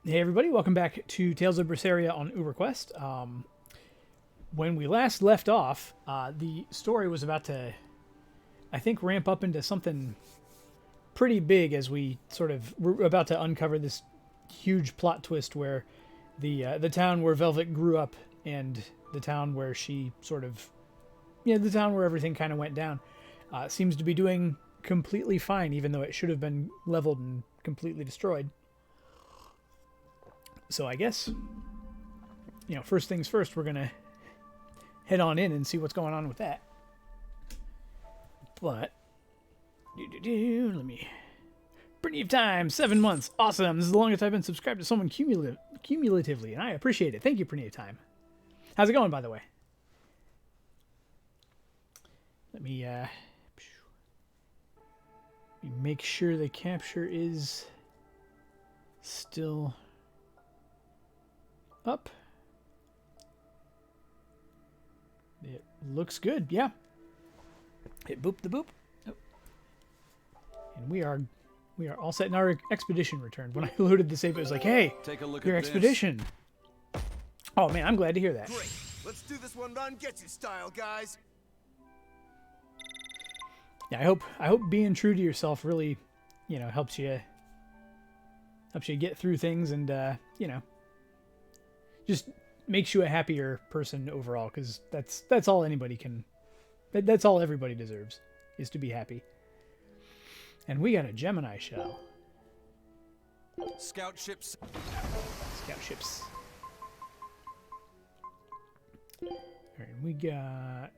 Hey everybody, welcome back to Tales of Berseria on ÜberQuest. When we last left off, the story was about to, I think, ramp up into something pretty big as we were about to uncover this huge plot twist where the town where Velvet grew up and the town where she the town where everything kind of went down, seems to be doing completely fine, even though it should have been leveled and completely destroyed. So I guess, first things first, we're going to head on in and see what's going on with that. But, let me... Pretty of time, 7 months. Awesome. This is the longest I've been subscribed to someone cumulatively, and I appreciate it. Thank you, Pretty of time. How's it going, by the way? Let me make sure the capture is still up. It looks good, yeah. Hit boop the boop. Oh. And we are all set in our expedition returned. When I loaded the save, it was like, hey, take a look your at expedition. This. Oh man, I'm glad to hear that. Great. Let's do this one run get you style, guys. Yeah, I hope being true to yourself really, helps you get through things and just makes you a happier person overall, because that's all anybody can, that's all everybody deserves, is to be happy. And we got a Gemini shell. Scout ships. Alright, we got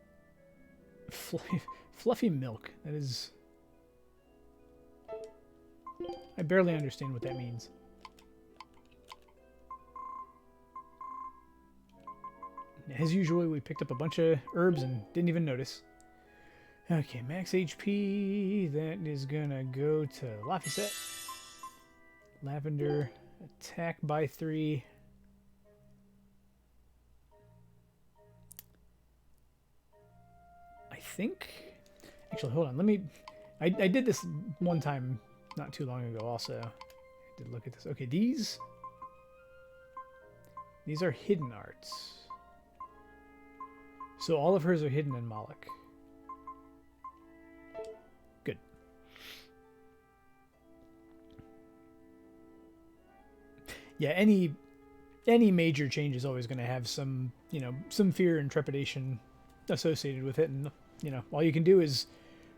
fluffy milk. That is, I barely understand what that means. As usual, we picked up a bunch of herbs and didn't even notice. Okay, max HP. That is gonna go to Laphicet. Lavender, attack by 3. I think... Actually, hold on. Let me... I did this one time not too long ago also. I did look at this. Okay, these are hidden arts. So all of hers are hidden in Moloch. Good. Yeah, any major change is always going to have some, some fear and trepidation associated with it, and all you can do is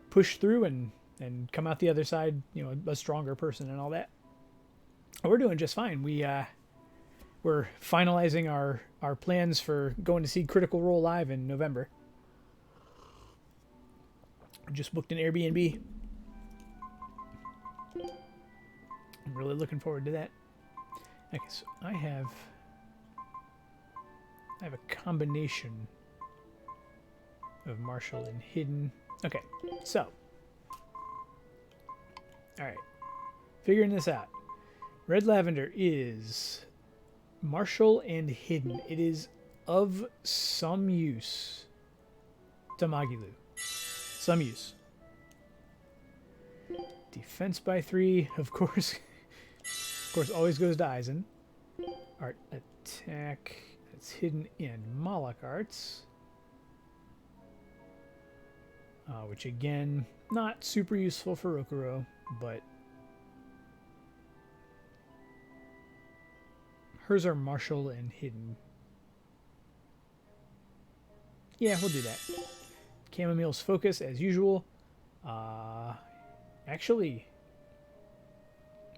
push through and come out the other side, a stronger person and all that. We're doing just fine. We're finalizing our plans for going to see Critical Role live in November. Just booked an Airbnb. I'm really looking forward to that. Okay, so I have a combination of martial and hidden. Okay, so all right, figuring this out. Red lavender is martial and hidden. It is of some use to Magilu. Some use. Defense by 3, of course. Of course, always goes to Eisen. Art attack. That's hidden in Moloch arts. Which again, not super useful for Rokuro, but hers are martial and hidden. Yeah, we'll do that. Chamomile's focus, as usual. Actually,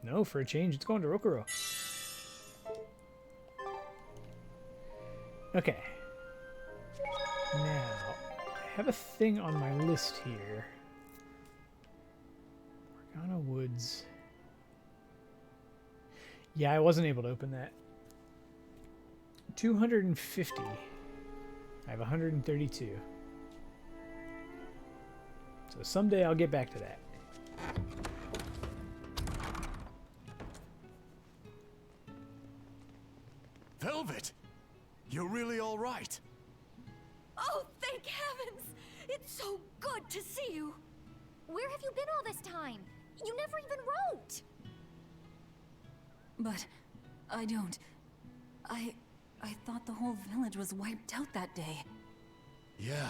no, for a change, it's going to Rokuro. Okay. Now, I have a thing on my list here. Morgana Woods. Yeah, I wasn't able to open that. 250. I have 132. So someday I'll get back to that. Velvet, you're really all right. Oh, thank heavens! It's so good to see you. Where have you been all this time? You never even wrote. But I don't. I thought the whole village was wiped out that day. Yeah,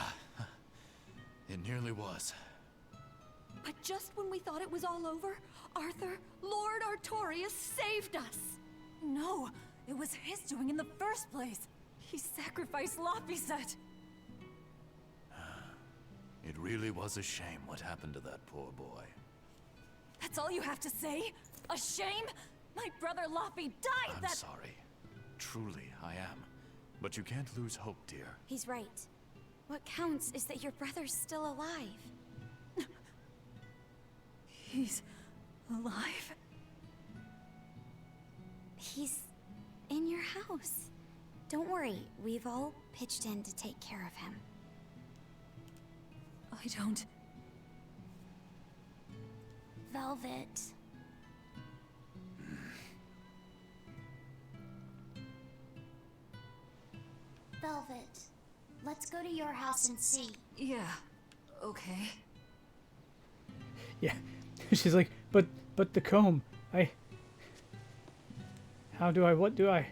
it nearly was. But just when we thought it was all over, Arthur, Lord Artorias saved us! No, it was his doing in the first place. He sacrificed Laphicet. It really was a shame what happened to that poor boy. That's all you have to say? A shame? My brother Laffy died I'm sorry. Truly, I am. But you can't lose hope, dear. He's right. What counts is that your brother's still alive. He's alive? He's in your house. Don't worry, we've all pitched in to take care of him. I don't... Velvet. Velvet, let's go to your house and see. Yeah, okay. Yeah. She's like, but the comb, what do I?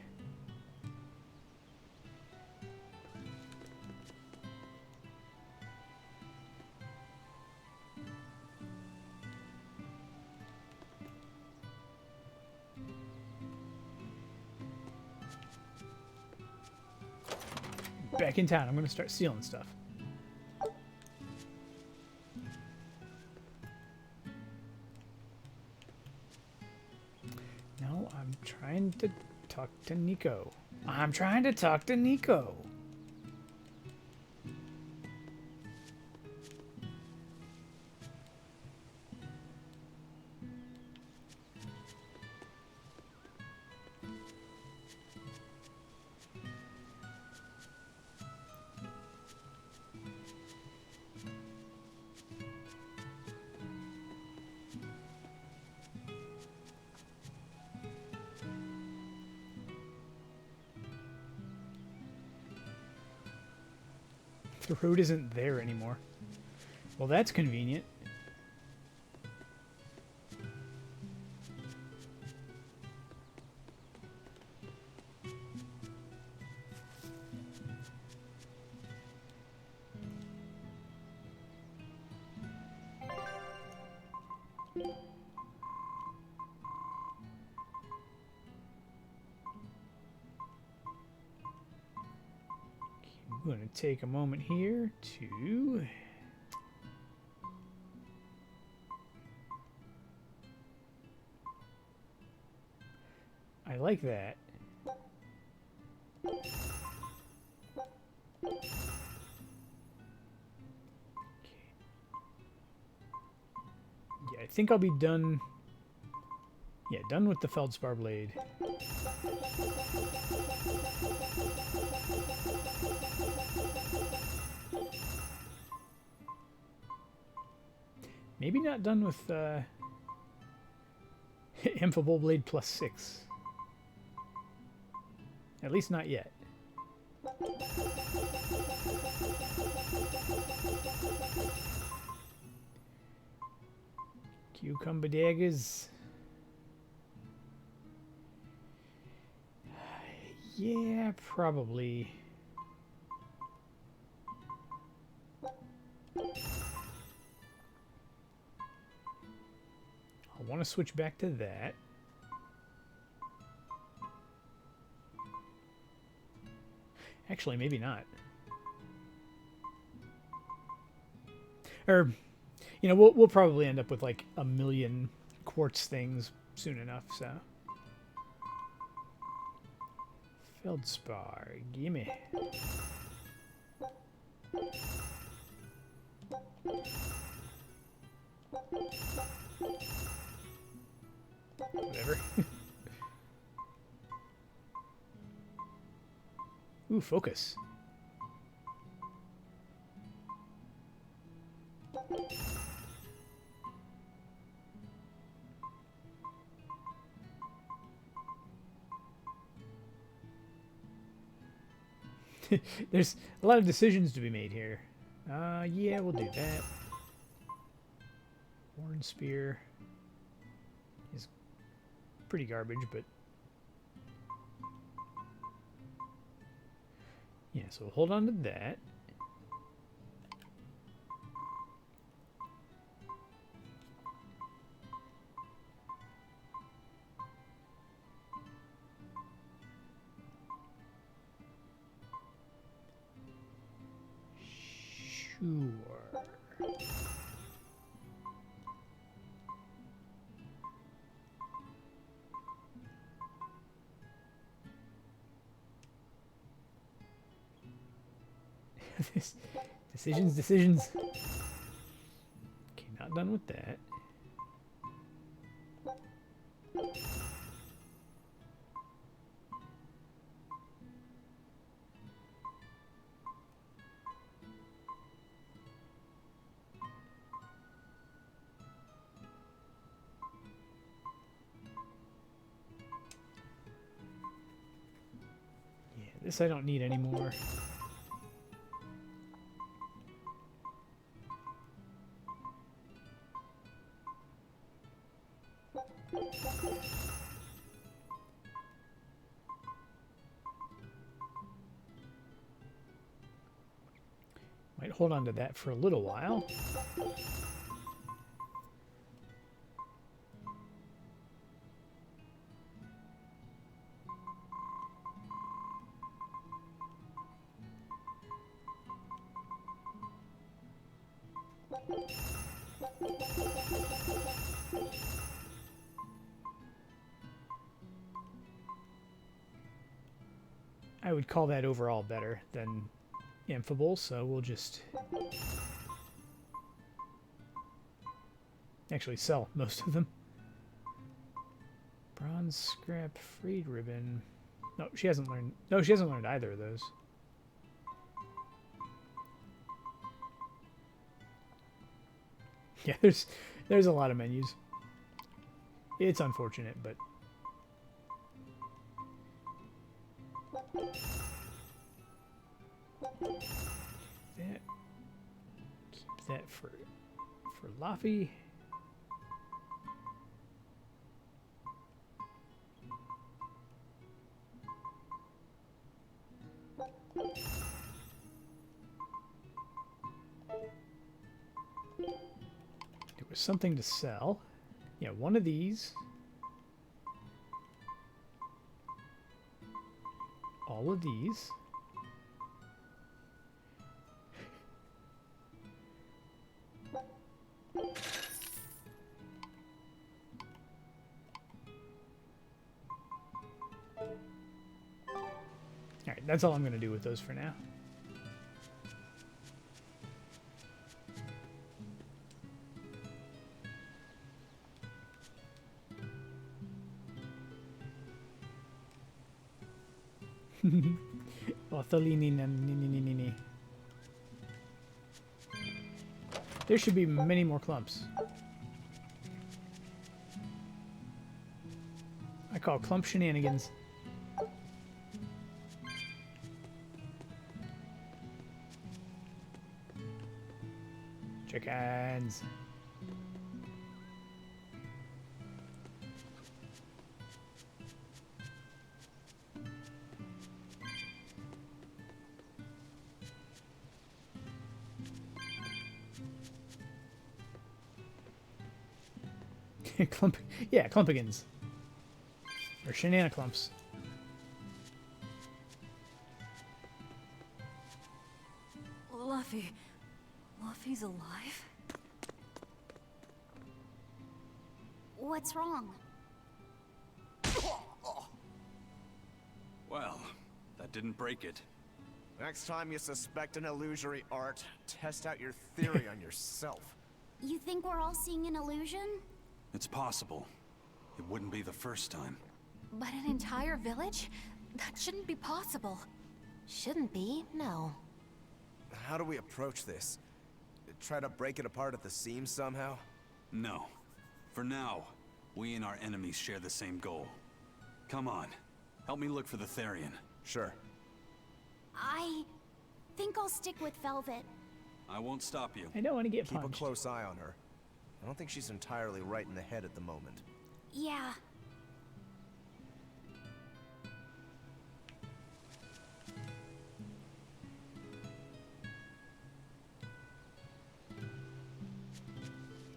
Back in town, I'm gonna start stealing stuff. No, I'm trying to talk to Nico. I'm trying to talk to Nico. The road isn't there anymore. Well, that's convenient. I'm going to take a moment here to I like that. Okay. Yeah, I think I'll be done. Yeah, done with the Feldspar blade. Maybe not done with Infable Blade +6. At least not yet. Cucumber daggers. Yeah, probably. I want to switch back to that. Actually, maybe not. Or, you know, we'll probably end up with like a million quartz things soon enough, so. Feldspar, gimme. Whatever. Ooh, focus. There's a lot of decisions to be made here. Yeah, we'll do that. Horn spear is pretty garbage, but so we'll hold on to that. Sure. Decisions. Okay, not done with that. Yeah, this I don't need anymore. Might hold on to that for a little while. I would call that overall better than Amphibole, so we'll just actually sell most of them. Bronze scrap, frayed ribbon. No, she hasn't learned. No, she hasn't learned either of those. Yeah, there's a lot of menus. It's unfortunate, but that keep that for Laffy. There was something to sell. Yeah, one of these. All of these. Alright, that's all I'm going to do with those for now. There should be many more clumps. I call clump shenanigans. Chickens. Clumpigans. Or shenanigans. Luffy's alive? What's wrong? Well, that didn't break it. Next time you suspect an illusory art, test out your theory on yourself. You think we're all seeing an illusion? It's possible. It wouldn't be the first time. But an entire village? That shouldn't be possible. Shouldn't be, no. How do we approach this? Try to break it apart at the seams somehow? No. For now, we and our enemies share the same goal. Come on. Help me look for the Therian. Sure. I think I'll stick with Velvet. I won't stop you. I don't want to get Keep punched. a close eye on her. I don't think she's entirely right in the head at the moment. Yeah.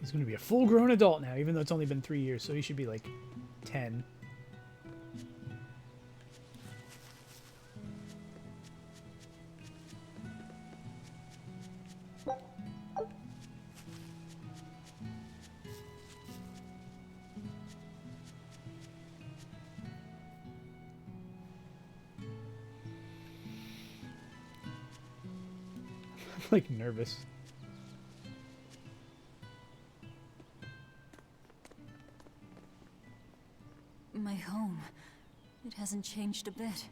He's going to be a full-grown adult now, even though it's only been 3 years, so he should be like 10. I'm like nervous. My home. It hasn't changed a bit.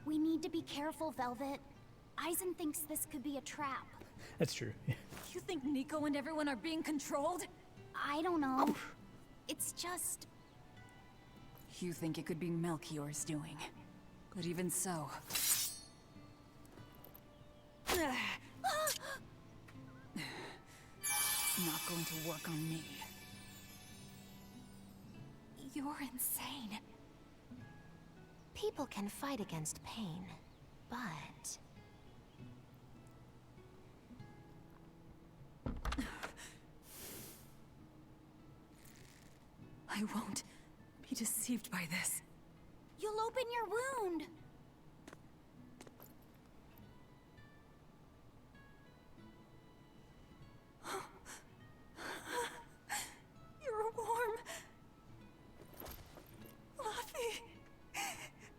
We need to be careful, Velvet. Eisen thinks this could be a trap. That's true. You think Nico and everyone are being controlled? I don't know. It's just... You think it could be Melchior's doing. But even so... It's not going to work on me. You're insane. People can fight against pain, but... I won't be deceived by this. You'll open your wound. You're warm. Luffy,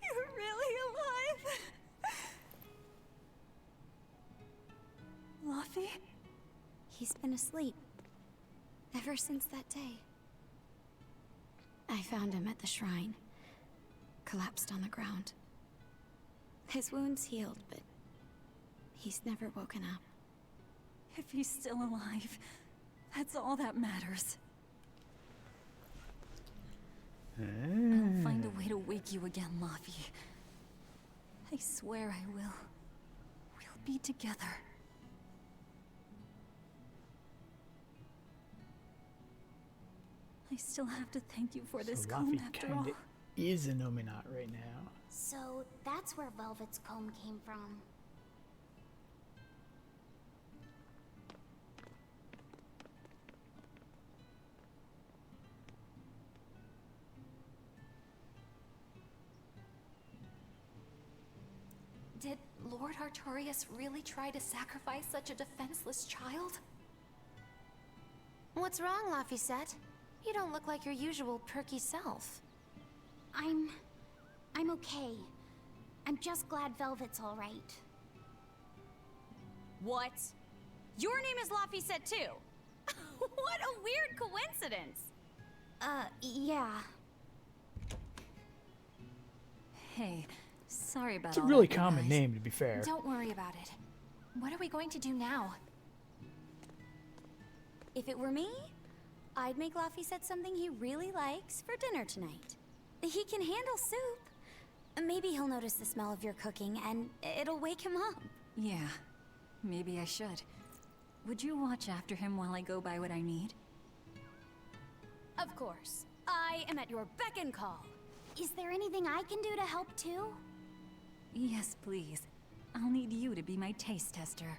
you're really alive. Luffy? He's been asleep. Ever since that day. I found him at the shrine. Collapsed on the ground. His wounds healed, but he's never woken up. If he's still alive, that's all that matters. I'll find a way to wake you again, Luffy. I swear I will. We'll be together. I still have to thank you for this So comb Luffy after kinda all. is a Nominat right now. So that's where Velvet's comb came from. Did Lord Artorias really try to sacrifice such a defenseless child? What's wrong, Laphicet? You don't look like your usual perky self. I'm okay. I'm just glad Velvet's all right. What? Your name is Laphicet too? What a weird coincidence! Yeah. Hey, sorry about It's a all really that, you common guys. name, to be fair. Don't worry about it. What are we going to do now? If it were me, I'd make Laphicet something he really likes for dinner tonight. He can handle soup. Maybe he'll notice the smell of your cooking and it'll wake him up. Yeah, maybe I should. Would you watch after him while I go buy what I need? Of course. I am at your beck and call. Is there anything I can do to help too? Yes, please. I'll need you to be my taste tester.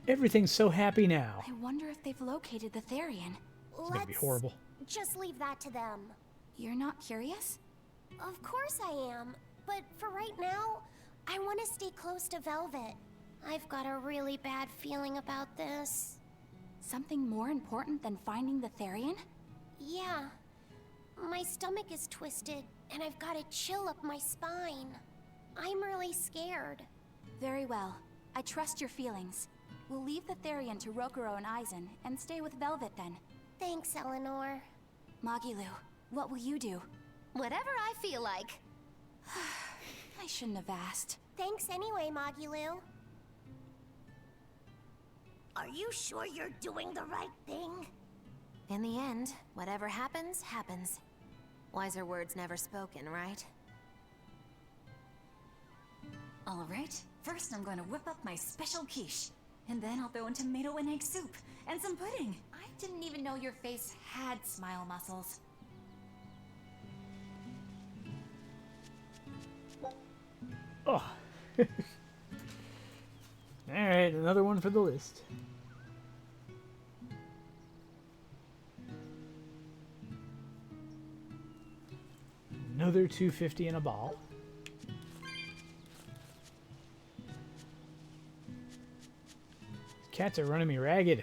Everything's so happy now. I wonder if they've located the Therian. It's gonna be horrible. Just leave that to them. You're not curious? Of course I am. But for right now, I want to stay close to Velvet. I've got a really bad feeling about this. Something more important than finding the Therian? Yeah. My stomach is twisted, and I've got a chill up my spine. I'm really scared. Very well. I trust your feelings. We'll leave the Therian to Rokuro and Eisen, and stay with Velvet then. Thanks, Eleanor. Magilu, what will you do? Whatever I feel like. I shouldn't have asked. Thanks anyway, Magilu. Are you sure you're doing the right thing? In the end, whatever happens, happens. Wiser words never spoken, right? All right, first I'm going to whip up my special quiche. And then I'll throw in tomato and egg soup. And some pudding. I didn't even know your face had smile muscles. Oh. Alright, another one for the list. Another 250 and a ball. Cats are running me ragged.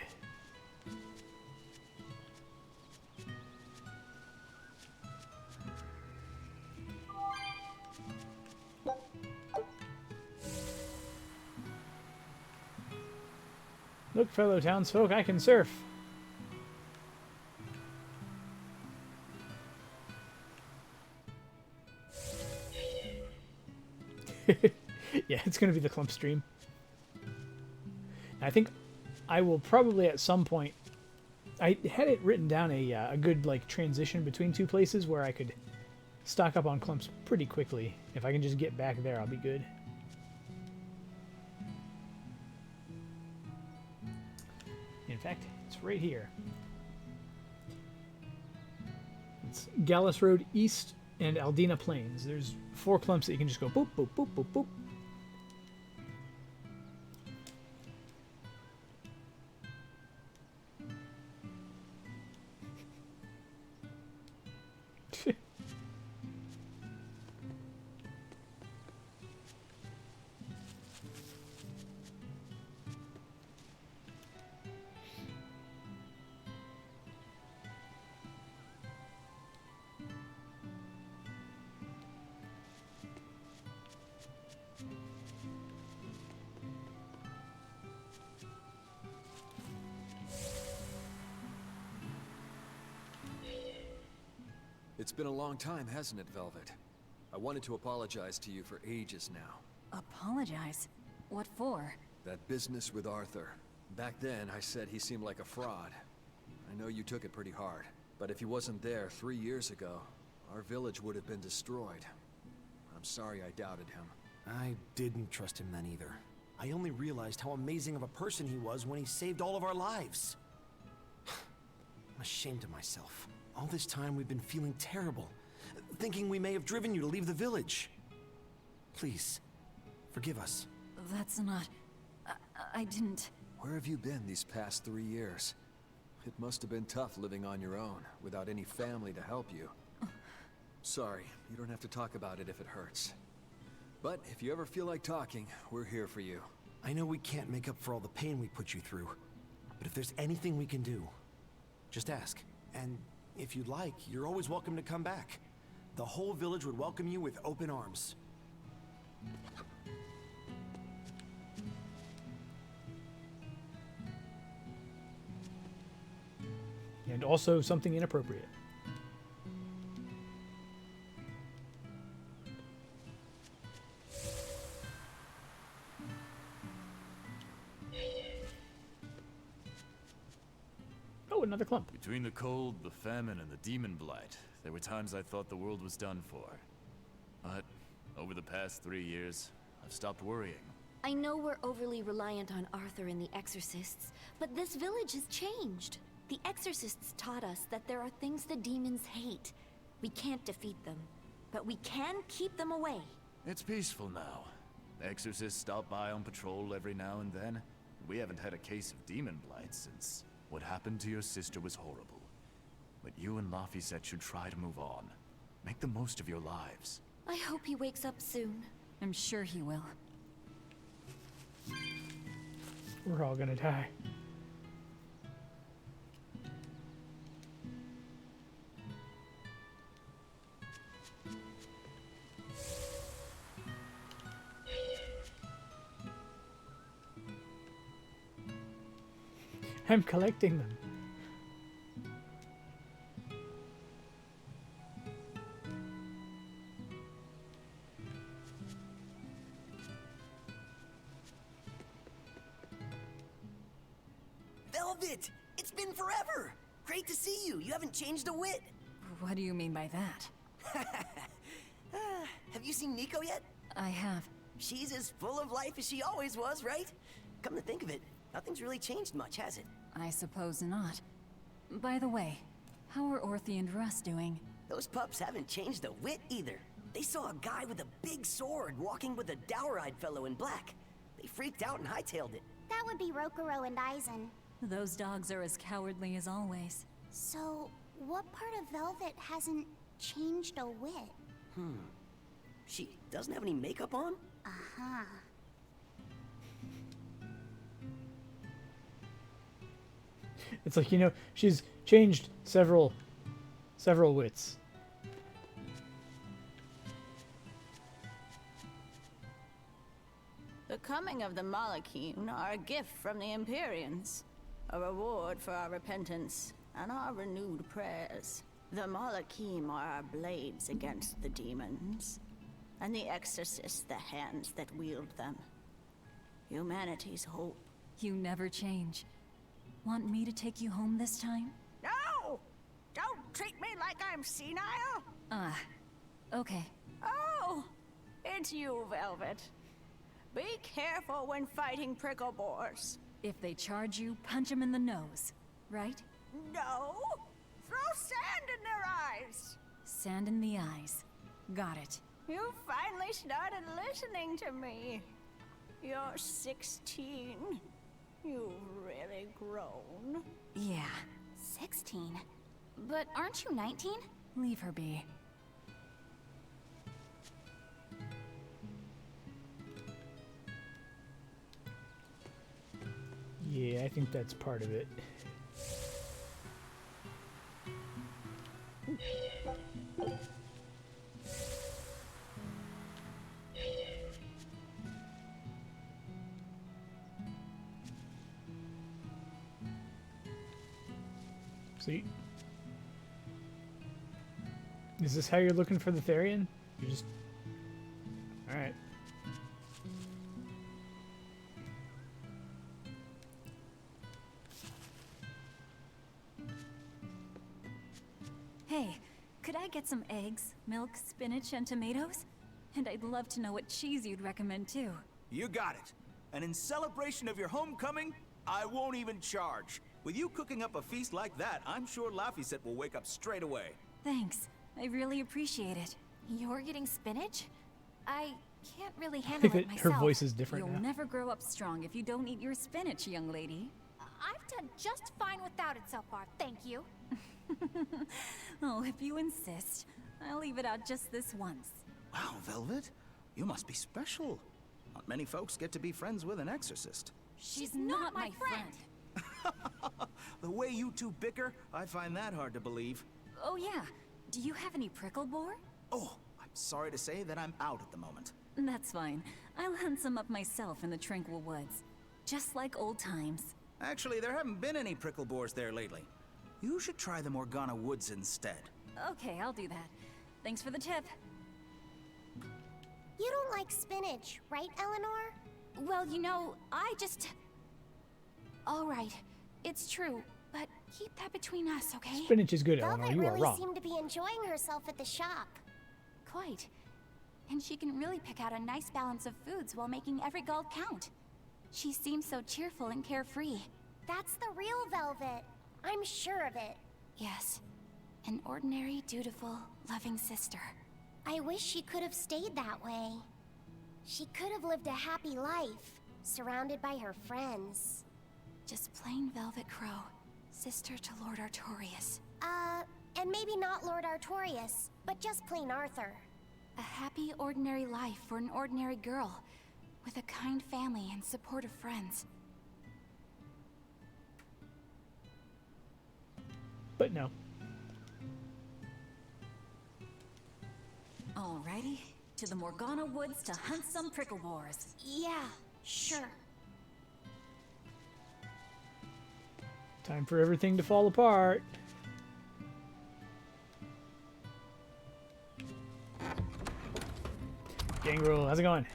Look, fellow townsfolk, I can surf. Yeah, it's going to be the clump stream. I think I will probably at some point... I had it written down a good like transition between two places where I could stock up on clumps pretty quickly. If I can just get back there, I'll be good. In fact, it's right here. It's Gallus Road East and Aldina Plains. There's 4 clumps that you can just go boop, boop, boop, boop, boop. It's been a long time, hasn't it, Velvet? I wanted to apologize to you for ages now. Apologize? What for? That business with Arthur. Back then, I said he seemed like a fraud. I know you took it pretty hard, but if he wasn't there 3 years ago, our village would have been destroyed. I'm sorry I doubted him. I didn't trust him then either. I only realized how amazing of a person he was when he saved all of our lives. I'm ashamed of myself. All this time we've been feeling terrible, thinking we may have driven you to leave the village. Please, forgive us. That's not... I didn't... Where have you been these past 3 years? It must have been tough living on your own, without any family to help you. Sorry, you don't have to talk about it if it hurts. But if you ever feel like talking, we're here for you. I know we can't make up for all the pain we put you through, but if there's anything we can do, just ask. And if you'd like, you're always welcome to come back. The whole village would welcome you with open arms. And also something inappropriate. Oh, another clump. Between the cold, the famine, and the demon blight, there were times I thought the world was done for. But over the past 3 years, I've stopped worrying. I know we're overly reliant on Arthur and the Exorcists, but this village has changed. The Exorcists taught us that there are things the demons hate. We can't defeat them, but we can keep them away. It's peaceful now. Exorcists stop by on patrol every now and then. We haven't had a case of demon blight since what happened to your sister was horrible. But you and Laphicet should try to move on. Make the most of your lives. I hope he wakes up soon. I'm sure he will. We're all gonna die. I'm collecting them. Velvet! It's been forever! Great to see you. You haven't changed a whit. What do you mean by that? Have you seen Nico yet? I have. She's as full of life as she always was, right? Come to think of it, nothing's really changed much, has it? I suppose not. By the way, how are Orthy and Russ doing? Those pups haven't changed a whit either. They saw a guy with a big sword walking with a dour-eyed fellow in black. They They freaked out and hightailed it. That would be Rokuro and Aizen. Those dogs are as cowardly as always. So, what part of Velvet hasn't changed a whit? She doesn't have any makeup on? Uh-huh. It's like, you know, she's changed several wits. The coming of the Malachim are a gift from the Empyreans, a reward for our repentance and our renewed prayers. The Malachim are our blades against the demons, and the exorcists the hands that wield them. Humanity's hope. You never change. Want me to take you home this time? No! Don't treat me like I'm senile! Okay. Oh! It's you, Velvet. Be careful when fighting prickle boars. If they charge you, punch them in the nose, right? No! Throw sand in their eyes! Sand in the eyes. Got it. You finally started listening to me. You're 16. You've really grown. Yeah. 16? But aren't you 19? Leave her be. Yeah, I think that's part of it. See? Is this how you're looking for the Therian? You just... Alright. Hey, could I get some eggs, milk, spinach, and tomatoes? And I'd love to know what cheese you'd recommend too. You got it. And in celebration of your homecoming, I won't even charge. With you cooking up a feast like that, I'm sure Laphicet will wake up straight away. Thanks. I really appreciate it. You're getting spinach? I can't really I handle think it that myself. her voice is different You'll now. never grow up strong if you don't eat your spinach, young lady. I've done just fine without it so far, thank you. Oh, if you insist. I'll leave it out just this once. Wow, Velvet, you must be special. Not many folks get to be friends with an exorcist. She's not my friend. The way you two bicker, I find that hard to believe. Oh yeah. Do you have any prickle boar? Oh, I'm sorry to say that I'm out at the moment. That's fine. I'll hunt some up myself in the tranquil woods. Just like old times. Actually, there haven't been any prickle boars there lately. You should try the Morgana Woods instead. Okay, I'll do that. Thanks for the tip. You don't like spinach, right, Eleanor? Well, you know, I just... All right, it's true, but keep that between us, okay? Spinach is good, Eleanor. Velvet You are really wrong. seemed to be enjoying herself at the shop. Quite. And she can really pick out a nice balance of foods while making every gulp count. She seems so cheerful and carefree. That's the real Velvet. I'm sure of it. Yes, an ordinary, dutiful, loving sister. I wish she could have stayed that way. She could have lived a happy life, surrounded by her friends. Just plain Velvet Crow, sister to Lord Artorias. And maybe not Lord Artorias, but just plain Arthur. A happy, ordinary life for an ordinary girl, with a kind family and supportive friends. But no. Alrighty, to the Morgana Woods to hunt some prickle boars. Yeah, sure. Time for everything to fall apart. Gangrel, how's it going?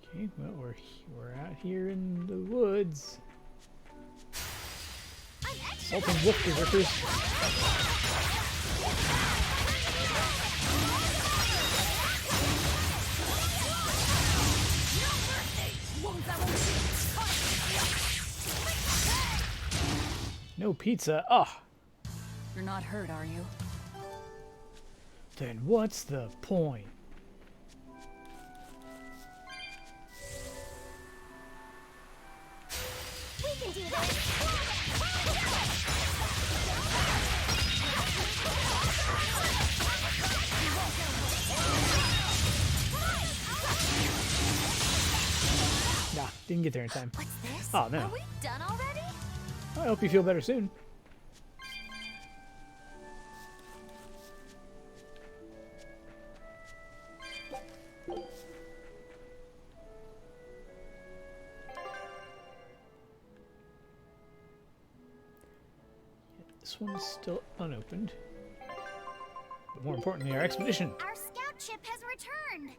Okay, well we're out here in the woods. Open wolf berserkers. No pizza. Oh. You're not hurt, are you? Then what's the point? We can do this! Nah, didn't get there in time. What's this? Oh, no. Are we done already? I hope you feel better soon. This one's still unopened. But more importantly, our expedition. Our scout ship has returned!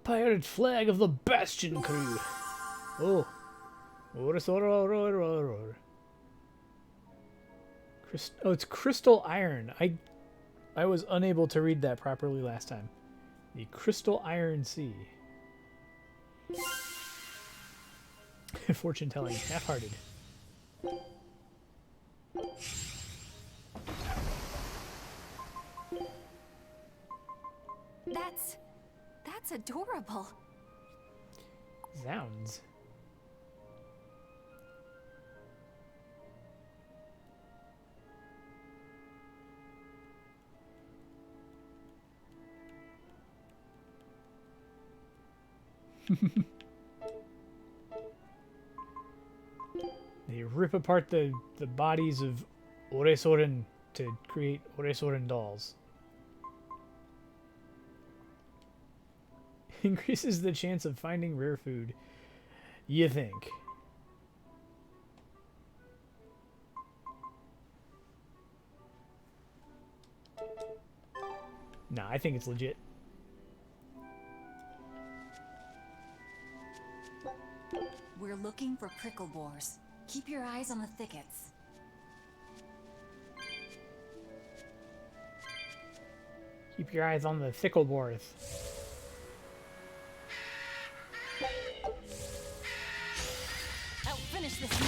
Pirate flag of the Bastion crew. Oh. Oh, it's crystal iron. I was unable to read that properly last time. The Crystal Iron Sea. Fortune telling, half-hearted. That's adorable. Zounds. They rip apart the bodies of Oresoren to create Oresoren dolls. Increases the chance of finding rare food. You think. Nah, I think it's legit. We're looking for prickle boars. Keep your eyes on the thickets. Keep your eyes on the thickleboars. I'll finish this now.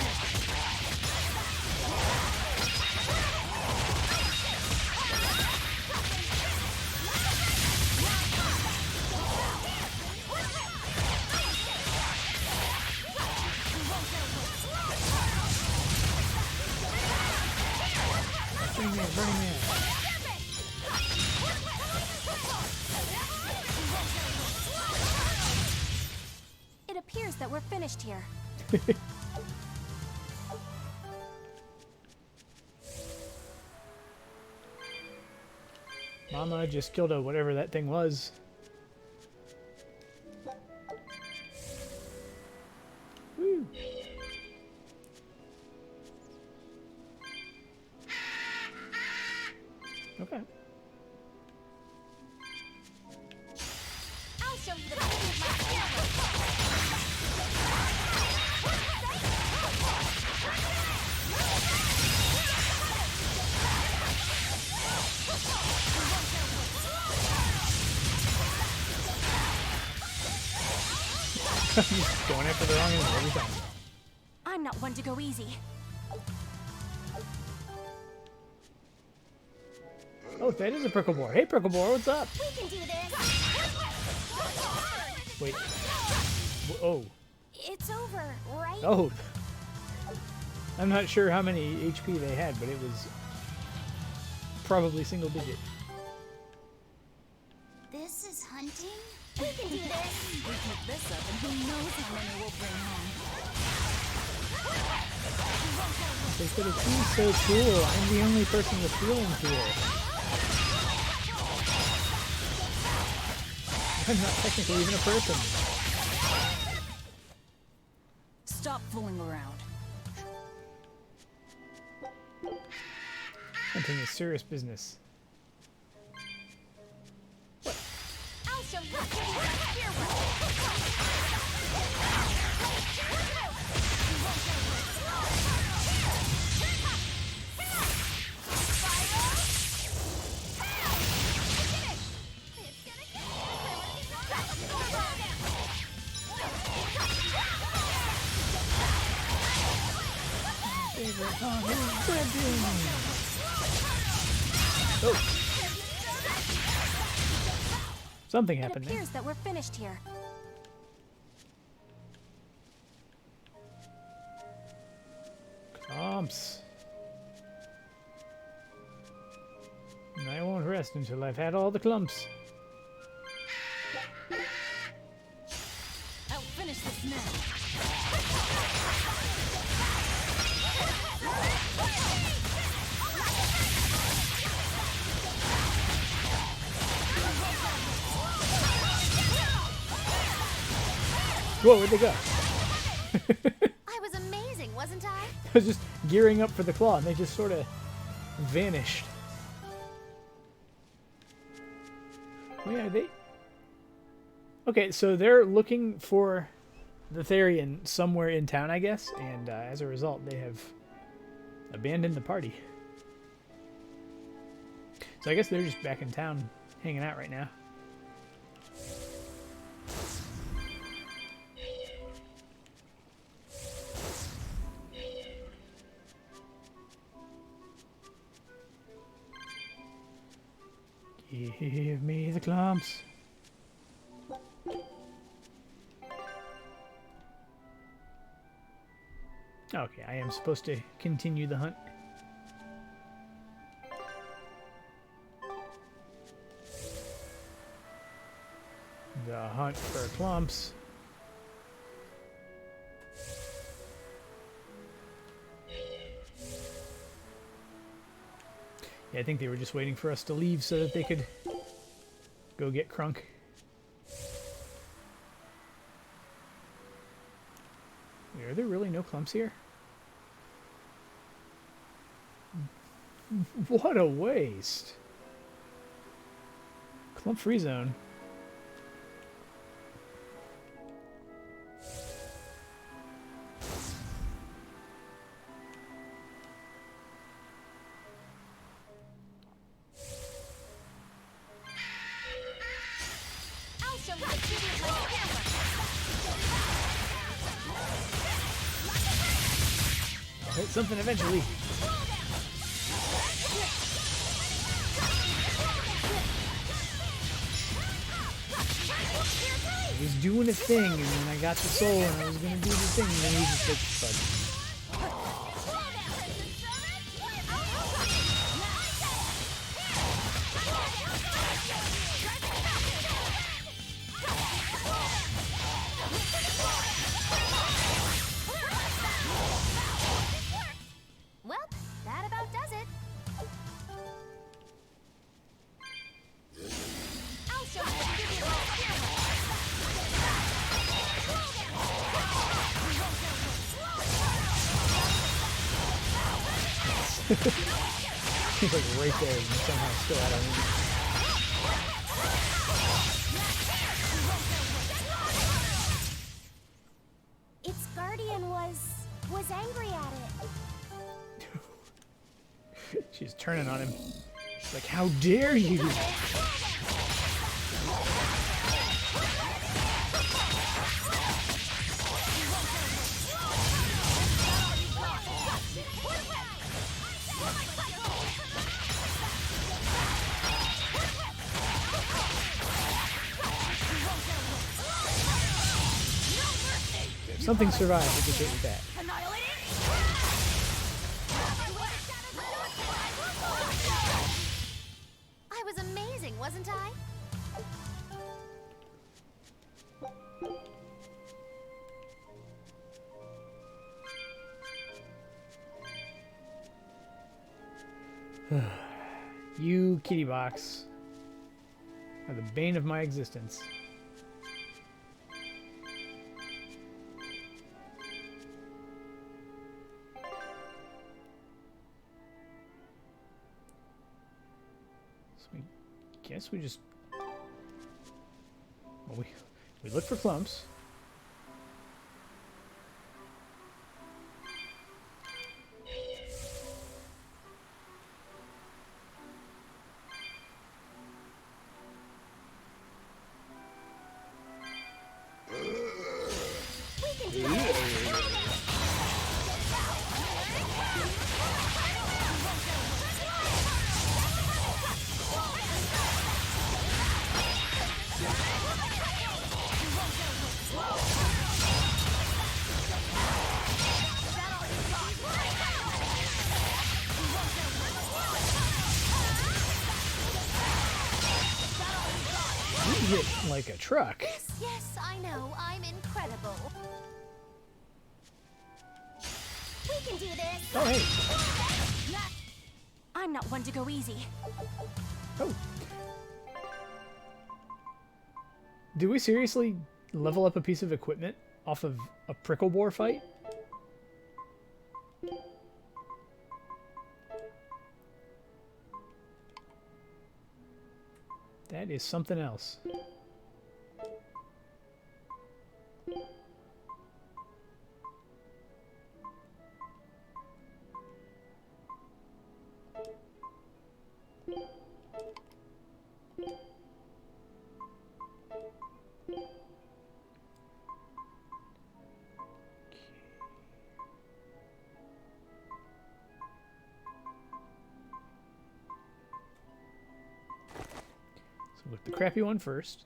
Burning Man, Burning Man. It appears that we're finished here. Mama just killed a whatever that thing was. Woo. Okay. I'll show you the power of my camera! Just going after the wrong one every time. I'm not one to go easy. Oh, that is a Pricklebore. Hey, Pricklebore, what's up? We can do this! Wait. Oh. It's over, right? Oh. I'm not sure how many HP they had, but it was probably single digit. This is hunting? We can do this! We keep this up and who knows how many we'll bring home. They said it seems so cool. I'm the only person with feelings here. I'm not technically even a person. Stop fooling around. Hunting is serious business. I'll show you the power of my camera! favorite on his wedding. Oh. Something happened It appears that we're finished here. Clumps. I won't rest until I've had all the clumps. I'll finish this now. Whoa, where'd they go? I was amazing, wasn't I? I was just gearing up for the claw, and they just sort of vanished. Where are they? Okay, so they're looking for the Therian somewhere in town, I guess, and as a result, they have abandoned the party. So I guess they're just back in town, hanging out right now. Give me the clumps. Okay, I am supposed to continue the hunt. The hunt for clumps. Yeah, I think they were just waiting for us to leave so that they could go get Crunk. Wait, are there really no clumps here? What a waste. Clump free zone. Hit something eventually. He was doing a thing, and then I got the soul, and I was gonna do the thing, and then he just like fudged. Well, that about does it. I'll show He's like right there, and somehow still out of him. Its guardian was angry at it. She's turning on him. She's like, how dare you? If something survives, we can get with that. I was amazing, wasn't I? You, kitty box, are the bane of my existence. So I guess we just... Well, we look for clumps. like a truck. Yes, yes, I know. I'm incredible. We can do this! Oh, hey. I'm not one to go easy. Oh. Do we seriously level up a piece of equipment off of a prickle boar fight? That is something else. So look the crappy one first.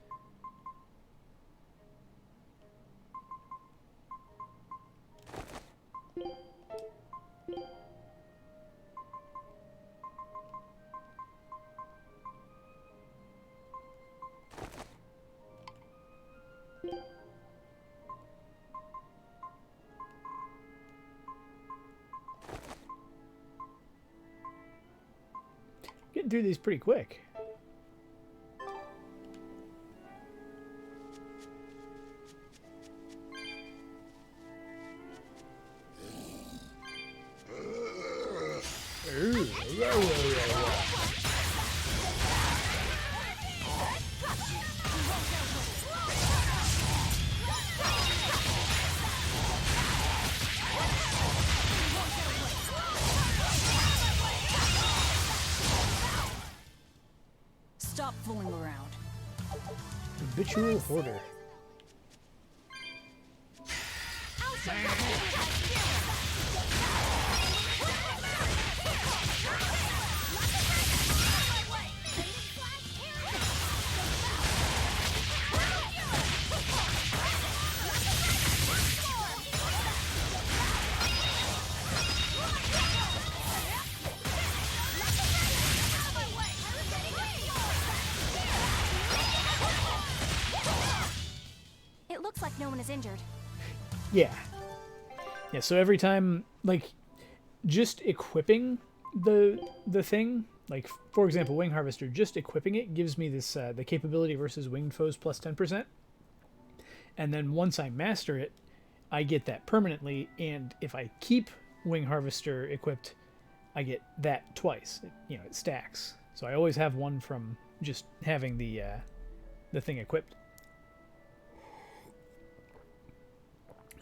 Getting through these pretty quick. Stop fooling around. Habitual hoarder. It looks like no one is injured. Yeah. Yeah, so every time, like, just equipping the thing, like, for example, Wing Harvester, just equipping it gives me this, the capability versus winged foes plus 10%. And then once I master it, I get that permanently, and if I keep Wing Harvester equipped, I get that twice. It stacks. So I always have one from just having the thing equipped.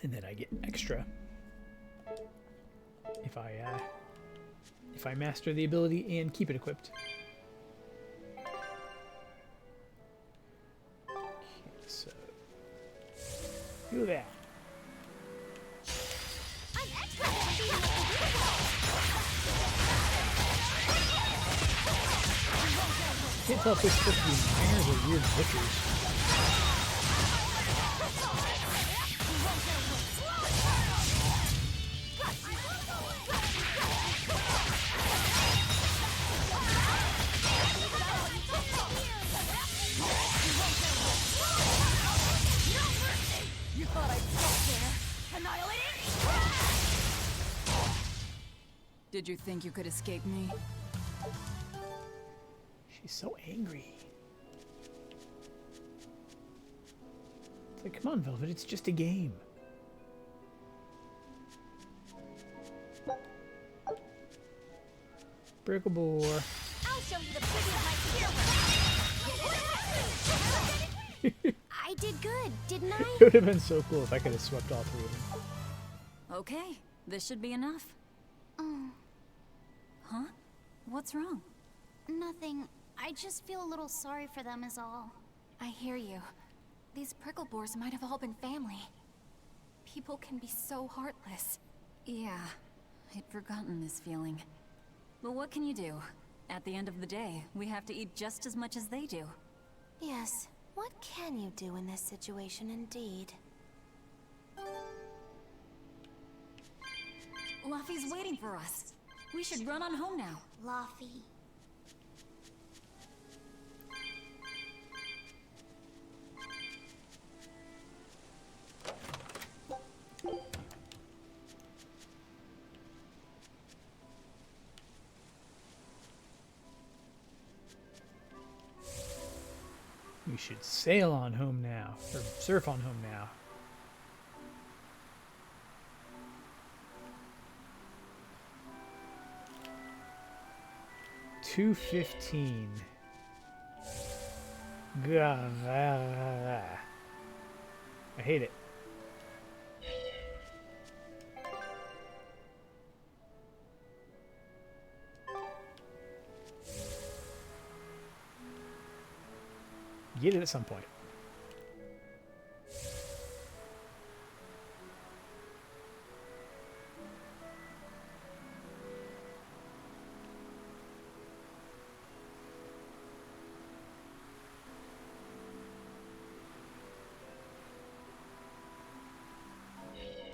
And then I get extra if I master the ability and keep it equipped. Okay, so do that. Can't tell if they're supposed to be miners or weird butchers. You thought I'd stop there? Annihilating? Did you think you could escape me? She's so angry. It's like, come on, Velvet, it's just a game. Prickle boar. I'll show you the beauty of my hero. I did good, didn't I? It would have been so cool if I could have swept all three of them. Okay, this should be enough. Oh, Huh? What's wrong? nothing. I just feel a little sorry for them is all. I hear you. These prickle boars might have all been family. People can be so heartless. Yeah, I'd forgotten this feeling. But what can you do? At the end of the day, we have to eat just as much as they do. Yes, what can you do in this situation indeed? Luffy's waiting for us. We should run on home now. Luffy. should sail on home now, or surf on home now. $2.15. God, I hate it. Get it at some point.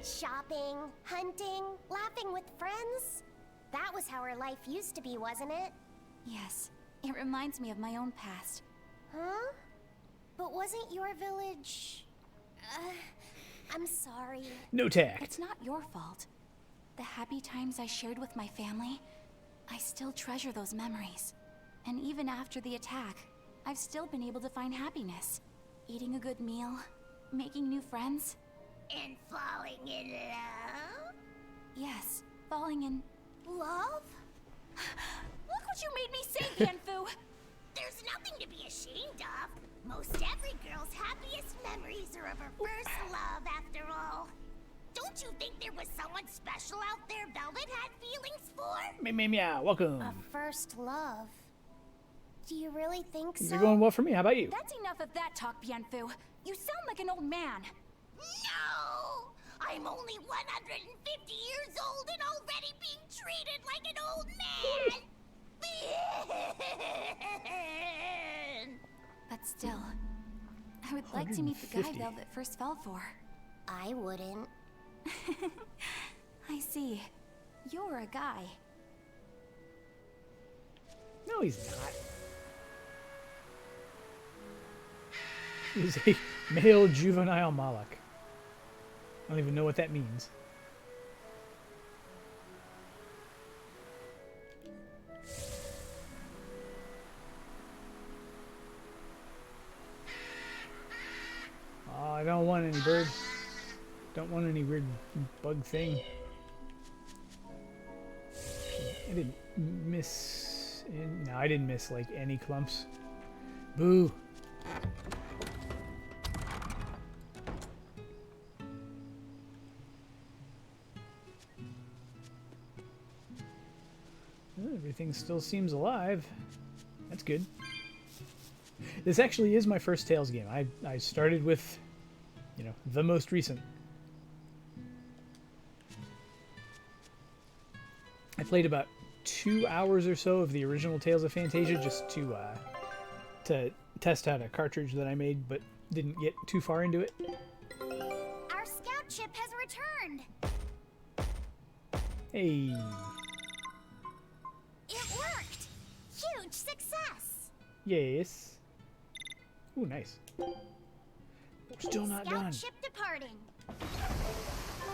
Shopping, hunting, laughing with friends. That was how our life used to be, wasn't it? Yes, it reminds me of my own past. Huh? But wasn't your village... I'm sorry. No tact. It's not your fault. The happy times I shared with my family, I still treasure those memories. And even after the attack, I've still been able to find happiness. Eating a good meal, making new friends. And falling in love? Yes, falling in... Love? Look what you made me say, Yanfu! There's nothing to be ashamed of. Most every girl's happiest memories are of her first love, after all. Don't you think there was someone special out there Velvet had feelings for? Meow, welcome. A first love. Do you really think so? You're going well for me. How about you? That's enough of that talk, Bienfu. You sound like an old man. No! I'm only 150 years old and already being treated like an old man! But still, I would like to meet the guy 150. Velvet first fell for. I wouldn't. I see. You're a guy. No, he's not. He's a male juvenile Malak. I don't even know what that means. Oh, I don't want any bird. Don't want any weird bug thing. I didn't miss... No, I didn't miss, like, any clumps. Boo! Everything still seems alive. That's good. This actually is my first Tales game. I started with, you know, the most recent. I played about 2 hours or so of the original Tales of Fantasia just to test out a cartridge that I made, but didn't get too far into it. Our scout ship has returned! Hey. It worked! Huge success! Yes. Ooh, nice. Still not done. Scout ship departing.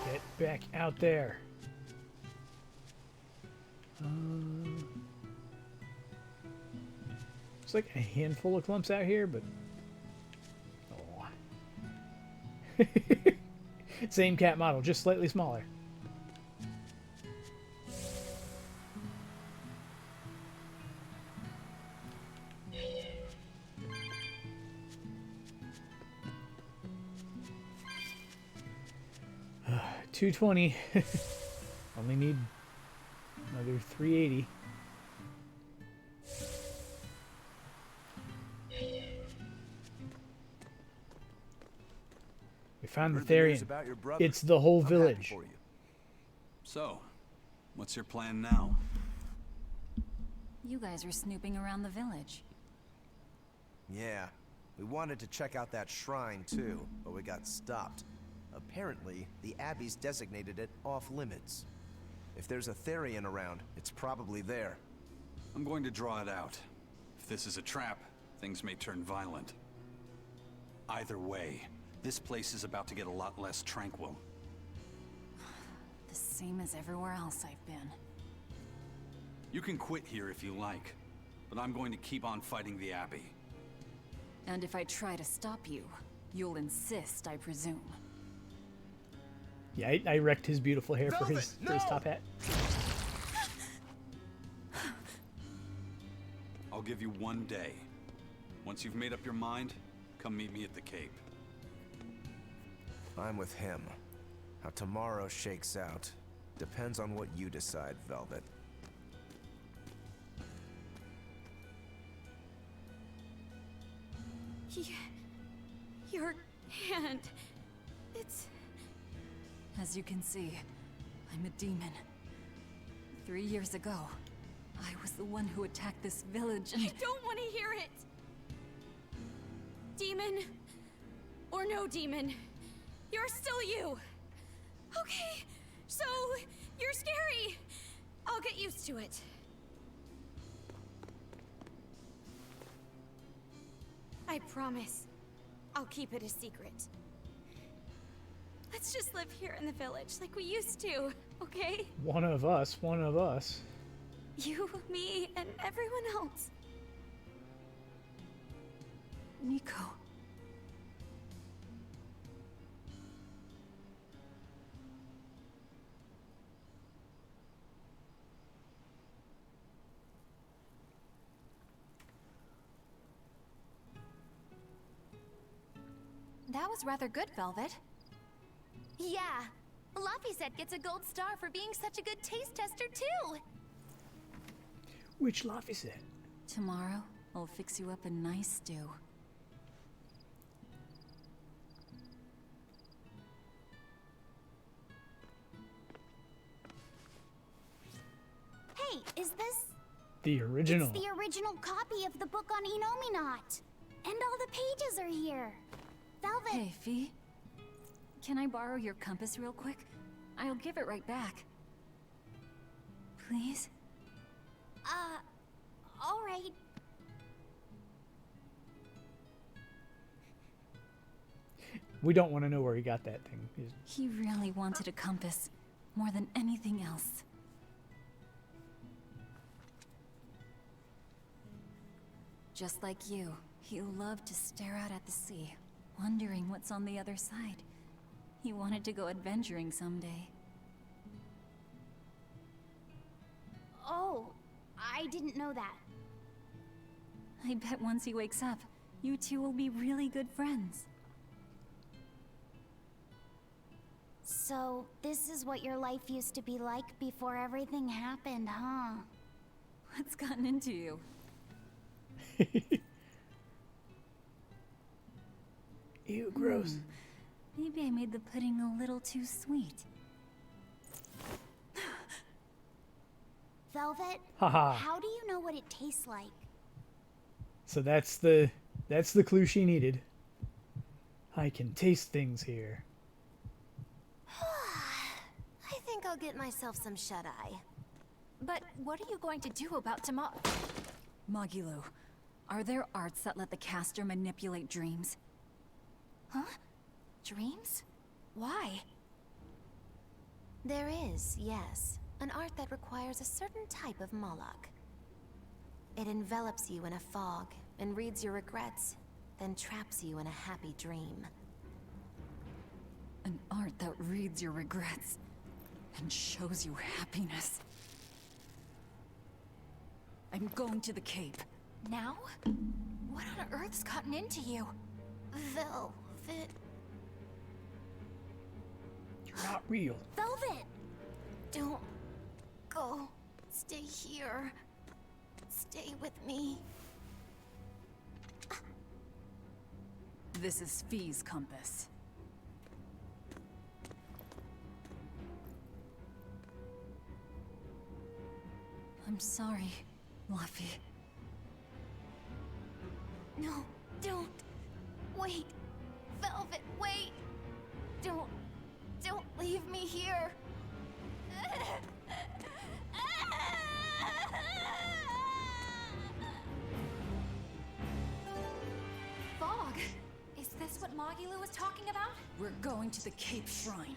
Get back out there. It's like a handful of clumps out here, but oh. Same cat model, just slightly smaller. $220. Only need another 380. We found the Therian. It's the whole village. So, what's your plan now? You guys are snooping around the village. Yeah, we wanted to check out that shrine too, but we got stopped. Apparently, the Abbey's designated it off-limits. If there's a Therian around, it's probably there. I'm going to draw it out. If this is a trap, things may turn violent. Either way, this place is about to get a lot less tranquil. The same as everywhere else I've been. You can quit here if you like, but I'm going to keep on fighting the Abbey. And if I try to stop you, you'll insist, I presume. Yeah, I wrecked his beautiful hair for his top hat. I'll give you 1 day. Once you've made up your mind, come meet me at the Cape. I'm with him. How tomorrow shakes out depends on what you decide, Velvet. Your hand... It's... As you can see, I'm a demon. 3 years ago, I was the one who attacked this village and... I don't want to hear it! Demon, or no demon, you're still you! Okay, so you're scary! I'll get used to it. I promise, I'll keep it a secret. Let's just live here in the village like we used to, okay? One of us, one of us. You, me, and everyone else. Nico. That was rather good, Velvet. Yeah. Laphicet gets a gold star for being such a good taste tester, too. Which Laphicet? Tomorrow, I'll fix you up a nice stew. Hey, is this... The original. It's the original copy of the book on Enominat. And all the pages are here. Velvet... Hey, Fee. Can I borrow your compass real quick? I'll give it right back. Please? All right. We don't want to know where he got that thing. He really wanted a compass, more than anything else. Just like you, he loved to stare out at the sea, wondering what's on the other side. He wanted to go adventuring someday. Oh, I didn't know that. I bet once he wakes up, you two will be really good friends. So, this is what your life used to be like before everything happened, huh? What's gotten into you? Ew, gross. Maybe I made the pudding a little too sweet. Velvet, Haha. how do you know what it tastes like? So that's the clue she needed. I can taste things here. I think I'll get myself some shut-eye. But what are you going to do about tomorrow? Magilu, are there arts that let the caster manipulate dreams? Huh? Dreams? Why? There is, yes. An art that requires a certain type of Moloch. It envelops you in a fog and reads your regrets, then traps you in a happy dream. An art that reads your regrets and shows you happiness. I'm going to the Cape. Now? What on earth's gotten into you? Velvet. You're not real. Velvet! Don't go. Stay here. Stay with me. This is Fee's compass. I'm sorry, Laffy. No, don't. Wait. Velvet, wait. Don't leave me here. Fog? Is this what Magilu was talking about? We're going to the Cape Shrine.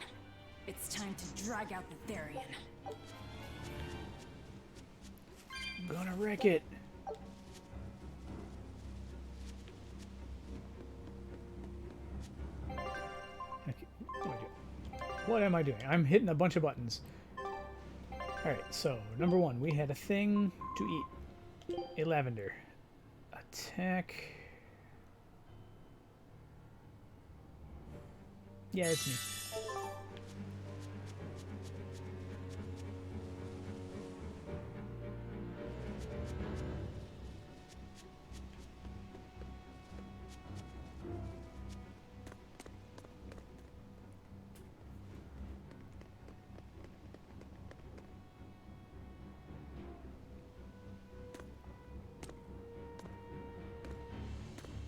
It's time to drag out the Therian. I'm gonna wreck it. What am I doing? I'm hitting a bunch of buttons. Alright, so number 1, we had a thing to eat. A lavender. Attack. Yeah, it's me.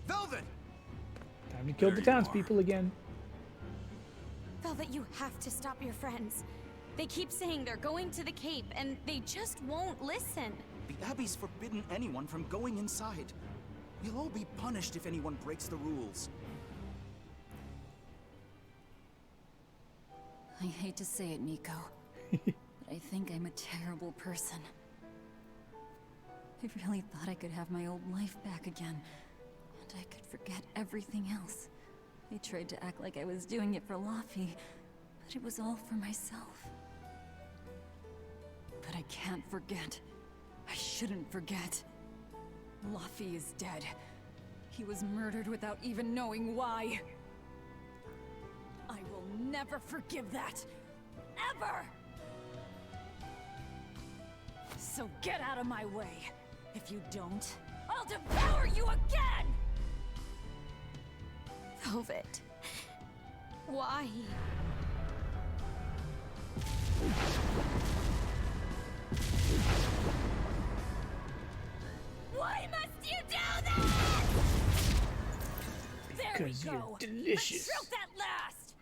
Velvet! Time to kill the townspeople again. Velvet, you have to stop your friends. They keep saying they're going to the Cape, and they just won't listen. The Abbey's forbidden anyone from going inside. We'll all be punished if anyone breaks the rules. I hate to say it, Nico, but I think I'm a terrible person. I really thought I could have my old life back again, and I could forget everything else. I tried to act like I was doing it for Laffy, but it was all for myself. But I can't forget. I shouldn't forget. Laffy is dead. He was murdered without even knowing why. I will never forgive that. Ever! So get out of my way. If you don't, I'll devour you again! Velvet. Why? Why must you do this? Because you're delicious. Let's that last!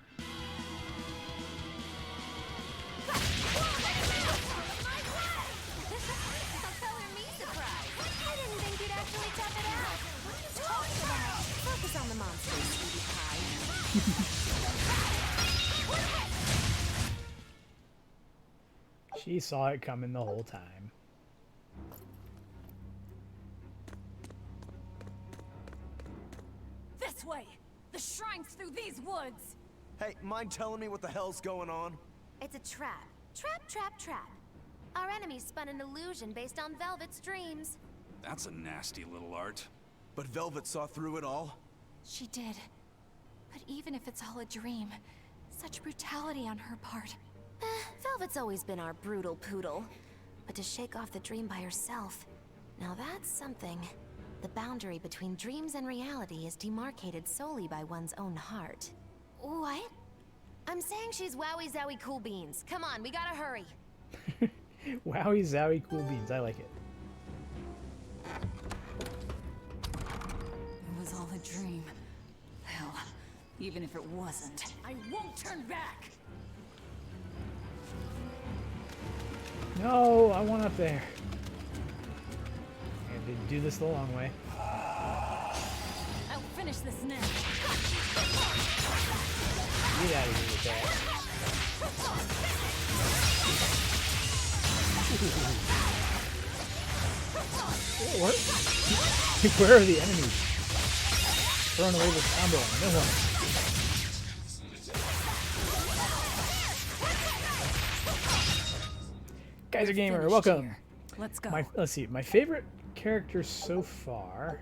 Color me surprised. I didn't think you'd actually tough it out. What are you talking about? Focus on the monsters, sweetie pie. She saw it coming the whole time. This way! The shrine's through these woods! Hey, mind telling me what the hell's going on? It's a trap. Trap, trap, trap. Our enemy spun an illusion based on Velvet's dreams. That's a nasty little art. But Velvet saw through it all? She did. But even if it's all a dream, such brutality on her part. Velvet's always been our brutal poodle. But to shake off the dream by herself, now that's something. The boundary between dreams and reality is demarcated solely by one's own heart. What? I'm saying she's wowie zowie cool beans. Come on, we gotta hurry. Wowie zowie cool beans. I like it. It was all a dream. Hell, even if it wasn't, I won't turn back! No, I want up there. I did do this the long way. I'll finish this now. Get out of here with that. Where are the enemies? Throwing away this combo. No one. Kaiser Gamer, welcome. Let's go. Let's see. My favorite character so far.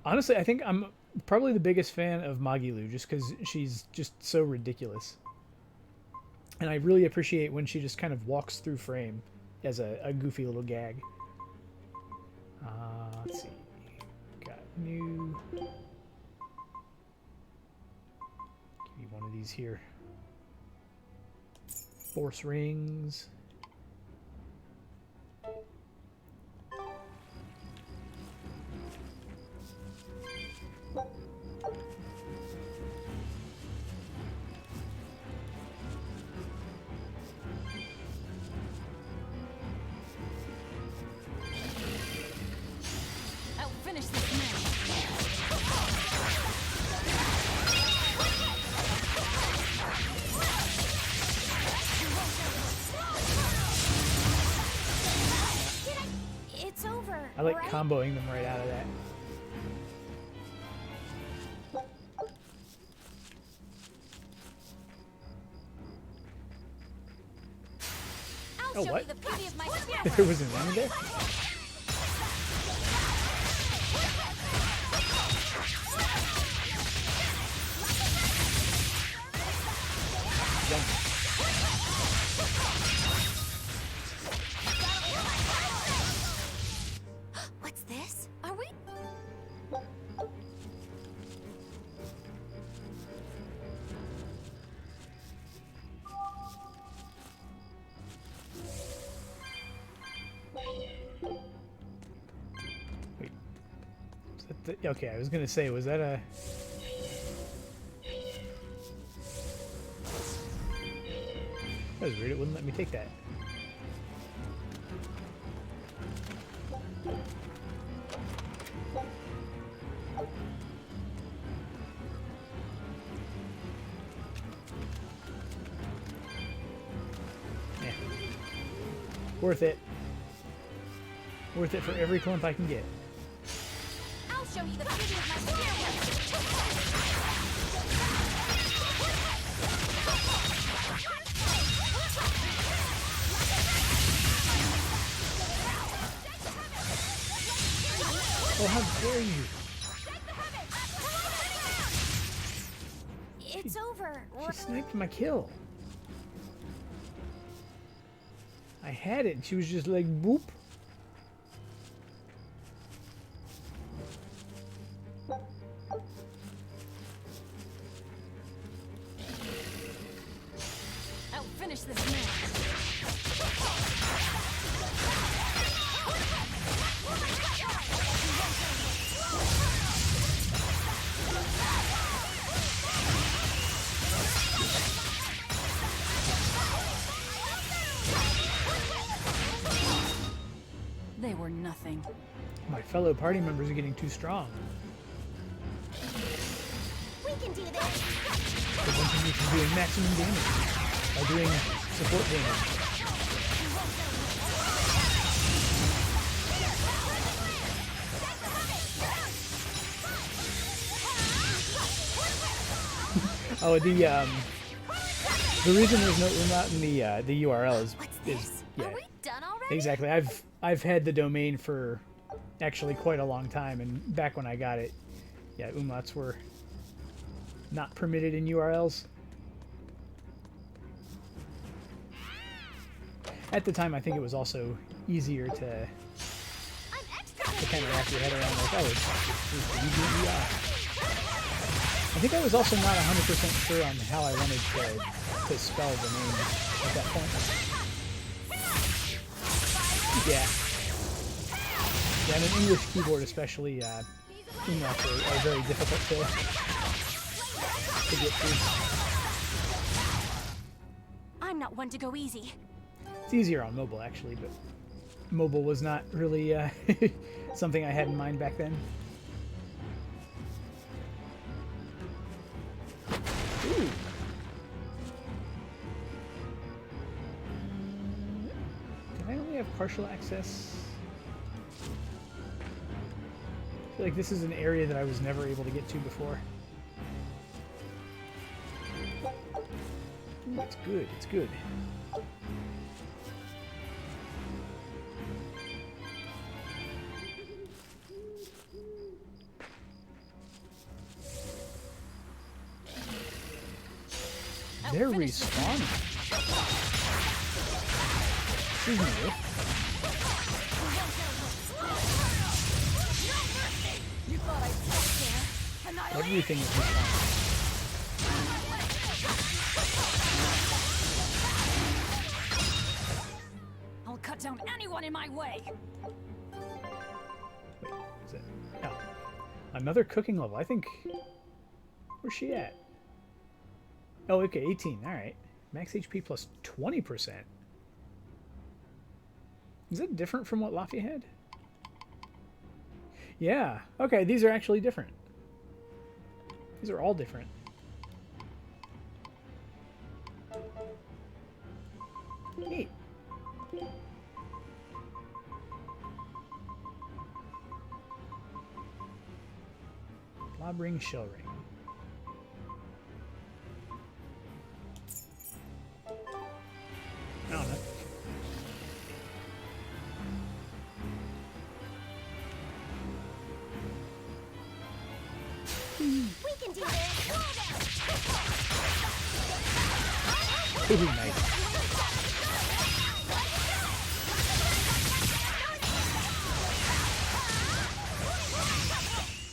Honestly, I think I'm probably the biggest fan of Magilu, just because she's just so ridiculous. And I really appreciate when she just kind of walks through frame as a goofy little gag. Let's see. Got new. Give me one of these here. Force rings. I'll finish this now. It's over. I like right? comboing them right out of that. Oh, show what? you the beauty of my spirit. There was an enemy there? What's this? Are we? Wait. Is that the, okay, I was gonna say, was that a... That was weird, it wouldn't let me take that. Yeah. Worth it. Worth it for every clump I can get. I'll show you the beauty of my spirit. Oh, how dare you! It's over. She sniped my kill. I had it and she was just like, boop. I'll finish this man. They were nothing. My fellow party members are getting too strong. We can do this. Preventing me from doing maximum damage by doing support damage. Oh, the reason there's no not in the URL is yeah, Are we done already? exactly. I've had the domain for actually quite a long time, and back when I got it, yeah, umlauts were not permitted in URLs. At the time, I think it was also easier to kind of wrap your head around, like, oh, it's UBER. I think I was also not 100% sure on how I wanted to spell the name at that point. Yeah. Yeah, on an English keyboard especially, umlauts are very difficult to get through. I'm not one to go easy. It's easier on mobile, actually, but mobile was not really something I had in mind back then. Ooh. Did I only have partial access? I feel like this is an area that I was never able to get to before. Ooh, it's good, it's good. They're respawning. Excuse me. Everything is respawning. I'll cut down anyone in my way. Wait, is it? Oh. Another cooking level. I think... Where's she at? Oh, okay, 18. Alright. Max HP plus 20%. Is that different from what Laffy had? Yeah. Okay, these are actually different. These are all different. Neat. Blob ring, shell ring. I don't know. Ooh, nice.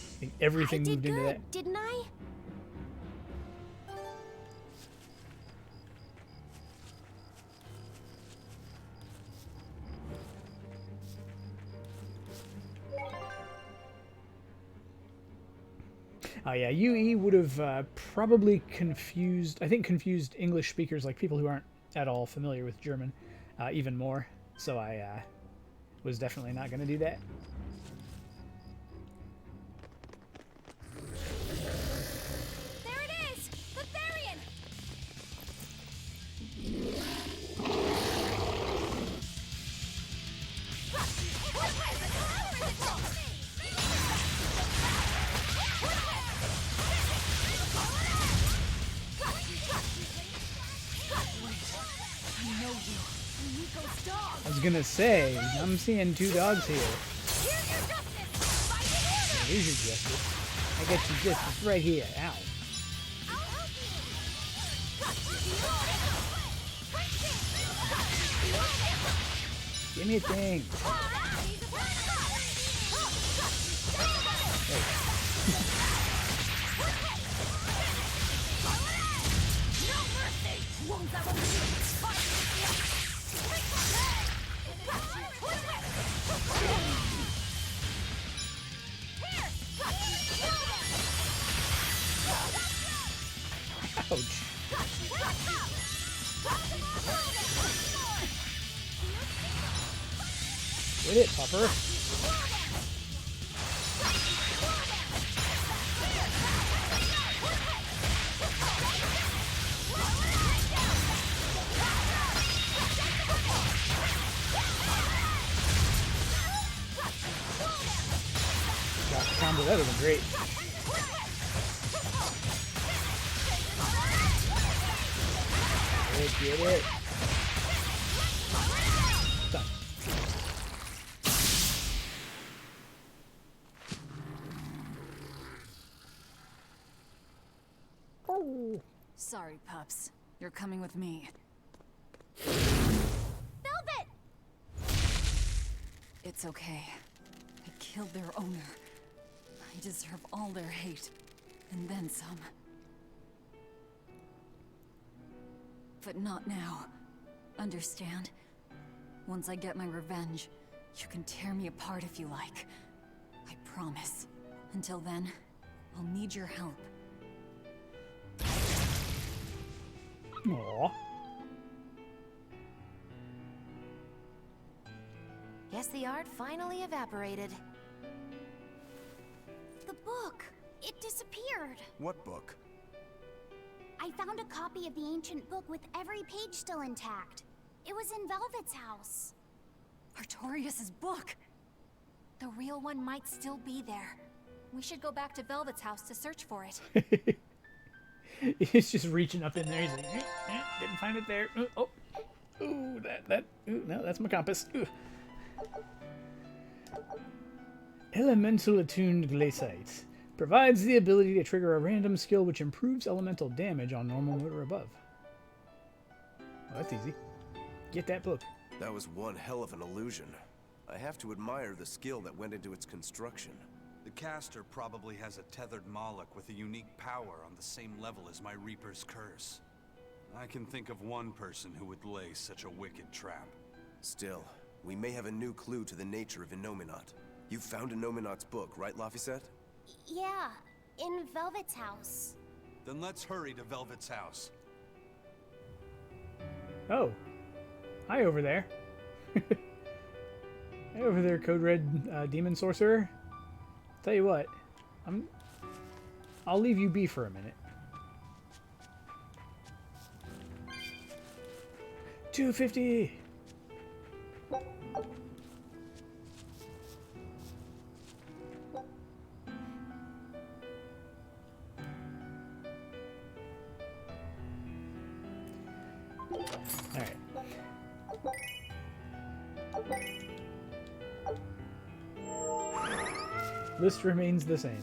I think everything moved into that. Didn't I? Oh yeah, UE would have probably confused, I think confused English speakers, like people who aren't at all familiar with German, even more. So I was definitely not going to do that. There it is! Berseria! I was going to say, I'm seeing two dogs here. Here's your justice. I got your justice right here. Ow. Give me a thing. Ouch. Get it, pupper. Got the combo, that would have been great. Get it. Done. Oh. Sorry, pups. You're coming with me. Velvet! It's okay. I killed their owner. I deserve all their hate. And then some. But not now. Understand? Once I get my revenge, you can tear me apart if you like. I promise. Until then, I'll need your help. Aww. Guess the art finally evaporated. The book. It disappeared. What book? I found a copy of the ancient book with every page still intact. It was in Velvet's house. Artorias' book! The real one might still be there. We should go back to Velvet's house to search for it. He's just reaching up in there. He's like, didn't find it there. Oh, ooh, no, that's my compass. Ooh. Elemental attuned glacites. Provides the ability to trigger a random skill which improves elemental damage on normal mode or above. Oh, that's easy. Get that book. That was one hell of an illusion. I have to admire the skill that went into its construction. The caster probably has a tethered Moloch with a unique power on the same level as my Reaper's curse. I can think of one person who would lay such a wicked trap. Still, we may have a new clue to the nature of Innominat. You found Innominat's book, right, Laphicet? Yeah, in Velvet's house. Then let's hurry to Velvet's house. Oh. Hi over there. Hi over there, Code Red Demon Sorcerer. Tell you what, I'll leave you be for a minute. 250. Alright. List remains the same.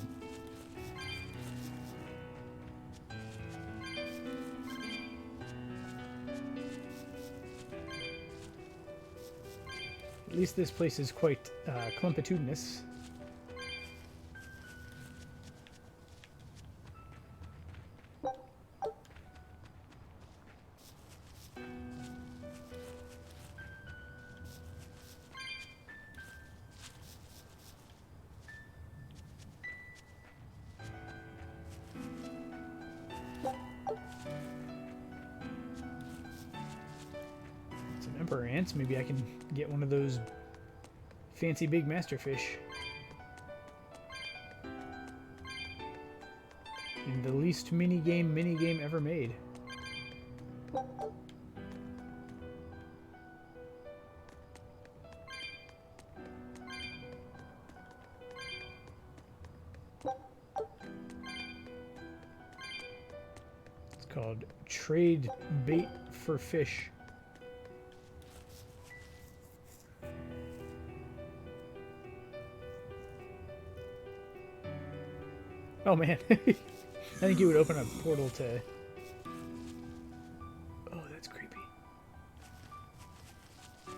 At least this place is quite clumpitudinous. Some emperor ants. Maybe I can get one of those fancy big master fish. In the least minigame ever made. It's called Trade Bait for Fish. Oh man, I think you would open a portal to... Oh, that's creepy.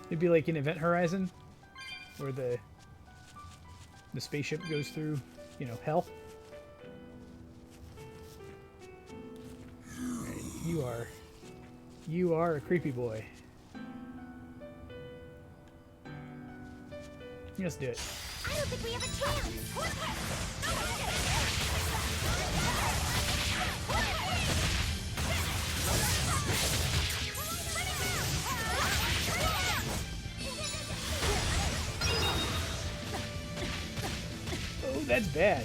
It'd be like in Event Horizon, where the spaceship goes through, you know, hell. Right, you are a creepy boy. Let's do it. I don't think we have a chance. Oh, that's bad.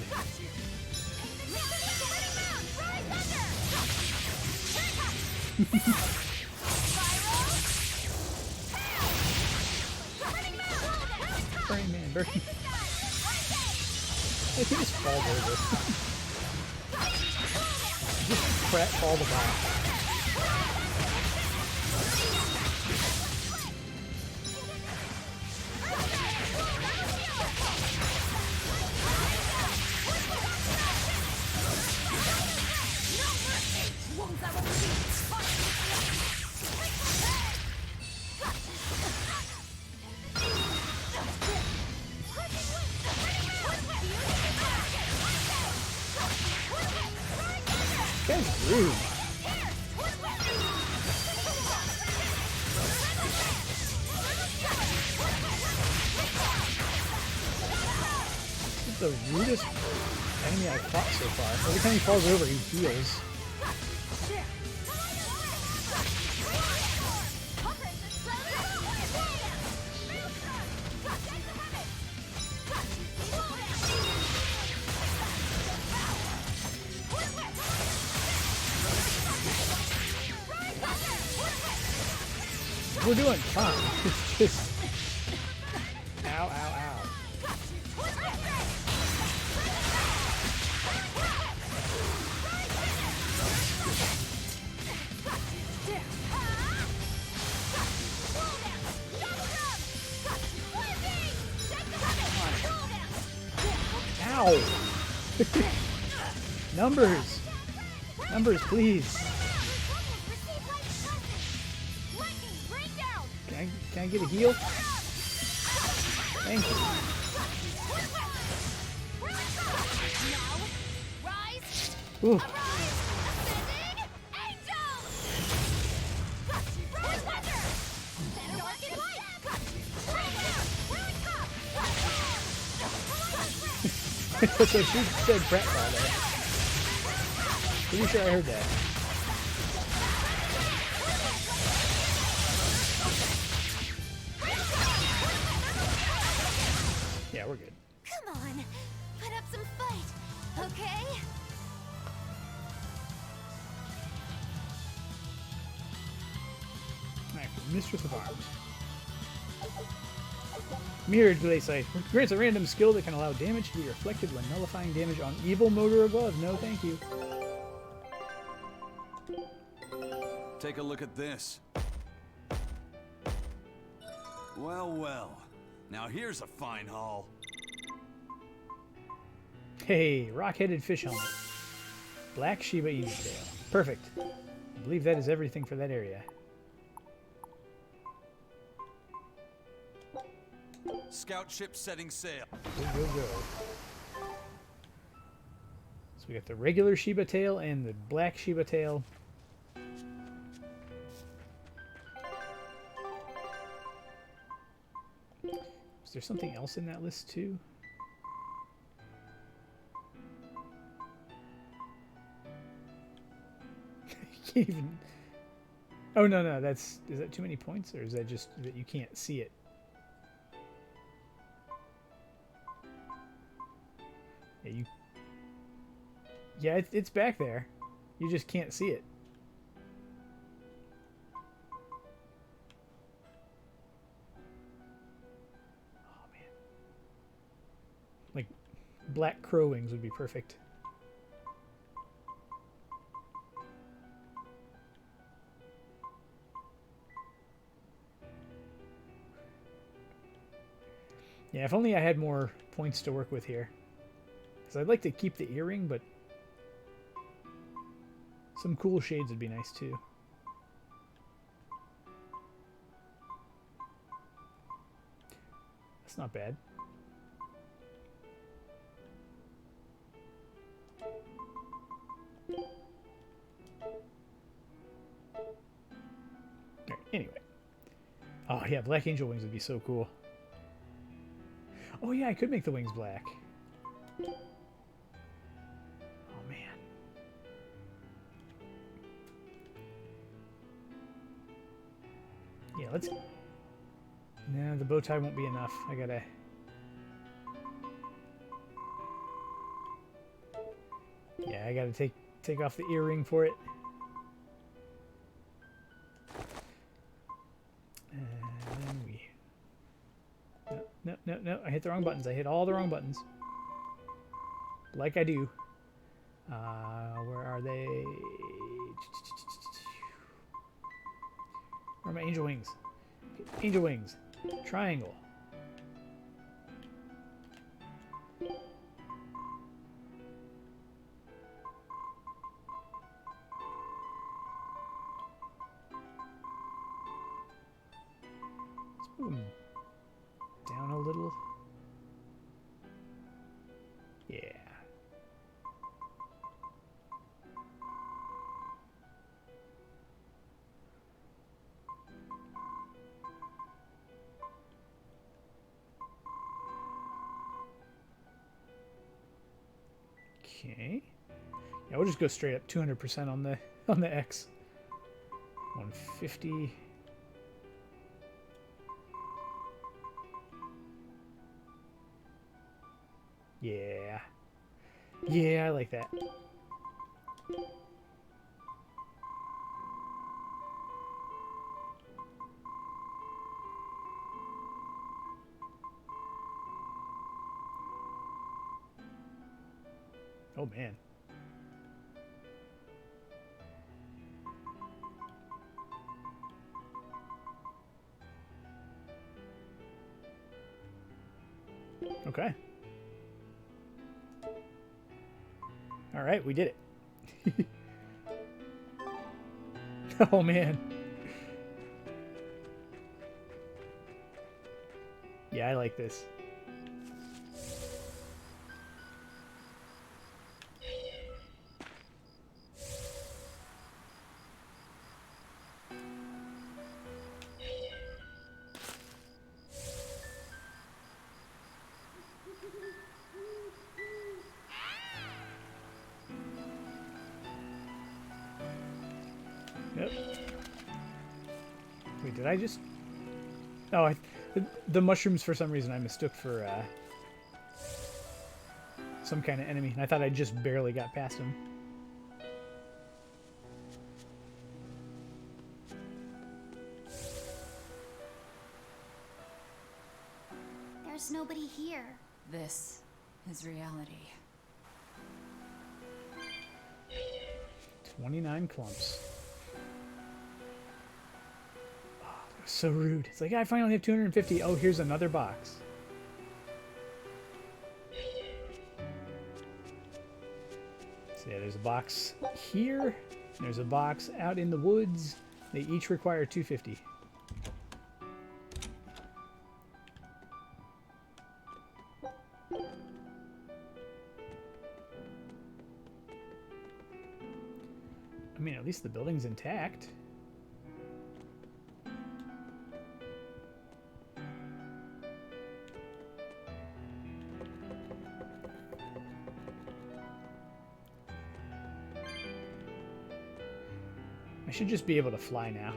Burning Man, burning. He just falls over. Just pratfall the boss. That's rude. This is the rudest enemy I've fought so far. Every time he falls over, he heals. We're doing fine. It's just... Ow, ow, ow. Ow! Numbers! Numbers, please! Can I get a heal? Thank you. Ooh. So she said pratfall there. Pretty sure I heard that. Yeah, we're good. Come on, put up some fight, okay? Active Mistress of Arms. Mirrored Glaze Sight grants a random skill that can allow damage to be reflected when nullifying damage on evil, mode, or above. No, thank you. Take a look at this. Well, well. Now here's a fine haul. Hey, rock-headed fish helmet. Black Shiba Inu tail. Perfect. I believe that is everything for that area. Scout ship setting sail. Go, go, go. So we got the regular Shiba tail and the black Shiba tail. Is there something else in that list too? Can't even. Oh no, no, is that too many points, or is that just that you can't see it? Yeah, it's back there. You just can't see it. Oh man, like black crow wings would be perfect. Yeah, if only I had more points to work with here. Because I'd like to keep the earring, but some cool shades would be nice too. That's not bad. Alright, anyway. Oh yeah, black angel wings would be so cool. Oh yeah, I could make the wings black. Oh man. Yeah, let's... No, the bow tie won't be enough. I gotta... Yeah, I gotta take off the earring for it. And then we... No, I hit the wrong buttons. I hit all the wrong buttons. Like I do. Where are they? Where are my angel wings? Angel wings. Triangle. Let's move them down a little. Yeah. Okay. Yeah, we'll just go straight up 200% on the X. 150. Yeah. Yeah, I like that. Oh man. Okay. All right, we did it. Oh man. Yeah, I like this. Yep. Wait, did I just... Oh, the mushrooms for some reason I mistook for some kind of enemy, and I thought I just barely got past him. There's nobody here. This is reality. 29 clumps. Oh, that was so rude. It's like, I finally have 250. Oh, here's another box. So yeah, there's a box here. And there's a box out in the woods. They each require 250. I mean, at least the building's intact. I should just be able to fly now.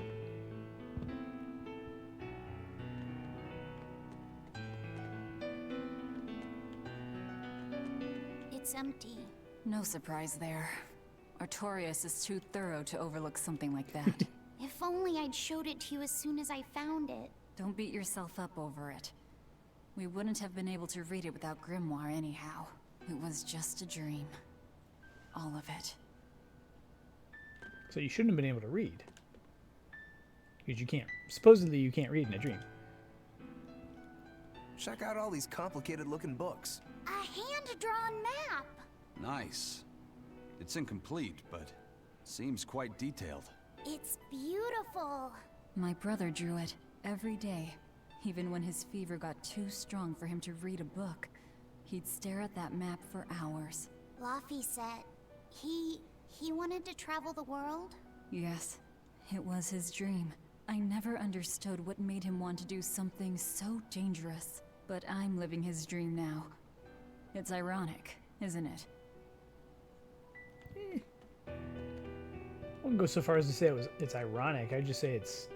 It's empty. No surprise there. Artorias is too thorough to overlook something like that. If only I'd showed it to you as soon as I found it. Don't beat yourself up over it. We wouldn't have been able to read it without Grimoire anyhow. It was just a dream. All of it. So you shouldn't have been able to read. Because you can't. Supposedly you can't read in a dream. Check out all these complicated looking books. A hand-drawn map! Nice. It's incomplete, but seems quite detailed. It's beautiful. My brother drew it every day. Even when his fever got too strong for him to read a book, he'd stare at that map for hours. Laffy said he wanted to travel the world? Yes, it was his dream. I never understood what made him want to do something so dangerous. But I'm living his dream now. It's ironic, isn't it? I wouldn't go so far as to say it's ironic. I'd just say it's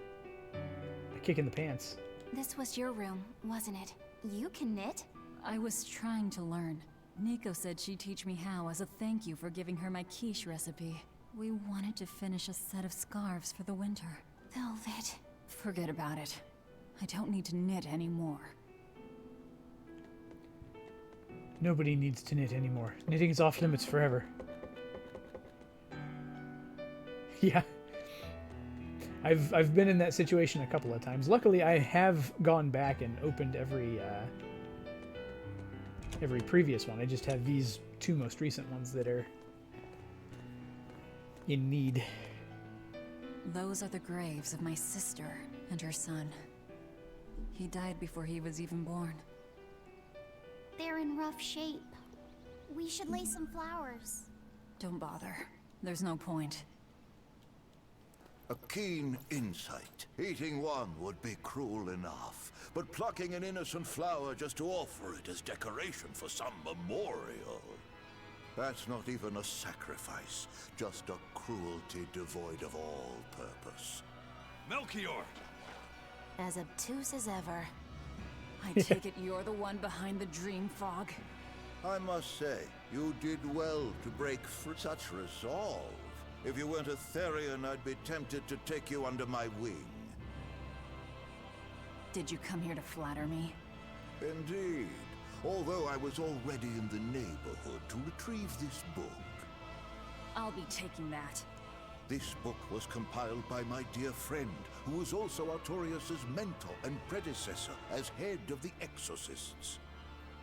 a kick in the pants. This was your room, wasn't it? You can knit. I was trying to learn. Nico said she'd teach me how as a thank you for giving her my quiche recipe. We wanted to finish a set of scarves for the winter. Velvet. Forget about it. I don't need to knit anymore. Nobody needs to knit anymore. Knitting is off limits forever. Yeah. I've been in that situation a couple of times. Luckily, I have gone back and opened every previous one. I just have these two most recent ones that are in need. Those are the graves of my sister and her son. He died before he was even born. They're in rough shape. We should lay some flowers. Don't bother. There's no point. A keen insight. Eating one would be cruel enough, but plucking an innocent flower just to offer it as decoration for some memorial. That's not even a sacrifice, just a cruelty devoid of all purpose. Melchior! As obtuse as ever. I take it you're the one behind the dream fog? I must say, you did well to break free. Such resolve. If you weren't a Therian, I'd be tempted to take you under my wing. Did you come here to flatter me? Indeed. Although I was already in the neighborhood to retrieve this book. I'll be taking that. This book was compiled by my dear friend, who was also Artorias' mentor and predecessor as head of the Exorcists.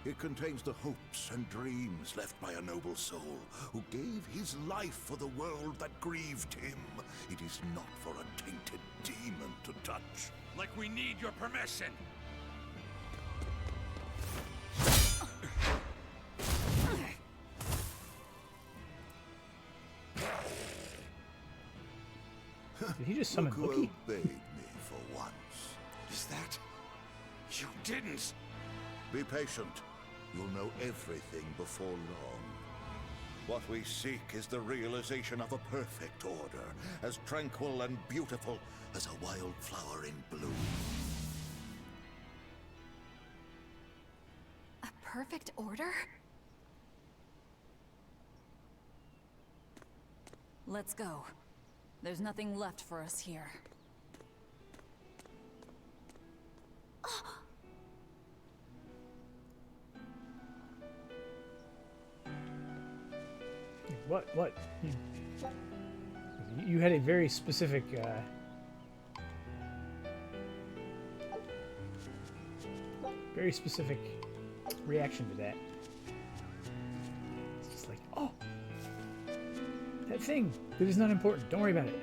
It contains the hopes and dreams left by a noble soul who gave his life for the world that grieved him. It is not for a tainted demon to touch. Like we need your permission! Did he just summon Look Loki? who obeyed me for once. Is that... You didn't! Be patient. You'll know everything before long. What we seek is the realization of a perfect order, as tranquil and beautiful as a wildflower in bloom. A perfect order? Let's go. There's nothing left for us here. What? You had a very specific reaction to that. It's just like, oh, that thing that is not important. Don't worry about it.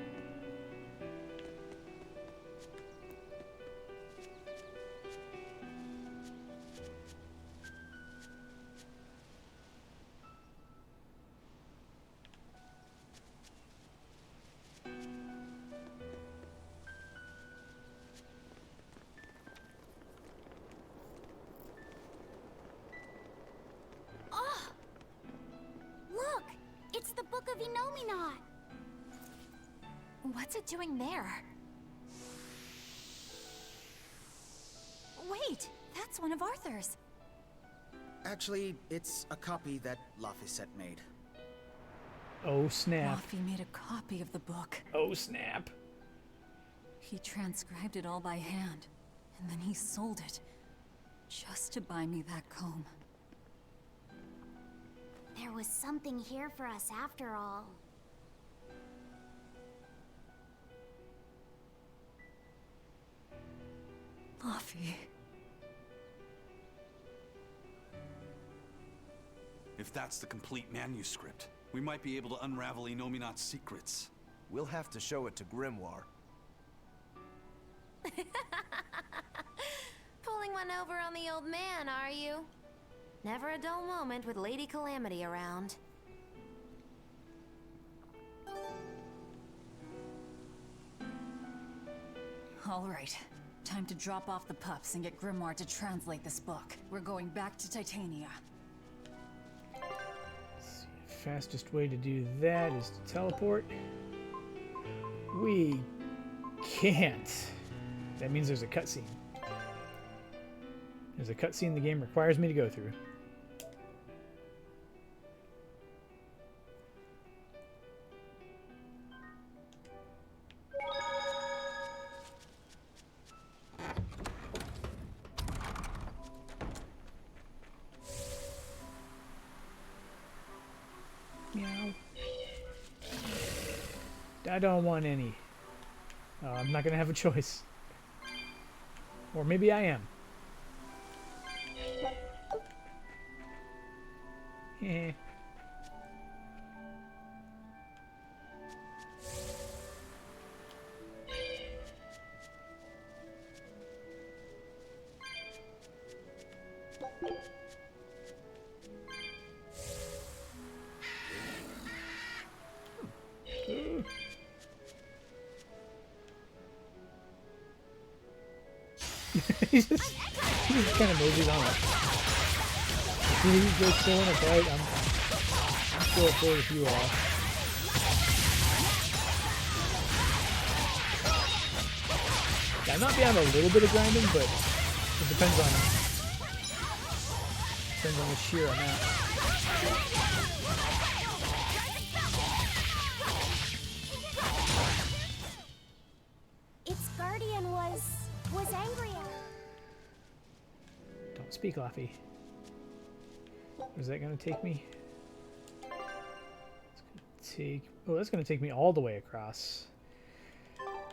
not? What's it doing there? Wait, that's one of Arthur's. Actually, it's a copy that Laphicet made. Oh snap. Laffy made a copy of the book. Oh snap. He transcribed it all by hand, and then he sold it, just to buy me that comb. There was something here for us after all. Laffy. If that's the complete manuscript, we might be able to unravel Inominat's secrets. We'll have to show it to Grimoire. Pulling one over on the old man, are you? Never a dull moment with Lady Calamity around. All right, time to drop off the pups and get Grimoire to translate this book. We're going back to Titania. Fastest way to do that is to teleport. We can't. That means there's a cutscene. There's a cutscene the game requires me to go through. Meow. I don't want any. I'm not gonna have a choice. Or maybe I am. Heh. He's just kind of movies on it. If you go still in a fight, I'm still up there with you all. Yeah, I might be on a little bit of grinding, but it depends on the sheer amount. Its guardian was angrier. Don't speak, Laffy. Where's that gonna take me? That's gonna take me all the way across.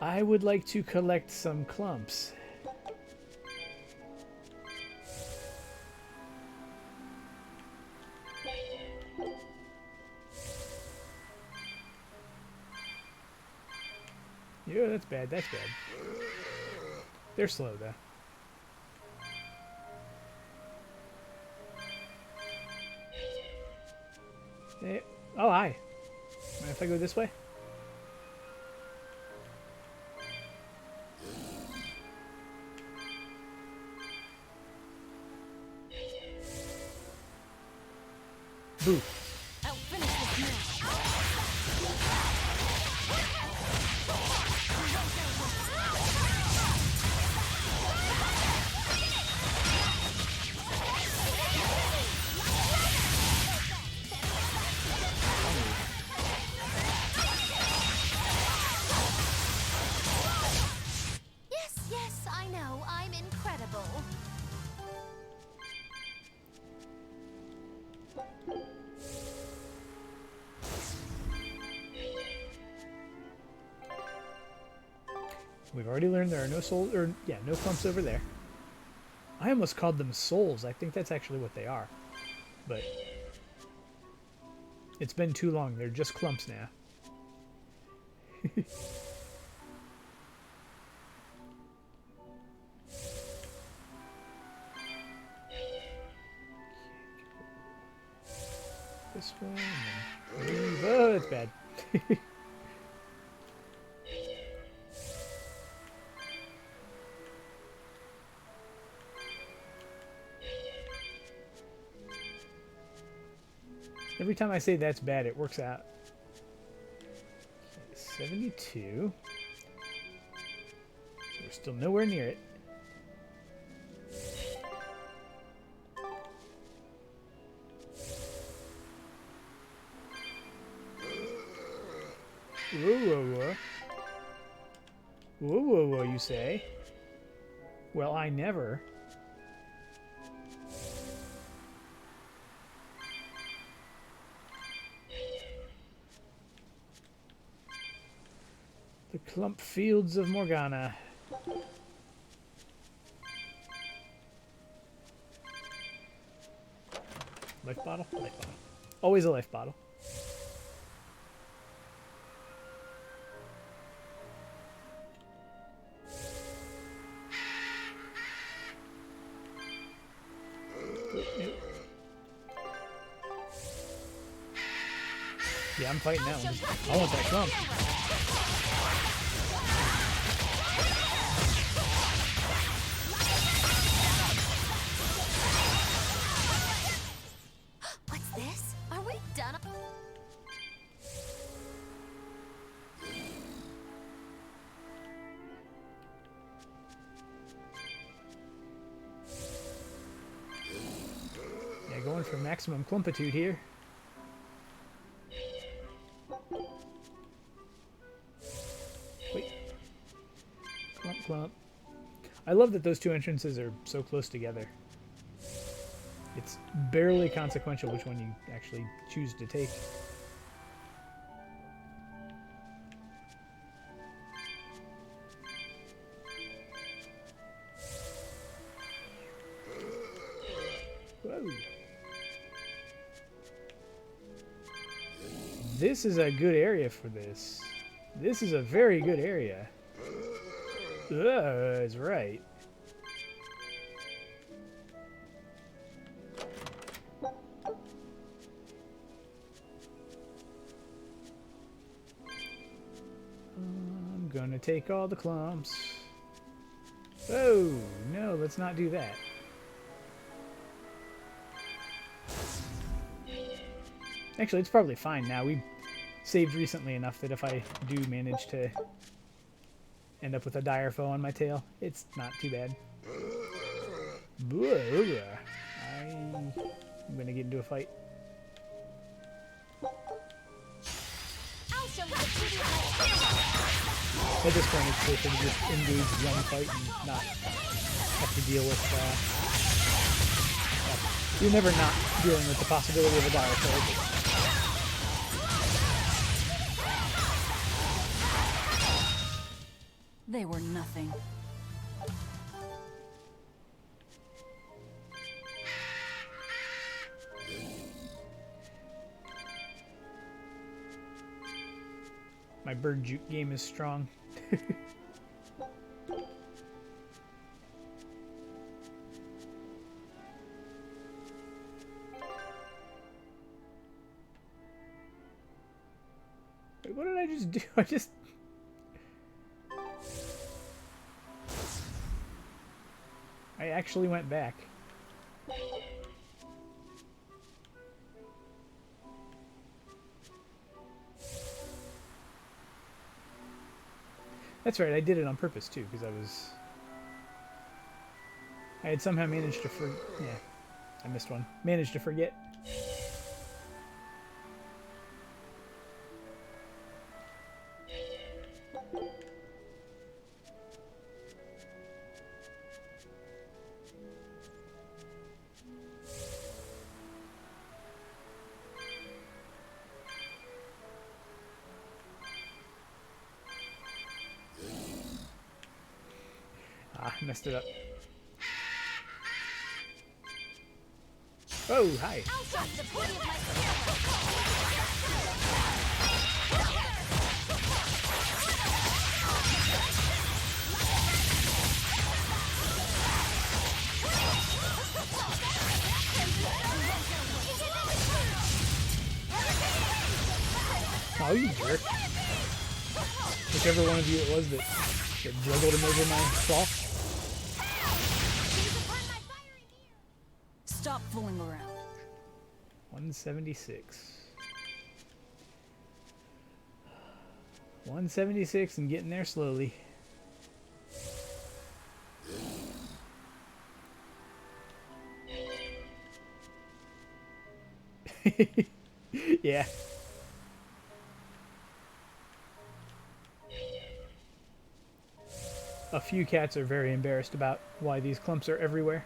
I would like to collect some clumps. Yeah, that's bad. That's bad. They're slow, though. Oh, hi. Mind if I go this way? Boo. I'll finish this now. Yes, I know. I'm incredible. We've already learned there are no souls, or yeah, no clumps over there. I almost called them souls. I think that's actually what they are. But it's been too long. They're just clumps now. This one. And oh, that's bad. Every time I say that's bad, it works out. 72. So we're still nowhere near it. Whoa, whoa, whoa. Whoa, whoa, whoa, you say? Well, I never. The clump fields of Morgana. Life bottle? Life bottle. Always a life bottle. Yeah, I'm fighting that one. I want that clump. What's this? Are we done? Yeah, going for maximum clumpitude here. Wait. Clump, clump. I love that those two entrances are so close together. It's barely consequential which one you actually choose to take. Whoa. This is a good area for this. This is a very good area. That's right. I'm gonna take all the clumps. Oh, no, let's not do that. Actually, it's probably fine now. We saved recently enough that if I do manage to end up with a dire foe on my tail, it's not too bad. I'm gonna get into a fight. At this point, it's safer to just engage one fight and not have to deal with. You're never not dealing with the possibility of a dire foe. They were nothing. My bird juke game is strong. Wait, what did I just do? I actually went back. That's right, I did it on purpose too, because I had somehow managed to yeah, I missed one. Managed to forget. Ah, messed it up. Oh, hi. Oh, you jerk. Whichever one of you it was that juggled him over my claw. Stop fooling around. 176. 176 and getting there slowly. Yeah. A few cats are very embarrassed about why these clumps are everywhere.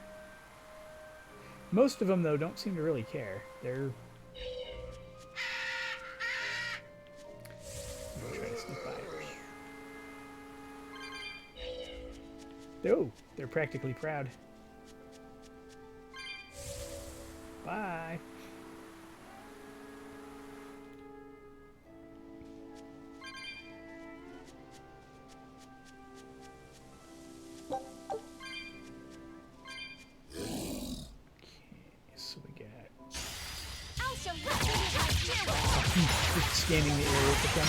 Most of them, though, don't seem to really care. They're... I'm gonna try to sneak by. Oh, they're practically proud. Bye. Scanning the area with the gun.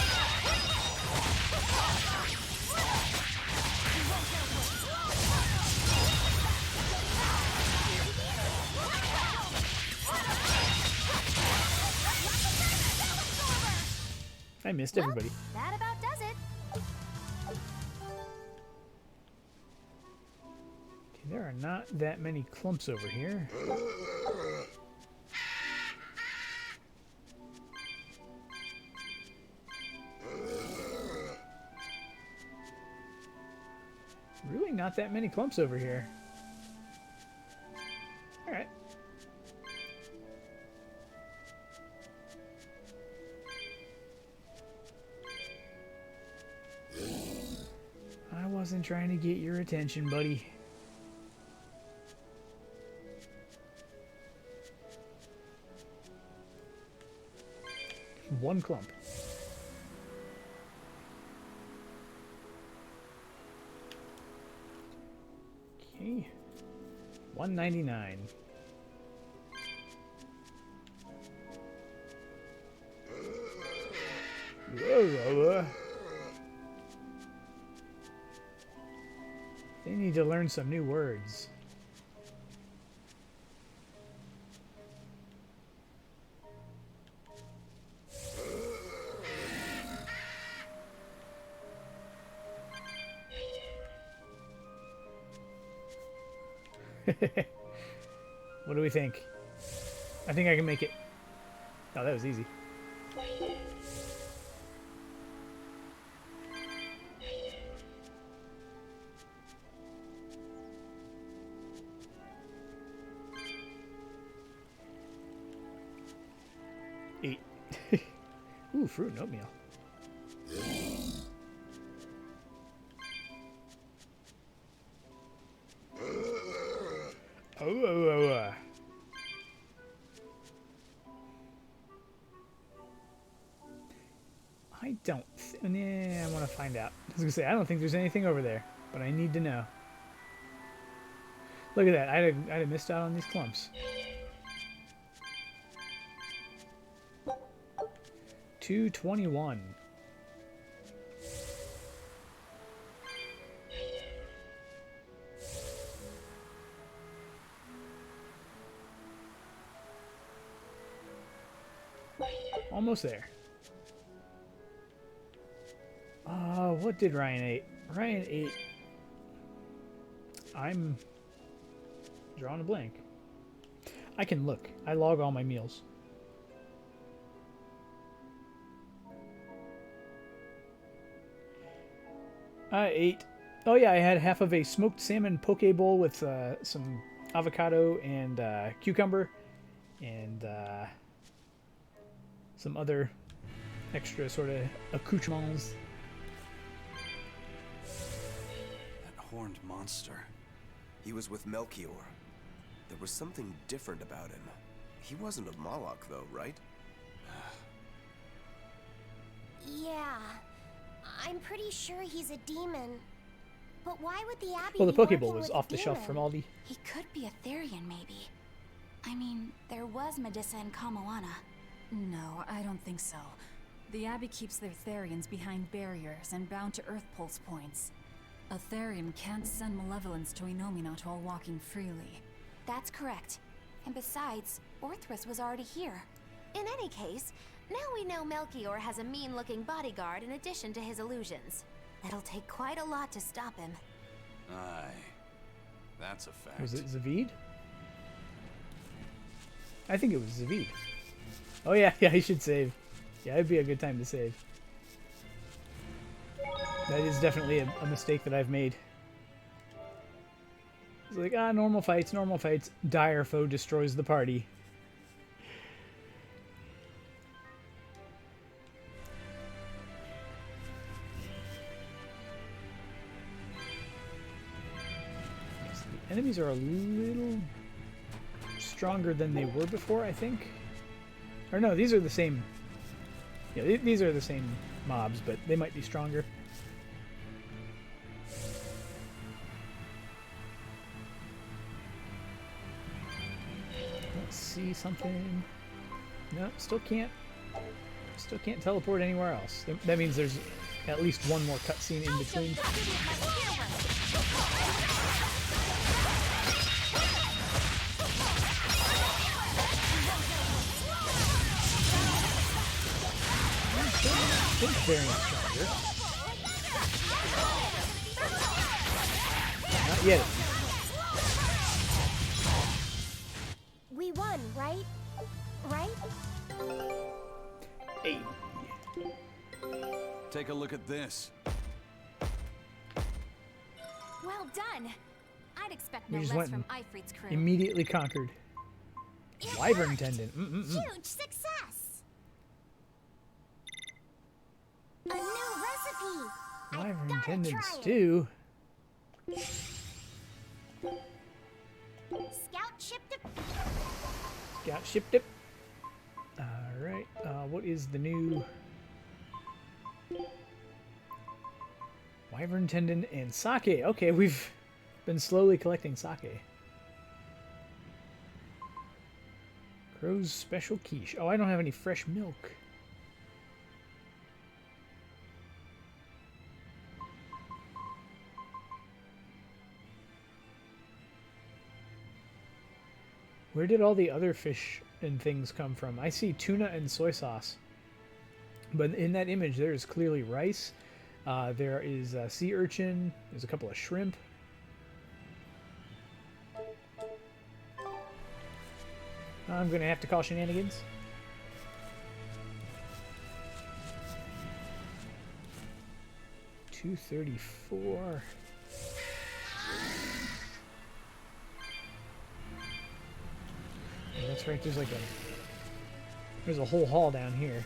I missed everybody. That about does it. Okay, there are not that many clumps over here. Really not that many clumps over here. Alright. I wasn't trying to get your attention, buddy. One clump. Okay. 199. Whoa. They need to learn some new words. What do we think? I think I can make it. Oh, that was easy. Eight. Ooh, fruit and oatmeal. I don't. I want to find out. I was gonna say I don't think there's anything over there, but I need to know. Look at that! I'd have missed out on these clumps. 221. Almost there. What did Ryan ate? Ryan ate... I'm drawing a blank. I can look. I log all my meals. I ate... Oh yeah, I had half of a smoked salmon poke bowl with some avocado and cucumber and some other extra sort of accoutrements. That horned monster. He was with Melchior. There was something different about him. He wasn't a Moloch, though, right? Yeah. I'm pretty sure he's a demon. But why would the Abbey Well, the be Pokeball working was with off a the shelf from demon? Aldi. He could be a Therian, maybe. I mean, there was Medissa and Kamoana. No, I don't think so. The Abbey keeps their Therians behind barriers and bound to Earth Pulse points. A Therian can't send malevolence to Inomina while walking freely. That's correct. And besides, Orthrus was already here. In any case, Now we know Melchior has a mean-looking bodyguard in addition to his illusions. It'll take quite a lot to stop him. Aye. That's a fact. Was it Zavid? I think it was Zavid. Oh yeah, yeah, I should save. Yeah, it'd be a good time to save. That is definitely a mistake that I've made. It's like, normal fights, normal fights. Dire foe destroys the party. The enemies are a little stronger than they were before, I think. Or no, these are the same. Yeah, these are the same mobs, but they might be stronger. Let's see something. No, still can't teleport anywhere else. That means there's at least one more cutscene in between. Stronger. Not yet. We won, right? Right? Hey. Take a look at this. Well done. I'd expect We no just less went from and Ifrit's crew. immediately conquered. Wyvern tendon. Huge success! A new recipe! Wyvern tendon stew. Scout shipped it. Got shipped it. Alright, what is the new... Wyvern tendon and sake. Okay, we've been slowly collecting sake. Crow's special quiche. Oh, I don't have any fresh milk. Where did all the other fish and things come from? I see tuna and soy sauce. But in that image, there is clearly rice. There is sea urchin. There's a couple of shrimp. I'm going to have to call shenanigans. $234. Oh, that's right. There's a whole hall down here.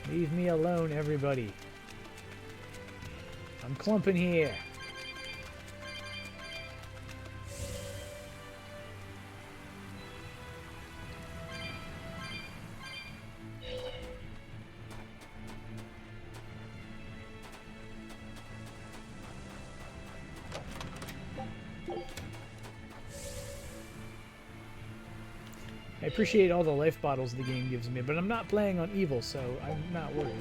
Leave me alone, everybody. I'm clumping here. I appreciate all the life bottles the game gives me, but I'm not playing on evil, so I'm not worried.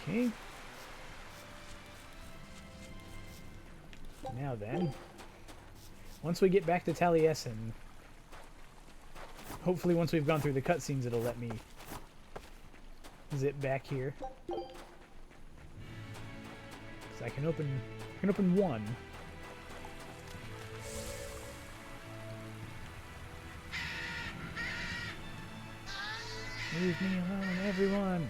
Okay. Now then, once we get back to Taliesin, hopefully once we've gone through the cutscenes, it'll let me zip back here. So I can open one. Leave me alone, everyone.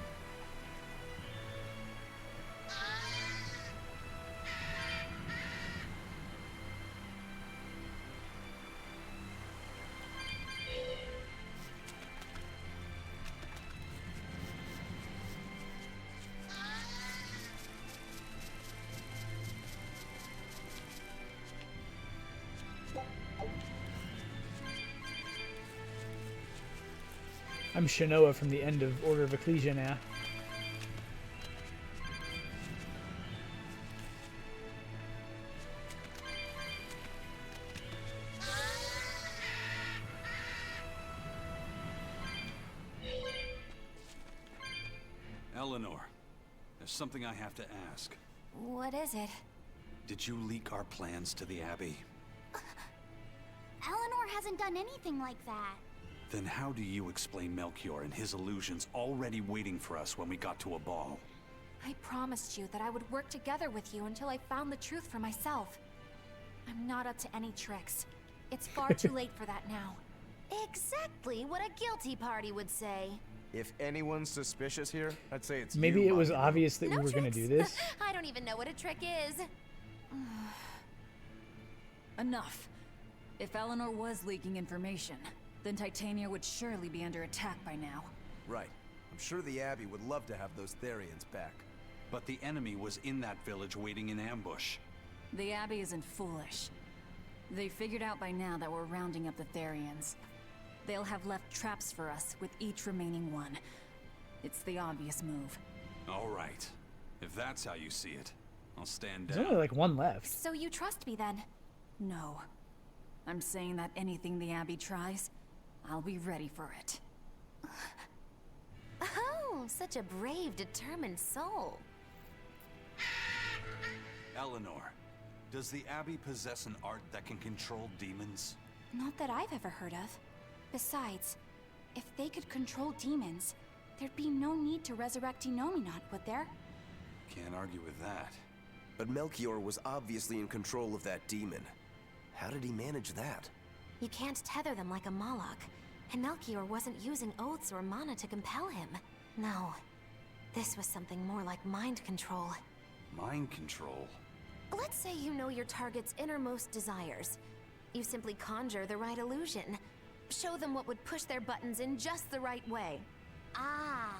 I'm Shanoa from the end of Order of Ecclesia now. there's something I have to ask. What is it? Did you leak our plans to the Abbey? Eleanor hasn't done anything like that. Then how do you explain Melchior and his illusions already waiting for us when we got to a ball? I promised you that I would work together with you until I found the truth for myself. I'm not up to any tricks. It's far too late for that now. Exactly what a guilty party would say. If anyone's suspicious here, I'd say it's Maybe you, it was Maya. obvious that we were going to do this. I don't even know what a trick is. Enough. If Eleanor was leaking information, then Titania would surely be under attack by now. Right. I'm sure the Abbey would love to have those Therians back. But the enemy was in that village waiting in ambush. The Abbey isn't foolish. They figured out by now that we're rounding up the Therians. They'll have left traps for us with each remaining one. It's the obvious move. All right. If that's how you see it, I'll stand There's down. only like one left. So you trust me then? No. I'm saying that anything the Abbey tries, I'll be ready for it. Oh, such a brave, determined soul. Eleanor, does the Abbey possess an art that can control demons? Not that I've ever heard of. Besides, if they could control demons, there'd be no need to resurrect Enominat, would there? Can't argue with that. But Melchior was obviously in control of that demon. How did he manage that? You can't tether them like a Moloch, and Melchior wasn't using oaths or mana to compel him. No, this was something more like mind control. Mind control? Let's say you know your target's innermost desires. You simply conjure the right illusion. Show them what would push their buttons in just the right way. Ah,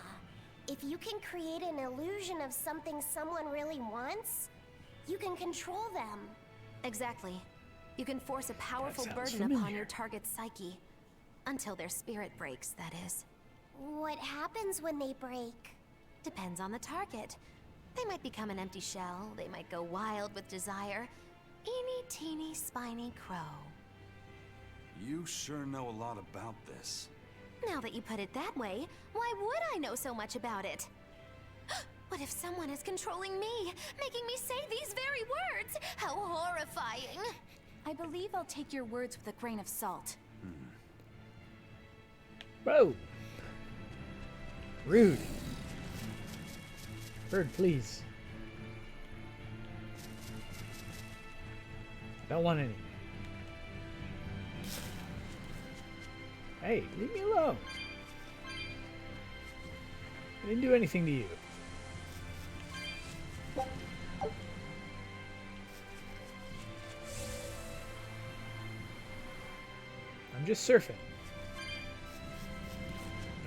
if you can create an illusion of something someone really wants, you can control them. Exactly. You can force a powerful sounds burden familiar. upon your target's psyche. Until their spirit breaks, that is. What happens when they break? Depends on the target. They might become an empty shell, they might go wild with desire. Eeny teeny spiny crow. You sure know a lot about this. Now that you put it that way, why would I know so much about it? What if someone is controlling me, making me say these very words? How horrifying! I believe I'll take your words with a grain of salt. Whoa. Rude. Bird, please. Don't want any. Hey, leave me alone. I didn't do anything to you. I'm just surfing.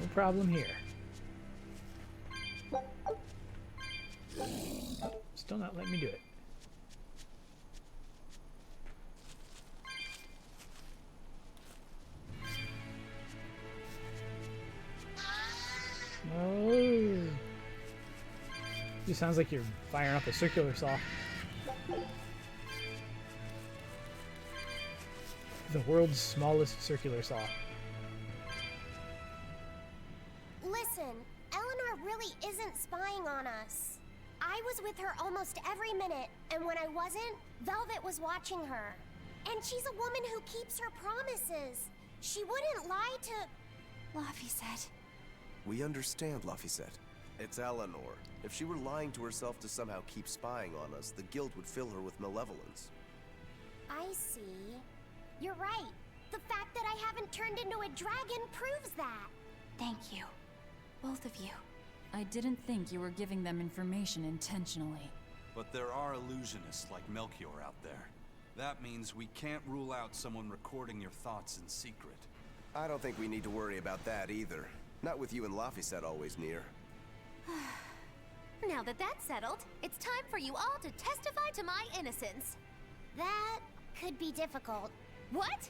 No problem here. Still not letting me do it. Oh. Just sounds like you're firing up a circular saw. The world's smallest circular saw. Listen, Eleanor really isn't spying on us. I was with her almost every minute, and when I wasn't, Velvet was watching her. And she's a woman who keeps her promises. She wouldn't lie to... Laphicet. We understand, Laphicet. It's Eleanor. If she were lying to herself to somehow keep spying on us, the guilt would fill her with malevolence. I see. You're right. The fact that I haven't turned into a dragon proves that. Thank you. Both of you. I didn't think you were giving them information intentionally. But there are illusionists like Melchior out there. That means we can't rule out someone recording your thoughts in secret. I don't think we need to worry about that either. Not with you and Laphicet always near. Now that that's settled, it's time for you all to testify to my innocence. That could be difficult. What?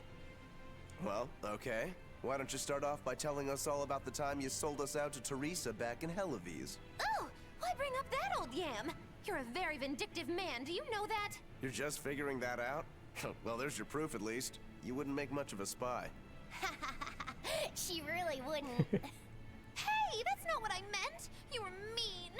Well, okay. Why don't you start off by telling us all about the time you sold us out to Teresa back in Helives? Oh, why bring up that old yam? You're a very vindictive man, do you know that? You're just figuring that out? Well, there's your proof at least. You wouldn't make much of a spy. She really wouldn't. Hey, that's not what I meant! You were mean!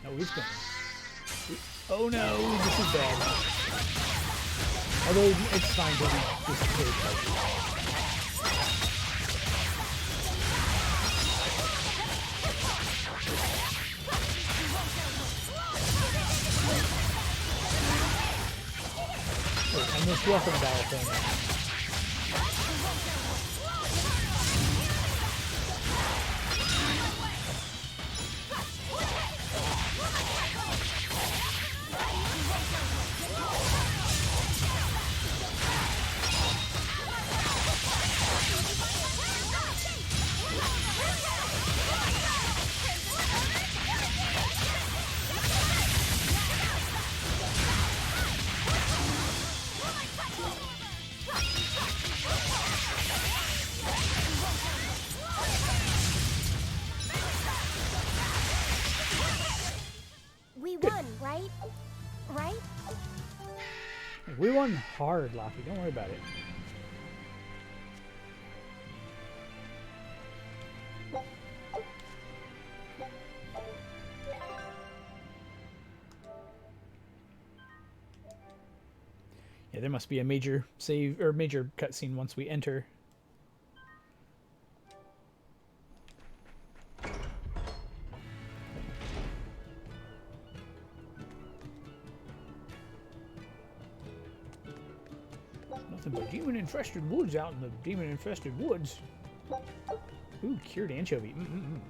Oh, he's going. Oh no, this is bad. Although it's fine, because he's just very powerful. I missed welcome battle thing. We won, right? Right? We won hard, Locky. Don't worry about it. Yeah, there must be a major save or major cutscene once we enter. Nothing but demon-infested woods out in the demon-infested woods. Ooh, cured anchovy. Woohoo!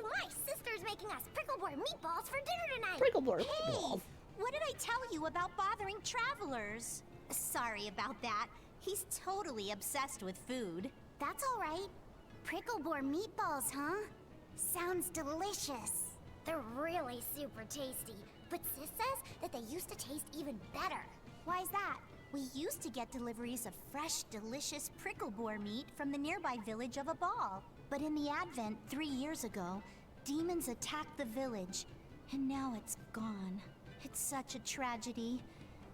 My sister's making us prickleboard meatballs for dinner tonight. Prickleboard meatballs. What did I tell you about bothering travelers? Sorry about that. He's totally obsessed with food. That's all right. Prickleboard meatballs, huh? Sounds delicious. They're really super tasty. But Sis says that they used to taste even better. Why is that? We used to get deliveries of fresh, delicious prickleboar meat from the nearby village of Abal. But in the Advent 3 years ago, demons attacked the village, and now it's gone. It's such a tragedy.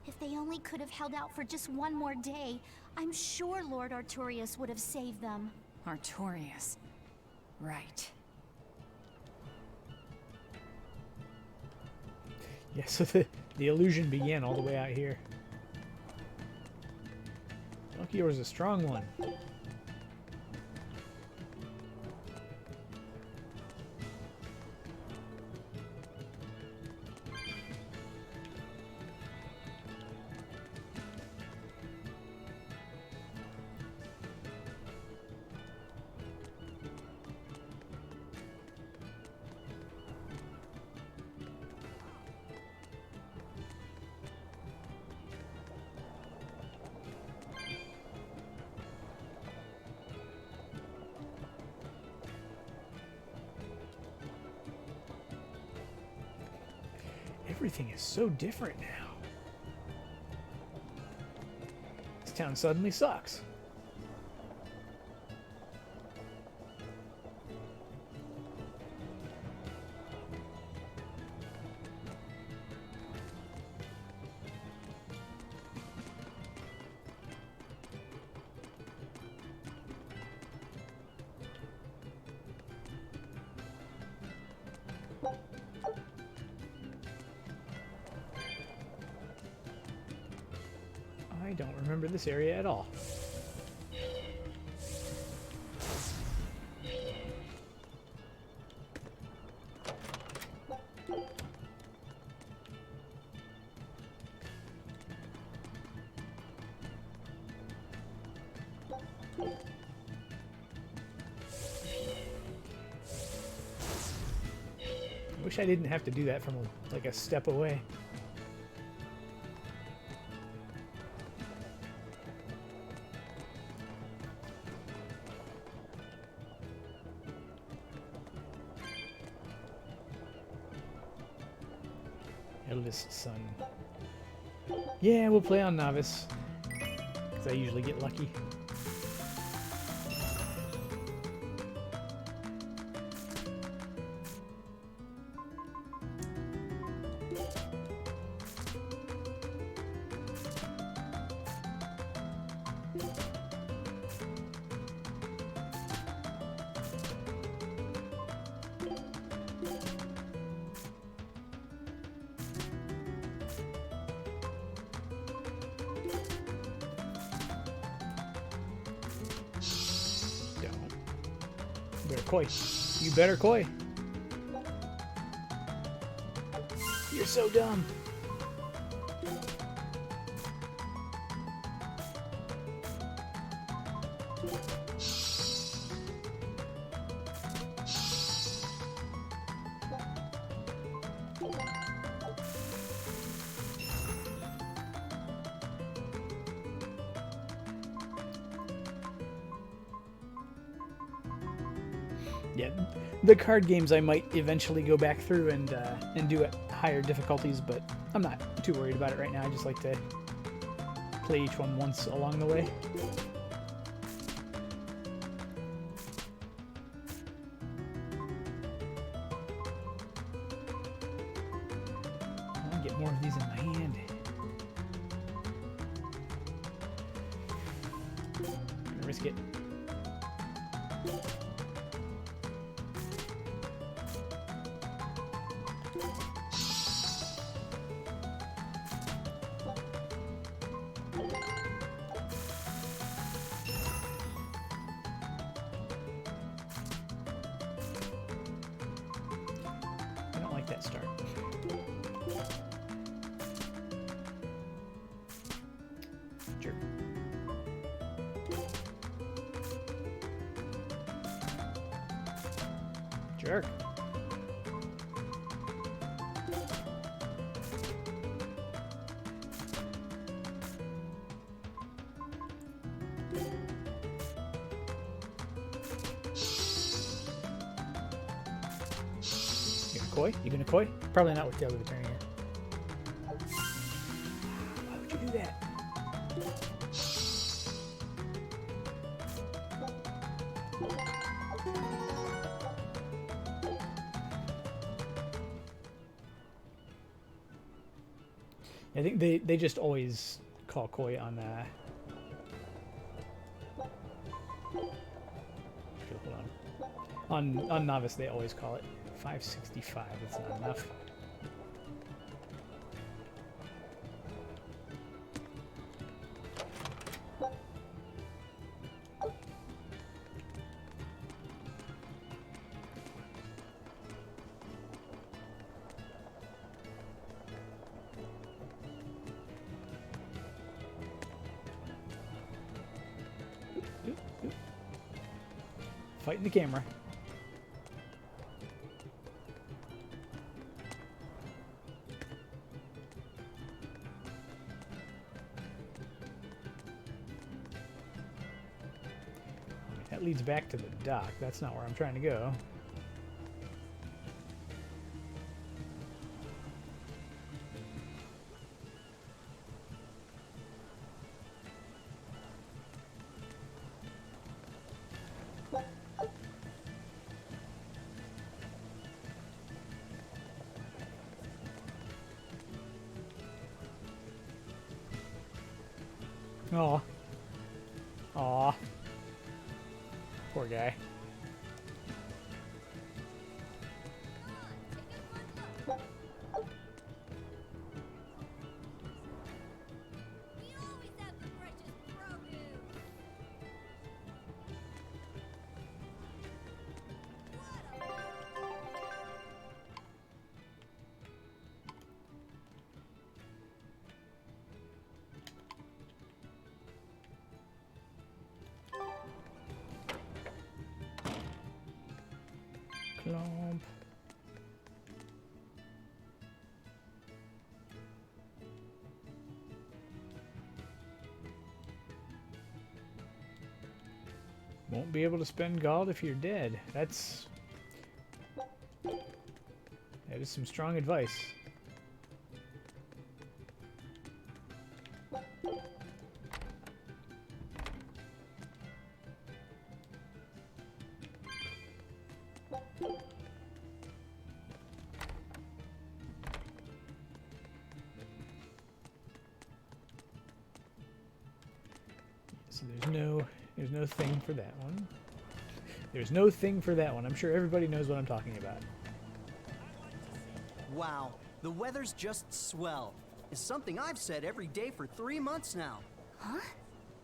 If they only could have held out for just one more day, I'm sure Lord Artorias would have saved them. Artorias. Right. Yeah, so the illusion began all the way out here. Melchior was a strong one. Everything is so different now. This town suddenly sucks. I don't remember this area at all. I wish I didn't have to do that from like a step away. Eldest son. Yeah, we'll play on novice, because I usually get lucky. better koi. You better koi. You're so dumb. Yeah, the card games I might eventually go back through and do at higher difficulties, but I'm not too worried about it right now. I just like to play each one once along the way. I'll get more of these in my hand. I'm gonna risk it. That start. Jerk. Jerk. Koi? You gonna koi? Probably not with Tail of the Turn here. Why would you do that? I think they just always call koi on hold on novice. They always call it 565. That's not enough. Fighting the camera. That leads back to the dock. That's not where I'm trying to go. Aw. Aw. Poor guy. Clomp. Won't be able to spend gold if you're dead. That is some strong advice. So there's no thing for that one. There's no thing for that one. I'm sure everybody knows what I'm talking about. Wow, the weather's just swell. It's something I've said every day for 3 months now. Huh?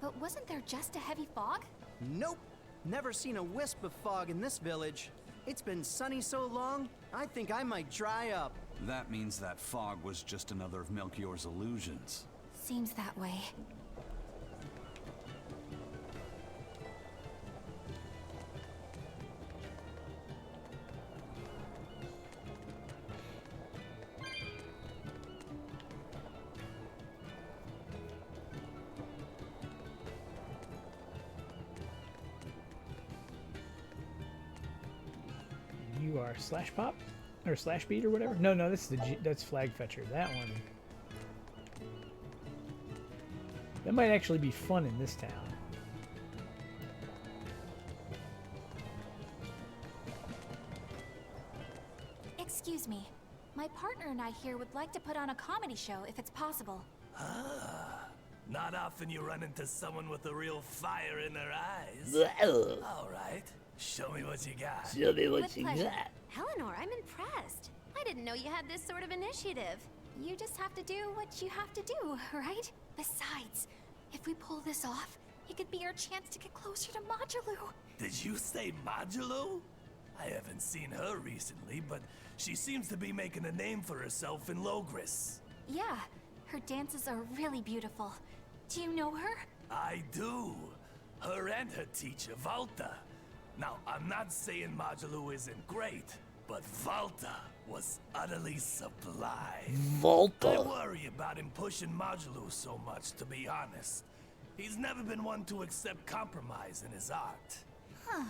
But wasn't there just a heavy fog? Nope. Never seen a wisp of fog in this village. It's been sunny so long, I think I might dry up. That means that fog was just another of Melchior's illusions. Seems that way. You are Slash Pop? Or Slash Beat or whatever? No, no, that's Flag Fetcher. That one. That might actually be fun in this town. Excuse me. My partner and I here would like to put on a comedy show if it's possible. Ah, not often you run into someone with a real fire in their eyes. Well. All right, show me what you got. Show me what With you pleasure. got. Eleanor, I'm impressed. I didn't know you had this sort of initiative. You just have to do what you have to do, right? Besides, if we pull this off, it could be our chance to get closer to Modulu. Did you say Modulu? I haven't seen her recently, but she seems to be making a name for herself in Logris. Yeah, her dances are really beautiful. Do you know her? I do. Her and her teacher, Valta. Now, I'm not saying Modulu isn't great, but Valta was utterly sublime. Valta. I worry about him pushing Modulu so much, to be honest. He's never been one to accept compromise in his art. Huh.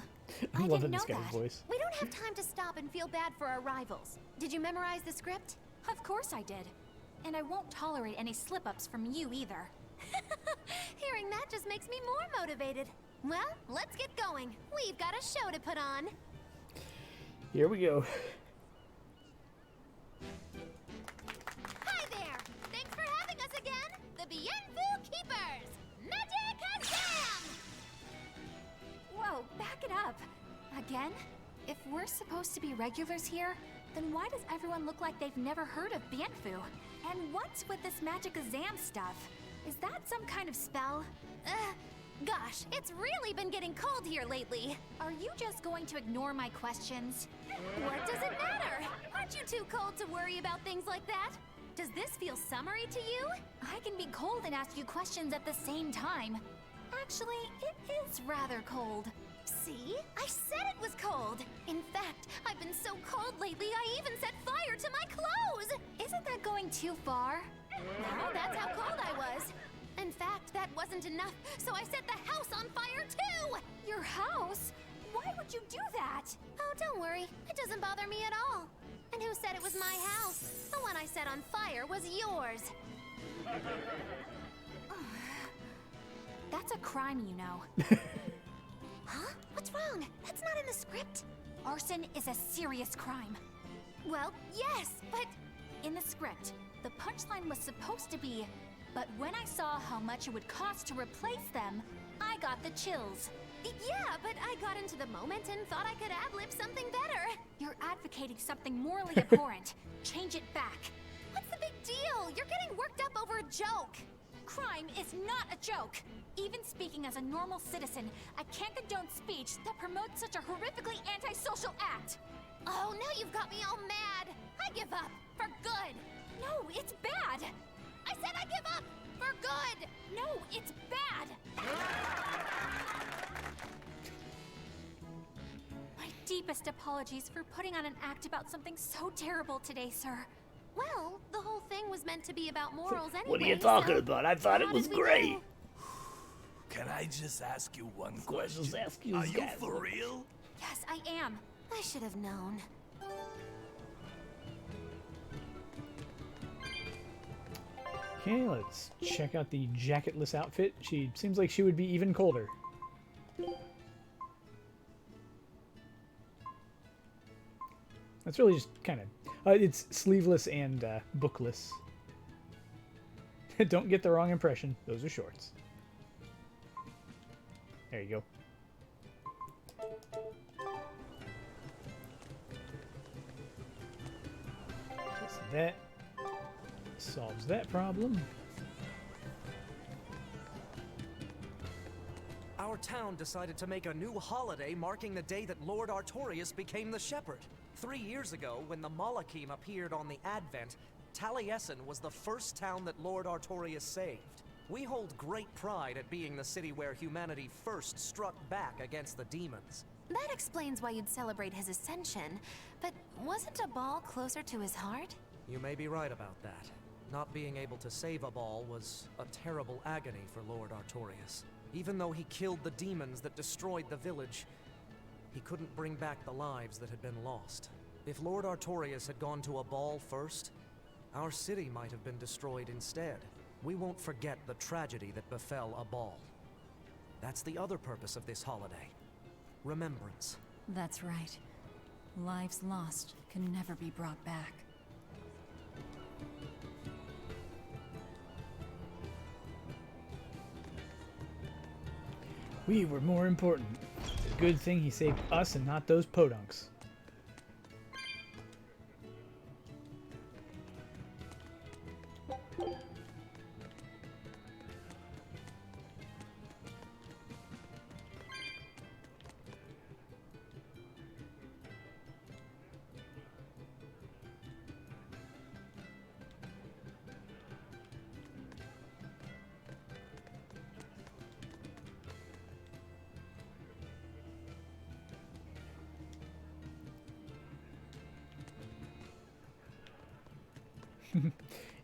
I'm I loving didn't know this guy's that. voice. We don't have time to stop and feel bad for our rivals. Did you memorize the script? Of course I did. And I won't tolerate any slip-ups from you either. Hearing that just makes me more motivated. Well, let's get going. We've got a show to put on. Here we go. Hi there! Thanks for having us again! The Bienfu Keepers! Magic Azam! Whoa, back it up. Again? If we're supposed to be regulars here, then why does everyone look like they've never heard of Bienfu? And what's with this Magic Azam stuff? Is that some kind of spell? Gosh, it's really been getting cold here lately. Are you just going to ignore my questions? What does it matter? Aren't you too cold to worry about things like that? Does this feel summery to you? I can be cold and ask you questions at the same time. Actually, it is rather cold. See? I said it was cold. In fact, I've been so cold lately I even set fire to my clothes. Isn't that going too far? No, that's how cold I was. In fact, that wasn't enough, so I set the house on fire too! Your house? Why would you do that? Oh, don't worry. It doesn't bother me at all. And who said it was my house? The one I set on fire was yours. That's a crime, you know. Huh? What's wrong? That's not in the script. Arson is a serious crime. Well, yes, but... In the script, the punchline was supposed to be, but when I saw how much it would cost to replace them, I got the chills. Yeah, but I got into the moment and thought I could ad-lib something better. You're advocating something morally abhorrent. Change it back. What's the big deal? You're getting worked up over a joke. Crime is not a joke. Even speaking as a normal citizen, I can't condone speech that promotes such a horrifically antisocial act. Oh, now you've got me all mad. I give up. For good. No, it's bad. I said I give up. For good. No, it's bad. My deepest apologies for putting on an act about something so terrible today, sir. Well, the whole thing was meant to be about morals anyway. What are you talking about? I thought it was great. Can I just ask you one question? Just ask you Are you guys. for real? Yes, I am. I should have known. Okay, let's check out the jacketless outfit. She seems like she would be even colder. That's really just kind of... it's sleeveless and bookless. Don't get the wrong impression. Those are shorts. There you go. Just that solves that problem. Our Our town decided to make a new holiday marking the day that Lord Artorias became the Shepherd. 3 years ago, when the Malachim appeared on the Advent, Taliesin was the first town that Lord Artorias saved. We hold great pride at being the city where humanity first struck back against the demons. That explains why you'd celebrate his ascension, but wasn't a ball closer to his heart? You may be right about that. Not being able to save a ball was a terrible agony for Lord Artorias. Even though he killed the demons that destroyed the village, he couldn't bring back the lives that had been lost. If Lord Artorias had gone to a ball first, our city might have been destroyed instead. We won't forget the tragedy that befell a ball. That's the other purpose of this holiday. Remembrance. That's right. Lives lost can never be brought back. We were more important. It's a good thing he saved us and not those podunks.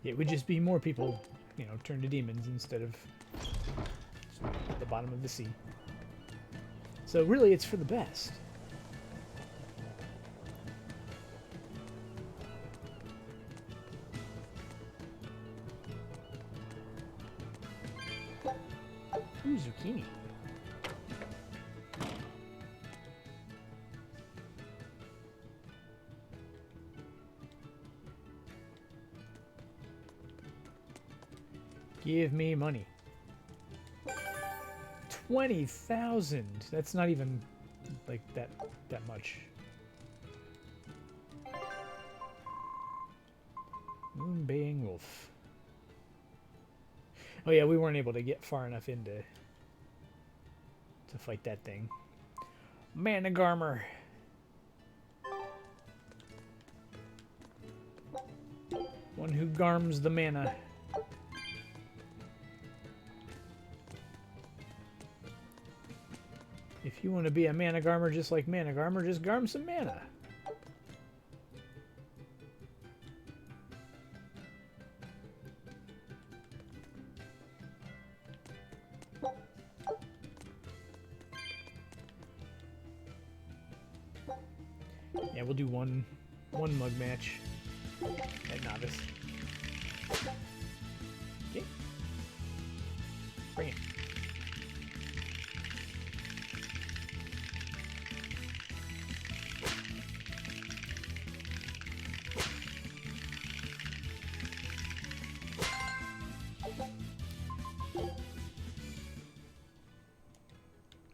It would just be more people, you know, turn to demons instead of at the bottom of the sea. So really, it's for the best. Ooh, zucchini. Give me money. 20,000. That's not even like that much. Moonbaying wolf. Oh yeah, we weren't able to get far enough into to fight that thing. Managarmer. One who garms the mana. If you want to be a Managarmer just like Managarmer, just garm some mana. Yeah, we'll do one mug match at novice. Okay. Bring it.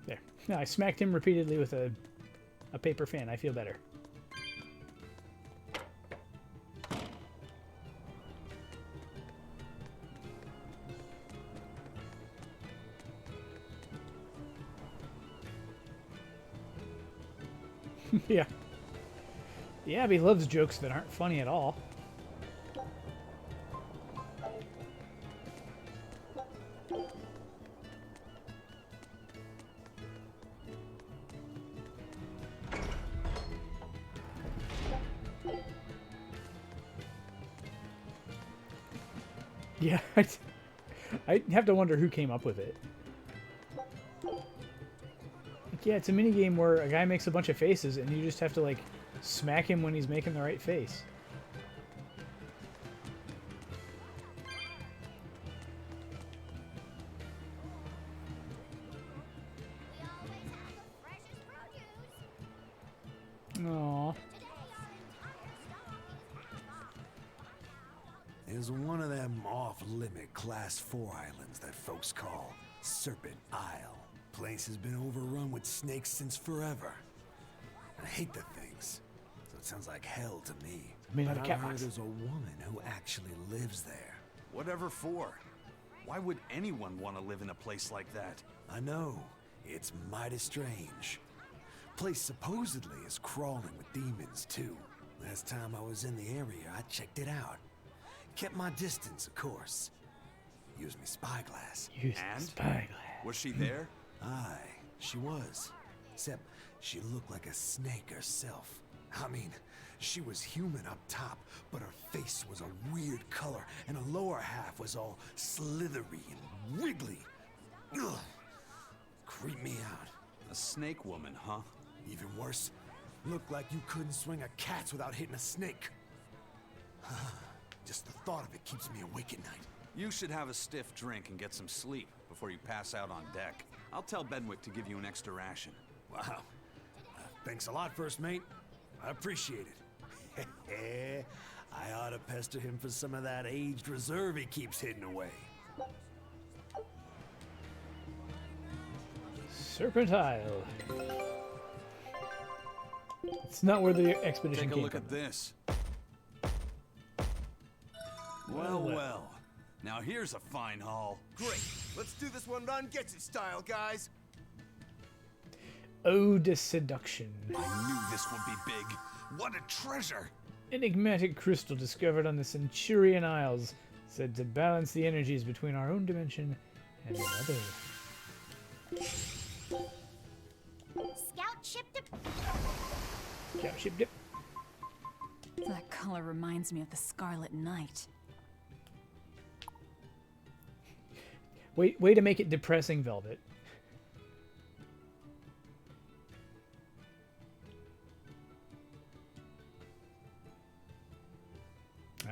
There. No, I smacked him repeatedly with a paper fan. I feel better. Yeah. The Abbey loves jokes that aren't funny at all. Yeah, I have to wonder who came up with it. Like, yeah, it's a mini game where a guy makes a bunch of faces and you just have to like smack him when he's making the right face. Aww. There's one of them off-limit Class 4 islands that folks call Serpent Isle. Place has been overrun with snakes since forever. I hate the things, so it sounds like hell to me. Made out of But cat I heard box. there's a woman who actually lives there. Whatever for? Why would anyone want to live in a place like that? I know. It's mighty strange. Place supposedly is crawling with demons, too. Last time I was in the area, I checked it out. Kept my distance, of course. Used me spyglass. And? Spyglass. Was she there? Aye, she was. Except she looked like a snake herself. I mean, she was human up top, but her face was a weird color, and her lower half was all slithery and wiggly. Ugh. Creeped me out. A snake woman, huh? Even worse, looked like you couldn't swing a cat's without hitting a snake. Just the thought of it keeps me awake at night. You should have a stiff drink and get some sleep before you pass out on deck. I'll tell Benwick to give you an extra ration. Wow. Thanks a lot, First Mate. I appreciate it. I ought to pester him for some of that aged reserve he keeps hidden away. Serpent Isle. It's not where the expedition Take a came look from. at this. Well. Now here's a fine haul. Great. Let's do this one Ron Gets It style, guys. Ode to Seduction. I knew this would be big. What a treasure! Enigmatic crystal discovered on the Centurion Isles, said to balance the energies between our own dimension and another. Scout ship to... Scout ship dip. That color reminds me of the Scarlet Knight. Way to make it depressing, Velvet.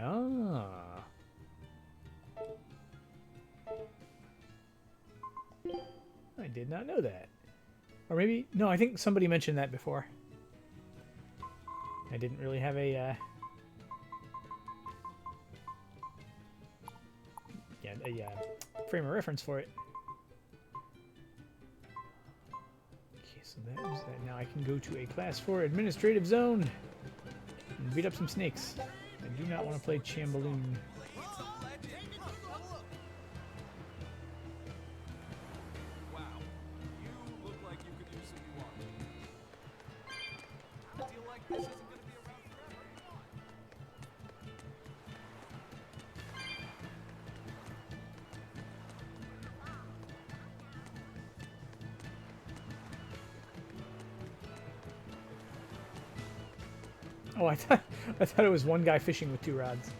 Ah. I did not know that. Or maybe... No, I think somebody mentioned that before. I didn't really have a... frame of reference for it. Okay, so that is that. Now I can go to a class 4 administrative zone and beat up some snakes. I do not want to play Chamballoon. Oh, I thought it was one guy fishing with 2 rods.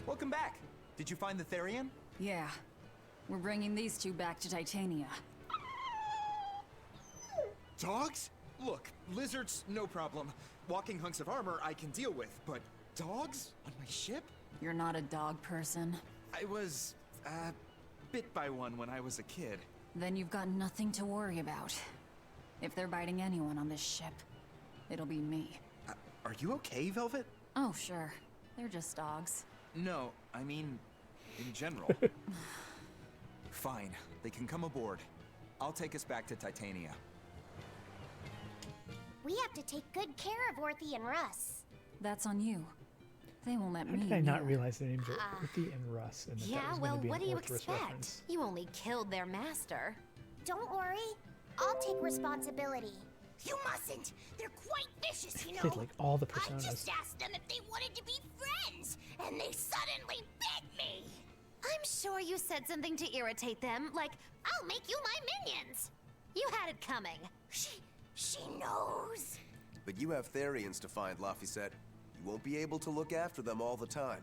Welcome back. Did you find the Therian? Yeah. We're bringing these 2 back to Titania. Dogs? Look, lizards, no problem. Walking hunks of armor I can deal with, but dogs? On my ship? You're not a dog person. I was, bit by one when I was a kid. Then you've got nothing to worry about. If they're biting anyone on this ship, it'll be me. Are you okay, Velvet? Oh, sure. They're just dogs. No, I mean, in general. Fine. They can come aboard. I'll take us back to Titania. We have to take good care of Orthy and Russ. That's on you. They won't let How me did I not near. realize their names were Earthy and Russ? And that Yeah, that was well, going to be what an do you Orthrus expect? reference. You only killed their master. Don't worry. I'll take responsibility. You mustn't. They're quite vicious, you know. Did like all the I personas. just asked them if they wanted to be friends, and they suddenly bit me. I'm sure you said something to irritate them, like, I'll make you my minions. You had it coming. She knows. But you have Therians to find, Laphicet. You won't be able to look after them all the time.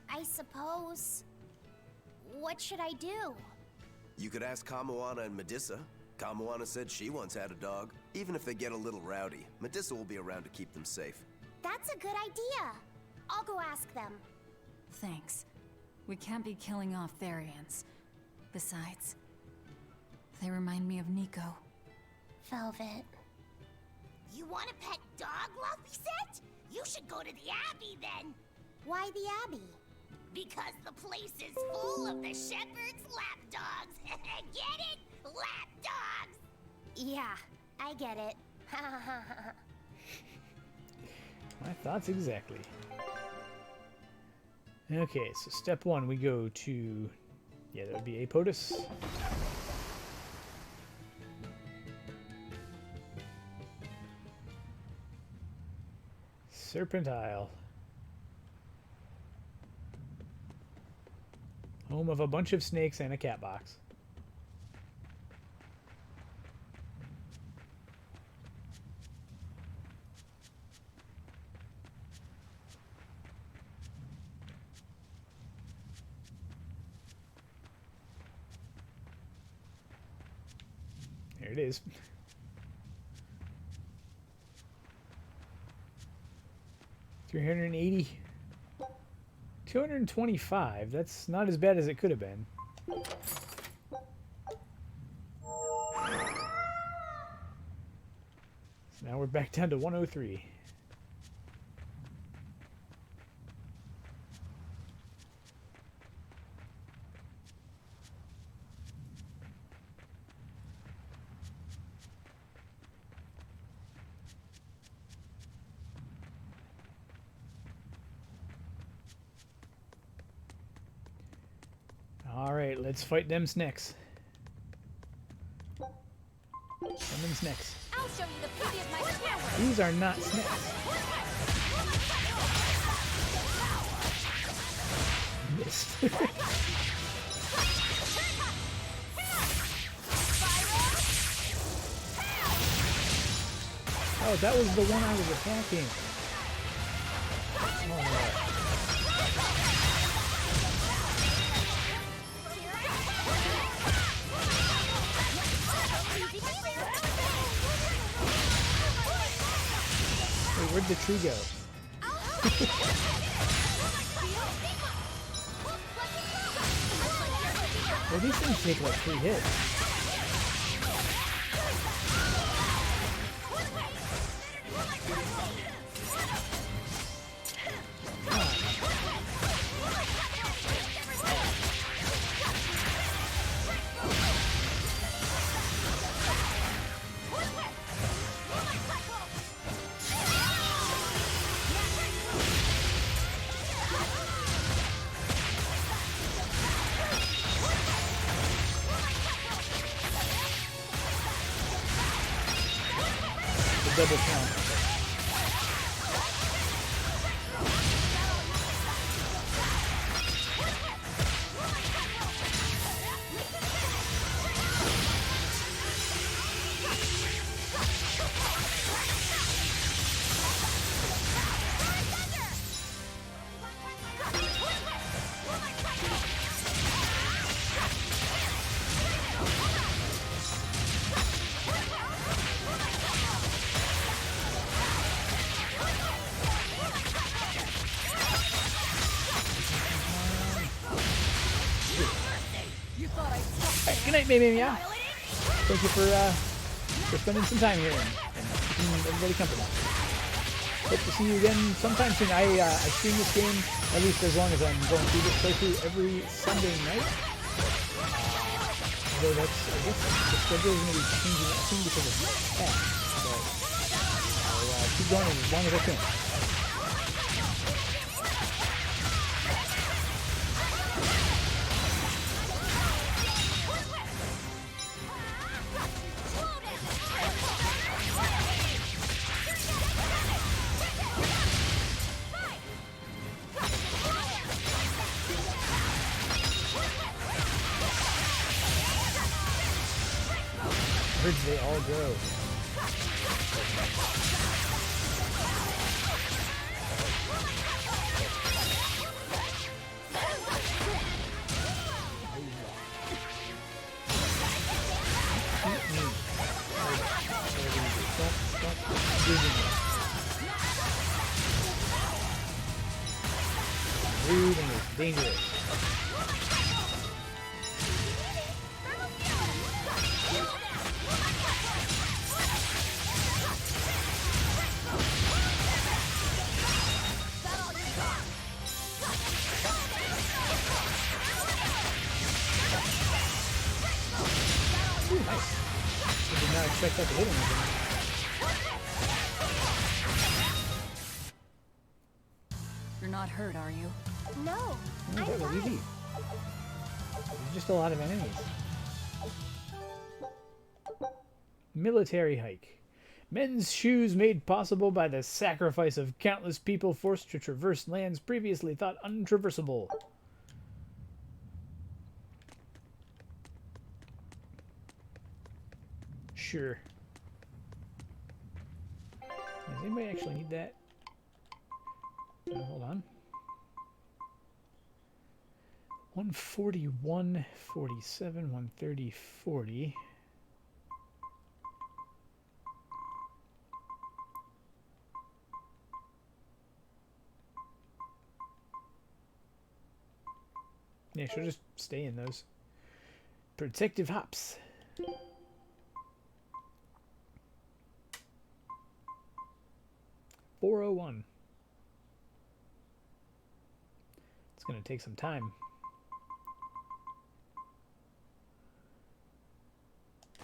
I suppose. What should I do? You could ask Kamoana and Medissa. Kamoana said she once had a dog. Even if they get a little rowdy, Medissa will be around to keep them safe. That's a good idea. I'll go ask them. Thanks. We can't be killing off Therians. Besides, they remind me of Nico. Velvet. You want a pet dog, Laphicet? You should go to the Abbey then. Why the Abbey? Because the place is full of the shepherd's lapdogs. Get it? Lapdogs! Yeah, I get it. My thoughts exactly. Okay, so step one, we go to, yeah, that would be Apotus. Serpent Isle. Home of a bunch of snakes and a cat box. There it is. $380. 225. That's not as bad as it could have been. So now we're back down to 103. Alright, let's fight them snakes. Summon snakes. I'll show you the beauty of my power. These are not snakes. Missed. Oh, that was the one I was attacking. Oh no. Wait, where'd the tree go? Well, these things take like 3 hits. Double count. Good night, baby. Yeah. Thank you for spending some time here and keeping everybody company. Hope to see you again sometime soon. I stream this game at least as long as I'm going through this playthrough every Sunday night. Although I guess the schedule is going to be changing soon because of that. But I'll keep going as long as I can. They all go. Breathing is dangerous. Expect that to hit him again. You're not hurt, are you? No, Oh, I'm that was fine. easy. There's just a lot of enemies. Military hike. Men's shoes made possible by the sacrifice of countless people forced to traverse lands previously thought untraversable. Sure. Does anybody actually need that? Hold on. 141, 47, 130, 40. Yeah, she'll just stay in those. Protective hops. $401. It's gonna take some time.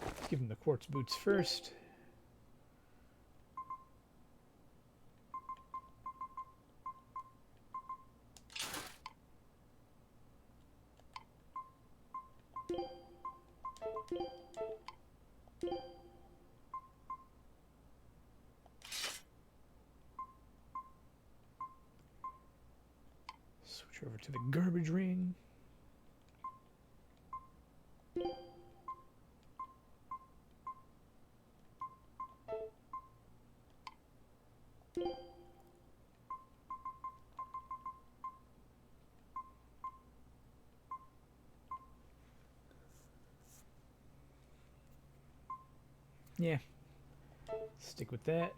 Let's give him the quartz boots first. Switch over to the garbage ring. Yeah, stick with that.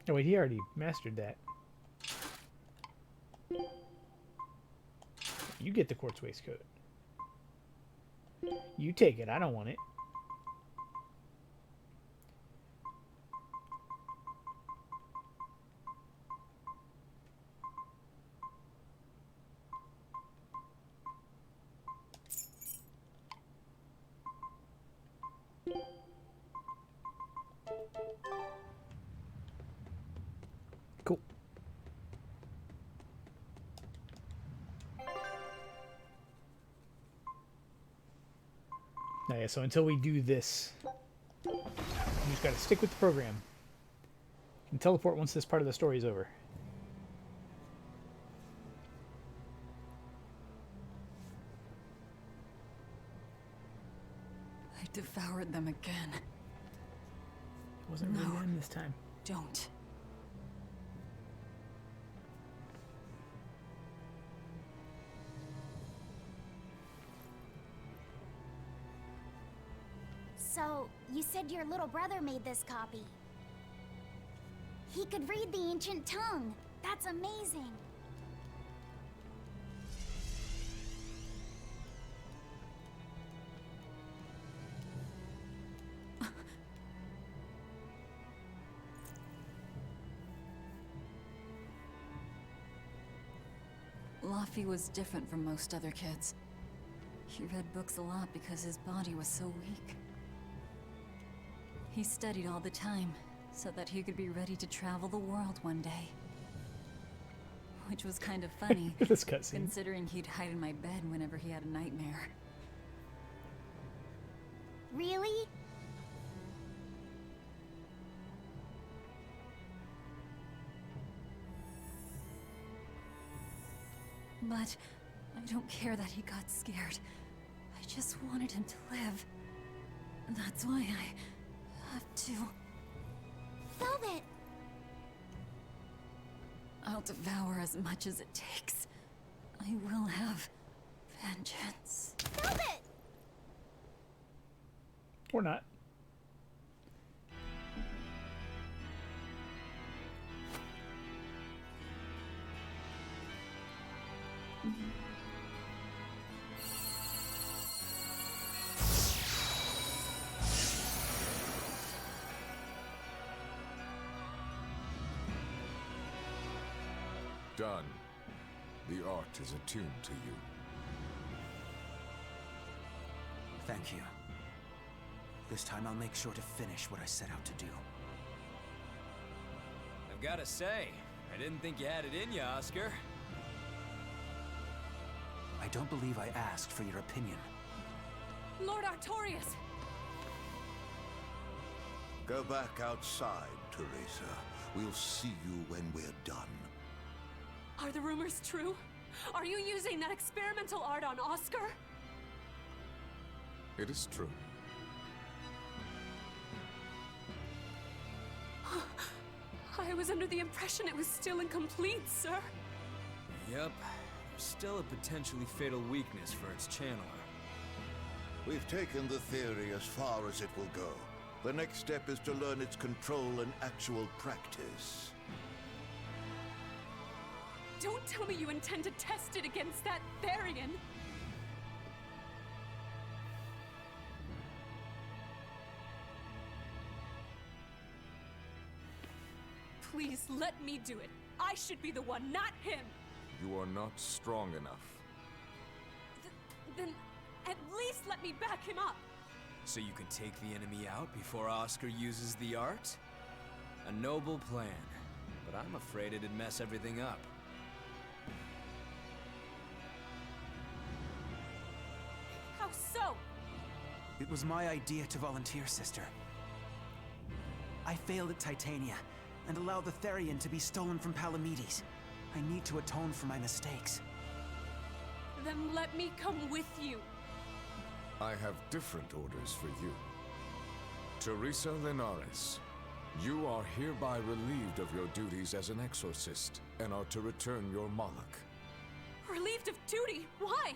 Oh wait, he already mastered that. You get the quartz waistcoat. You take it, I don't want it. Cool. Oh, yeah, so until we do this, you just gotta stick with the program. You can teleport once this part of the story is over. I devoured them again. It wasn't really them this time. Don't. So, you said your little brother made this copy. He could read the ancient tongue. That's amazing. Laffy was different from most other kids. He read books a lot because his body was so weak. He studied all the time, so that he could be ready to travel the world one day. Which was kind of funny, This cutscene. considering he'd hide in my bed whenever he had a nightmare. Really? But I don't care that he got scared. I just wanted him to live. That's why I have to. Velvet! I'll devour as much as it takes. I will have vengeance. Velvet! Or not. Done. The art is attuned to you. Thank you. This time I'll make sure to finish what I set out to do. I've gotta say, I didn't think you had it in you, Oscar. I don't believe I asked for your opinion. Lord Artorias! Go back outside, Teresa. We'll see you when we're done. Are the rumors true? Are you using that experimental art on Oscar? It is true. I was under the impression it was still incomplete, sir. Yep. There's still a potentially fatal weakness for its channeler. We've taken the theory as far as it will go. The next step is to learn its control and actual practice. Don't tell me you intend to test it against that Therian! Please, let me do it. I should be the one, not him! You are not strong enough. Then at least let me back him up! So you can take the enemy out before Oscar uses the art? A noble plan, but I'm afraid it'd mess everything up. How so? It was my idea to volunteer, sister. I failed at Titania, and allowed the Therian to be stolen from Palamedes. I need to atone for my mistakes. Then let me come with you. I have different orders for you. Teresa Linares, you are hereby relieved of your duties as an exorcist, and are to return your Moloch. Relieved of duty? Why?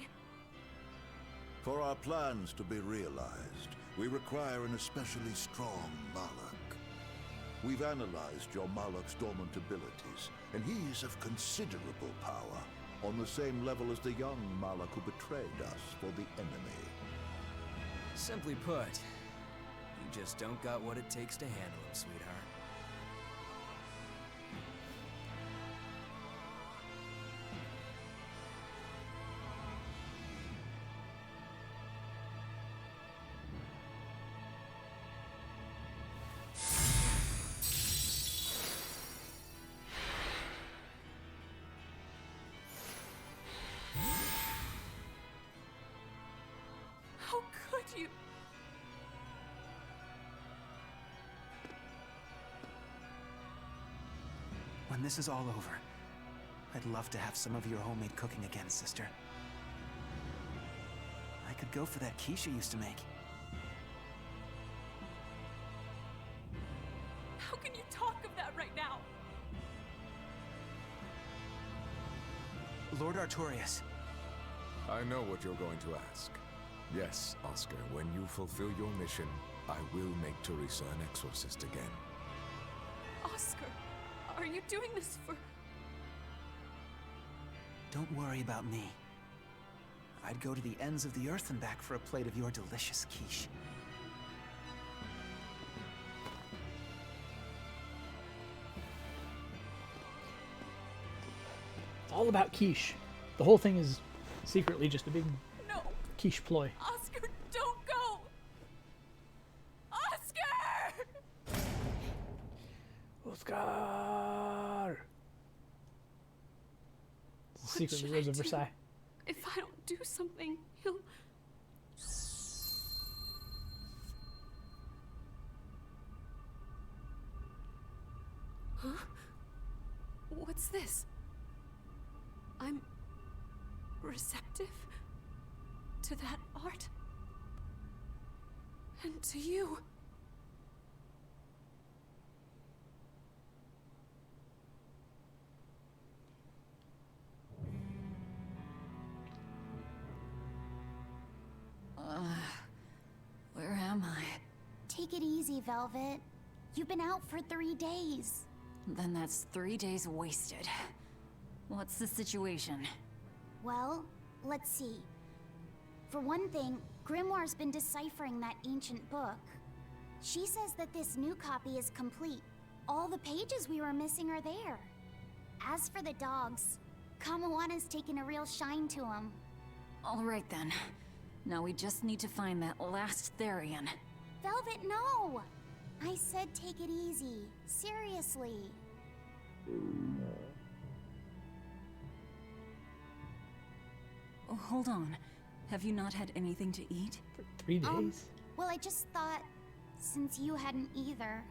For our plans to be realized, we require an especially strong Moloch. We've analyzed your Moloch's dormant abilities, and he is of considerable power, on the same level as the young Moloch who betrayed us for the enemy. Simply put, you just don't got what it takes to handle him, sweetheart. How could you? When this is all over, I'd love to have some of your homemade cooking again, sister. I could go for that quiche you used to make. How can you talk of that right now? Lord Artorias. I know what you're going to ask. Yes, Oscar, when you fulfill your mission, I will make Teresa an exorcist again. Oscar, are you doing this for... Don't worry about me. I'd go to the ends of the earth and back for a plate of your delicious quiche. It's all about quiche. The whole thing is secretly just a big No. quiche ploy. Oscar, don't go! Oscar! Oscar! What Secretly should Rose I of do? Versailles. If I don't do something, he'll... Huh? What's this? I'm receptive to that art and to you. Where am I? Take it easy, Velvet. You've been out for 3 days. Then that's 3 days wasted. What's the situation? Well, let's see. For one thing, Grimoire's been deciphering that ancient book. She says that this new copy is complete. All the pages we were missing are there. As for the dogs, Kamawana's taken a real shine to them. All right then. Now we just need to find that last Therian. Velvet, no! I said take it easy. Seriously. Oh, hold on. Have you not had anything to eat? For 3 days? Well, I just thought, since you hadn't either.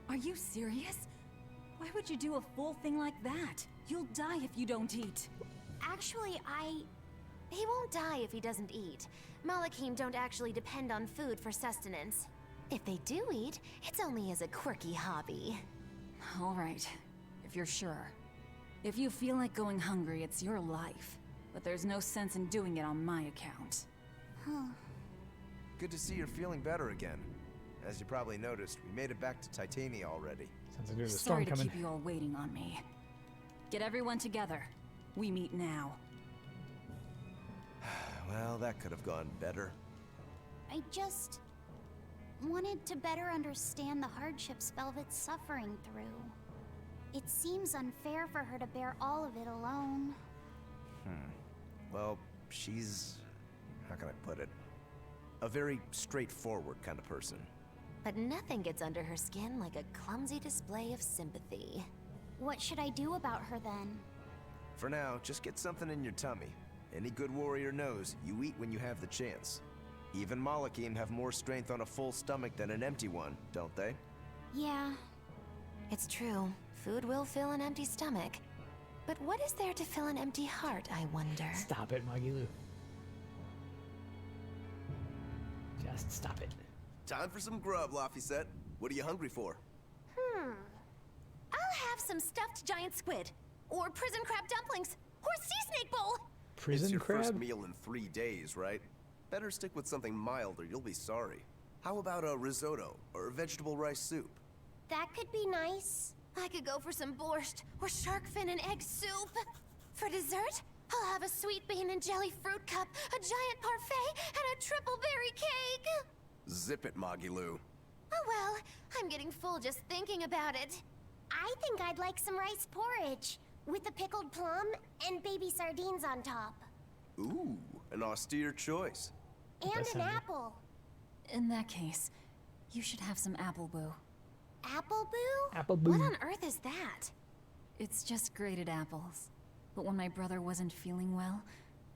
Are you serious? Why would you do a full thing like that? You'll die if you don't eat. Actually, He won't die if he doesn't eat. Malachim don't actually depend on food for sustenance. If they do eat, it's only as a quirky hobby. All right, if you're sure. If you feel like going hungry, it's your life. But there's no sense in doing it on my account. Good to see you're feeling better again. As you probably noticed, we made it back to Titania already. Sounds like there's a Sorry storm to coming. keep you all waiting on me. Get everyone together. We meet now. Well, that could have gone better. I just wanted to better understand the hardships Velvet's suffering through. It seems unfair for her to bear all of it alone. Well, she's... how can I put it? A very straightforward kind of person. But nothing gets under her skin like a clumsy display of sympathy. What should I do about her then? For now, just get something in your tummy. Any good warrior knows you eat when you have the chance. Even Malachim have more strength on a full stomach than an empty one, don't they? Yeah. It's true. Food will fill an empty stomach. But what is there to fill an empty heart, I wonder? Stop it, Magilu. Just stop it. Time for some grub, Laphicet. What are you hungry for? I'll have some stuffed giant squid. Or prison crab dumplings. Or sea snake bowl. Prison it's your crab? first meal in 3 days, right? Better stick with something mild or you'll be sorry. How about a risotto or vegetable rice soup? That could be nice. I could go for some borscht or shark fin and egg soup. For dessert, I'll have a sweet bean and jelly fruit cup, a giant parfait, and a triple berry cake. Zip it, Magilu. Oh well, I'm getting full just thinking about it. I think I'd like some rice porridge with a pickled plum and baby sardines on top. Ooh, an austere choice. And an apple. In that case, you should have some apple boo. Apple boo? Apple boo. What on earth is that? It's just grated apples. But when my brother wasn't feeling well,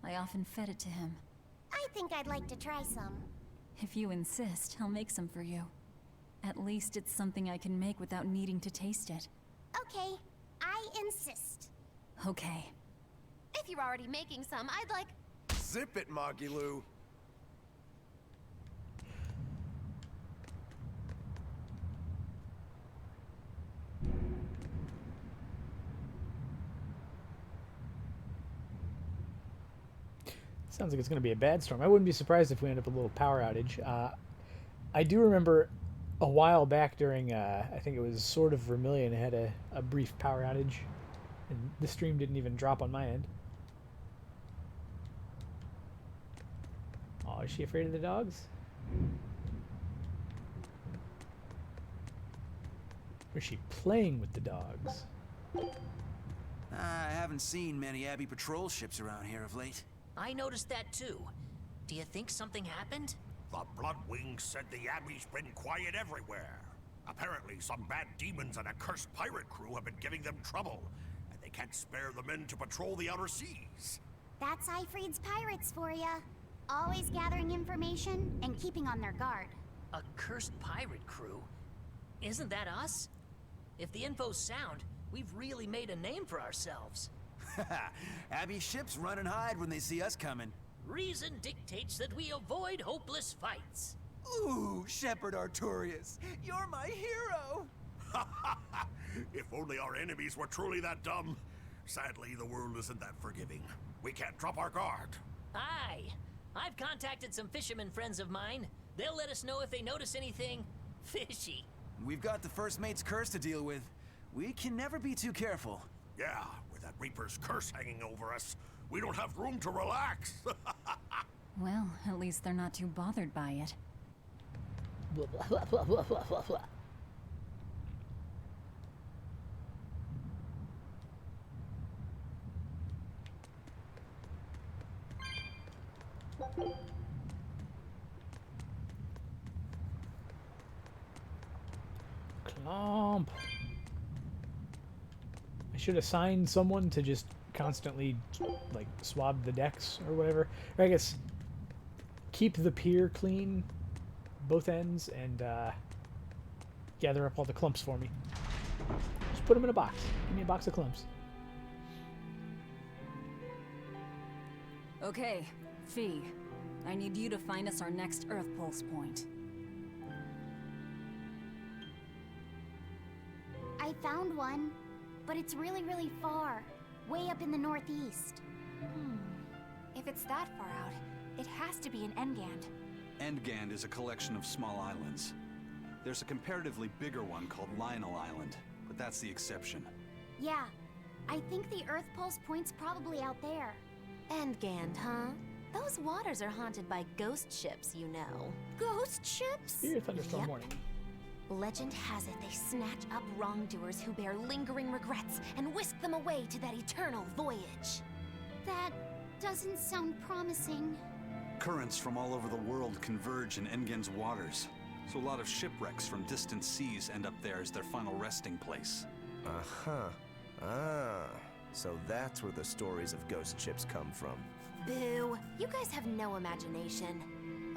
I often fed it to him. I think I'd like to try some. If you insist, I'll make some for you. At least it's something I can make without needing to taste it. Okay, I insist. Okay. If you're already making some, I'd like... Zip it, Magilu. Sounds like it's going to be a bad storm. I wouldn't be surprised if we end up with a little power outage. I do remember a while back during, I think it was Sword of Vermilion, it had a brief power outage. And the stream didn't even drop on my end. Oh, is she afraid of the dogs? Or is she playing with the dogs? I haven't seen many Abbey patrol ships around here of late. I noticed that too. Do you think something happened? The Bloodwings said the Abbey's been quiet everywhere. Apparently, some bad demons and a cursed pirate crew have been giving them trouble, and they can't spare the men to patrol the outer seas. That's Eifried's pirates for ya. Always gathering information and keeping on their guard. A cursed pirate crew? Isn't that us? If the info's sound, we've really made a name for ourselves. Abbey ships run and hide when they see us coming. Reason dictates that we avoid hopeless fights. Ooh, Shepherd Artorias, you're my hero! If only our enemies were truly that dumb. Sadly, the world isn't that forgiving. We can't drop our guard. Aye. I've contacted some fishermen friends of mine. They'll let us know if they notice anything fishy. We've got the First Mate's curse to deal with. We can never be too careful. Yeah, with that Reaper's curse hanging over us, we don't have room to relax. Well, at least they're not too bothered by it. Blah, blah, blah, blah, blah, blah, blah. Jump. I should assign someone to just constantly, like, swab the decks or whatever. Or I guess keep the pier clean, both ends, and gather up all the clumps for me. Just put them in a box. Give me a box of clumps. Okay, Fee. I need you to find us our next Earth Pulse point. I found one, but it's really, really far. Way up in the northeast. If it's that far out, it has to be an Engand. Endgand is a collection of small islands. There's a comparatively bigger one called Lionel Island, but that's the exception. Yeah, I think the Earth Pulse point's probably out there. Endgand, huh? Those waters are haunted by ghost ships, you know. Ghost ships? Here, Thunderstorm Yep. Warning. Legend has it they snatch up wrongdoers who bear lingering regrets and whisk them away to that eternal voyage. That doesn't sound promising. Currents from all over the world converge in Engand's waters, so a lot of shipwrecks from distant seas end up there as their final resting place. Uh-huh. Ah, so that's where the stories of ghost ships come from. Boo! You guys have no imagination.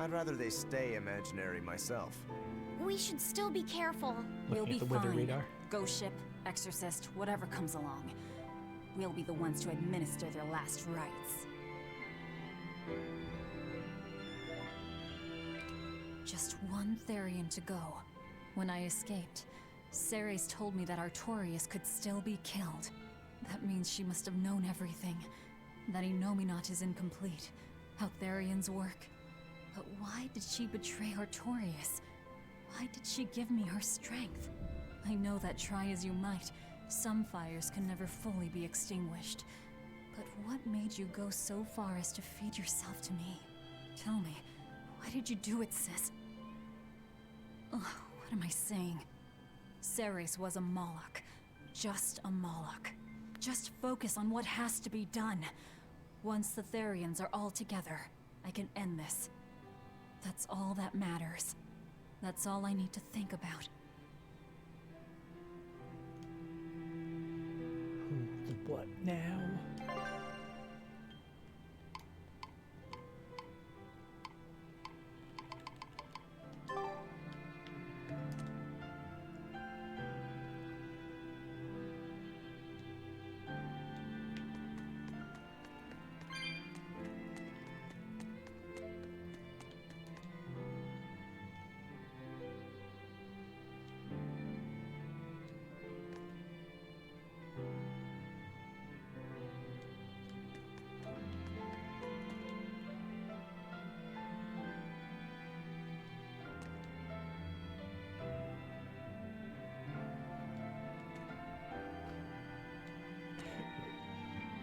I'd rather they stay imaginary myself. We should still be careful. We'll Looking be at the weather fine. radar. Ghost ship, exorcist, whatever comes along. We'll be the ones to administer their last rites. Just one Therian to go. When I escaped, Ceres told me that Artorias could still be killed. That means she must have known everything. That Innominat is incomplete. How Therians work. But why did she betray Artorias? Why did she give me her strength? I know that try as you might, some fires can never fully be extinguished. But what made you go so far as to feed yourself to me? Tell me, why did you do it, sis? Ugh, what am I saying? Ceres was a Moloch. Just a Moloch. Just focus on what has to be done. Once the Therians are all together, I can end this. That's all that matters. That's all I need to think about. What now?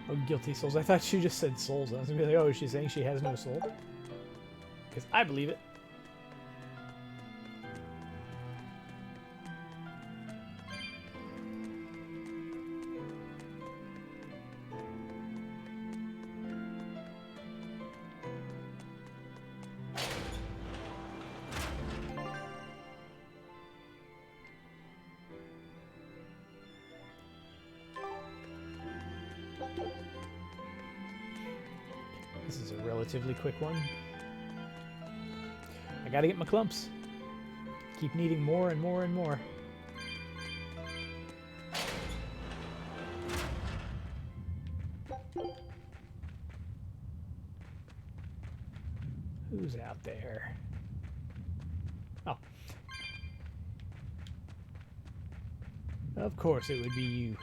Oh, guilty souls. I thought she just said souls. I was gonna be like, oh, is she saying she has no soul? Because I believe it. This is a relatively quick one. I gotta get my clumps. Keep needing more and more and more. Who's out there? Oh. Of course it would be you.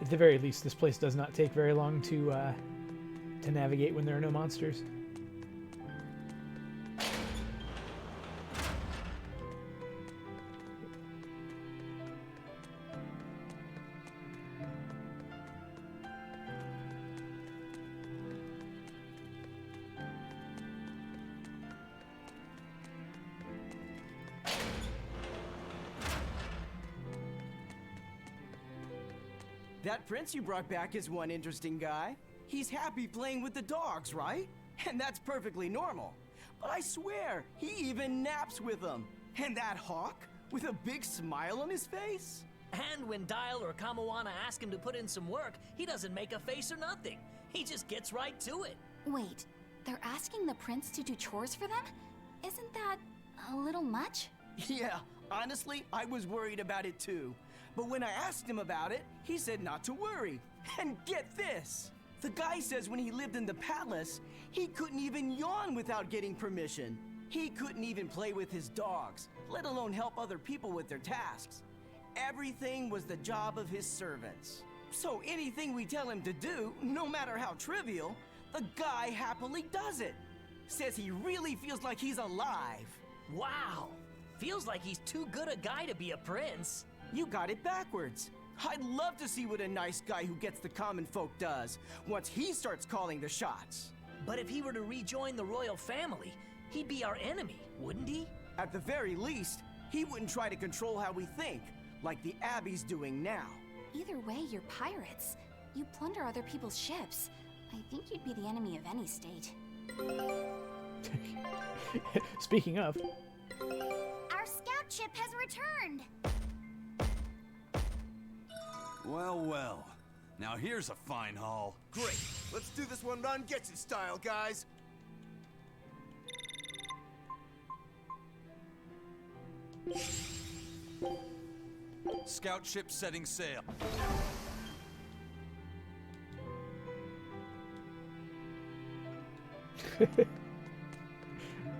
At the very least, this place does not take very long to navigate when there are no monsters. That prince you brought back is one interesting guy. He's happy playing with the dogs, right? And that's perfectly normal. But I swear, he even naps with them. And that hawk, with a big smile on his face? And when Dial or Kamawana ask him to put in some work, he doesn't make a face or nothing. He just gets right to it. Wait, they're asking the prince to do chores for them? Isn't that a little much? Yeah, honestly, I was worried about it too. But when I asked him about it, he said not to worry. And get this! The guy says when he lived in the palace, he couldn't even yawn without getting permission. He couldn't even play with his dogs, let alone help other people with their tasks. Everything was the job of his servants. So anything we tell him to do, no matter how trivial, the guy happily does it. Says he really feels like he's alive. Wow! Feels like he's too good a guy to be a prince. You got it backwards. I'd love to see what a nice guy who gets the common folk does once he starts calling the shots. But if he were to rejoin the royal family, he'd be our enemy, wouldn't he? At the very least, he wouldn't try to control how we think, like the Abbey's doing now. Either way, you're pirates. You plunder other people's ships. I think you'd be the enemy of any state. Speaking of... Our scout ship has returned! Well, well. Now here's a fine haul. Great. Let's do this one Ron gets it style, guys. Scout ship setting sail.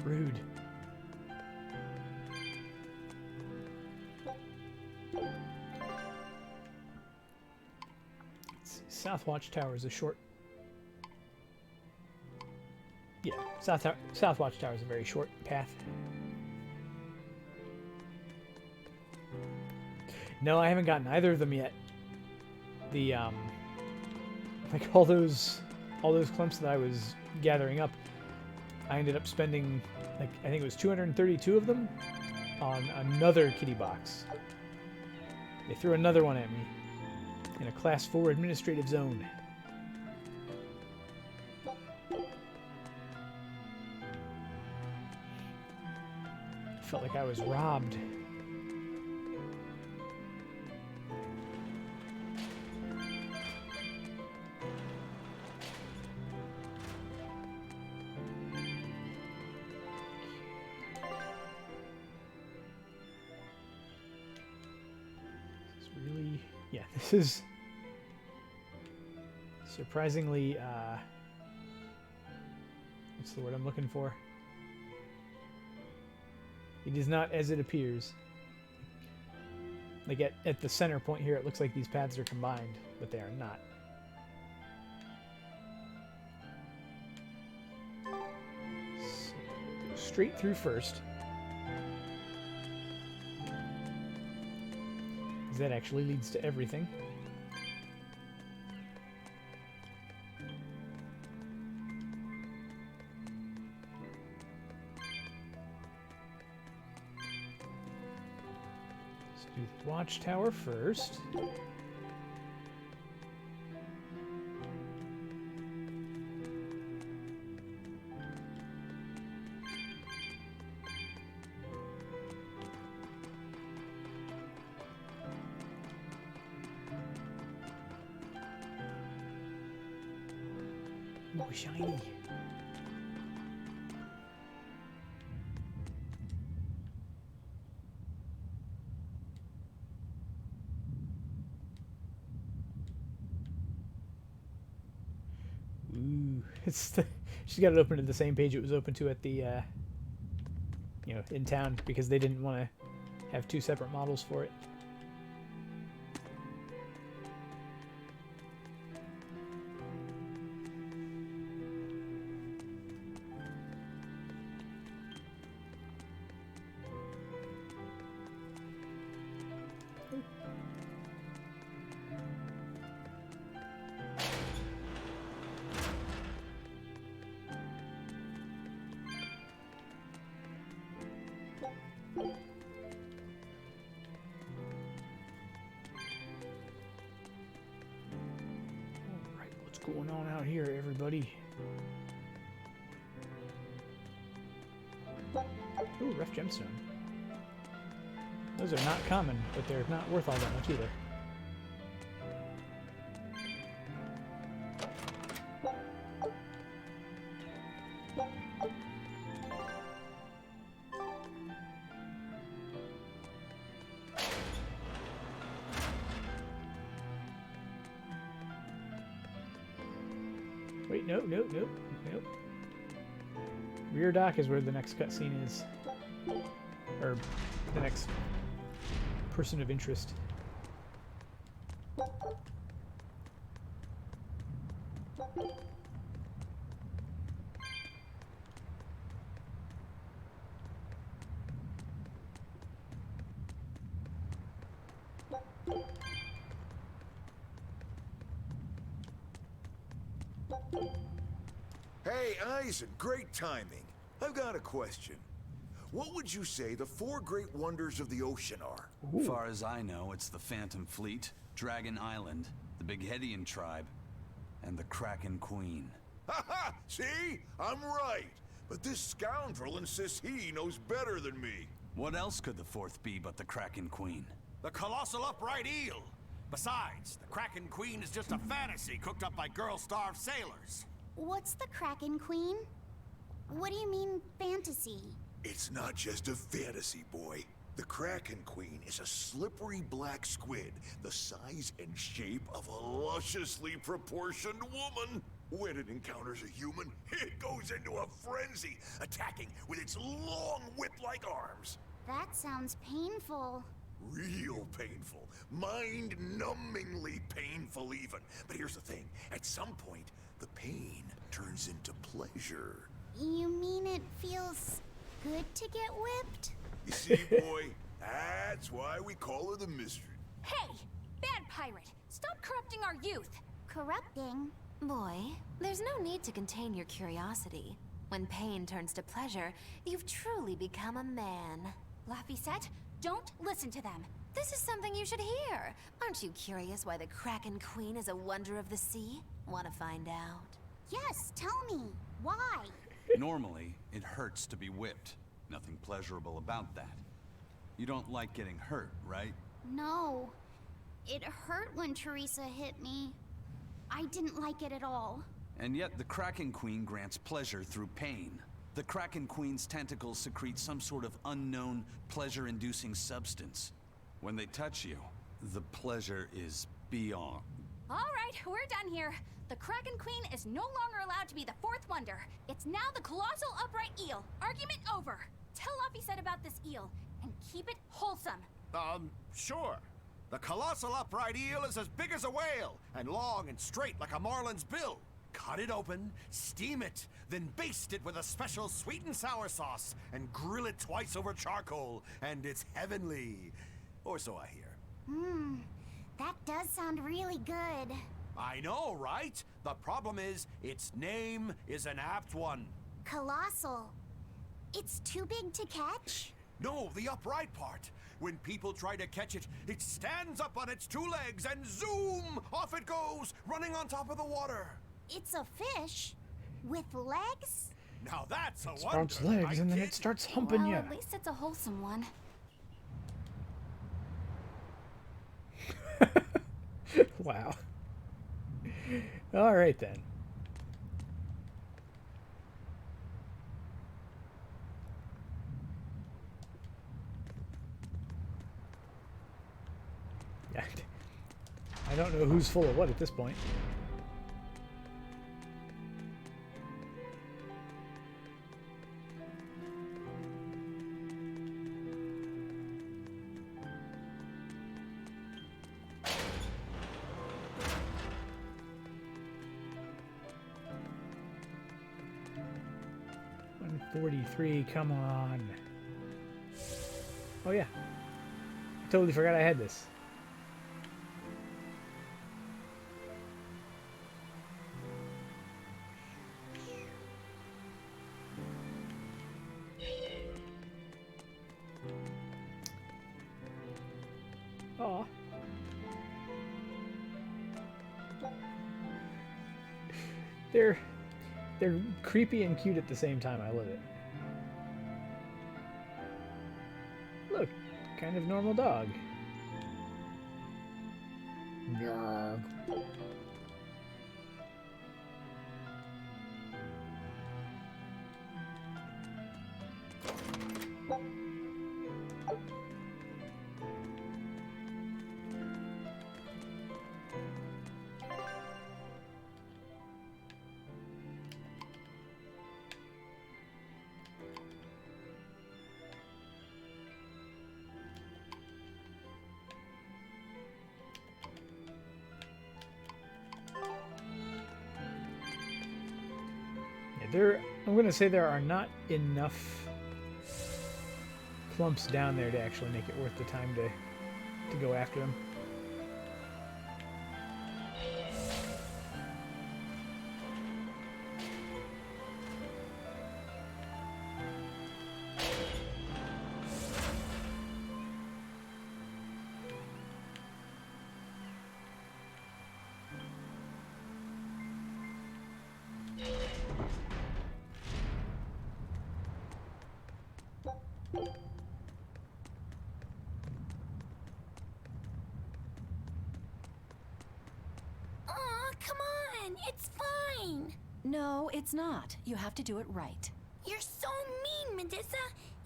Rude. South Watchtower is a short... Yeah, South Watchtower is a very short path. No, I haven't gotten either of them yet. The, like all those clumps that I was gathering up, I ended up spending, like, I think it was 232 of them on another kitty box. They threw another one at me in a Class 4 administrative zone. Felt like I was robbed. This is surprisingly, what's the word I'm looking for? It is not as it appears. Like at the center point here, it looks like these paths are combined, but they are not. So, go straight through first. That actually leads to everything. Let's do the watchtower first. Oh, shiny. Ooh, it's she's got it open to the same page it was open to at the, you know, in town because they didn't want to have two separate models for it. going on out here, everybody? Ooh, rough gemstone. Those are not common, but they're not worth all that much either. Wait, nope. Rear dock is where the next cutscene is. Or the next person of interest. Hey, Eisen, great timing. I've got a question. What would you say the 4 great wonders of the ocean are? Far as I know, it's the Phantom Fleet, Dragon Island, the Big-Headian tribe, and the Kraken Queen. Ha ha! See? I'm right. But this scoundrel insists he knows better than me. What else could the 4th be but the Kraken Queen? The colossal upright eel. Besides, the Kraken Queen is just a fantasy cooked up by girl-starved sailors. What's the Kraken Queen? What do you mean, fantasy? It's not just a fantasy, boy. The Kraken Queen is a slippery black squid, the size and shape of a lusciously proportioned woman. When it encounters a human, it goes into a frenzy, attacking with its long whip-like arms. That sounds painful. Real painful. Mind-numbingly painful even. But here's the thing. At some point, the pain turns into pleasure. You mean it feels good to get whipped? You see, boy? That's why we call her the Mystery. Hey! Bad pirate! Stop corrupting our youth! Corrupting? Boy, there's no need to contain your curiosity. When pain turns to pleasure, you've truly become a man. Laphicet, don't listen to them. This is something you should hear. Aren't you curious why the Kraken Queen is a wonder of the sea? Want to find out? Yes, tell me. Why? Normally, it hurts to be whipped. Nothing pleasurable about that. You don't like getting hurt, right? No. It hurt when Teresa hit me. I didn't like it at all. And yet the Kraken Queen grants pleasure through pain. The Kraken Queen's tentacles secrete some sort of unknown, pleasure-inducing substance. When they touch you, the pleasure is beyond. All right, we're done here. The Kraken Queen is no longer allowed to be the 4th wonder. It's now the colossal upright eel. Argument over. Tell Laphicet about this eel, and keep it wholesome. Sure. The colossal upright eel is as big as a whale, and long and straight like a marlin's bill. Cut it open, steam it, then baste it with a special sweet and sour sauce, and grill it twice over charcoal, and it's heavenly. Or so I hear. That does sound really good. I know, right? The problem is, its name is an apt one. Colossal. It's too big to catch? No, the upright part. When people try to catch it, it stands up on its 2 legs and zoom! Off it goes, running on top of the water. It's a fish? With legs? Now that's a wonder. Sprouts legs and then it starts humping Well, you. at least it's a wholesome one. Wow. All right then. Yeah. I don't know who's full of what at this point. $143, come on. Oh yeah. I totally forgot I had this. Aw. They're creepy and cute at the same time. I love it. Look, kind of normal dog. Yarg. I'm gonna say there are not enough clumps down there to actually make it worth the time to go after them. Aw, come on! It's fine! No, it's not. You have to do it right. You're so mean, Medusa!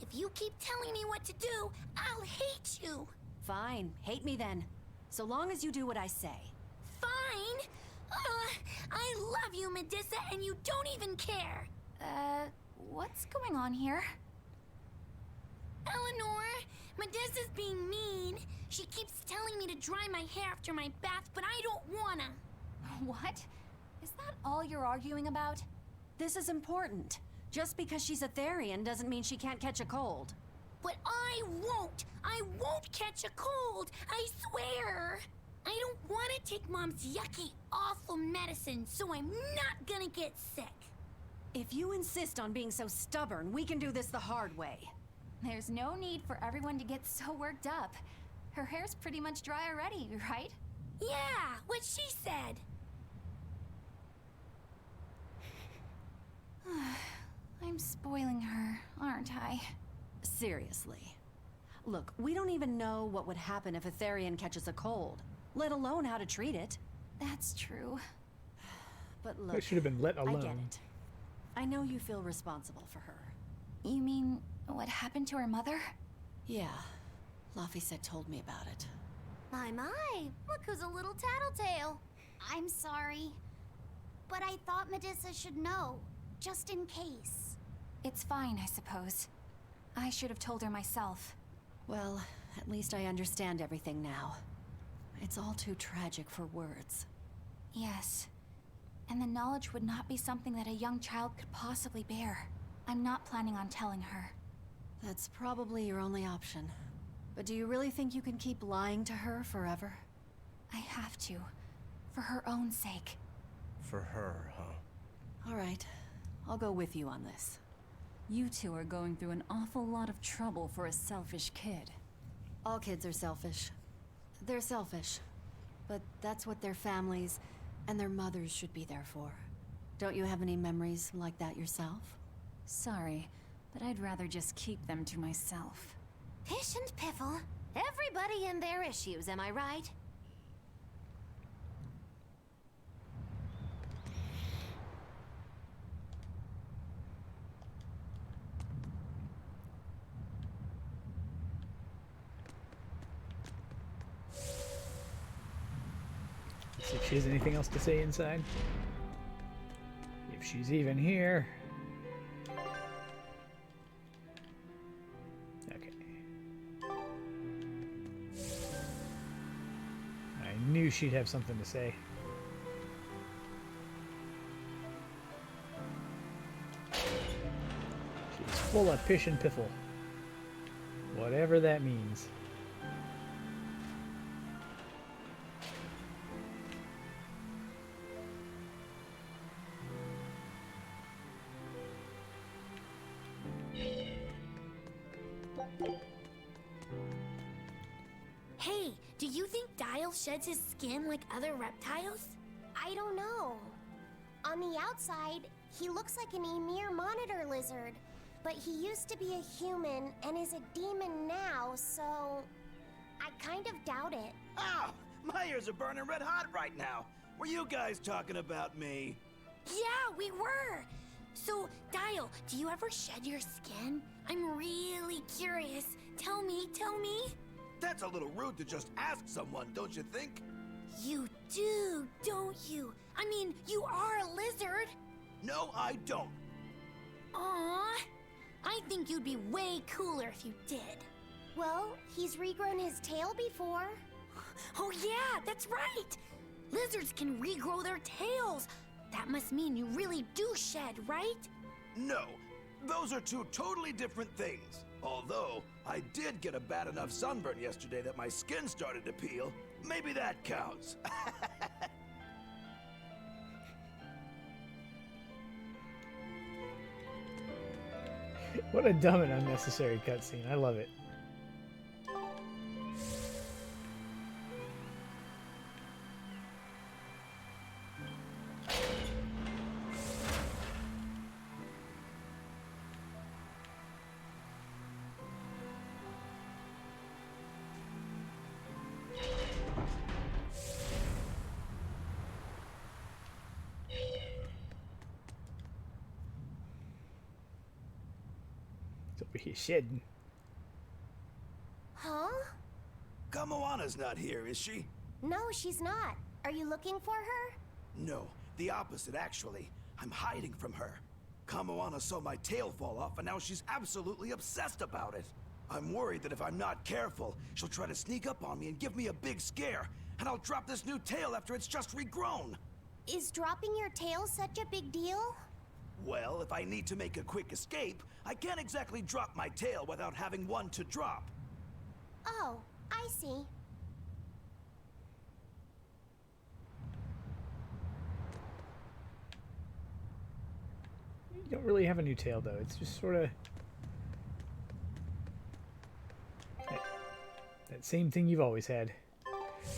If you keep telling me what to do, I'll hate you! Fine, hate me then. So long as you do what I say. Fine! I love you, Medusa, and you don't even care! What's going on here? Eleanor, Medusa's being mean. She keeps telling me to dry my hair after my bath, but I don't wanna. What? Is that all you're arguing about? This is important. Just because she's a Therian doesn't mean she can't catch a cold. But I won't! I won't catch a cold! I swear! I don't want to take Mom's yucky, awful medicine, so I'm not gonna get sick. If you insist on being so stubborn, we can do this the hard way. There's no need for everyone to get so worked up. Her hair's pretty much dry already, right? Yeah, what she said. I'm spoiling her, aren't I? Seriously. Look, we don't even know what would happen if a Therian catches a cold, let alone how to treat it. That's true. But look, It should have been let alone. I get it. I know you feel responsible for her. You mean what happened to her mother? Yeah, Laphicet told me about it. My, look who's a little tattletale. I'm sorry, but I thought Medusa should know, just in case. It's fine, I suppose. I should have told her myself. Well, at least I understand everything now. It's all too tragic for words. Yes. And the knowledge would not be something that a young child could possibly bear. I'm not planning on telling her. That's probably your only option. But do you really think you can keep lying to her forever? I have to. For her own sake. For her, huh? All right. I'll go with you on this. You two are going through an awful lot of trouble for a selfish kid. All kids are selfish. They're selfish. But that's what their families and their mothers should be there for. Don't you have any memories like that yourself? Sorry, but I'd rather just keep them to myself. Pish and piffle. Everybody and their issues, am I right? See if she has anything else to say inside. If she's even here. Okay. I knew she'd have something to say. She's full of pish and piffle. Whatever that means. Hey, do you think Dial sheds his skin like other reptiles? I don't know. On the outside, he looks like an Emir monitor lizard. But he used to be a human and is a demon now, so I kind of doubt it. Ow! My ears are burning red hot right now. Were you guys talking about me? Yeah, we were! So, Dial, do you ever shed your skin? I'm really curious. Tell me, tell me. That's a little rude to just ask someone, don't you think? You do, don't you? I mean, you are a lizard. No, I don't. Aww. I think you'd be way cooler if you did. Well, he's regrown his tail before. Oh yeah, that's right! Lizards can regrow their tails. That must mean you really do shed, right? No, those are two totally different things. Although, I did get a bad enough sunburn yesterday that my skin started to peel. Maybe that counts. What a dumb and unnecessary cutscene. I love it. Over here shedding. Huh? Kamoana's not here, is she? No, she's not. Are you looking for her? No, the opposite, actually. I'm hiding from her. Kamoana saw my tail fall off, and now she's absolutely obsessed about it. I'm worried that if I'm not careful, she'll try to sneak up on me and give me a big scare, and I'll drop this new tail after it's just regrown. Is dropping your tail such a big deal? Well, if I need to make a quick escape, I can't exactly drop my tail without having one to drop. Oh, I see. You don't really have a new tail, though. It's just sort of that same thing you've always had.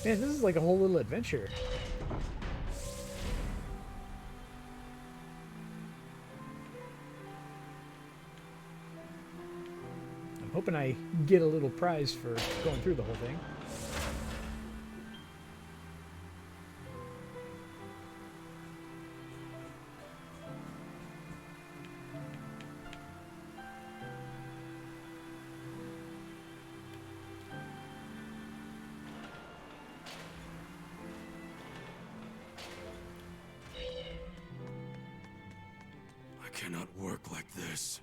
Man, this is like a whole little adventure. I'm hoping I get a little prize for going through the whole thing. I cannot work like this.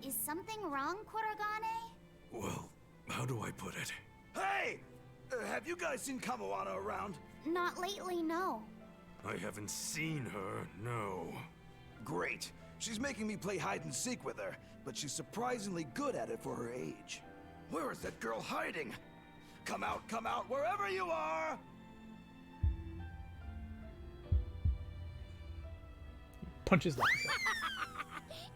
Is something wrong, Kurogane? Well, how do I put it? Hey! Have you guys seen Kamoana around? Not lately, no. I haven't seen her, no. Great. She's making me play hide and seek with her, but she's surprisingly good at it for her age. Where is that girl hiding? Come out, wherever you are! Punches like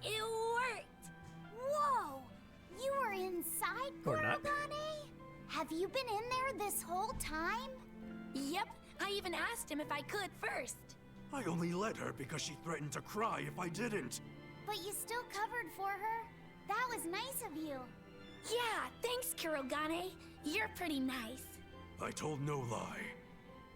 It worked! Whoa! You were inside, Or not. Kurogane? Have you been in there this whole time? Yep, I even asked him if I could first. I only let her because she threatened to cry if I didn't. But you still covered for her. That was nice of you. Yeah, thanks, Kurogane. You're pretty nice. I told no lie.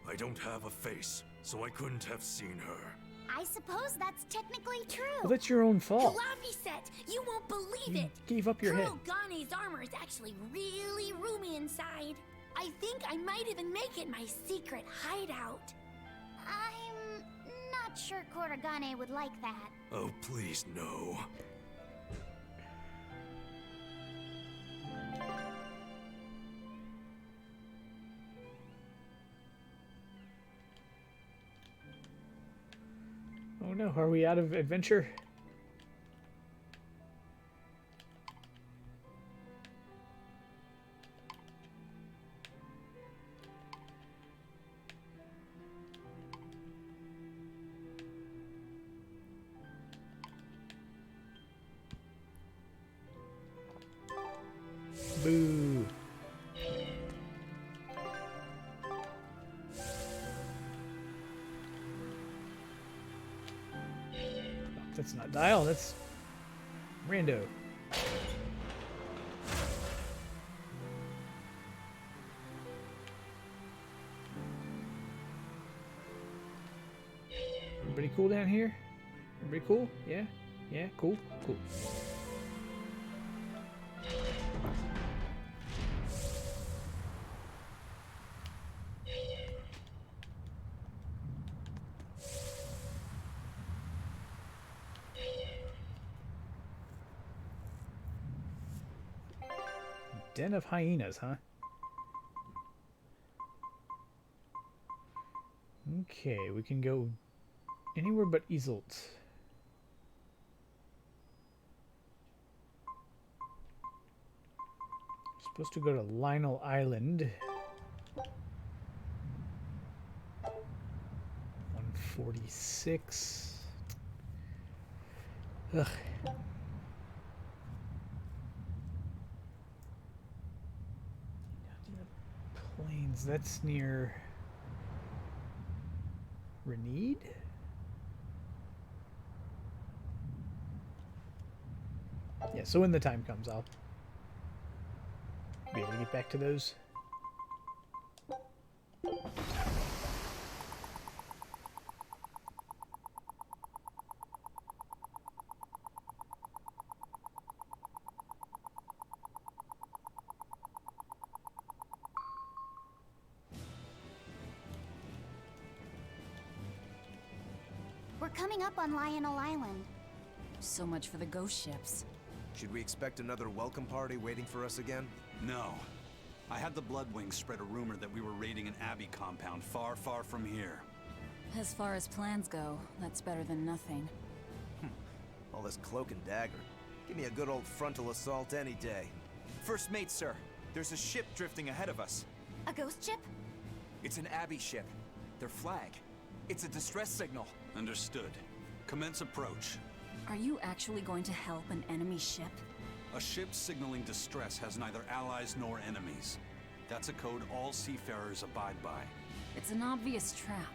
I don't have a face, so I couldn't have seen her. I suppose that's technically true. Well, that's your own fault. Laphicet, you won't believe You it. gave up your head. Kurogane's armor is actually really roomy inside. I think I might even make it my secret hideout. I'm not sure Kurogane would like that. Oh, please, no. Oh no, are we out of adventure? Boo. That's not Dial, that's Rando. Everybody cool down here? Everybody cool? Yeah? Yeah? Cool? Cool. Den of hyenas, huh? Okay, we can go anywhere but Isolt. Supposed to go to Lionel Island. 146. Ugh. Plains, that's near Renede? Yeah, so when the time comes, I'll be able to get back to those. We're coming up on Lionel Island. So much for the ghost ships. Should we expect another welcome party waiting for us again? No. I had the Bloodwings spread a rumor that we were raiding an Abbey compound far, far from here. As far as plans go, that's better than nothing. All this cloak and dagger. Give me a good old frontal assault any day. First mate, sir. There's a ship drifting ahead of us. A ghost ship? It's an Abbey ship. Their flag. It's a distress signal. Understood. Commence approach. Are you actually going to help an enemy ship? A ship signaling distress has neither allies nor enemies. That's a code all seafarers abide by. It's an obvious trap.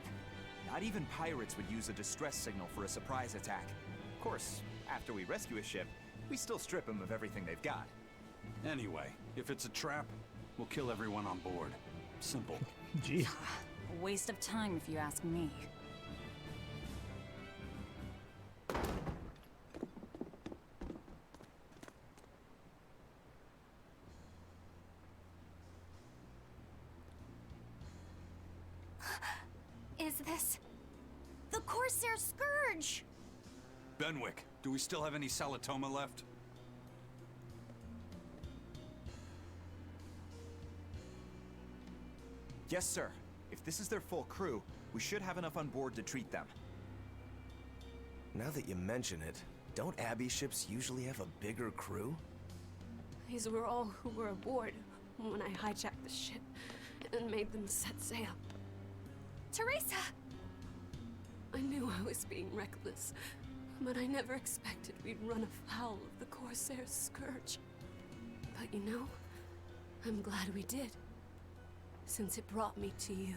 Not even pirates would use a distress signal for a surprise attack. Of course, after we rescue a ship, we still strip them of everything they've got. Anyway, if it's a trap, we'll kill everyone on board. Simple. Gee. A waste of time if you ask me. Is this the Corsair Scourge? Benwick, do we still have any Salatoma left? Yes, sir. If this is their full crew, we should have enough on board to treat them. Now that you mention it, don't Abbey ships usually have a bigger crew? These were all who were aboard when I hijacked the ship and made them set sail. Teresa! I knew I was being reckless, but I never expected we'd run afoul of the Corsair Scourge. But you know, I'm glad we did, since it brought me to you.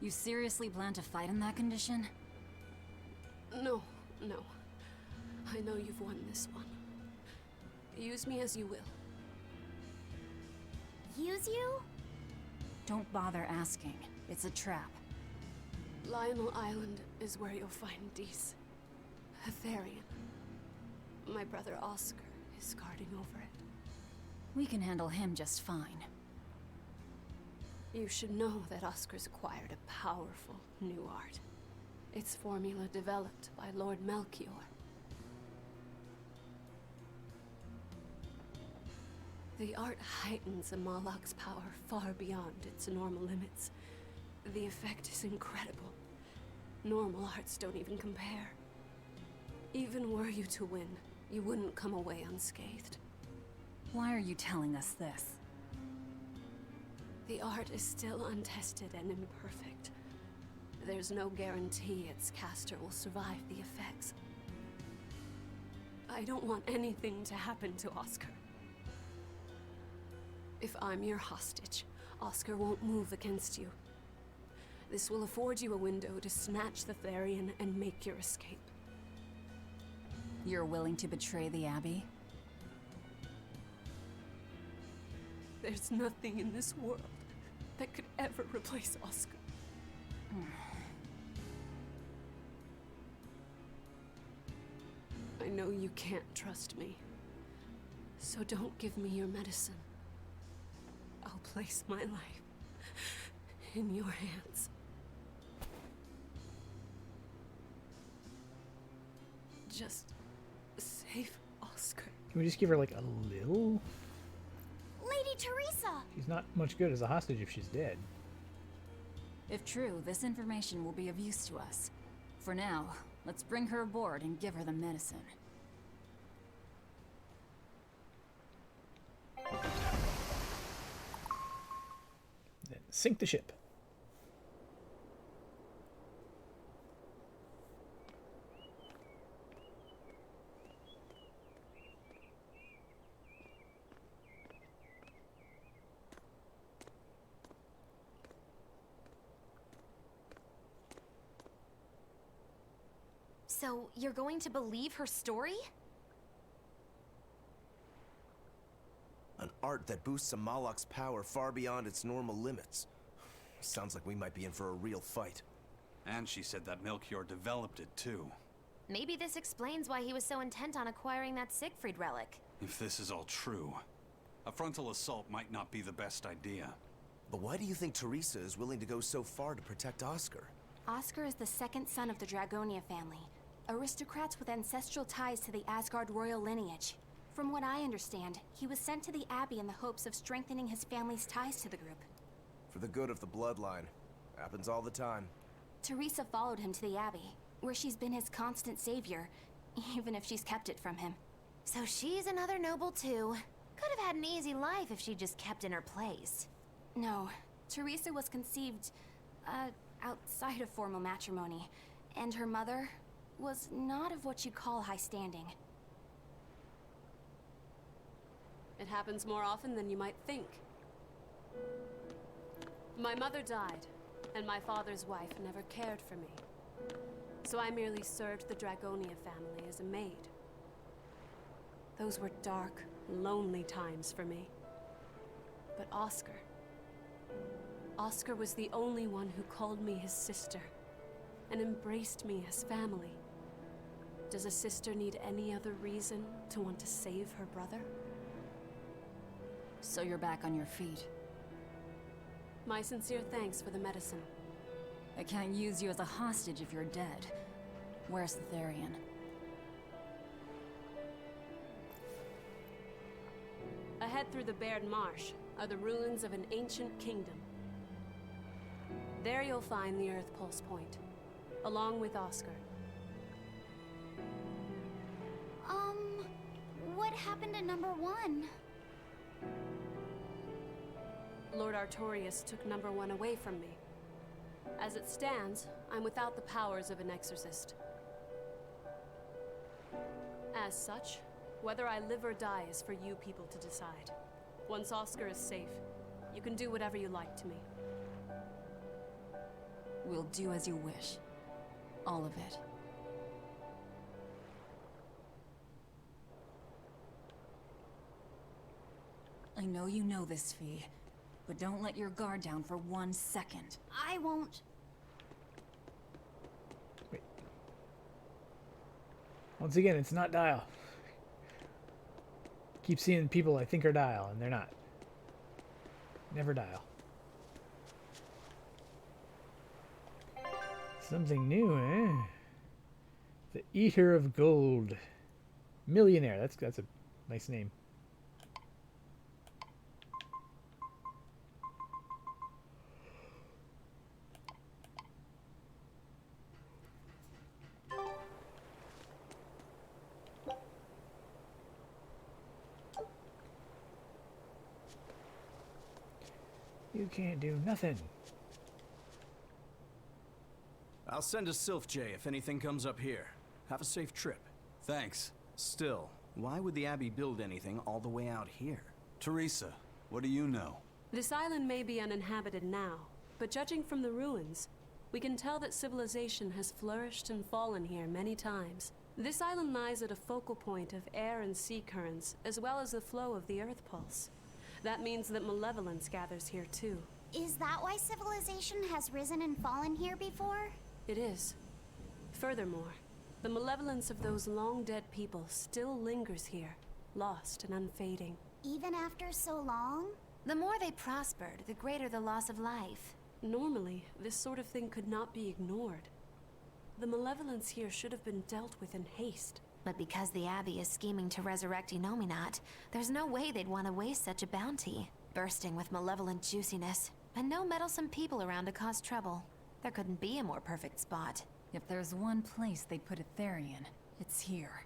You seriously plan to fight in that condition? No, no. I know you've won this one. Use me as you will. Use you? Don't bother asking. It's a trap. Lionel Island is where you'll find Dees. Aetherian. My brother Oscar is guarding over it. We can handle him just fine. You should know that Oscar's acquired a powerful new art. Its formula developed by Lord Melchior. The art heightens a Malak's power far beyond its normal limits. The effect is incredible. Normal arts don't even compare. Even were you to win, you wouldn't come away unscathed. Why are you telling us this? The art is still untested and imperfect. There's no guarantee its caster will survive the effects. I don't want anything to happen to Oscar. If I'm your hostage, Oscar won't move against you. This will afford you a window to snatch the Therian and make your escape. You're willing to betray the Abbey? There's nothing in this world that could ever replace Oscar. I know you can't trust me, so don't give me your medicine. I'll place my life in your hands. Just save Oscar. Can we just give her like a little? Lady Teresa! She's not much good as a hostage if she's dead. If true, this information will be of use to us. For now, let's bring her aboard and give her the medicine. Then sink the ship. So, you're going to believe her story? An art that boosts a Malak's power far beyond its normal limits. Sounds like we might be in for a real fight. And she said that Melchior developed it, too. Maybe this explains why he was so intent on acquiring that Siegfried relic. If this is all true, a frontal assault might not be the best idea. But why do you think Teresa is willing to go so far to protect Oscar? Oscar is the second son of the Dragonia family, aristocrats with ancestral ties to the Asgard royal lineage. From what I understand, he was sent to the Abbey in the hopes of strengthening his family's ties to the group. For the good of the bloodline. Happens all the time. Teresa followed him to the Abbey, where she's been his constant savior, even if she's kept it from him. So she's another noble too. Could have had an easy life if she just kept in her place. No, Teresa was conceived, outside of formal matrimony, and her mother was not of what you'd call high standing. It happens more often than you might think. My mother died, and my father's wife never cared for me. So I merely served the Dragonia family as a maid. Those were dark, lonely times for me. But Oscar was the only one who called me his sister and embraced me as family. Does a sister need any other reason to want to save her brother? So you're back on your feet. My sincere thanks for the medicine. I can't use you as a hostage if you're dead. Where's the Therian? Ahead through the Baird Marsh are the ruins of an ancient kingdom. There you'll find the Earth Pulse Point, along with Oscar. What happened to number 1? Lord Artorius took number 1 away from me. As it stands, I'm without the powers of an exorcist. As such, whether I live or die is for you people to decide. Once Oscar is safe, you can do whatever you like to me. We'll do as you wish. All of it. I know you know this, Fee, but don't let your guard down for 1 second. I won't. Wait. Once again, it's not Dial. Keep seeing people I think are Dial, and they're not. Never Dial. Something new, eh? The Eater of Gold. Millionaire. That's a nice name. You can't do nothing. I'll send a Sylph J if anything comes up here. Have a safe trip. Thanks. Still, why would the Abbey build anything all the way out here? Teresa, what do you know? This island may be uninhabited now, but judging from the ruins, we can tell that civilization has flourished and fallen here many times. This island lies at a focal point of air and sea currents, as well as the flow of the Earth pulse. That means that malevolence gathers here too. Is that why civilization has risen and fallen here before? It is. Furthermore, the malevolence of those long-dead people still lingers here, lost and unfading. Even after so long? The more they prospered, the greater the loss of life. Normally, this sort of thing could not be ignored. The malevolence here should have been dealt with in haste. But because the Abbey is scheming to resurrect Inominat, there's no way they'd want to waste such a bounty. Bursting with malevolent juiciness, and no meddlesome people around to cause trouble. There couldn't be a more perfect spot. If there's one place they'd put a Therian, it's here.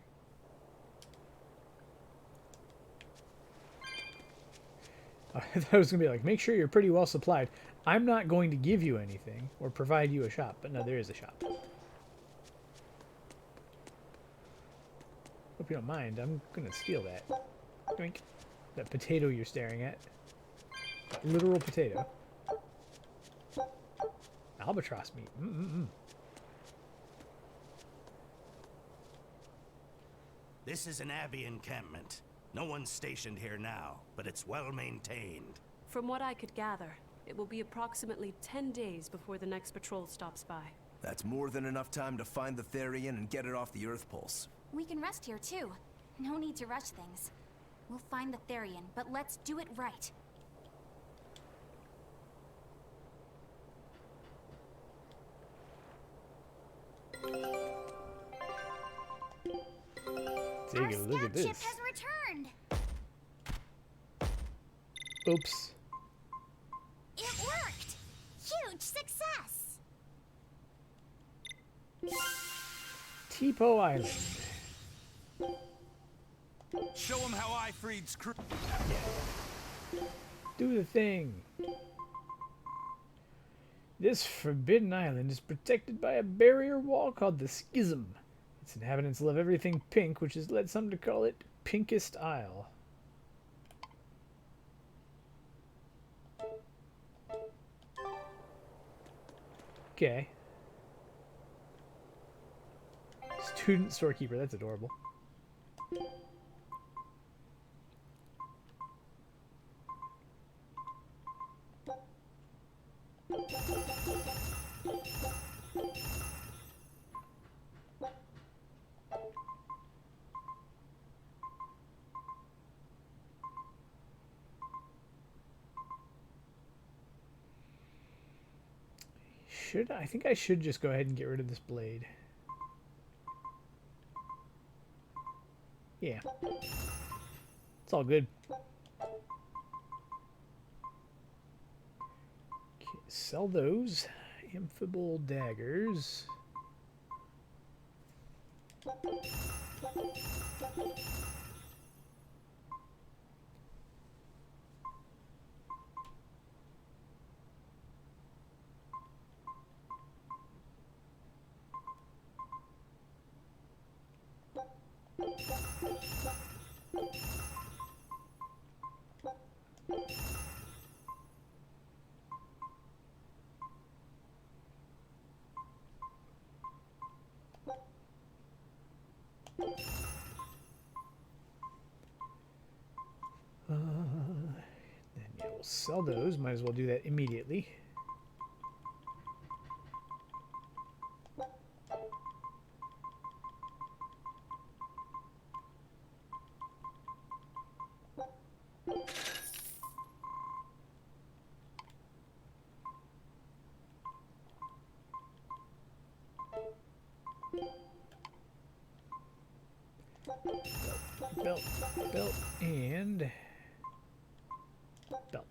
I thought it was going to be like, make sure you're pretty well supplied. I'm not going to give you anything or provide you a shop. But no, there is a shop. Hope you don't mind. I'm going to steal that. Drink. That potato you're staring at. That literal potato. Albatross meat. This is an Abbey encampment. No one's stationed here now, but it's well maintained. From what I could gather, it will be approximately 10 days before the next patrol stops by. That's more than enough time to find the Therian and get it off the Earth pulse. We can rest here too. No need to rush things. We'll find the Therian, but let's do it right. Take a look at this. Ship has returned. Oops. It worked. Huge success. Tipo Island. Show him how I freed's crew. Do the thing. This forbidden island is protected by a barrier wall called the Schism. Its inhabitants love everything pink, which has led some to call it Pinkest Isle. Okay. Student storekeeper, that's adorable. I think I should just go ahead and get rid of this blade. Yeah. It's all good. Okay, sell those. Amphibole daggers. Then yeah, we'll sell those. Might as well do that immediately. Belt, and belt.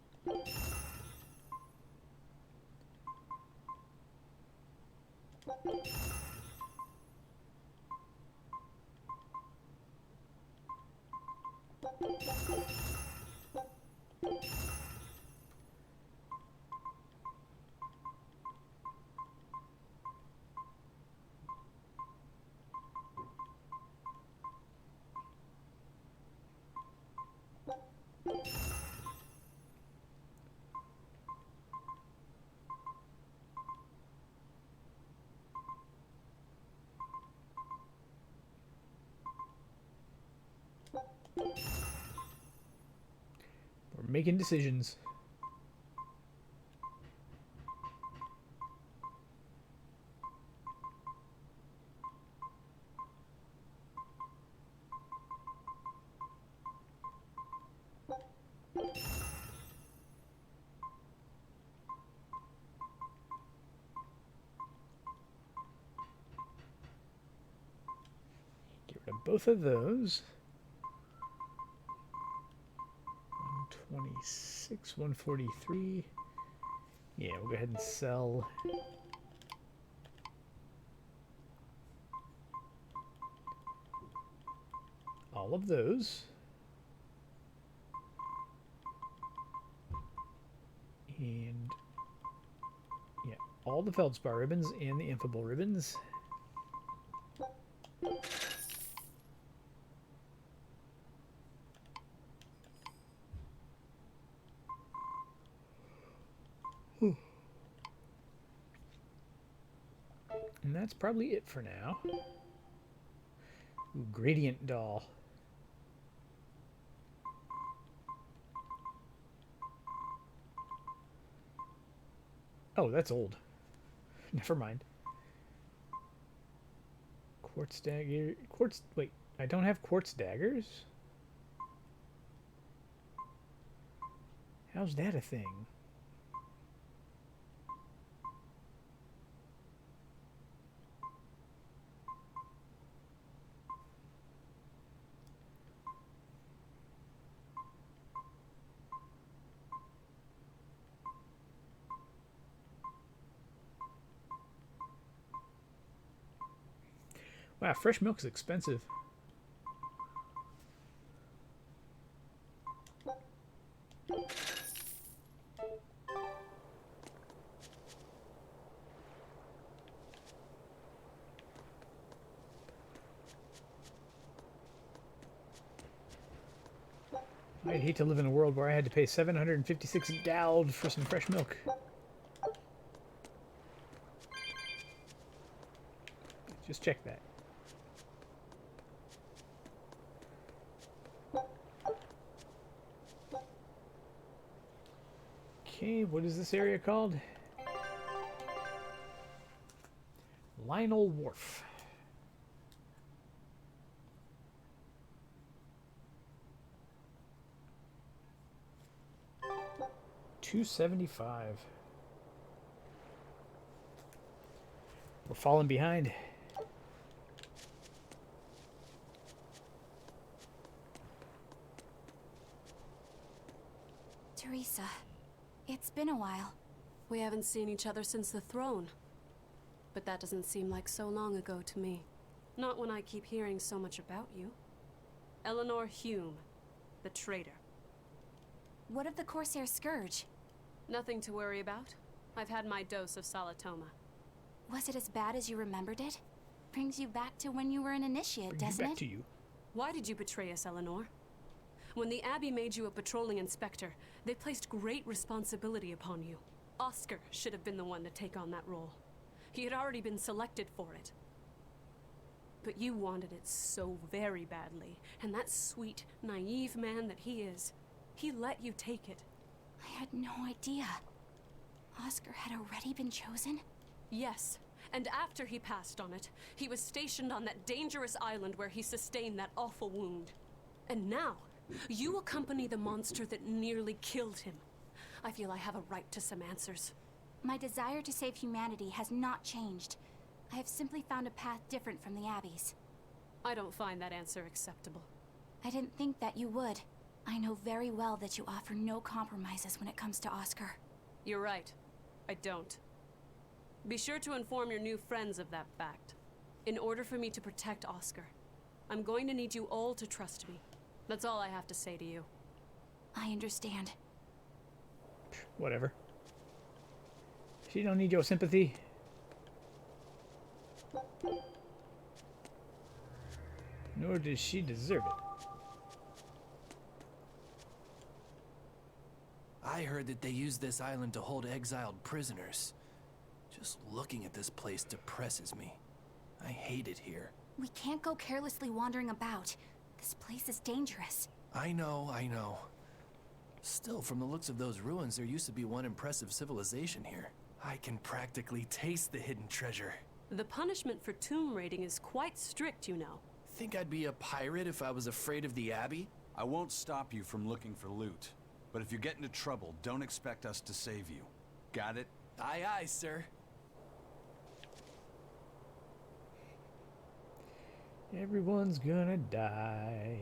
making decisions. Get rid of both of those. 126, 143. Yeah, we'll go ahead and sell. All of those. And yeah, all the feldspar ribbons and the infable ribbons. And that's probably it for now. Ooh, gradient doll. Oh, that's old. Never mind. Quartz dagger. Quartz. Wait, I don't have quartz daggers? How's that a thing? Wow, fresh milk is expensive. I'd hate to live in a world where I had to pay 756 gold for some fresh milk. Just check that. Okay, what is this area called? Lionel Wharf. $275. We're falling behind. Teresa, it's been a while. We haven't seen each other since the throne. But that doesn't seem like so long ago to me. Not when I keep hearing so much about you. Eleanor Hume, the traitor. What of the Corsair Scourge? Nothing to worry about. I've had my dose of Salatoma. Was it as bad as you remembered it? Brings you back to when you were an initiate, doesn't it? To you. Why did you betray us, Eleanor? When the Abbey made you a patrolling inspector, they placed great responsibility upon you. Oscar should have been the one to take on that role. He had already been selected for it. But you wanted it so very badly, and that sweet, naive man that he is, he let you take it. I had no idea. Oscar had already been chosen? Yes, and after he passed on it, he was stationed on that dangerous island where he sustained that awful wound. And now, you accompany the monster that nearly killed him. I feel I have a right to some answers. My desire to save humanity has not changed. I have simply found a path different from the Abbey's. I don't find that answer acceptable. I didn't think that you would. I know very well that you offer no compromises when it comes to Oscar. You're right. I don't. Be sure to inform your new friends of that fact. In order for me to protect Oscar, I'm going to need you all to trust me. That's all I have to say to you. I understand. Whatever. She don't need your sympathy. Nor does she deserve it. I heard that they use this island to hold exiled prisoners. Just looking at this place depresses me. I hate it here. We can't go carelessly wandering about. This place is dangerous. I know. Still, from the looks of those ruins, there used to be one impressive civilization here. I can practically taste the hidden treasure. The punishment for tomb raiding is quite strict, you know. Think I'd be a pirate if I was afraid of the Abbey? I won't stop you from looking for loot. But if you get into trouble, don't expect us to save you. Got it? Aye, aye, sir. Everyone's gonna die.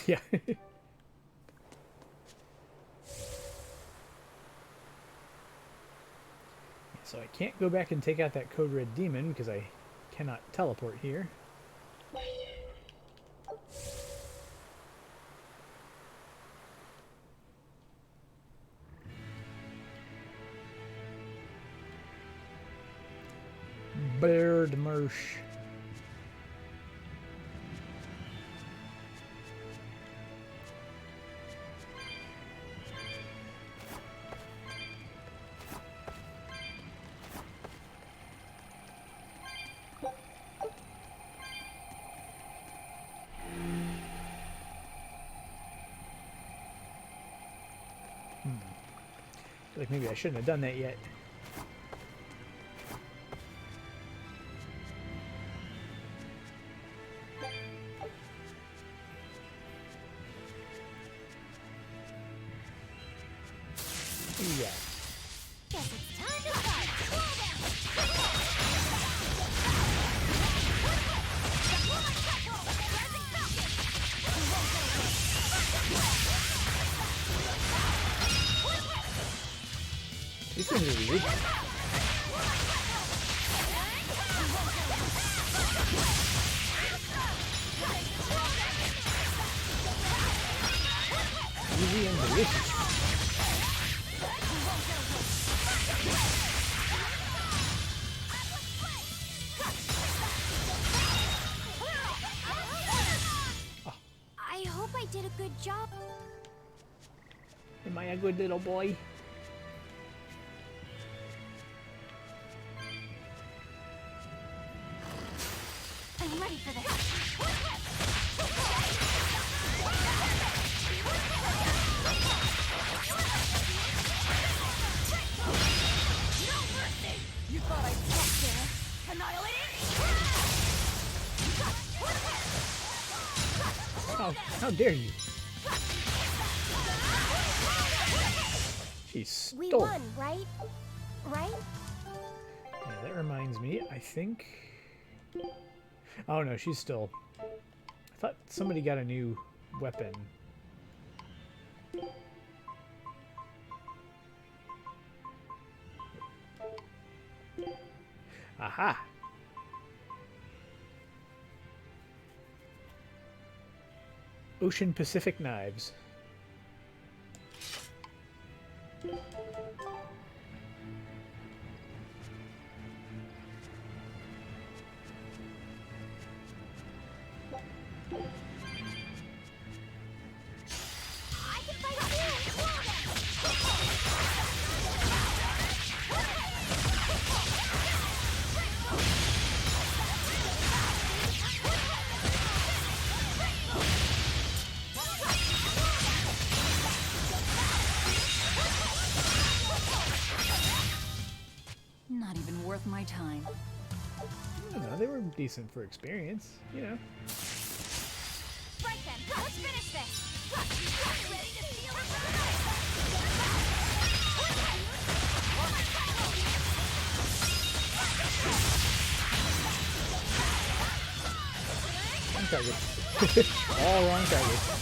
Yeah. So I can't go back and take out that code red demon because I cannot teleport here. Bird Marsh. I feel like maybe I shouldn't have done that yet. Yeah. Guess it's time to fight. These things are weak. Easy and delicious. I hope I did a good job. Am I a good little boy? I'm ready for this. You thought I'd stop there? Annihilate How dare you? She stole. We won, right? Right? Yeah, that reminds me, I think... Oh no, she's still... I thought somebody got a new weapon. Aha! Ocean Pacific knives. I can fight too! Not even worth my time. I don't know, they were decent for experience, you know. Right then, let's finish this! Ready to feel Wrong target. All wrong targets.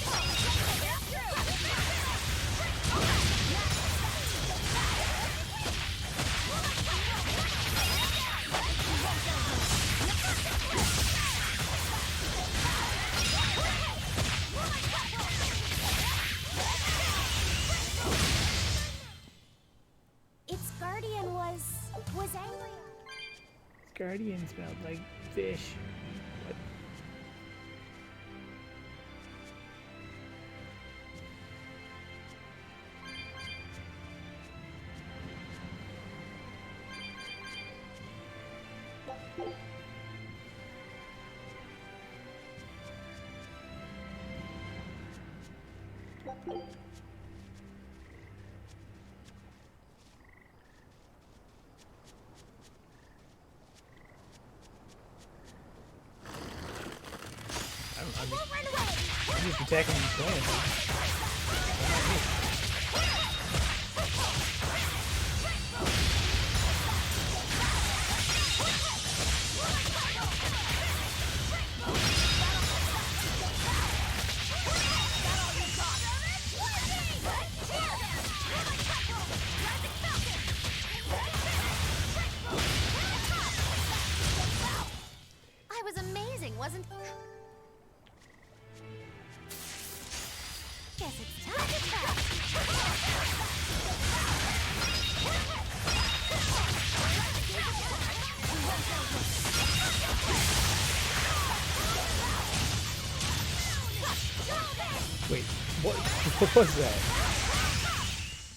Its guardian was angry. Guardian smelled like fish. What? I'm just attacking these plants. I was amazing, wasn't I? Guess it's time to crash. Wait, what was that?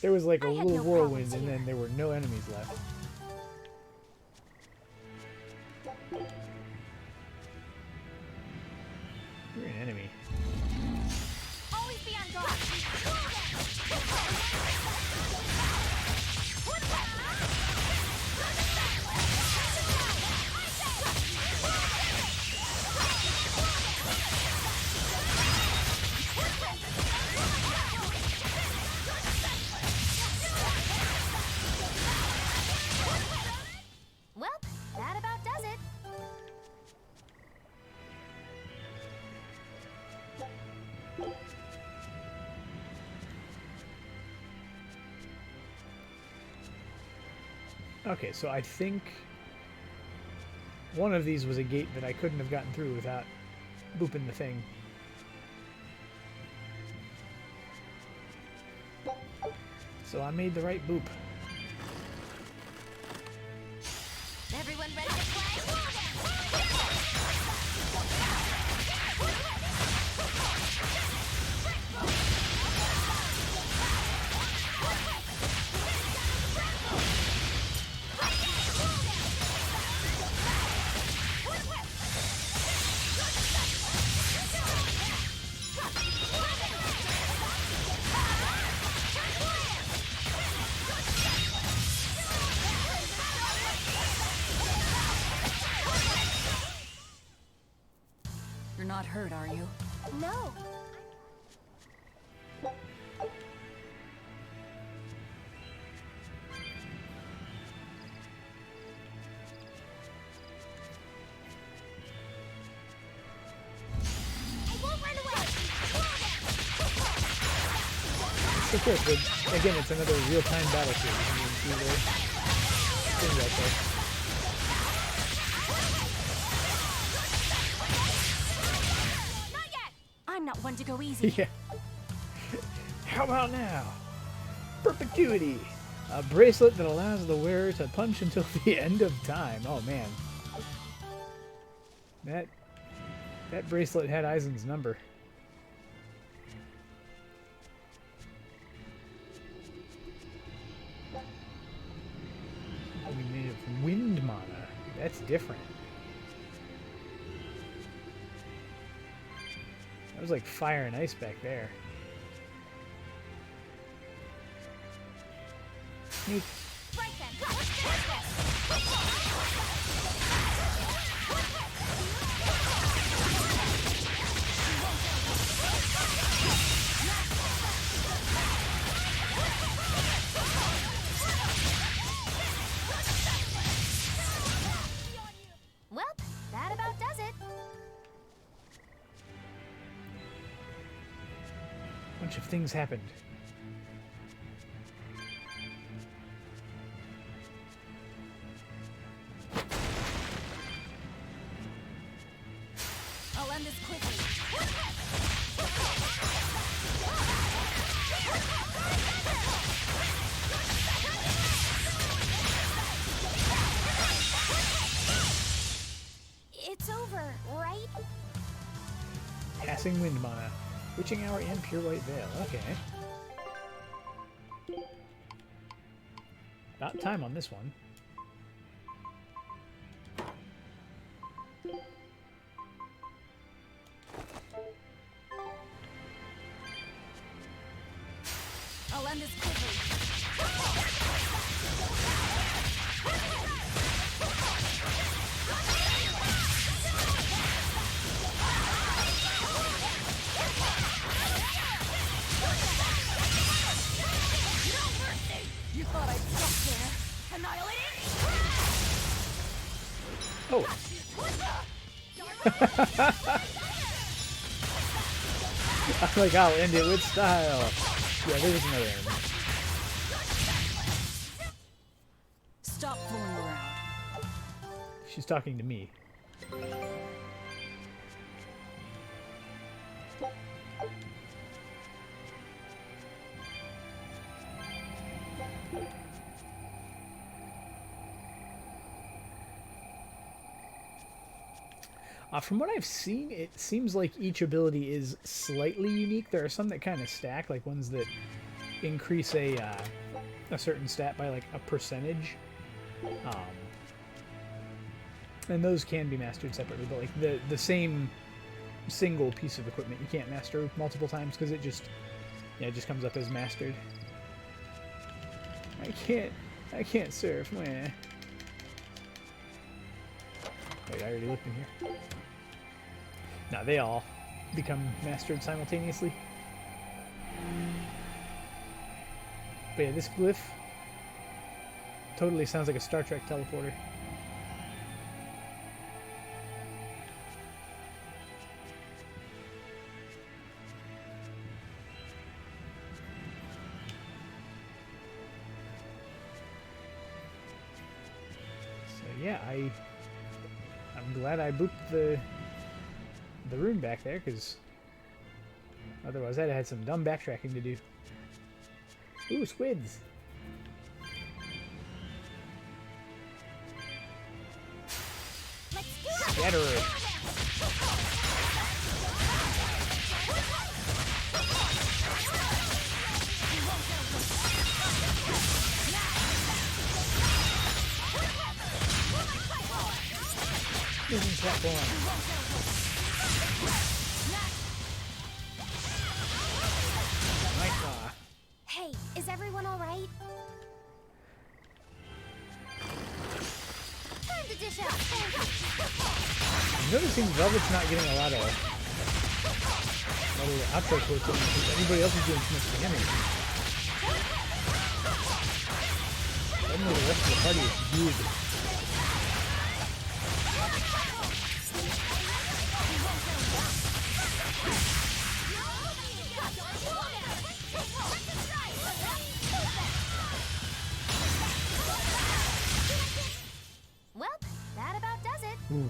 There was like a little whirlwind and then there were no enemies left. You're an enemy. Always be on guard. Well, that about does it. Okay, so I think one of these was a gate that I couldn't have gotten through without booping the thing. So I made the right boop. Everyone ready to play? You're not hurt, are you? No. I won't run away. So cool, but again, it's another real-time battlefield. I mean, see the things out there. Not yet. I'm not one to go easy. Yeah. How about now? Perpetuity. A bracelet that allows the wearer to punch until the end of time. Oh man. That bracelet had Eisen's number. We made of wind mana. That's different. That was like fire and ice back there. Neat. Right then. Let's finish Well, that about does it. Bunch of things happened. I'll end this quickly. Dancing Wind mana. Witching Hour and Pure White Veil. Okay. About time on this one. I'll end this quickly. You thought I'd stop there? Annihilating? Oh. I'm like, I'll end it with style. Yeah, there's another enemy. Stop fooling around. She's talking to me. From what I've seen, it seems like each ability is slightly unique. There are some that kind of stack, like ones that increase a certain stat by like a percentage. And those can be mastered separately, but like the same single piece of equipment you can't master multiple times because it just comes up as mastered. I can't surf. Meh. Wait, I already looked in here. Now they all become mastered simultaneously. But yeah, this glyph totally sounds like a Star Trek teleporter. So yeah, I'm glad I booped the rune back there, because otherwise I'd have had some dumb backtracking to do. Ooh, squids! Scatter it! Moving platform. Hey, is everyone alright? Time to dish out. I'm noticing Velvet's not getting a lot of outro quotes because everybody else is doing too much damage. Suddenly the rest of the party is good. Well, that about does it. Ooh.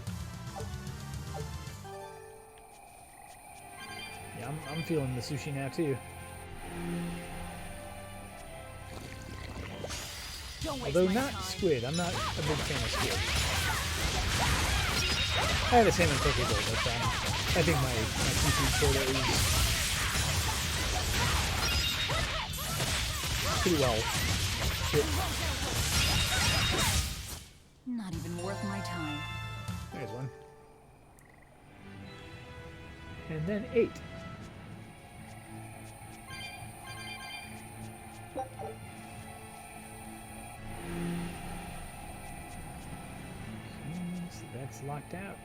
Yeah, I'm feeling the sushi now too. Although not squid, I'm not a big fan of squid. I had a salmon cookie bowl, but I think my seafood quota is pretty well hit. Not even worth my time. There's one. And then 8. So that's locked out.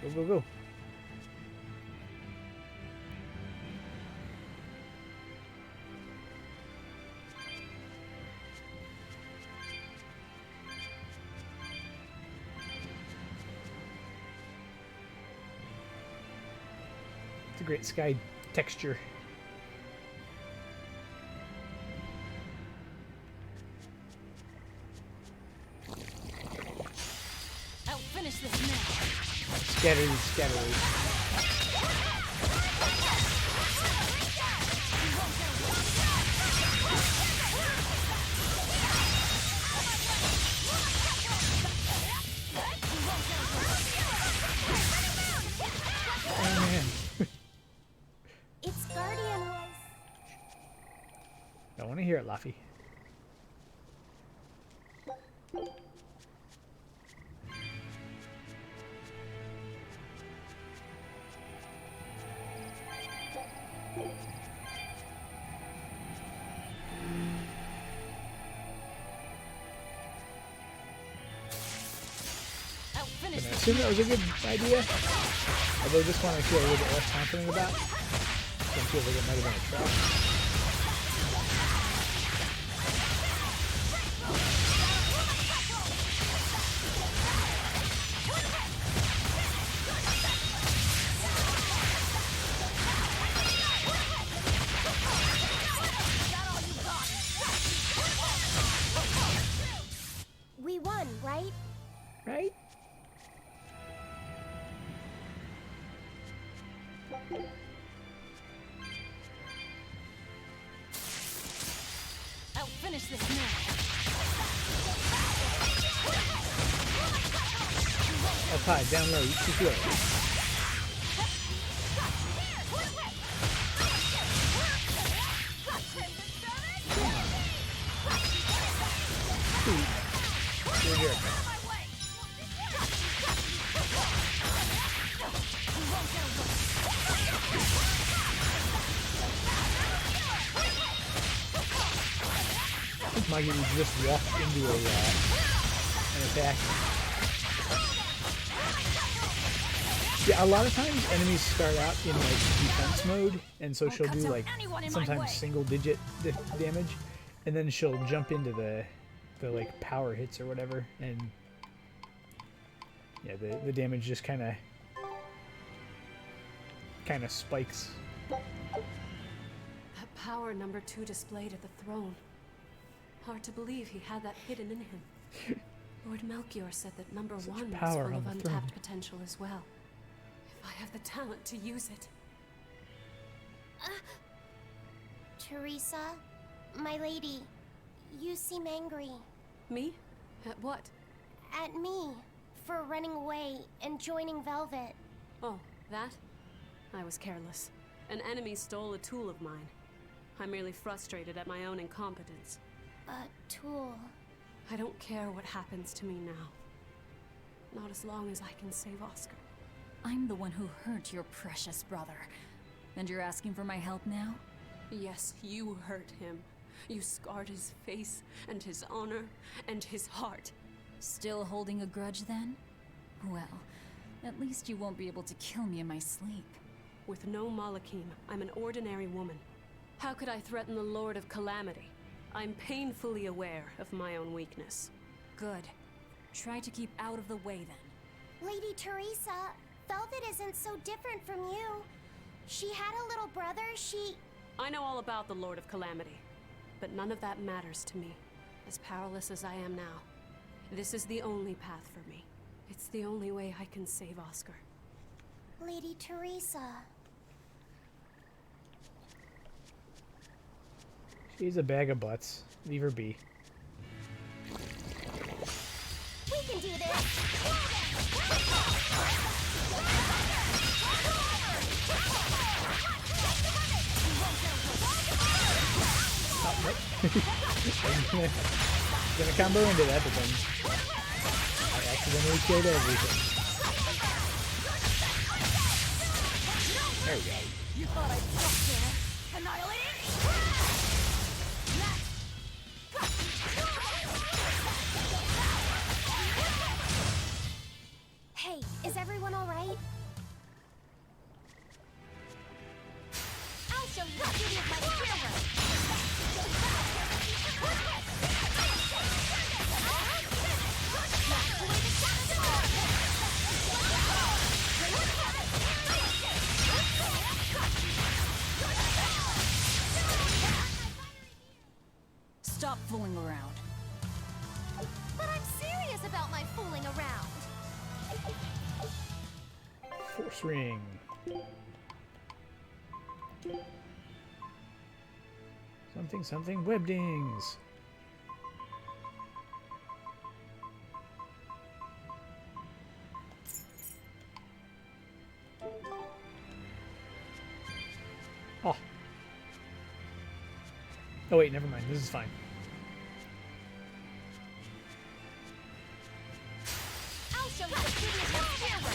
Let's go, go, go. It's a great sky texture. I'll finish this now. Scattery, scattery. Don't want to hear it, Laffy. I assume that was a good idea. Although this one I feel a little bit less confident about. So I feel like it might have been a trap. We won, right? Right? I'll finish this now. Up high, down low, you keep low. Here. I think Maggie just walked into an attack. Yeah, a lot of times enemies start out in like defense mode, and so she'll do like sometimes single digit damage, and then she'll jump into the like power hits or whatever, and yeah, the damage just kind of spikes. That power number 2 displayed at the throne. Hard to believe he had that hidden in him. Lord Melchior said that number 1 was full of untapped potential as well. If I have the talent to use it. Teresa, my lady, you seem angry. Me? At what? At me, for running away and joining Velvet. Oh, that? I was careless. An enemy stole a tool of mine. I'm merely frustrated at my own incompetence. A tool? I don't care what happens to me now. Not as long as I can save Oscar. I'm the one who hurt your precious brother. And you're asking for my help now? Yes, you hurt him. You scarred his face, and his honor, and his heart. Still holding a grudge then? Well, at least you won't be able to kill me in my sleep. With no Malakim, I'm an ordinary woman. How could I threaten the Lord of Calamity? I'm painfully aware of my own weakness. Good. Try to keep out of the way then. Lady Teresa, Velvet isn't so different from you. She had a little brother, I know all about the Lord of Calamity. But none of that matters to me, as powerless as I am now. This is the only path for me. It's the only way I can save Oscar. Lady Teresa. She's a bag of butts. Leave her be. We can do this! Oh, nope. gonna combo into that, but then I accidentally killed everything. There we go. You thought I'd stop there? Annihilate it! Hey, is everyone alright? I'll show you the beauty of my hero! Stop fooling around. But I'm serious about my fooling around. Force ring. Something webdings. Oh. Oh wait, never mind. This is fine. I'll show you the beauty of my camera.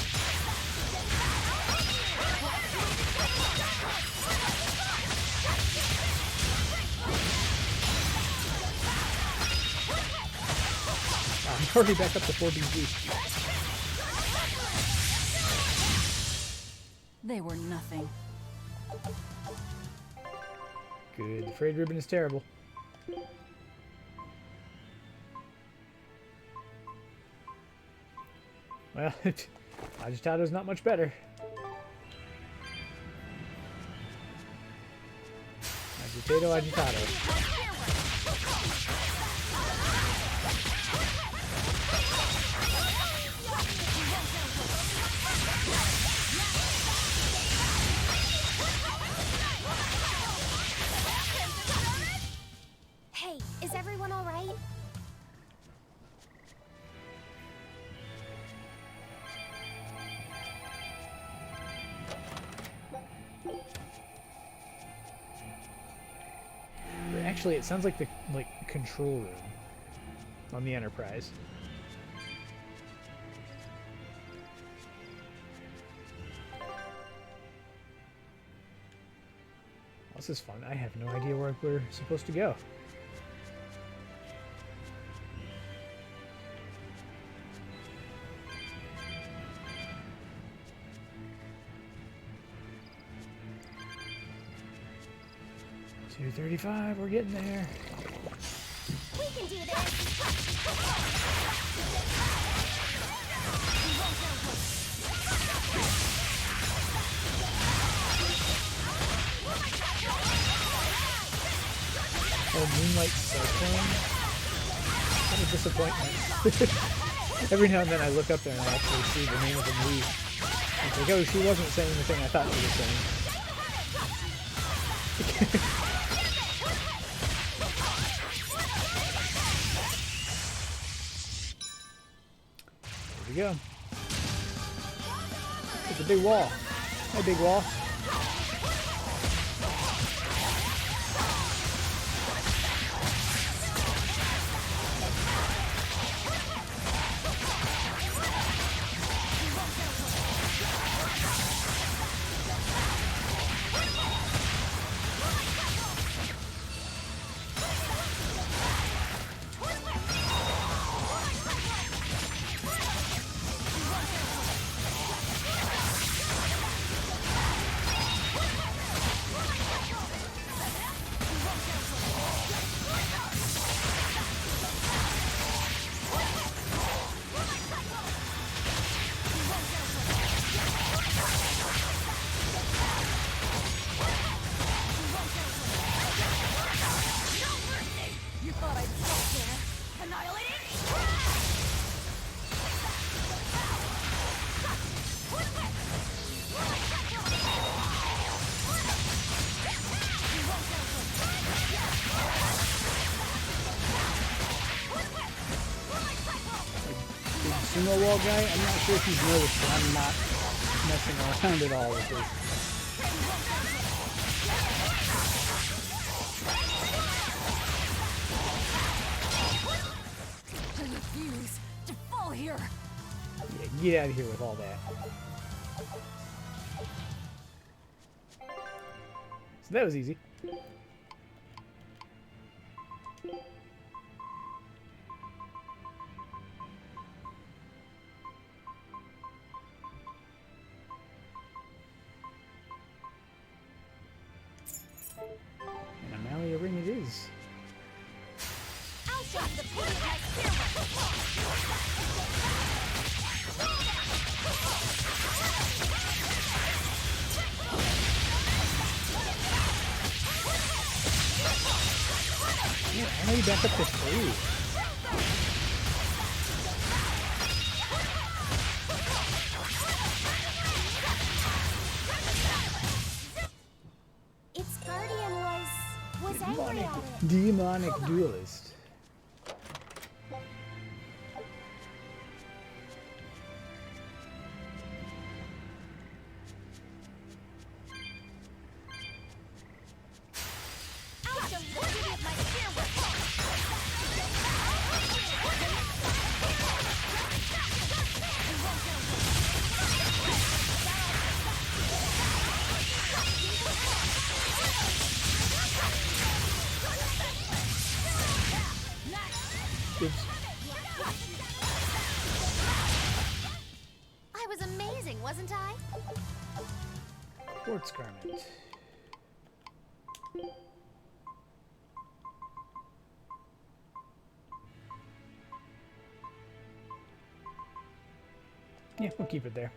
I'm already back up to 4BG. They were nothing. Good. The frayed ribbon is terrible. Well, Agitato's not much better. Agitato, agitato. Hey, is everyone all right? Actually, it sounds like the control room on the Enterprise. This is fun. I have no idea where we're supposed to go. $235, we're getting there. We can do this! Oh, Moonlight Cyclone? What a disappointment. Every now and then I look up there and I actually see the name of the movie. It's like, oh, she wasn't saying the thing I thought she was saying. There we go. It's a big wall. Hi, big wall. Sumo wall guy, I'm not sure if you've noticed, but I'm not messing around at all with this. I refuse to fall here. Yeah, get out of here with all that. So that was easy. And Amalia Ring it is. I'll show you the beauty of my Yeah, I know you back up to 3. Its guardian was angry at it. Demonic duelist. I'll show you the beauty of my Quartz garment. Yeah, we'll keep it there.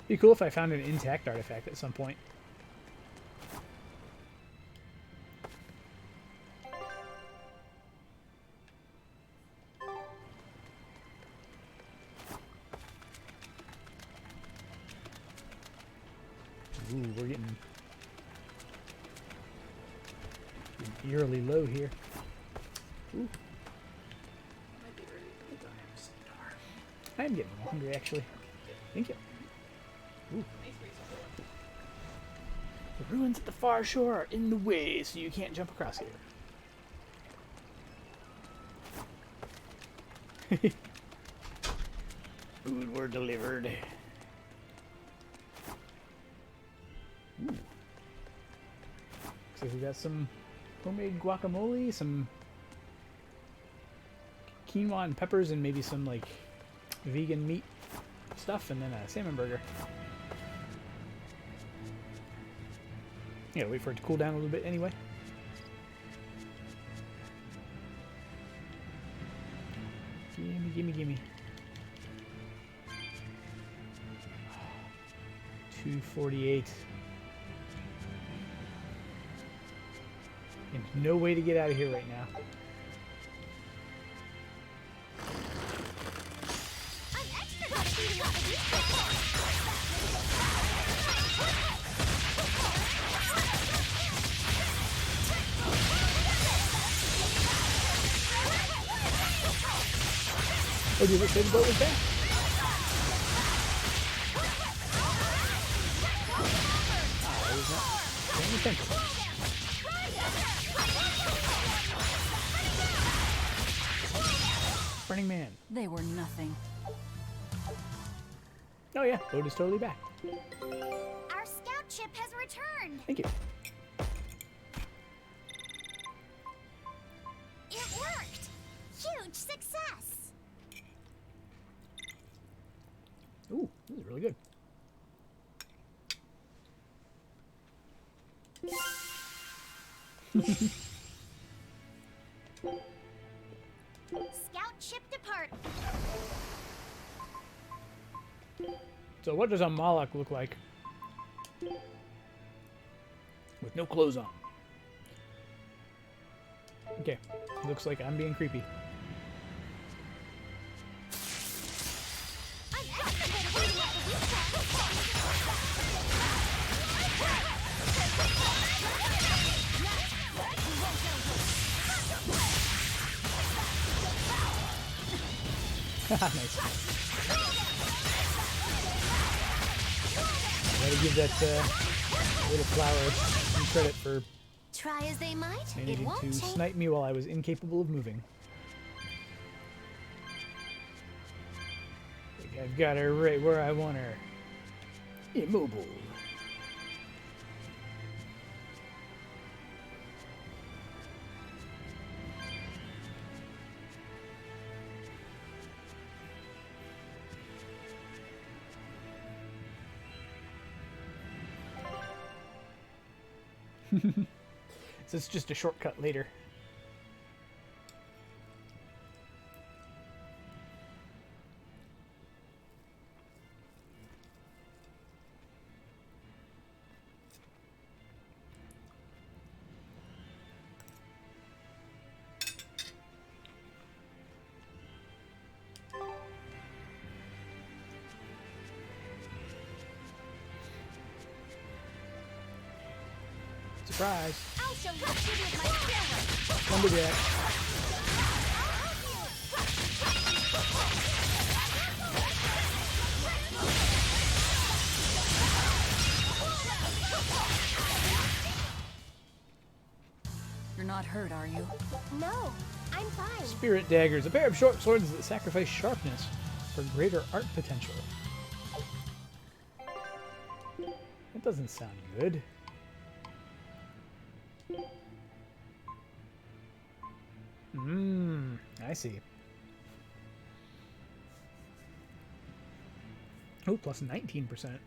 Be cool if I found an intact artifact at some point. Ooh, we're getting eerily low here. Ooh. I am getting hungry, actually. Thank you. Ooh. The ruins at the far shore are in the way, so you can't jump across here. Food were delivered. Ooh. Looks like we got some homemade guacamole, some quinoa and peppers, and maybe some like vegan meat stuff, and then a salmon burger. Yeah, wait for it to cool down a little bit anyway. Gimme, gimme, gimme. 248. And no way to get out of here right now. Oh, did it say the boat was back? I was not paying attention. Burning Man. They were nothing. Oh yeah, boat is totally back. Our scout ship has returned. Thank you. It worked. Huge success. Ooh, this is really good. Scout ship depart. So what does a Moloch look like with no clothes on? Okay, looks like I'm being creepy. Nice. Gotta give that little flower some credit for Try as they might, it managing won't to change. snipe me while I was incapable of moving. I think I've got her right where I want her. Immobile. So it's just a shortcut later. Surprise. I'll show you the beauty of my stairway. Lumberjack. You're not hurt, are you? No, I'm fine. Spirit daggers. A pair of short swords that sacrifice sharpness for greater art potential. That doesn't sound good. I see. Oh, plus 19%.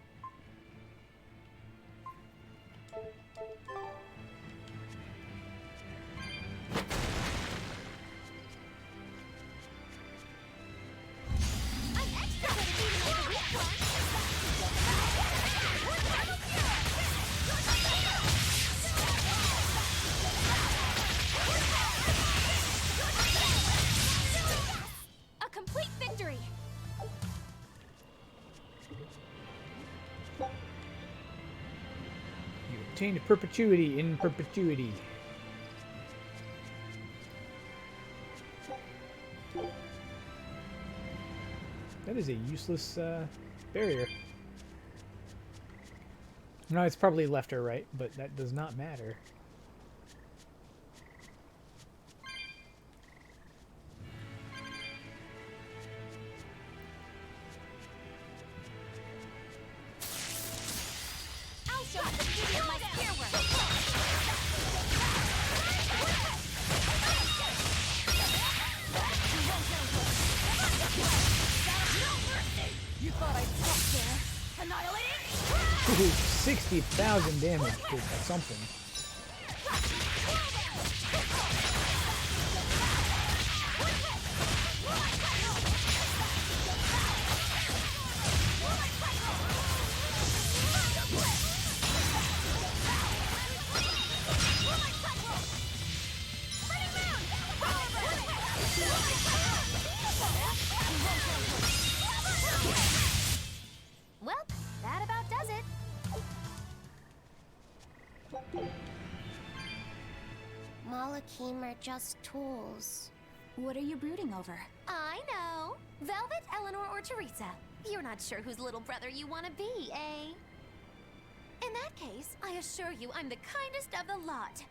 A complete victory! You obtained perpetuity in perpetuity. That is a useless barrier. No, it's probably left or right, but that does not matter. I'll show you the beauty of my spear work! You thought I'd stop there? Annihilating? Ooh, 60,000 damage to something. Well, that about does it. Malakim are just tools. What are you brooding over? I know. Velvet, Eleanor, or Teresa? You're not sure whose little brother you want to be, eh? In that case, I assure you I'm the kindest of the lot.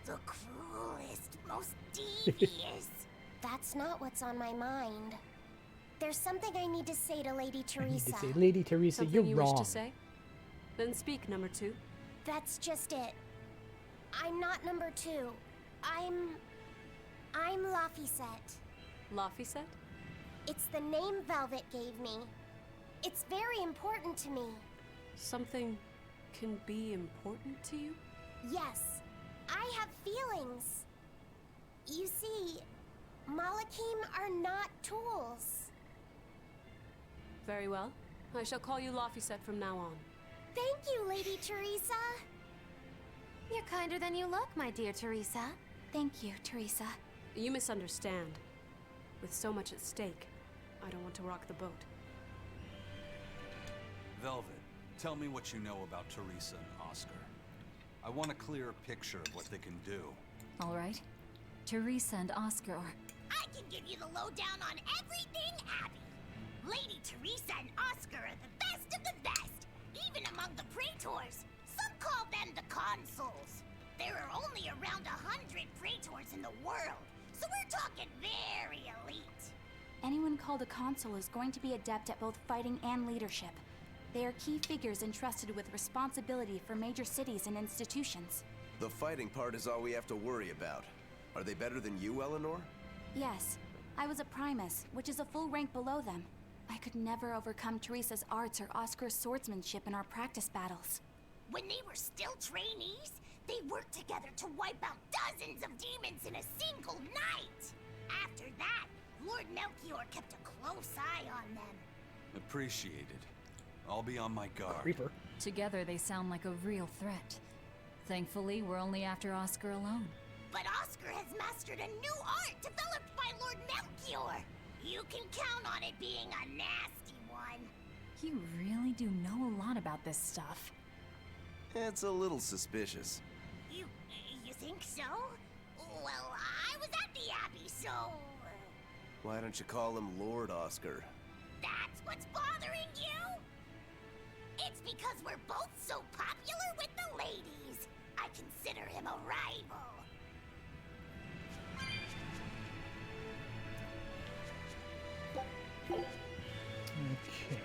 The cruelest, most devious. That's not what's on my mind. There's something I need to say to Lady I need Teresa. to say, Lady Teresa, Something you're you wrong. wish to say? Then speak, number 2. That's just it. I'm not number 2. I'm Laphicet. Laphicet? It's the name Velvet gave me. It's very important to me. Something can be important to you? Yes, I have feelings. You see, Malakim are not tools. Very well. I shall call you Laphicet from now on. Thank you, Lady Teresa. You're kinder than you look, my dear Teresa. Thank you, Teresa. You misunderstand. With so much at stake, I don't want to rock the boat. Velvet, tell me what you know about Teresa and Oscar. I want a clearer picture of what they can do. All right. Teresa and Oscar are... I can give you the lowdown on everything Abby. Lady Teresa and Oscar are the best of the best, even among the praetors. Some call them the consuls. There are only around 100 praetors in the world, so we're talking very elite. Anyone called a consul is going to be adept at both fighting and leadership. They are key figures entrusted with responsibility for major cities and institutions. The fighting part is all we have to worry about. Are they better than you, Eleanor? Yes, I was a primus, which is a full rank below them. I could never overcome Teresa's arts or Oscar's swordsmanship in our practice battles. When they were still trainees, they worked together to wipe out dozens of demons in a single night. After that, Lord Melchior kept a close eye on them. Appreciated. I'll be on my guard. Creeper. Together they sound like a real threat. Thankfully, we're only after Oscar alone. But Oscar has mastered a new art developed by Lord Melchior. You can count on it being a nasty one. You really do know a lot about this stuff. It's a little suspicious. You think so? Well, I was at the Abbey, so... Why don't you call him Lord Oscar? That's what's bothering you? It's because we're both so popular with the ladies. I consider him a rival. Okay.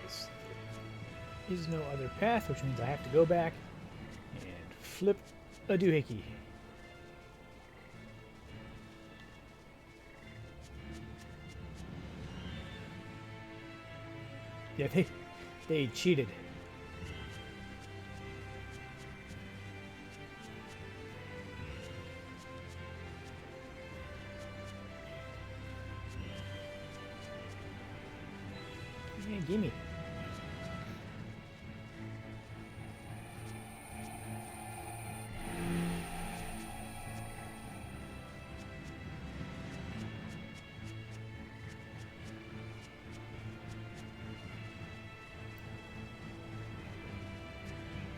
is no other path, which means I have to go back and flip a doohickey. Yeah, they cheated. Yeah, gimme.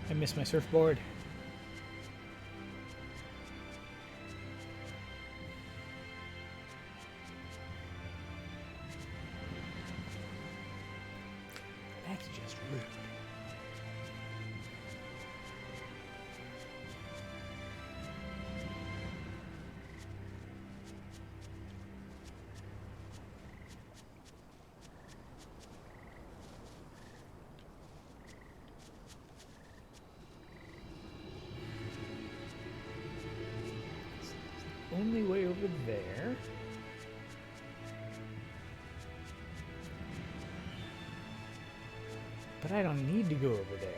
I miss my surfboard. That's just rude. Only way over there. But I don't need to go over there.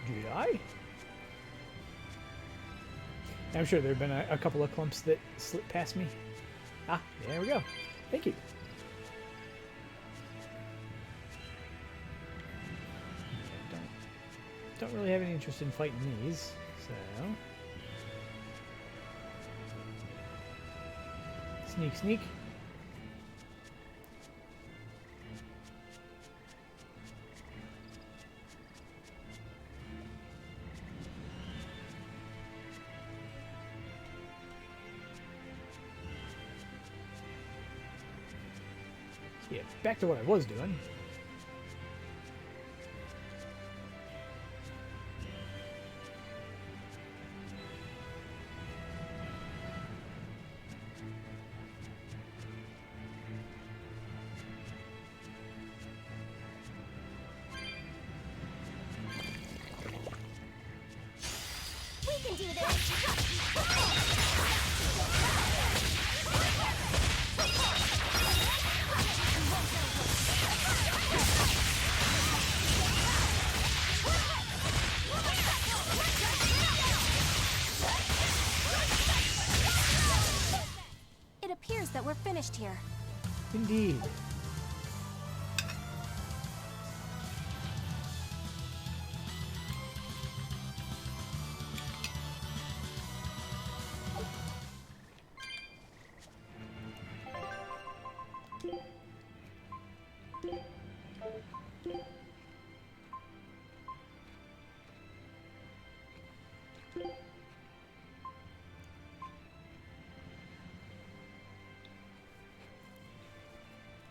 Did I? I'm sure there have been a couple of clumps that slipped past me. Ah, there we go. Thank you. Don't really have any interest in fighting these, so... Sneak, sneak. Yeah, back to what I was doing. We can do this! It appears that we're finished here. Indeed.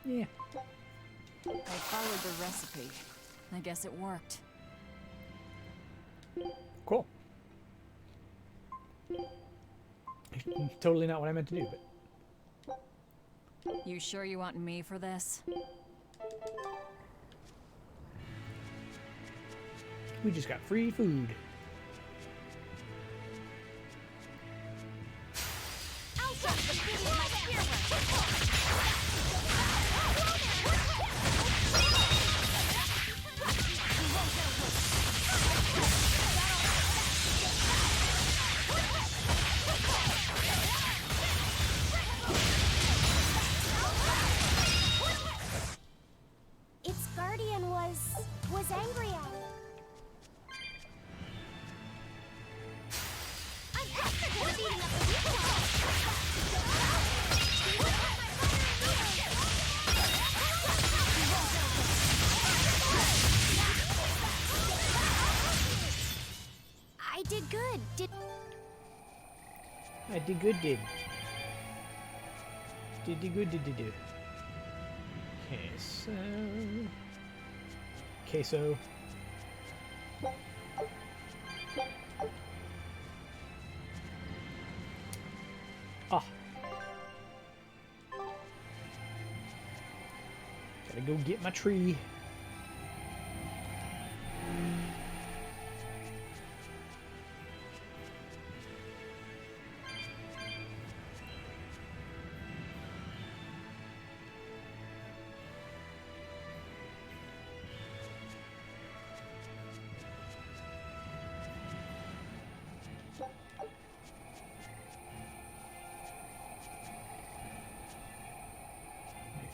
Yeah. I followed the recipe. I guess it worked. Cool. Totally not what I meant to do, but... You sure you want me for this? We just got free food. I'll start the speed of my spearwork! Its guardian was angry at it. I'm extra good at beating up the weak I did good. I did good, did. Did good, did do. Queso. Ah. Gotta go get my tree.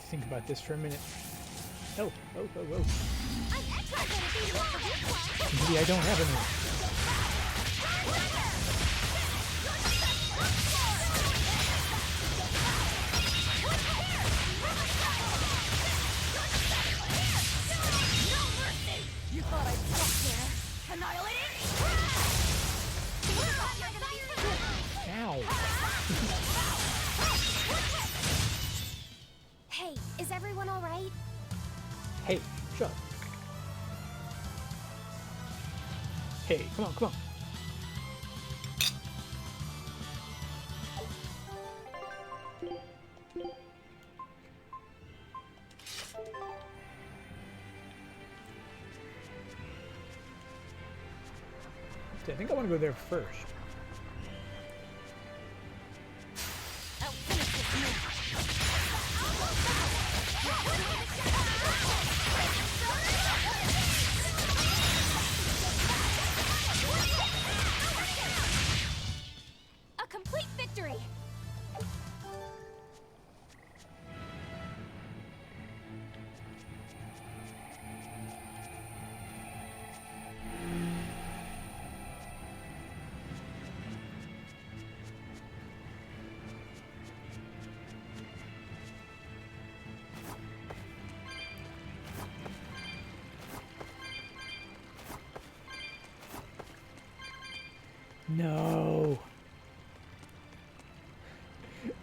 Think about this for a minute. Oh. Maybe I don't have any. You thought I'd stop there? Annihilating? Ow. Hey, is everyone all right? Hey, shut up. Hey, come on. I think I want to go there first. A complete victory! No.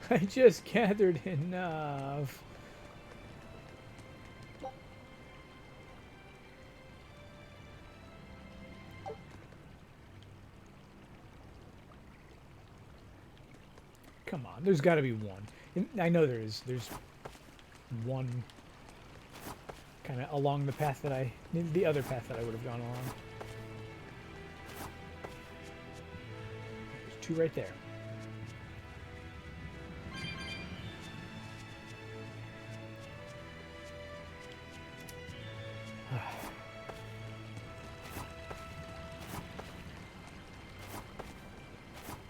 I just gathered enough. Come on, there's got to be one. I know there is. There's one kind of along the path that the other path that I would have gone along. There's two right there.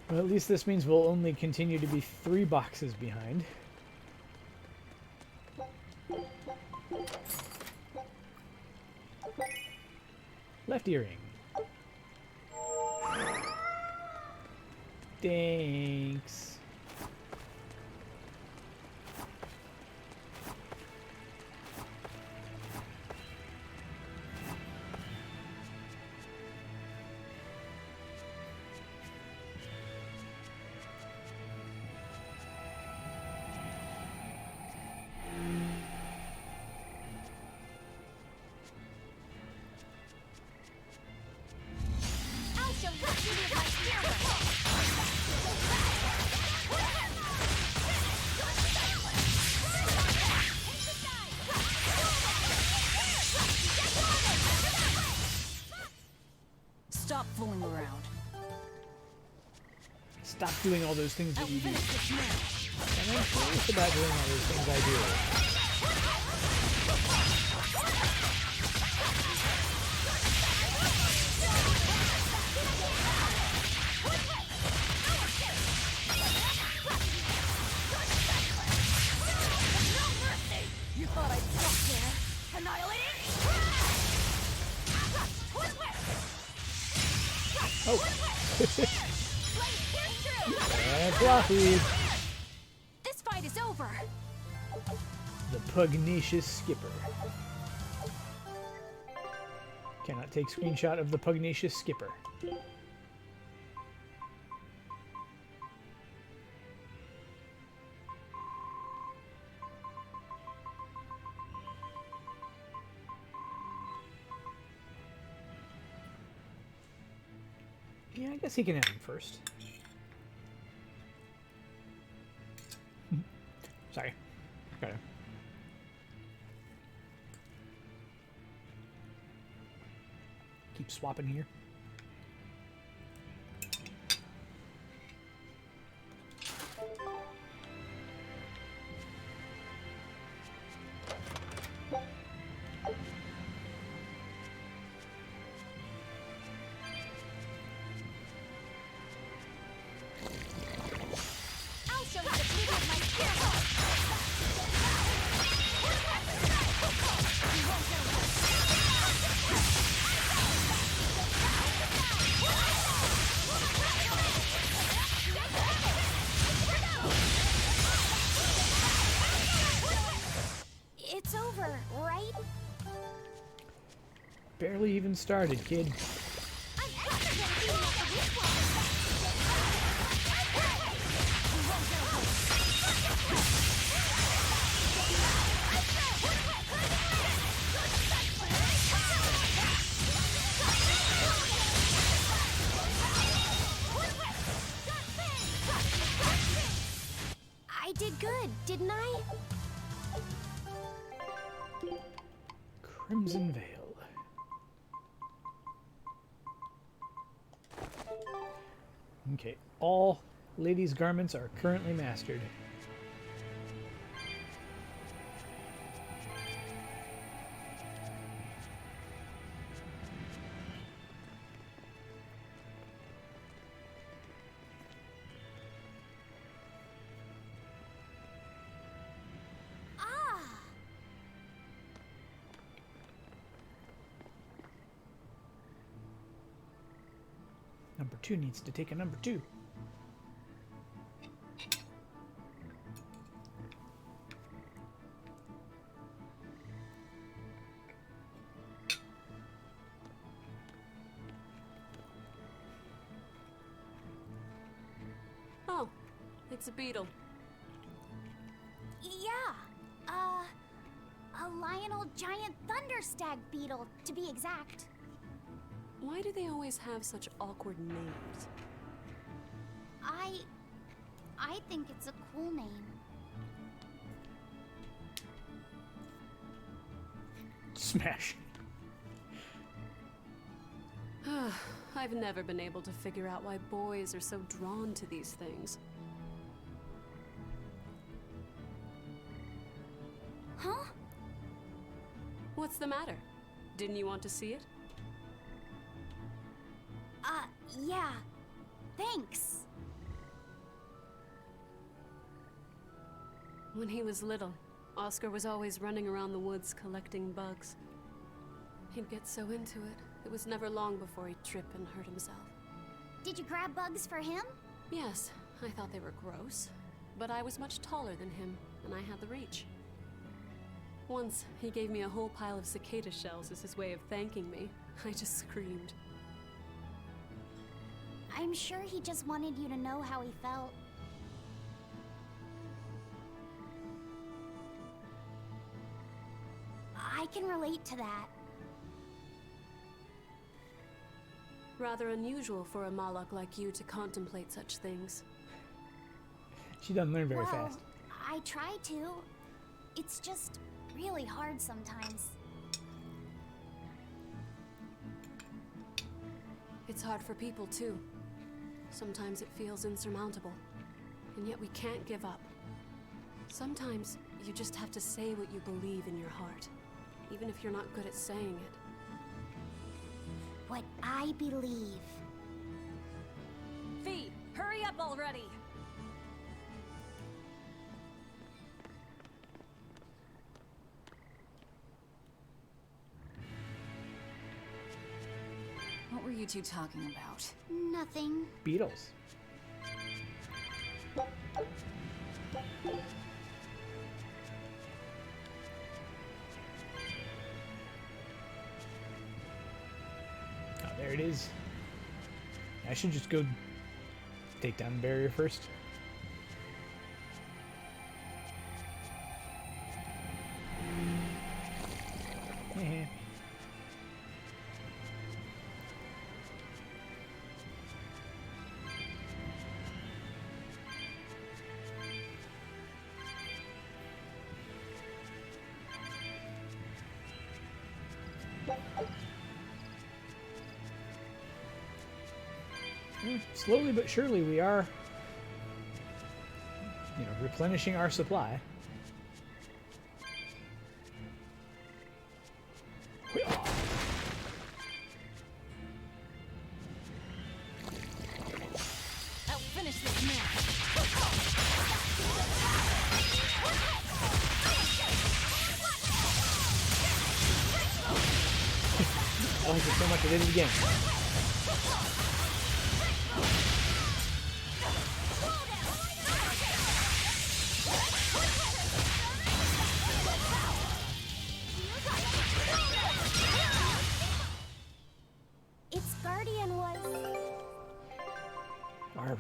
Well, at least this means we'll only continue to be 3 boxes behind. Left earring. Thanks. Stop fooling around. Stop doing all those things that you do. And I'm curious about doing all those things I do. You thought I'd stop there? Annihilating? Oh. And Fluffy. This fight is over. The pugnacious skipper. Cannot take screenshot of the pugnacious skipper. Yeah, I guess he can have him first. Sorry. Gotta. Keep swapping here. I'll show you the beauty of my spear. You won't get away. It's over, right? Barely even started, kid. I did good, didn't I? Crimson Veil. Okay, all ladies' garments are currently mastered. Number 2 needs to take a number 2. Oh, it's a beetle. Yeah. A Lionel giant thunderstag beetle, to be exact. Why do they always have such awkward names? I think it's a cool name. Smash. I've never been able to figure out why boys are so drawn to these things. Huh? What's the matter? Didn't you want to see it? Yeah. Thanks. When he was little, Oscar was always running around the woods collecting bugs. He'd get so into it, it was never long before he'd trip and hurt himself. Did you grab bugs for him? Yes, I thought they were gross, but I was much taller than him, and I had the reach. Once, he gave me a whole pile of cicada shells as his way of thanking me. I just screamed. I'm sure he just wanted you to know how he felt. I can relate to that. Rather unusual for a Malak like you to contemplate such things. She doesn't learn very Well, fast. I try to. It's just really hard sometimes. It's hard for people, too. Sometimes it feels insurmountable, and yet we can't give up. Sometimes you just have to say what you believe in your heart, even if you're not good at saying it. What I believe. Fee, hurry up already! What were you two talking about? Nothing. Beetles. Oh, there it is. I should just go take down the barrier first. Slowly but surely we are, replenishing our supply. I'll finish this now. I like it so much I did it again. Its guardian was... Our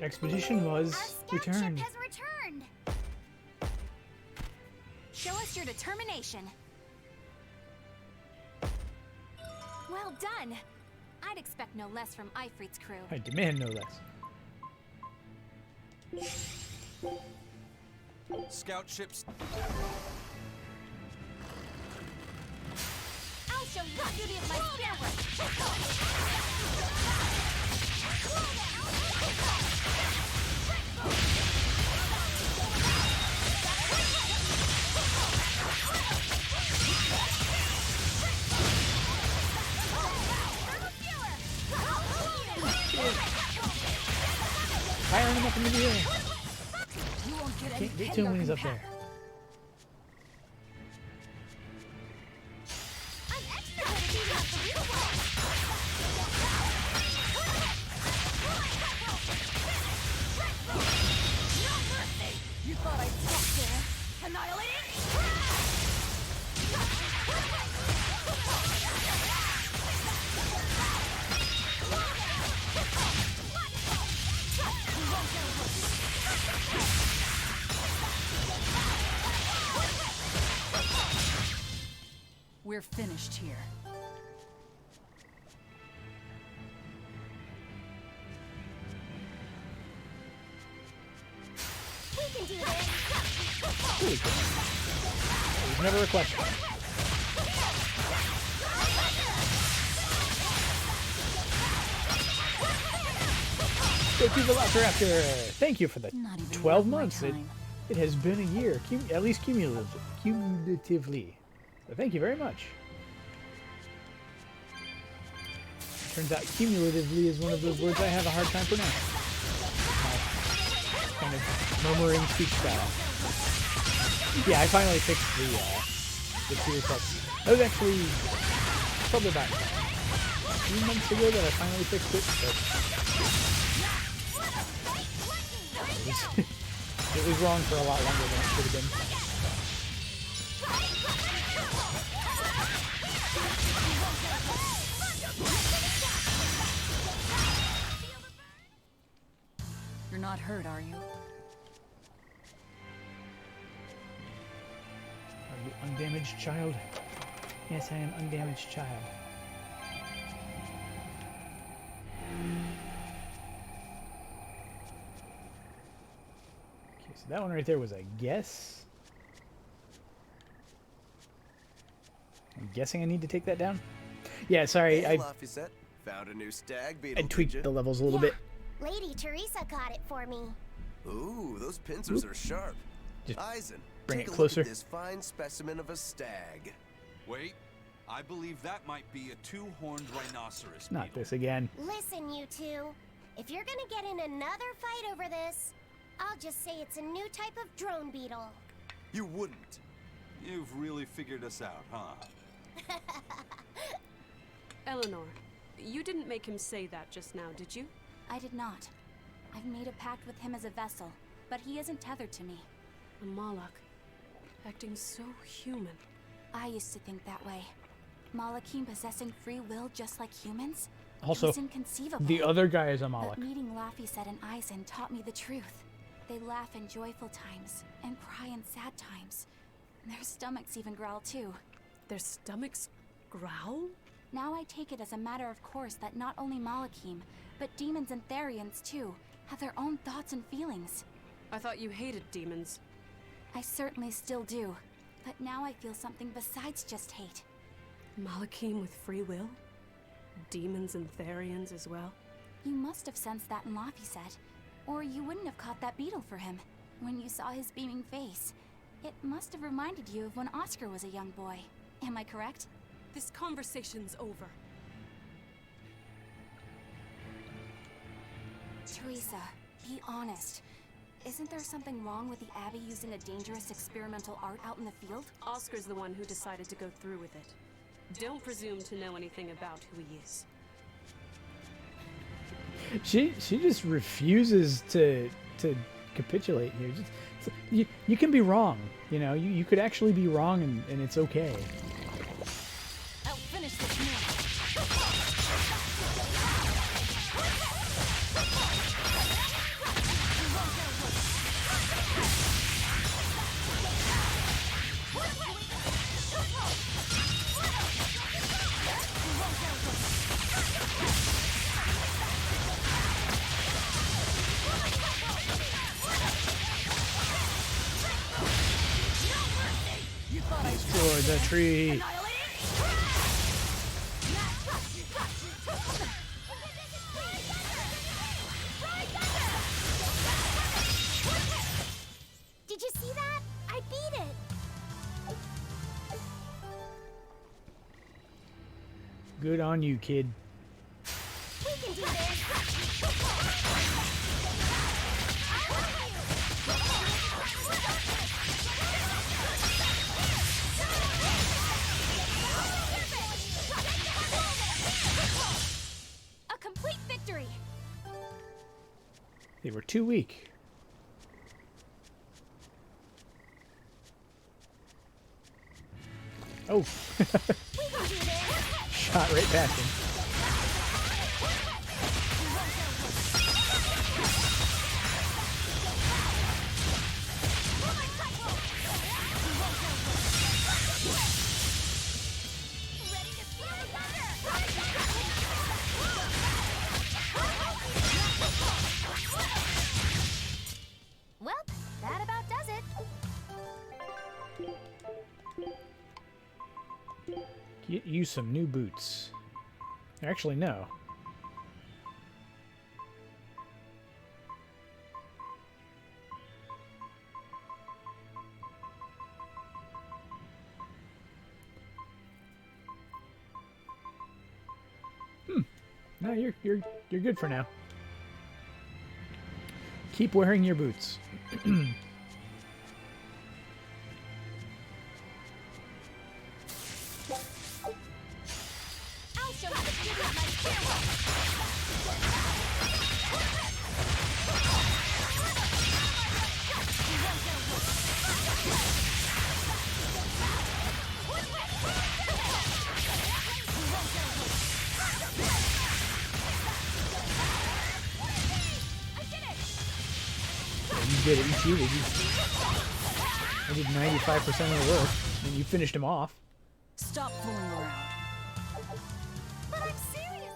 expedition was returned. Has returned. Show us your determination. Well done. I'd expect no less from Ifrit's crew. I demand no less. Scout ships. I'll show you the beauty of my Firing him up into the air. You won't get Can't get to him when he's up there. You thought I'd stop there? Annihilate We're finished here. We can do this. Really cool. That was never a question. Thank you, Velociraptor. Thank you for the 12 months. It has been a year, at least cumulatively. So thank you very much. Turns out cumulatively is one of those words I have a hard time pronouncing. Kind of murmuring speech style. Yeah, I finally fixed the tear text. That was actually probably about 2 months ago that I finally fixed it. But it was wrong for a lot longer than it should have been. You're not hurt, are you? Are you undamaged, child? Yes, I am undamaged, child. Okay, so that one right there was a guess. I'm guessing I need to take that down. Yeah, sorry, Hey, Laphicet. Found a new stag beetle. I tweaked the levels a little bit. Lady Teresa caught it for me. Ooh, those pincers are sharp. Just Eisen, bring take it a closer. Look at this fine specimen of a stag. Wait, I believe that might be a two-horned rhinoceros. Not this again. Listen, you two. If you're gonna get in another fight over this, I'll just say it's a new type of drone beetle. You wouldn't. You've really figured us out, huh? Eleanor, you didn't make him say that just now, did you? I did not. I've made a pact with him as a vessel, but he isn't tethered to me. A Malak, acting so human. I used to think that way. Malakim possessing free will just like humans? Also, It's inconceivable. the other guy is a Moloch. But meeting Laphicet and Eisen taught me the truth. They laugh in joyful times and cry in sad times. Their stomachs even growl too. Their stomachs growl? Now I take it as a matter of course that not only Malakim, but demons and Therians too, have their own thoughts and feelings. I thought you hated demons. I certainly still do, but now I feel something besides just hate. Malakim with free will? Demons and Therians as well? You must have sensed that in Laphicet, or you wouldn't have caught that beetle for him. When you saw his beaming face, it must have reminded you of when Oscar was a young boy. Am I correct? This conversation's over. Teresa, be honest. Isn't there something wrong with the Abbey using a dangerous experimental art out in the field? Oscar's the one who decided to go through with it. Don't presume to know anything about who he is. She just refuses to capitulate here. You can be wrong, you know. You could actually be wrong, and it's okay. I'll finish this now. Destroy the tree. Did you see that? I beat it. Good on you, kid. We can do this. A complete victory! They were too weak. Oh. Shot right past him. Well, that about does it. Get you some new boots. Actually, no. No, you're good for now. Keep wearing your boots. I'll show you the beauty of my stairwell. You did it. You cheated. I did 95% of the work, and you finished him off. Stop fooling around. But I'm serious about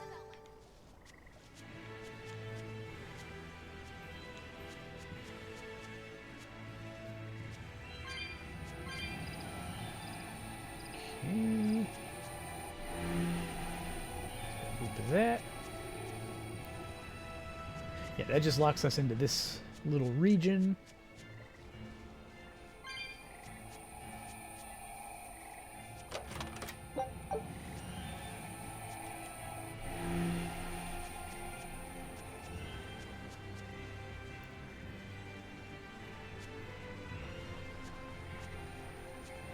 Okay. Loop of that. Yeah, that just locks us into this little region.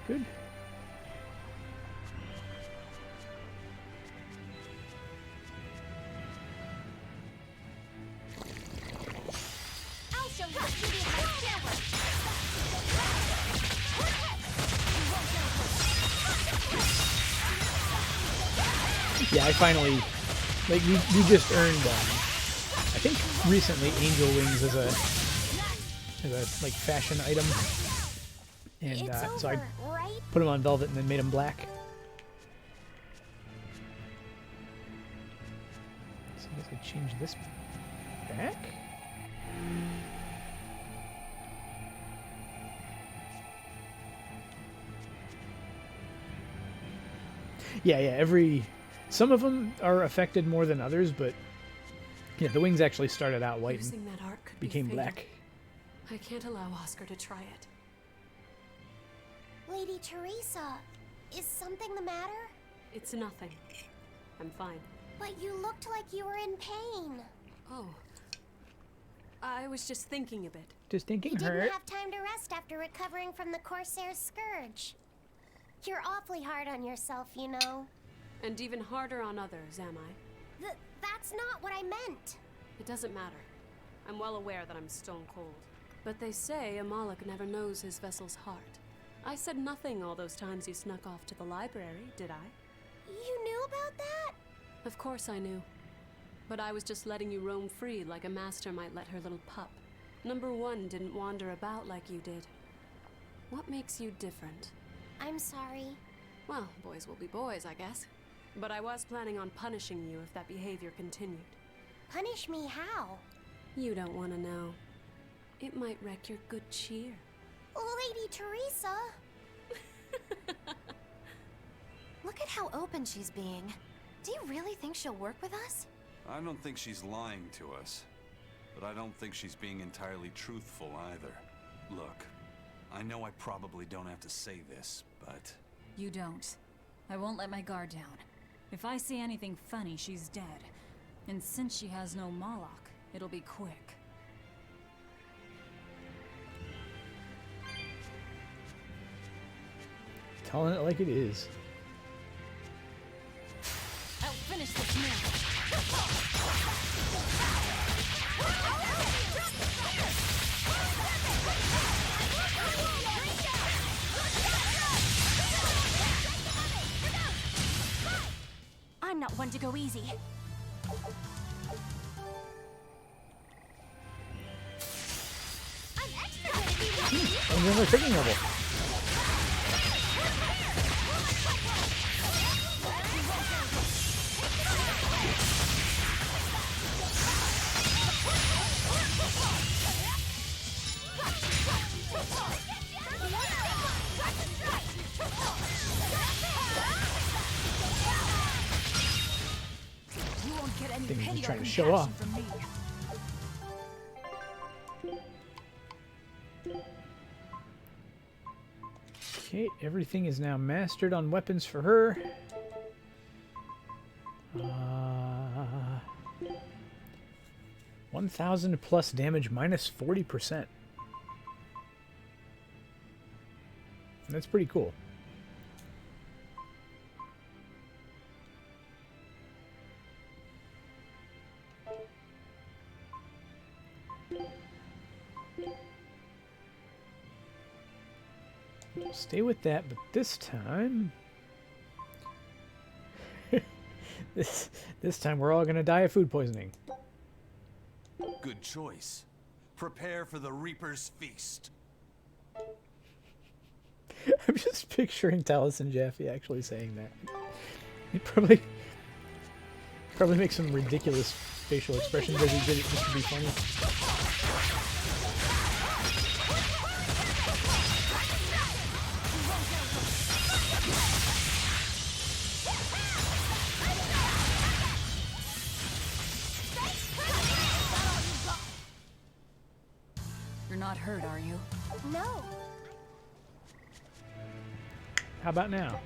Good. I'll show you the beauty of my stairwell. Yeah, I finally, like, we just earned, I think recently Angel Wings as a like fashion item, and so I put them on Velvet and then made them black. So I guess I change this back. Yeah, some of them are affected more than others, but yeah, the wings actually started out white Using and that art could became be fatal. black. I can't allow Oscar to try it. Lady Teresa, is something the matter? It's nothing. I'm fine. But you looked like you were in pain. Oh. I was just thinking a bit. Just thinking You her. didn't have time to rest after recovering from the Corsair's scourge. You're awfully hard on yourself, you know. And even harder on others, am I? That's not what I meant. It doesn't matter. I'm well aware that I'm stone cold. But they say Amalek never knows his vessel's heart. I said nothing all those times you snuck off to the library, did I? You knew about that? Of course I knew. But I was just letting you roam free like a master might let her little pup. Number one didn't wander about like you did. What makes you different? I'm sorry. Well, boys will be boys, I guess. But I was planning on punishing you if that behavior continued. Punish me how? You don't want to know. It might wreck your good cheer. Lady Teresa! Look at how open she's being. Do you really think she'll work with us? I don't think she's lying to us. But I don't think she's being entirely truthful either. Look, I know I probably don't have to say this, but... You don't. I won't let my guard down. If I see anything funny, she's dead. And since she has no Moloch, it'll be quick. Telling it like it is. I'll finish this now. I'm not one to go easy. I'm doing the tricking level. You won't get any Things pity he's or trying to show off. compassion from me. Okay, everything is now mastered on weapons for her. 1,000 plus damage minus 40%. That's pretty cool. Stay with that, but this time... this time we're all gonna die of food poisoning. Good choice. Prepare for the Reaper's feast. I'm just picturing Taliesin Jaffe actually saying that. He probably make some ridiculous facial expressions as he did it just to be funny. You're not hurt, are you? No. How about now?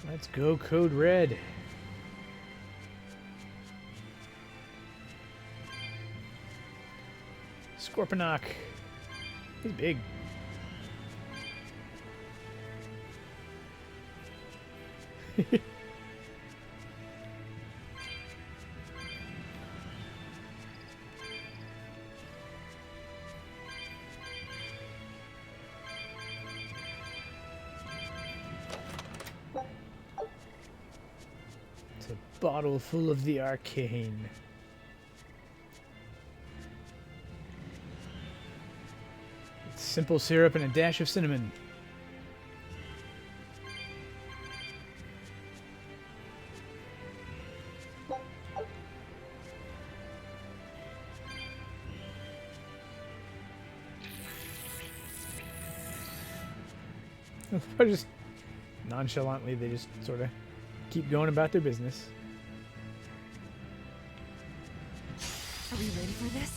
Let's go Code Red. Scorponok. He's big. It's a bottle full of the arcane. It's simple syrup and a dash of cinnamon. Or just nonchalantly, they just sort of keep going about their business. Are we ready for this?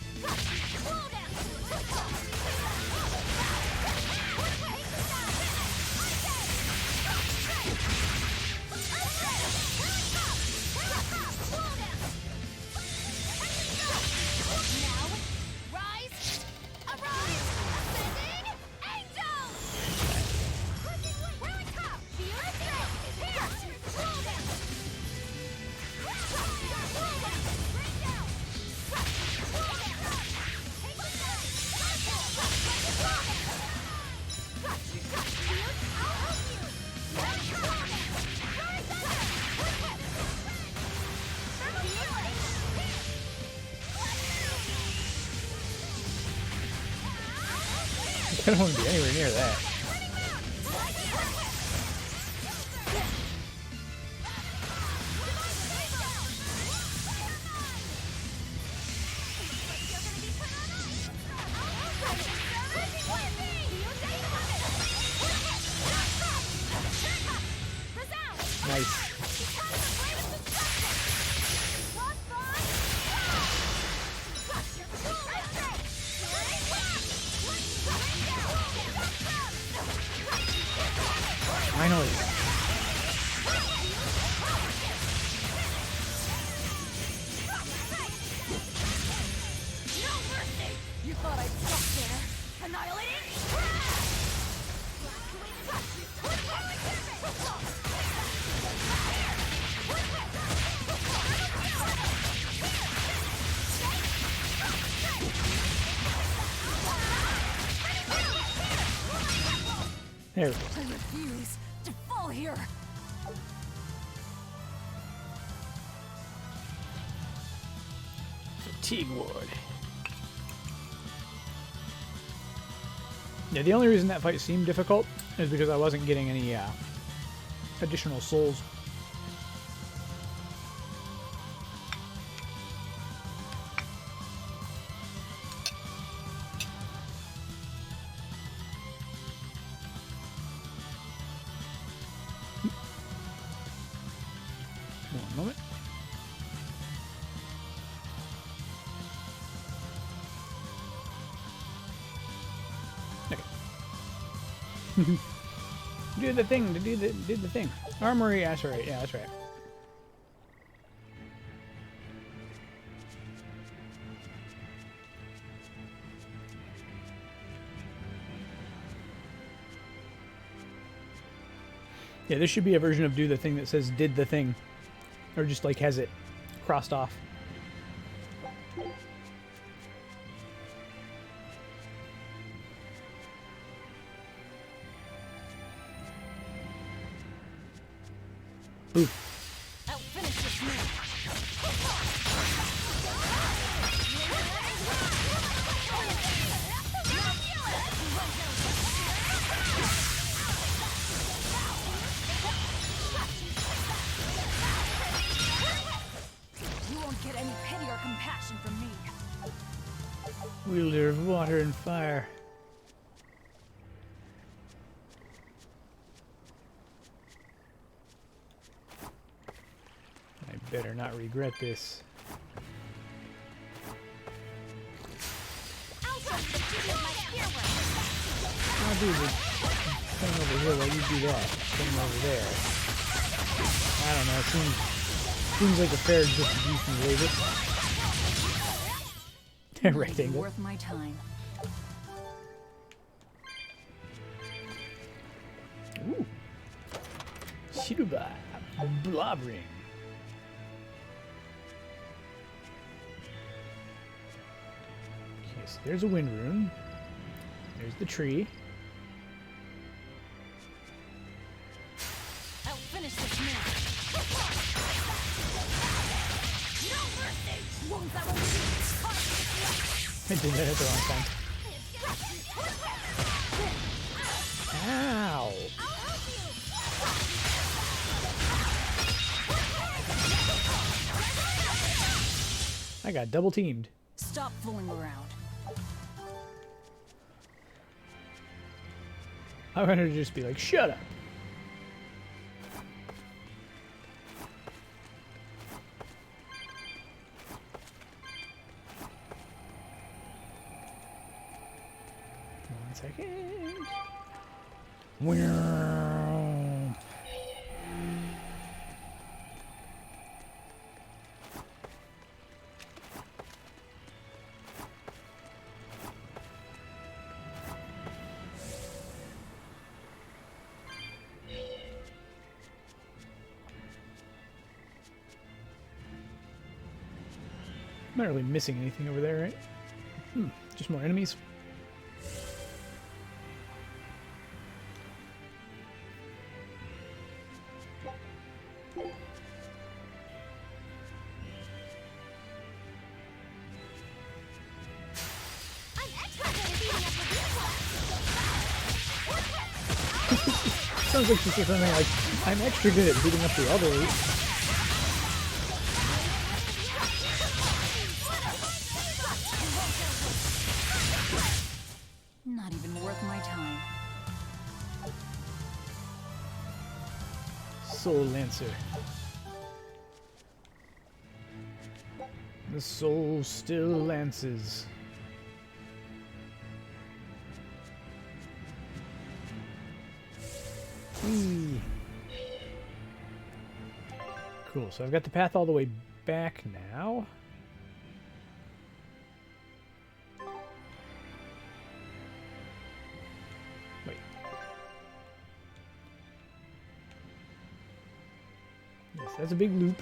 I don't want to be anywhere near that. Nice. Finally. You thought I'd stop there? Annihilate it! There we go. I refuse to fall here. Fatigue ward. Yeah, the only reason that fight seemed difficult is because I wasn't getting any additional souls. One moment. Okay. Do the thing. Did the thing. Armory. That's right. Yeah, that's right. Yeah, this should be a version of do the thing that says did the thing. Or just like has it crossed off. Ooh. I'll finish this man. You won't get any pity or compassion from me. Wielder of water and fire. I better not regret this. I'll do the thing over here while you do that thing over there. I don't know, it seems like a fair distribution of labor. Rectangle. Worth my time. Ooh. Shiruba. Blobbering. Okay, so there's a wind rune. There's the tree. I'll finish this man. No mercy! Won't that one I did that at the wrong time. Ow! I got double teamed. Stop fooling around. I want her to just be like, shut up. One second. I'm not really missing anything over there, right? Just more enemies. Sounds like she said something like, I'm extra good at beating up the others. Not even worth my time. Soul Lancer. The soul still lances. Whee. Cool, so I've got the path all the way back now. Wait. Yes, that's a big loop.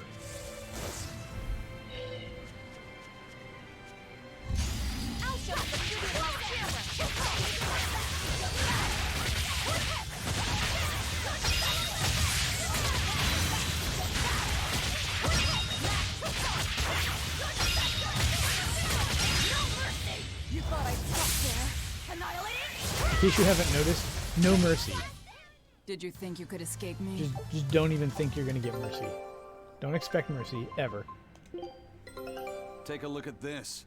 In case you haven't noticed, no mercy. Did you think you could escape me? Just don't even think you're gonna get mercy. Don't expect mercy, ever. Take a look at this.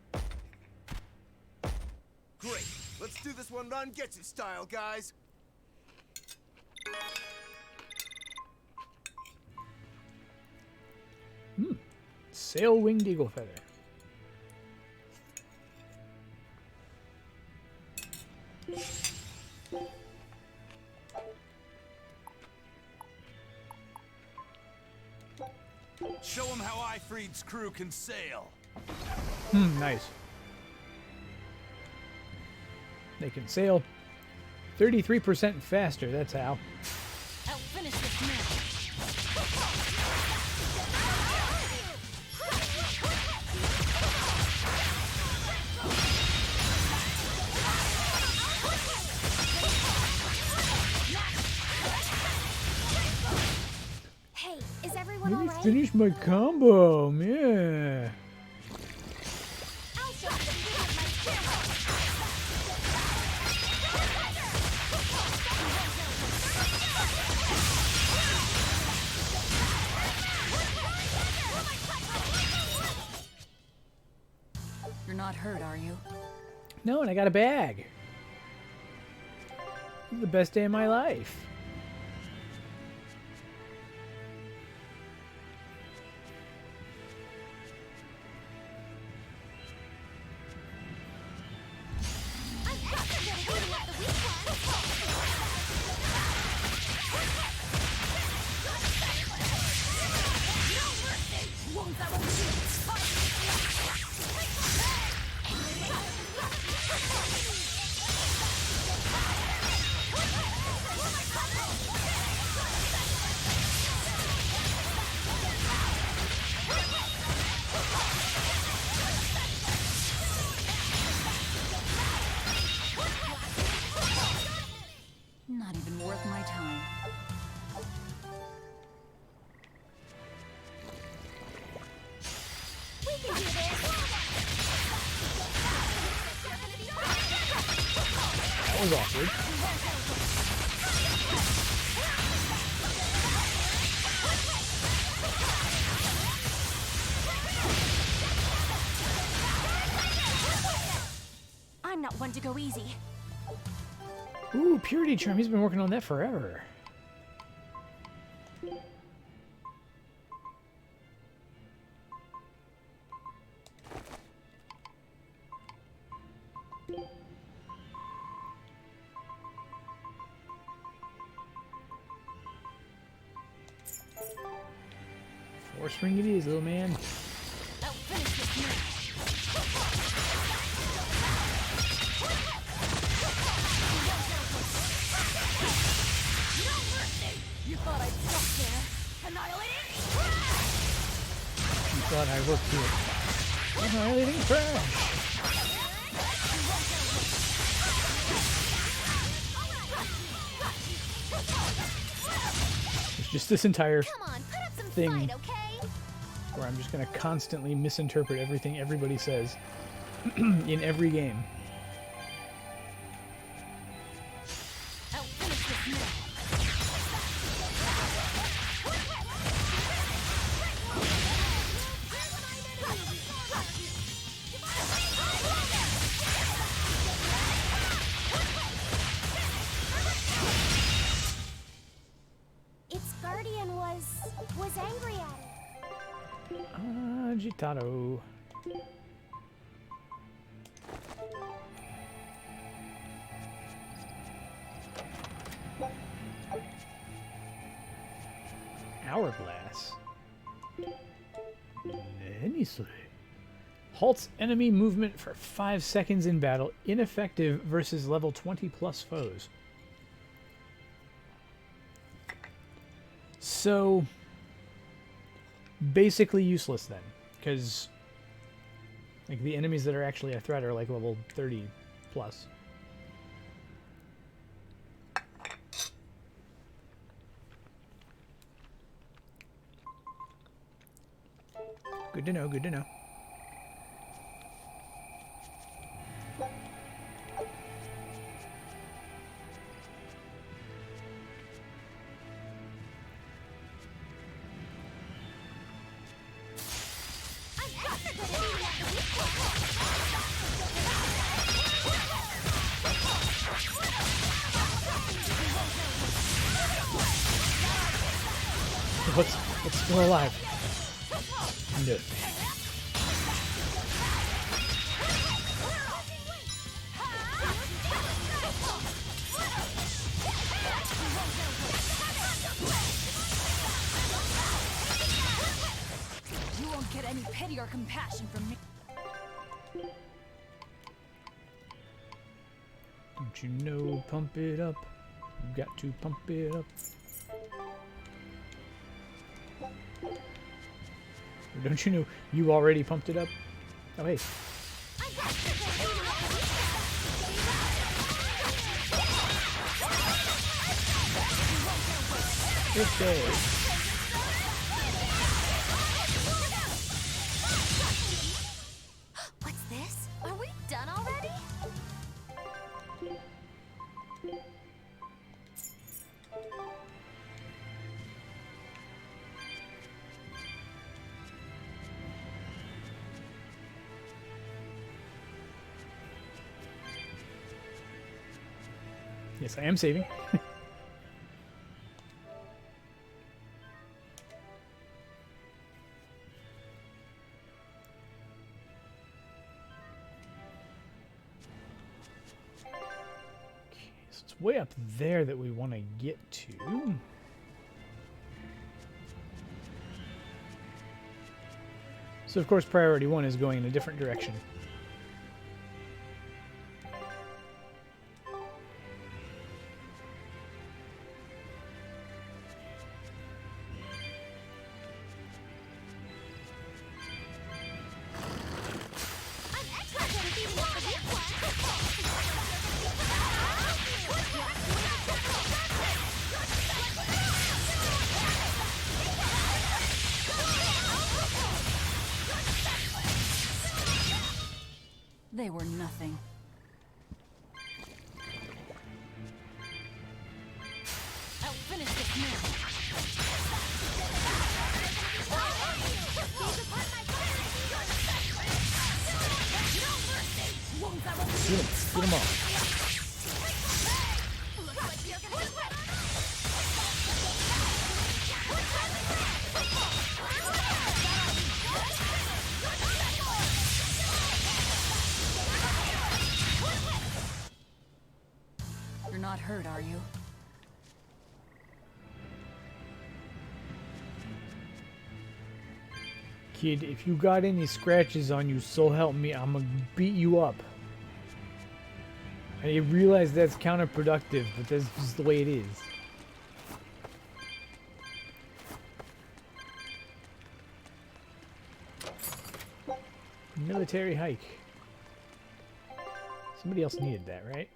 Great. Let's do this one run get you style, guys. Sail-winged eagle feather. Show them how Ifreed's crew can sail. Nice. They can sail 33% faster, that's how. I'll finish this now. Hey, is everyone Let me alright? finish my combo, yeah. You're not hurt, are you? No, and I got a bag. The best day of my life. Not even worth my time. We can do this! That was awkward. I'm not one to go easy. Ooh, Purity Charm. He's been working on that forever. Force ring it is, little man. You thought I'd stop there? Annihilating? You thought I worked here. Annihilating crash! There's just this entire thing where I'm just going to constantly misinterpret everything everybody says in every game. Its guardian was angry at it. Agitado. Hourglass. Nenisui. Halts enemy movement for 5 seconds in battle. Ineffective versus level 20 plus foes. So, basically useless then, because like the enemies that are actually a threat are like level 30 plus. Good to know, good to know. What's still alive? No. You won't get any pity or compassion from me. Don't you know, pump it up. You got to pump it up. Don't you know you already pumped it up? Oh, hey. Okay. What's this? Are we done already? Yes, I am saving. So it's way up there that we want to get to. So of course priority 1 is going in a different direction. They were nothing. I'll finish this now. Get him all. hurt, are you? Kid, if you got any scratches on you, so help me, I'm gonna beat you up. I realize that's counterproductive, but that's just the way it is. Military hike. Somebody else needed that, right?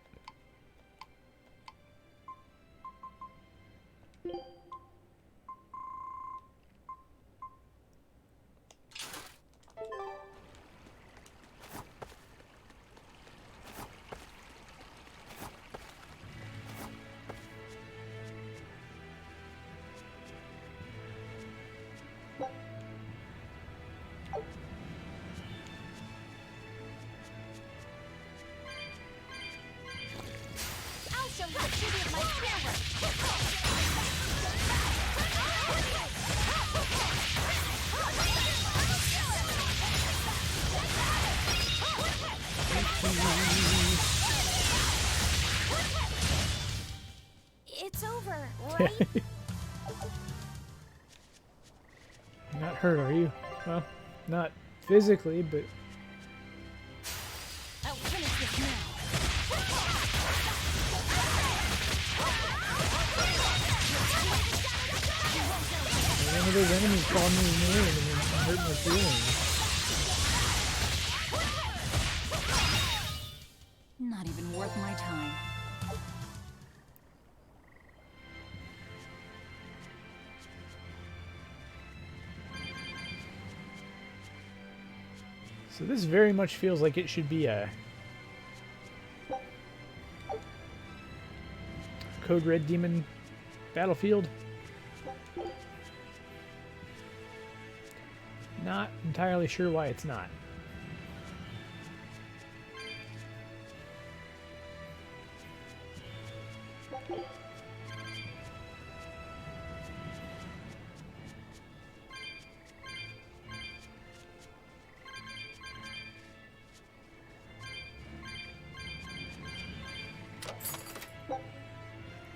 It's over, right? You're not hurt, are you? Well, not physically, but... I'll finish this now. One of those enemies called me his name and then hurt my feelings. Not even worth my time. So this very much feels like it should be a Code Red Demon battlefield. Not entirely sure why it's not.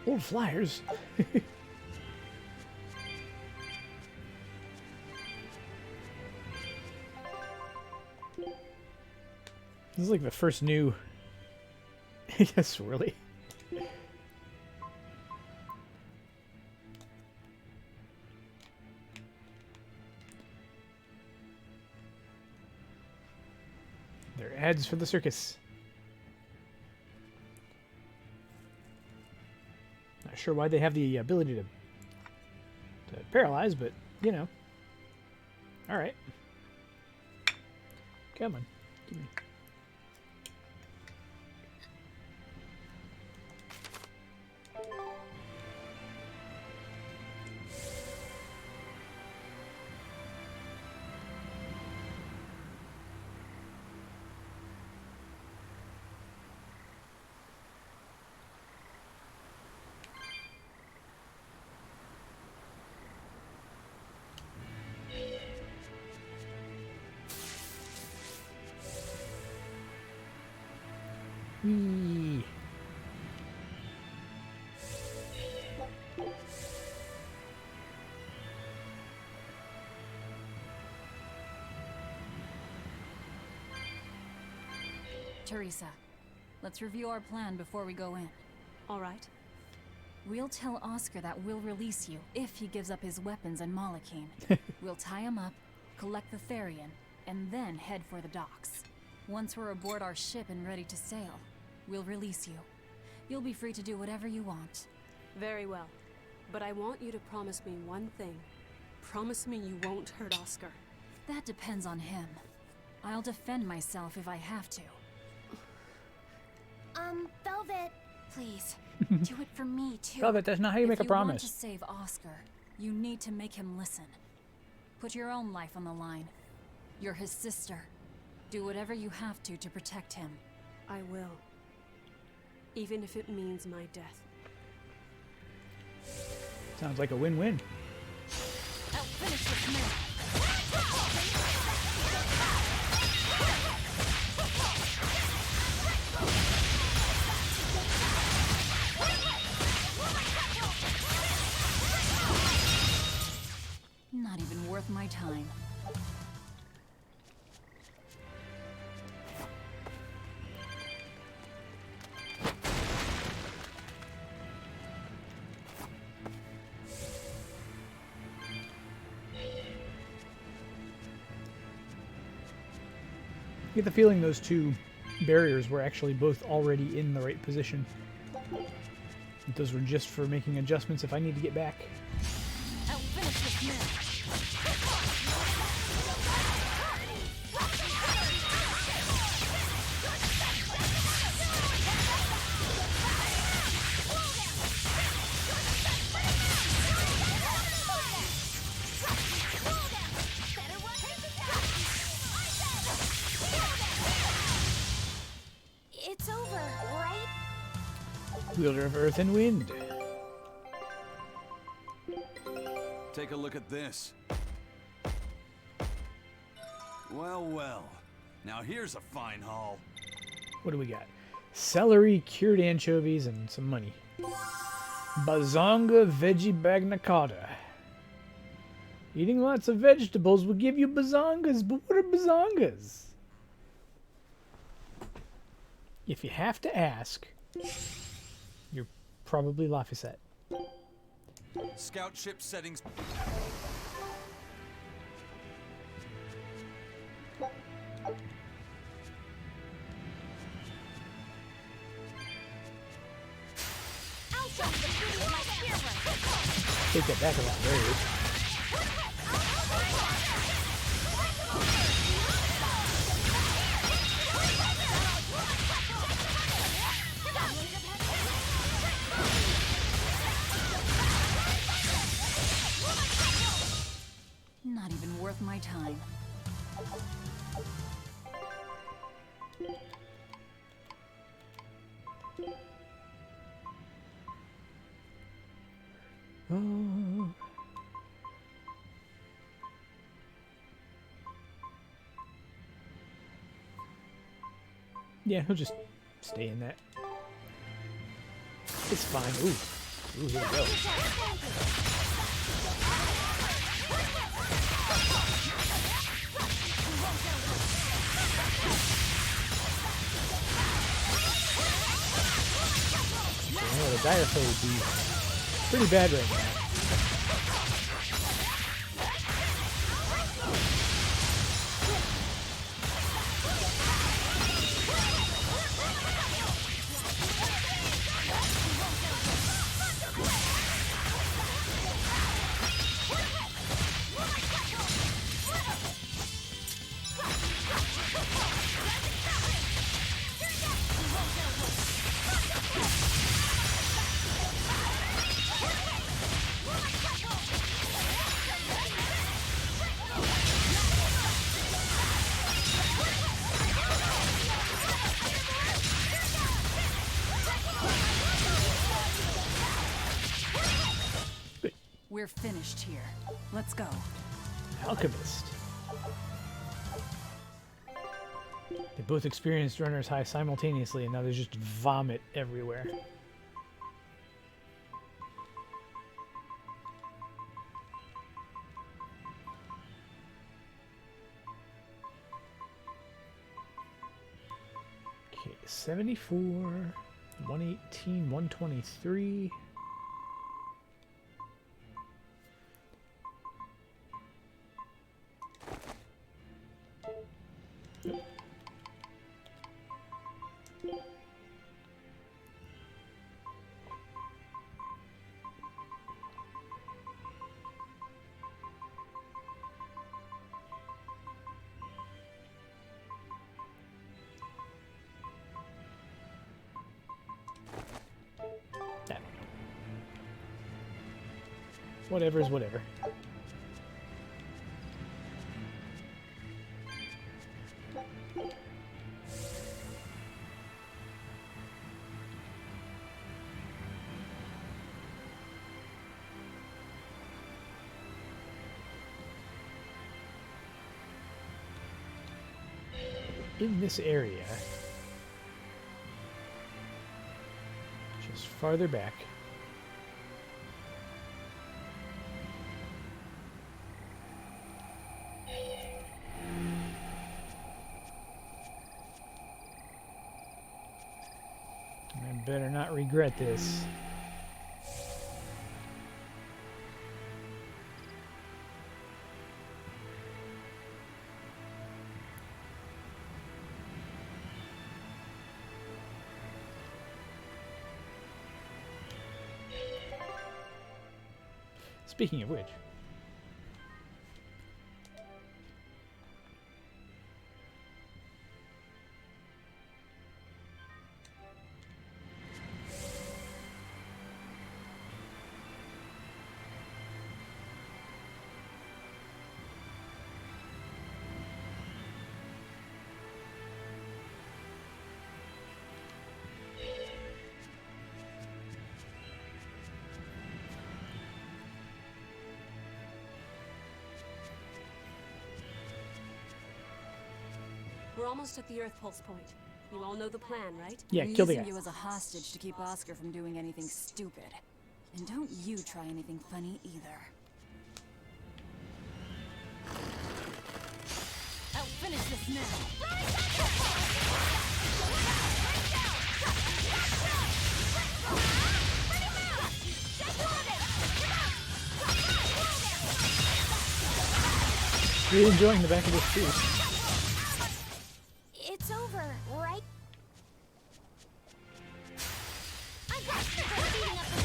Old flyers. This is like the first new... Yes, really. They're ads for the circus. Not sure why they have the ability to paralyze, but, you know. Alright. Come on. Give me... Whee. Teresa, let's review our plan before we go in. All right. We'll tell Oscar that we'll release you if he gives up his weapons and Malachine. We'll tie him up, collect the Therian, and then head for the docks. Once we're aboard our ship and ready to sail, we'll release you. You'll be free to do whatever you want. Very well. But I want you to promise me one thing. Promise me you won't hurt Oscar. That depends on him. I'll defend myself if I have to. Velvet. Please, do it for me, too. Velvet, that's not how you make a promise. If you want to save Oscar, you need to make him listen. Put your own life on the line. You're his sister. Do whatever you have to protect him. I will. Even if it means my death. Sounds like a win-win. I'll finish this now. time. I get the feeling those two barriers were actually both already in the right position. Those were just for making adjustments if I need to get back. I'll finish this now. It's over, right? Wielder of Earth and Wind. Take a look at this. Well, well. Now here's a fine haul. What do we got? Celery, cured anchovies, and some money. Bazonga Veggie Bagna Cotta. Eating lots of vegetables will give you bazongas, but what are bazongas? If you have to ask, you're probably Laphicet. Scout ship settings. Take that back a lot, very. Not even worth my time. Oh. Yeah, he'll just stay in that. It's fine. Ooh, here we go. Oh, the dire foe would be pretty bad right now. We're finished here. Let's go. Alchemist. They both experienced runner's high simultaneously, and now there's just vomit everywhere. Okay, 74, 118, 123. Whatever is whatever. In this area, just farther back, better not regret this. Speaking of which, We're almost at the Earth Pulse point. You all know the plan, right? Yeah, I'm kill the using guy. you as a hostage to keep Oscar from doing anything stupid. And don't you try anything funny either. I'll finish this now. Really enjoying the back of this too. It's over, right? I got beating up the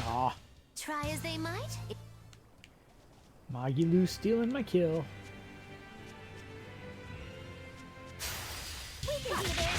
Aw, Try as they might. Magilu stealing my kill. We can do this.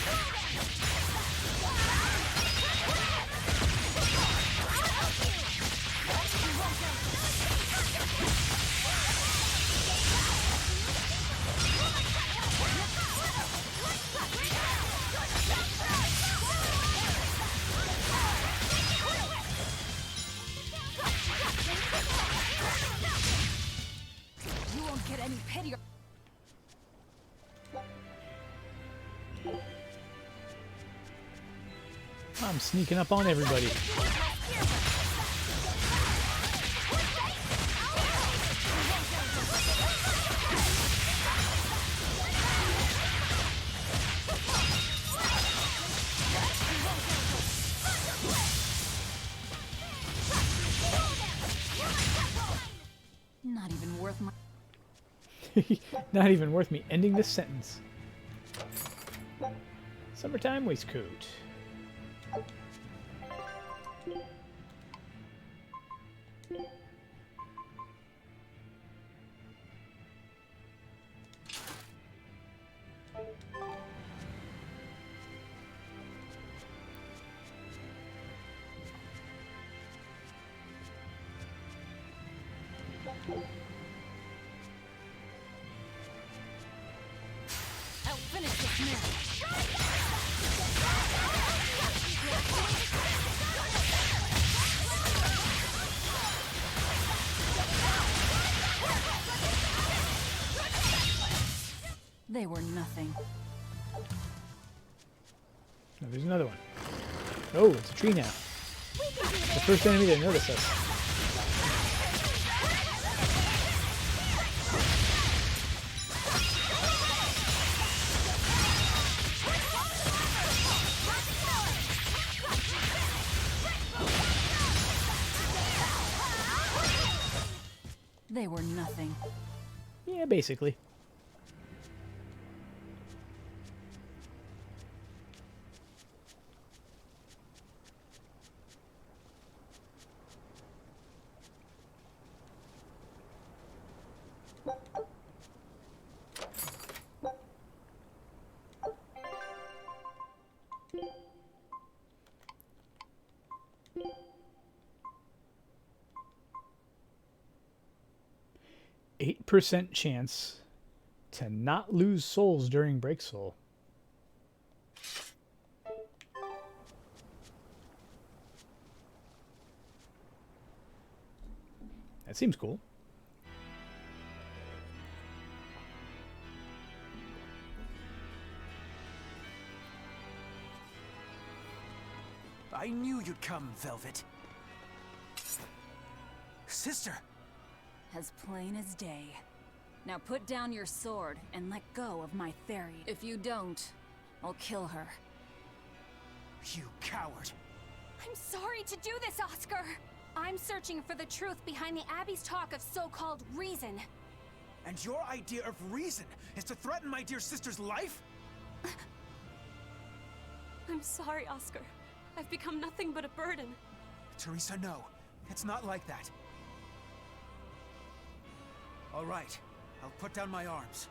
You won't get any pity. I'm sneaking up on everybody. Not even worth my... Not even worth me ending this sentence. Summertime waistcoat. I'll finish this now. They were nothing. No, there's another one. Oh, it's a tree now. The first enemy that noticed us. They were nothing. Yeah, basically. %, chance to not lose souls during Break Soul. That seems cool. I knew you'd come, Velvet. Sister! As plain as day. Now put down your sword and let go of my Therian. If you don't, I'll kill her. You coward! I'm sorry to do this, Oscar. I'm searching for the truth behind the Abbey's talk of so-called reason. And your idea of reason is to threaten my dear sister's life? I'm sorry, Oscar. I've become nothing but a burden. Teresa, no. It's not like that. All right. I'll put down my arms.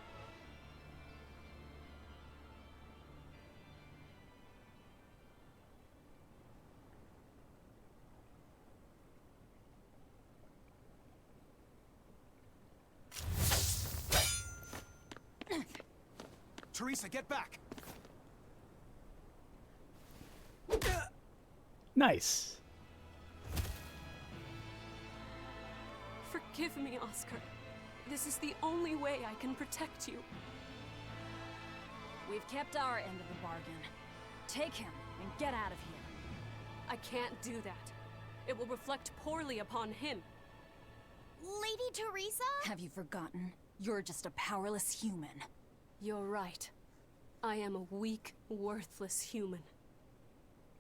Teresa, get back! Nice. Forgive me, Oscar. This is the only way I can protect you. We've kept our end of the bargain. Take him and get out of here. I can't do that. It will reflect poorly upon him. Lady Teresa? Have you forgotten? You're just a powerless human. You're right. I am a weak, worthless human.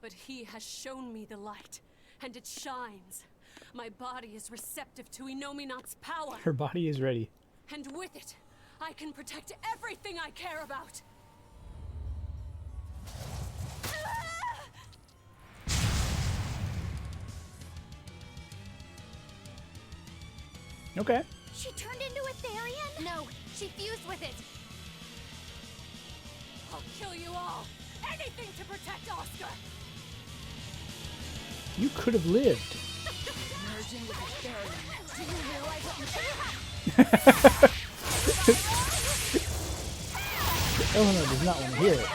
But he has shown me the light, and it shines. My body is receptive to Inominat's power. Her body is ready. And with it, I can protect everything I care about. Okay. She turned into a Therian? No, she fused with it. I'll kill you all. Anything to protect Oscar. You could have lived. Merging with a Therian. Do you realize what Eleanor does not want to hear it.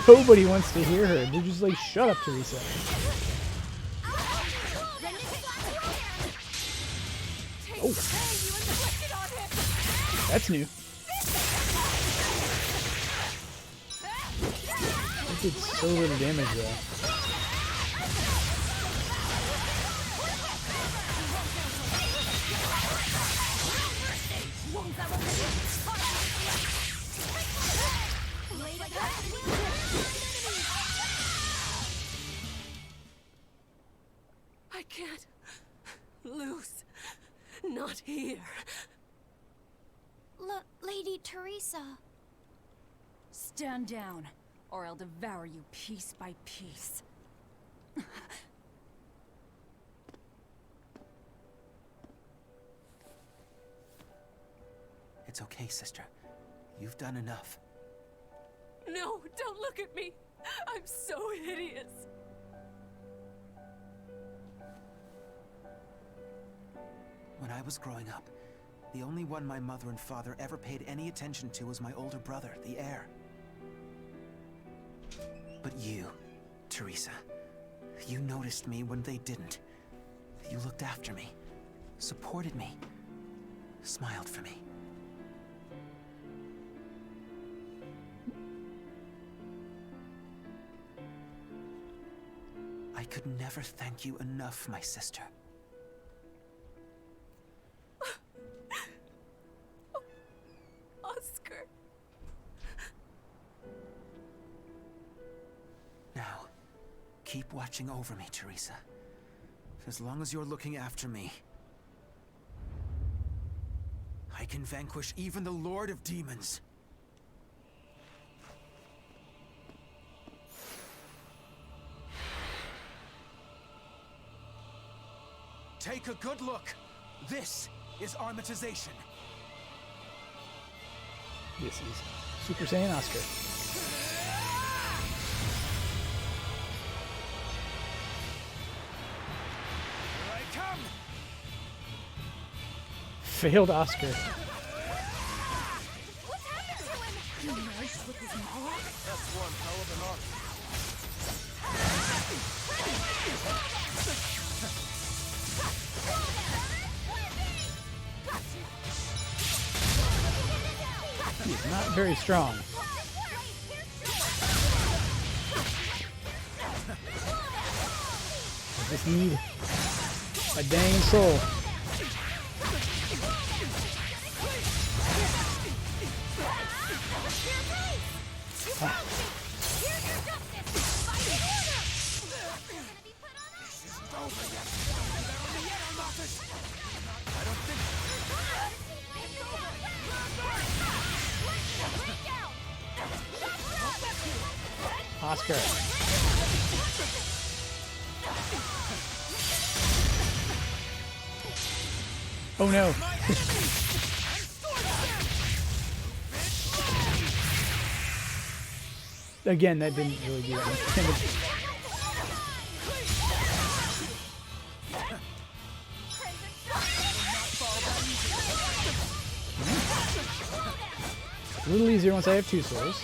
Nobody wants to hear her. They're just like, shut up, Teresa. Oh. That's new. That did so little damage though. I can't lose. Not here. Lady Teresa. Stand down, or I'll devour you piece by piece. It's okay, sister. You've done enough. No, don't look at me. I'm so hideous. When I was growing up, the only one my mother and father ever paid any attention to was my older brother, the heir. But you, Teresa, you noticed me when they didn't. You looked after me, supported me, smiled for me. I could never thank you enough, my sister. Oscar. Now, keep watching over me, Teresa. As long as you're looking after me, I can vanquish even the Lord of Demons. Take a good look. This is armatization. This is Super Saiyan Oscar. Here I come! Failed Oscar. What's happened to him? He merged with his Moloch? That's one hell of an arc. He's not very strong. I just need a dang soul. Oscar. Oh no. Again, that didn't really do much damage. A little easier once I have 2 souls.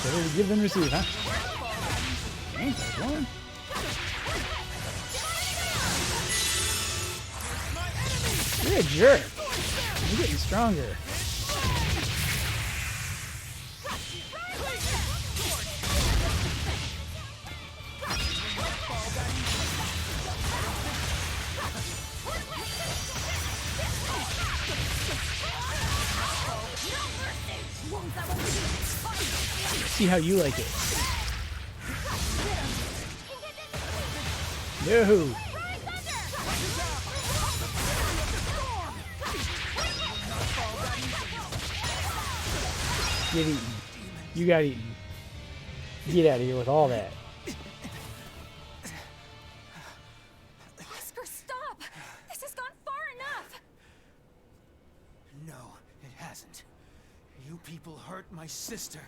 Better to give than receive, huh? Okay, there's one. You're a jerk. You're getting stronger. See how you like it. No. Get eaten. You got eaten. Get out of here with all that. Oscar, stop! This has gone far enough! No, it hasn't. You people hurt my sister.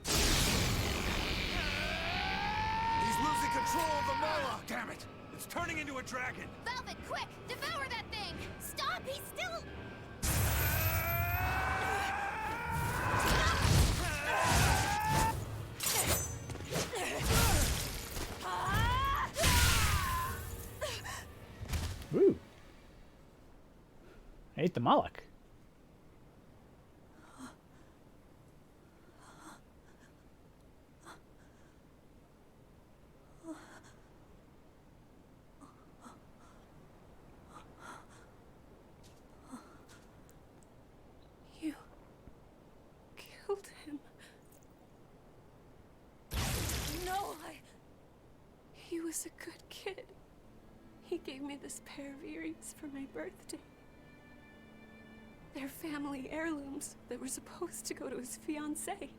He's losing control of the Moloch! Damn it! It's turning into a dragon! Velvet, quick! Devour that thing! Stop! He's still... Woo. I ate the Moloch. You killed him. No, he was a good kid. He gave me this pair of earrings for my birthday. They're family heirlooms that were supposed to go to his fiancée,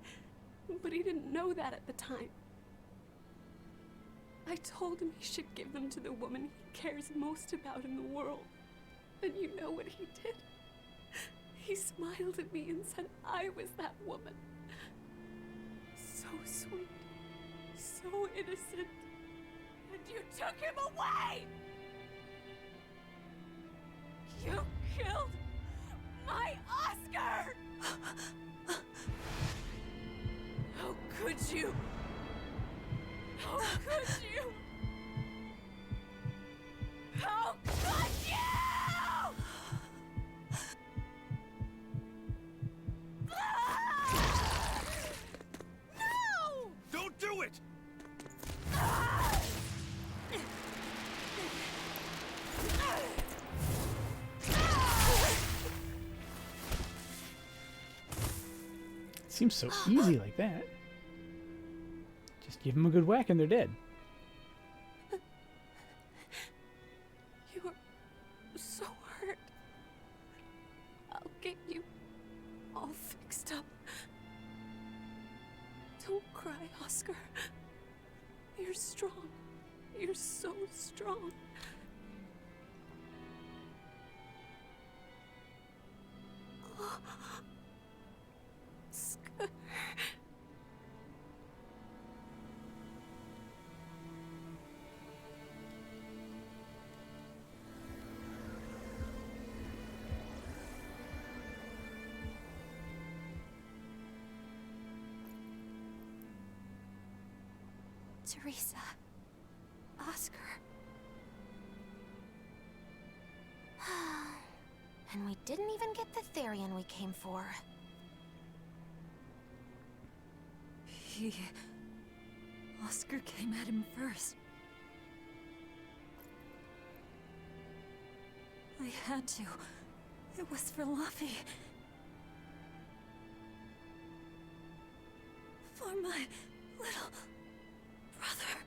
but he didn't know that at the time. I told him he should give them to the woman he cares most about in the world. And you know what he did? He smiled at me and said I was that woman. So sweet, so innocent. And you took him away! You killed my Oscar! How could you? How could you? How could you? No! Don't do it! seems so easy like that. Just give them a good whack and they're dead. You're so hurt. I'll get you all fixed up. Don't cry, Oscar. You're strong. You're so strong. Oscar. Teresa. Oscar. And we didn't even get the Therian we came for. Oscar came at him first. I had to. It was for Luffy. For my little brother.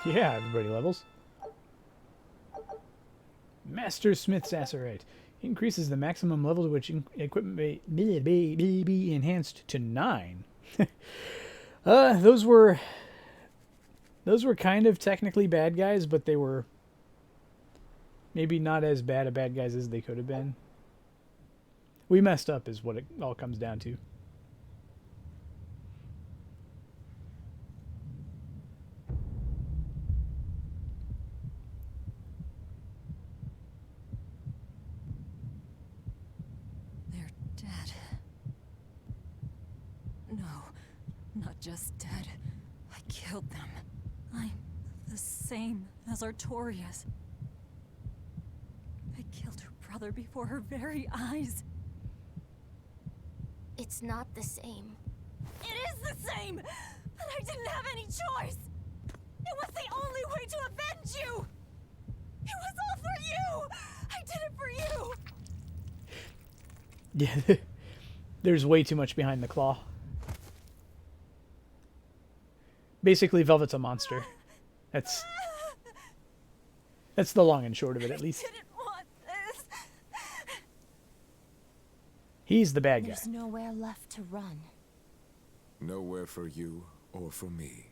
Yeah, everybody levels. Master Smith's Acerite. Increases the maximum level to which equipment may be enhanced to 9. Those were kind of technically bad guys, but they were maybe not as bad of bad guys as they could have been. We messed up is what it all comes down to. They're dead. No, not just dead. I killed them. I'm the same as Artorias. I killed her brother before her very eyes. It's not the same. It is the same! But I didn't have any choice! It was the only way to avenge you! It was all for you! I did it for you! Yeah, there's way too much behind the claw. Basically, Velvet's a monster. That's the long and short of it, at least. He's the bad guy. There's nowhere left to run. Nowhere for you or for me.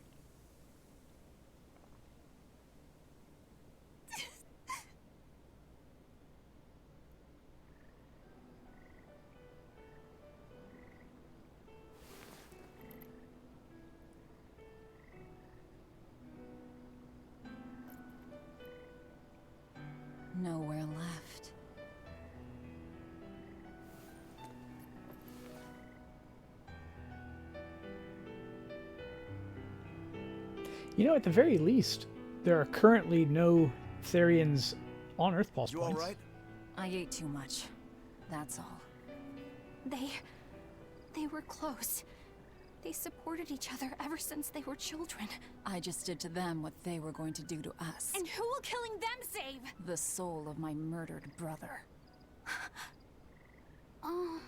Nowhere left. You know, at the very least, there are currently no Therians on Earth Pulse You points. all right? I ate too much. That's all. They were close. They supported each other ever since they were children. I just did to them what they were going to do to us. And who will killing them save? The soul of my murdered brother. Oh.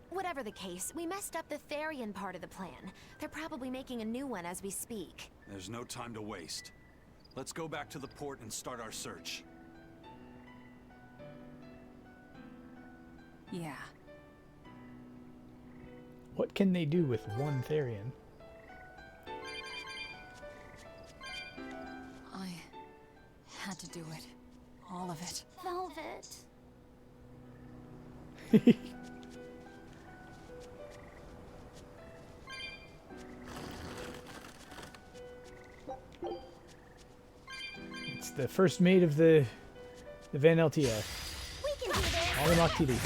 Whatever the case, we messed up the Therian part of the plan. They're probably making a new one as we speak. There's no time to waste. Let's go back to the port and start our search. Yeah. What can they do with one Therian? I had to do it. All of it. Velvet. It's the first mate of the Van LTF. We can do this. Alamak TD.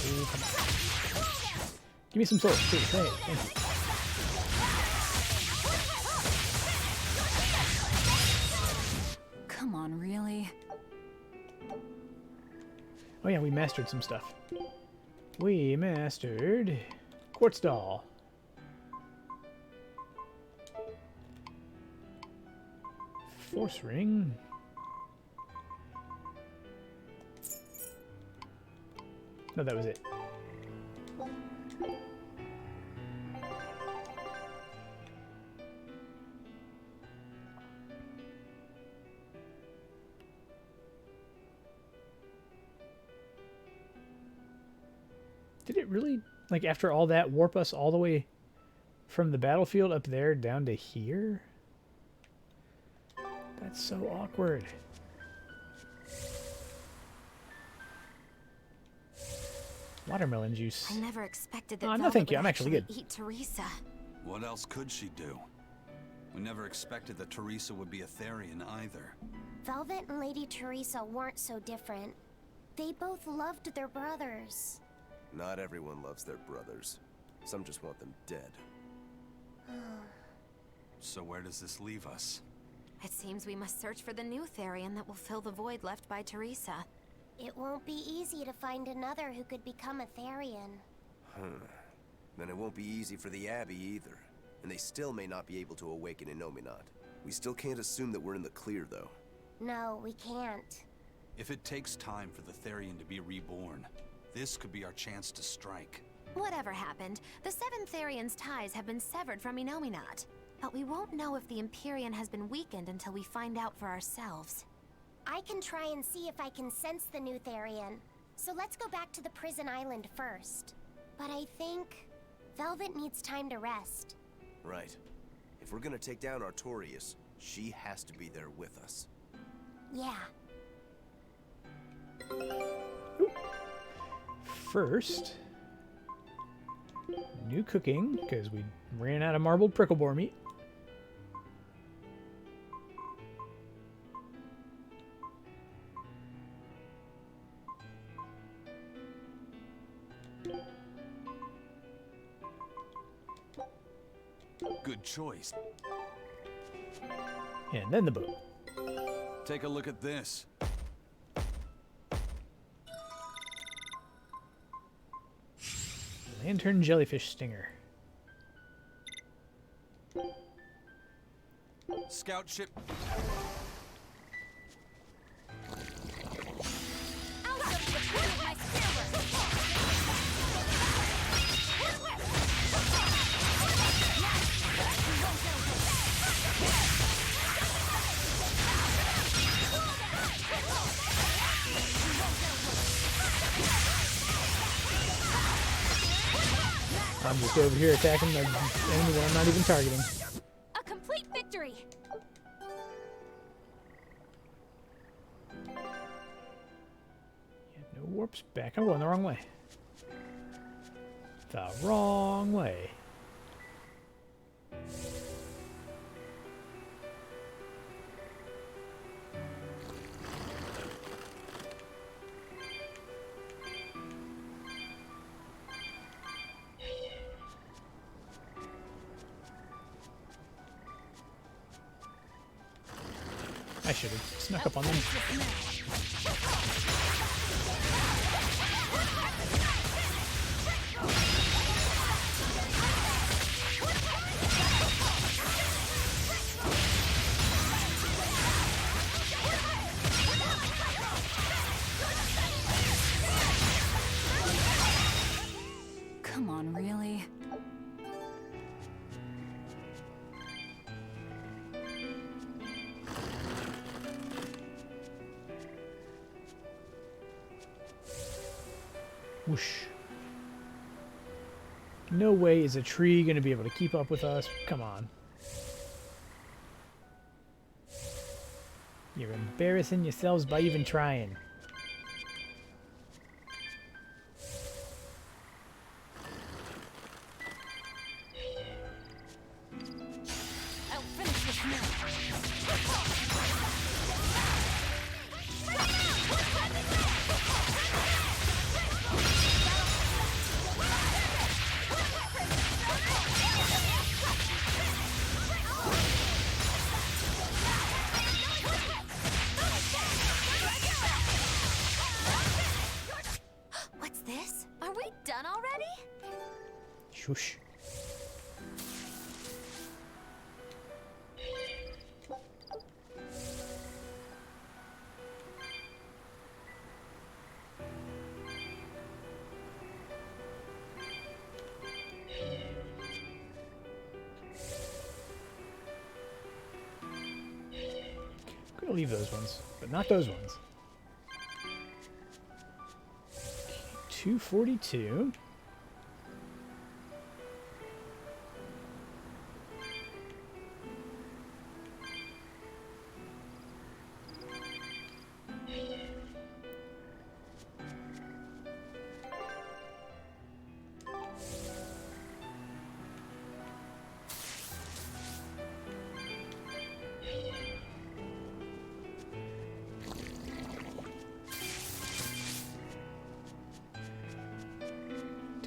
Oh, come on. Give me some souls, please. Hey, thank you. Come on, really? yeah, we mastered some stuff. We mastered Quartz Doll. Force Ring. No, that was it. Did it really, like, after all that, warp us all the way from the battlefield up there down to here? That's so awkward. Watermelon juice. I never expected that. Oh, no, Velvet thank you. would I'm actually good. Eat Teresa. What else could she do? We never expected that Teresa would be a Therian either. Velvet and Lady Teresa weren't so different. They both loved their brothers. Not everyone loves their brothers. Some just want them dead. So where does this leave us? It seems we must search for the new Therian that will fill the void left by Teresa. It won't be easy to find another who could become a Therian. Then it won't be easy for the Abbey either. And they still may not be able to awaken Innominat. We still can't assume that we're in the clear, though. No, we can't. If it takes time for the Therian to be reborn, this could be our chance to strike. Whatever happened, the seven Therian's ties have been severed from Innominat. But we won't know if the Empyrean has been weakened until we find out for ourselves. I can try and see if I can sense the new Therian. So let's go back to the prison island first. But I think Velvet needs time to rest. Right. If we're gonna take down Artorias, she has to be there with us. Yeah. First, new cooking, because we ran out of marbled pricklebore meat. Good choice. And then the boat. Take a look at this. Lantern jellyfish stinger. Scout ship. I'm just over here attacking the enemy that I'm not even targeting. A complete victory! Yeah, no warps back. I'm going the wrong way. The wrong way. I should have snuck up on them. Come on, really? Whoosh. No way is a tree going to be able to keep up with us. Come on. You're embarrassing yourselves by even trying. I'll finish this now. this? Are we done already? Shush. I'm gonna leave those ones, but not those ones. 242.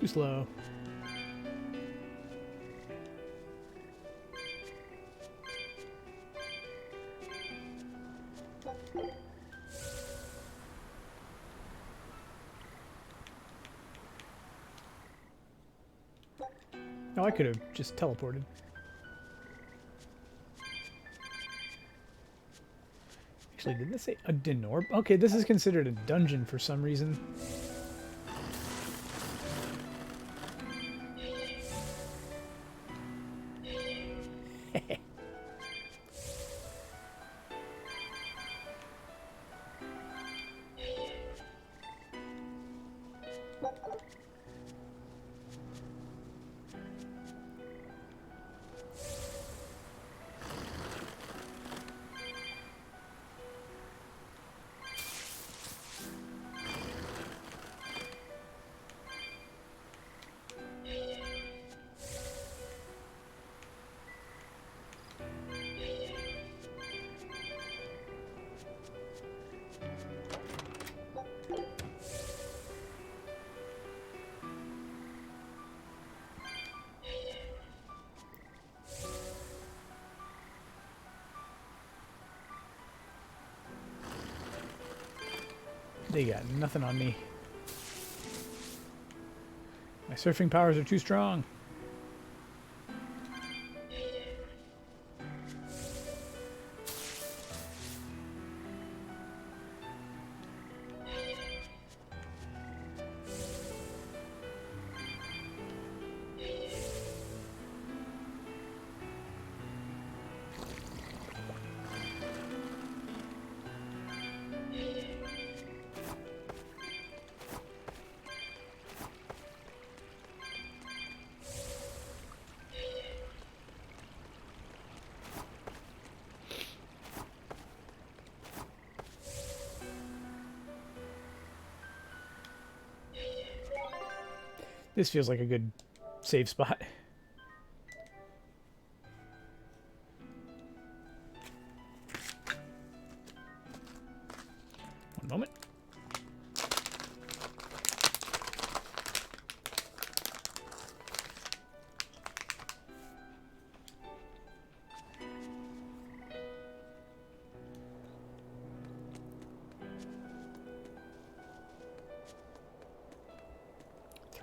Too slow. Oh, I could have just teleported. Actually, did this say a Denorb? Okay, this is considered a dungeon for some reason. They got nothing on me. My surfing powers are too strong. This feels like a good save spot. One moment.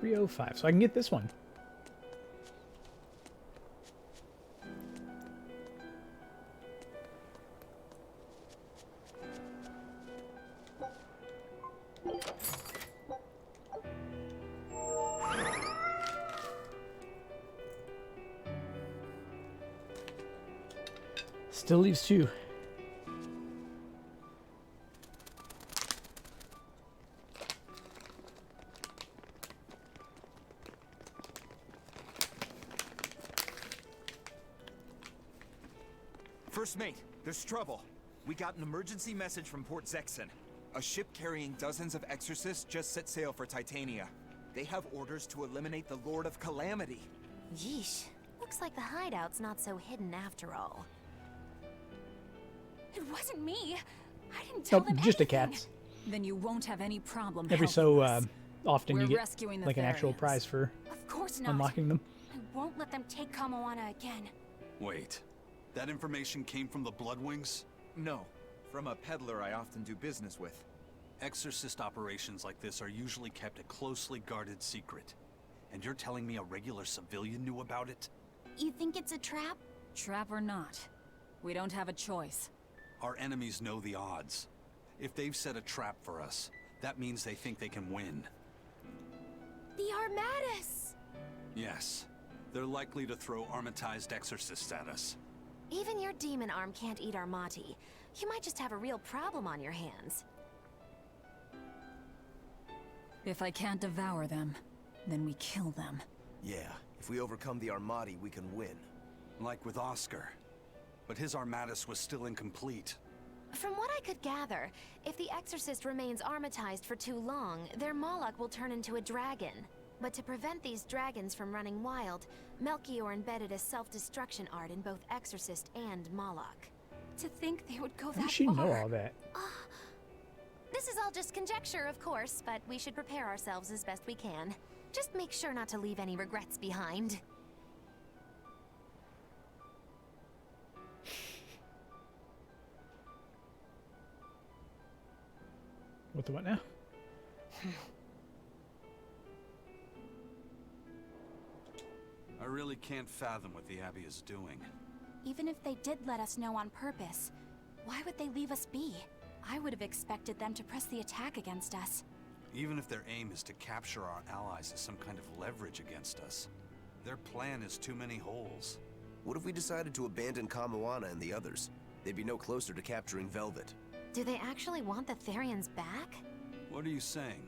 $305, so I can get this one. Still leaves 2. First mate, there's trouble. We got an emergency message from Port Zexon. A ship carrying dozens of exorcists just set sail for Titania. They have orders to eliminate the Lord of Calamity. Yeesh. Looks like the hideout's not so hidden after all. It wasn't me. I didn't tell them just anything. a cat. Then you won't have any problem. Every helping so us. often We're you get rescuing the like an actual Therians. prize for Of course not. unlocking them. I won't let them take Kamoana again. Wait, that information came from the Bloodwings? No, from a peddler I often do business with. Exorcist operations like this are usually kept a closely guarded secret. And you're telling me a regular civilian knew about it? You think it's a trap? Trap or not, we don't have a choice. Our enemies know the odds. If they've set a trap for us, that means they think they can win. The Armatus! Yes. They're likely to throw armatized exorcists at us. Even your demon arm can't eat Armati. You might just have a real problem on your hands. If I can't devour them, then we kill them. Yeah, if we overcome the Armati, we can win. Like with Oscar. But his Armatus was still incomplete. From what I could gather, if the Exorcist remains armatized for too long, their Moloch will turn into a dragon. But to prevent these dragons from running wild, Melchior embedded a self-destruction art in both Exorcist and Moloch. To think they would go How that does she far. know all that? This is all just conjecture, of course, but we should prepare ourselves as best we can. Just make sure not to leave any regrets behind. What the what now? I really can't fathom what the Abbey is doing. Even if they did let us know on purpose, why would they leave us be? I would have expected them to press the attack against us. Even if their aim is to capture our allies as some kind of leverage against us, their plan has too many holes. What if we decided to abandon Kamoana and the others? They'd be no closer to capturing Velvet. Do they actually want the Therians back? What are you saying?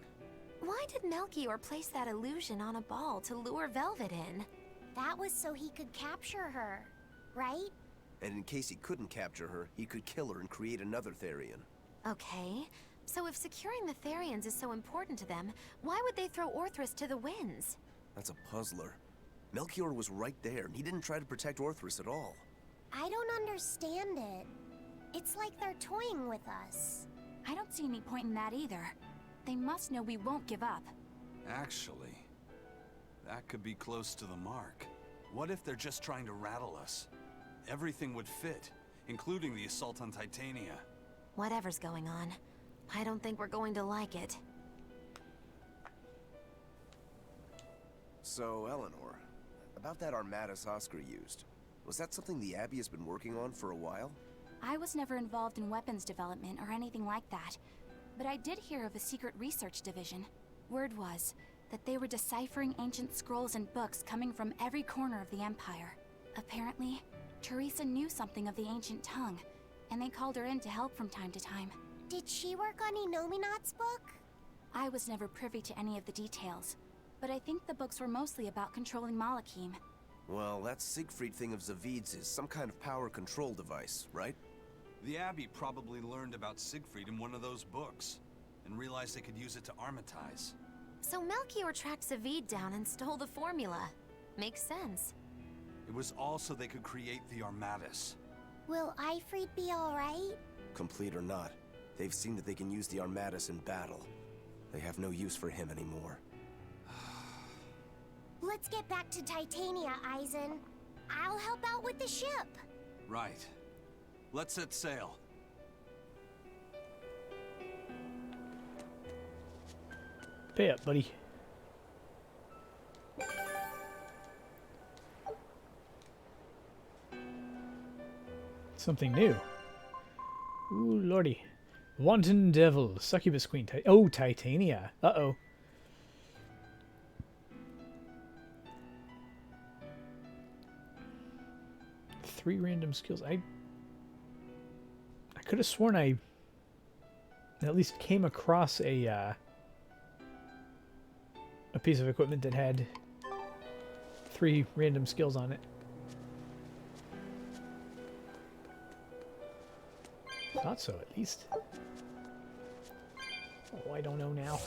Why did Melchior place that illusion on a ball to lure Velvet in? That was so he could capture her, right? And in case he couldn't capture her, he could kill her and create another Therian. Okay, so if securing the Therians is so important to them, why would they throw Orthrus to the winds? That's a puzzler. Melchior was right there, and he didn't try to protect Orthrus at all. I don't understand it. It's like they're toying with us. I don't see any point in that either. They must know we won't give up. Actually, that could be close to the mark. What if they're just trying to rattle us? Everything would fit, including the assault on Titania. Whatever's going on, I don't think we're going to like it. So, Eleanor, about that Armatus Oscar used, was that something the Abbey has been working on for a while? I was never involved in weapons development or anything like that, but I did hear of a secret research division. Word was that they were deciphering ancient scrolls and books coming from every corner of the Empire. Apparently, Teresa knew something of the ancient tongue, and they called her in to help from time to time. Did she work on Enominat's book? I was never privy to any of the details, but I think the books were mostly about controlling Malachim. Well, that Siegfried thing of Zavid's is some kind of power control device, right? The Abbey probably learned about Siegfried in one of those books, and realized they could use it to armatize. So Melchior tracked Zavid down and stole the formula. Makes sense. It was all so they could create the Armatus. Will Ifrid be alright? Complete or not, they've seen that they can use the Armatus in battle. They have no use for him anymore. Let's get back to Titania, Eisen. I'll help out with the ship. Right. Let's set sail. Pay up, buddy. Something new. Ooh, lordy. Wanton Devil. Succubus Queen. Titania. Uh-oh. Three random skills. I could have sworn I at least came across a piece of equipment that had 3 random skills on it. Thought so, at least. Oh, I don't know now.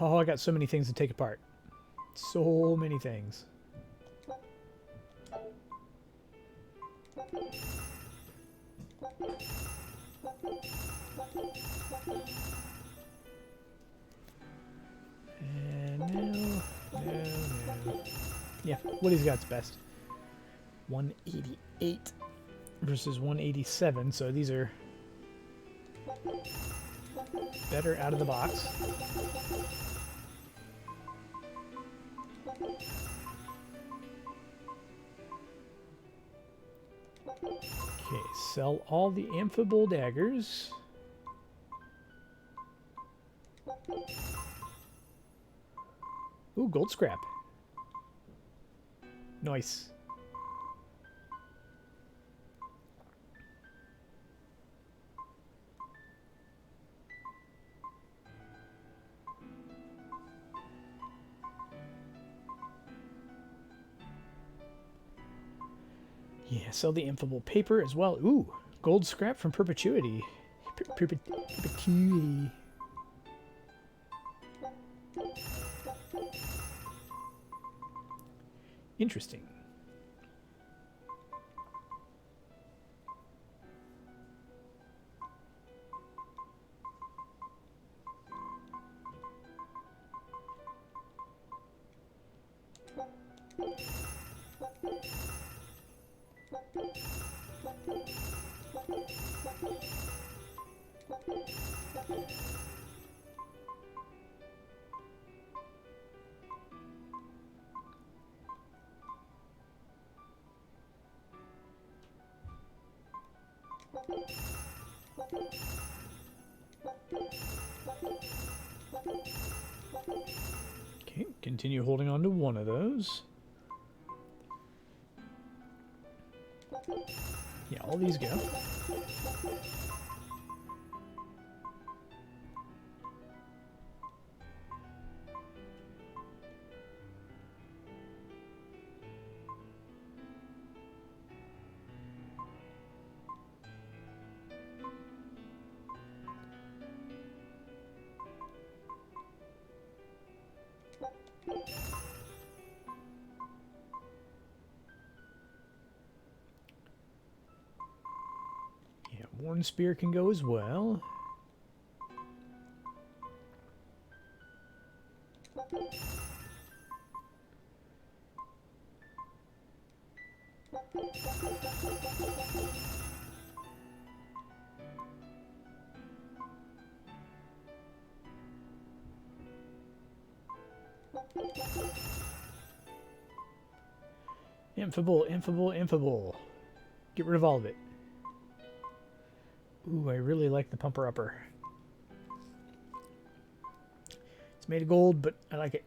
Oh, I got so many things to take apart. So many things. And no. Yeah, Woody's got's best. 188 versus 187, so these are better out of the box. Okay, sell all the amphibole daggers. Ooh, gold scrap. Nice. Yeah, sell the amphibole paper as well. Ooh, gold scrap from perpetuity. Perpetuity. Interesting. Okay, continue holding on to one of those. Yeah, all these go. Yeah, Worn Spear can go as well. Amphibole, amphibole, amphibole. Get rid of all of it. Ooh, I really like the pumper upper. It's made of gold, but I like it.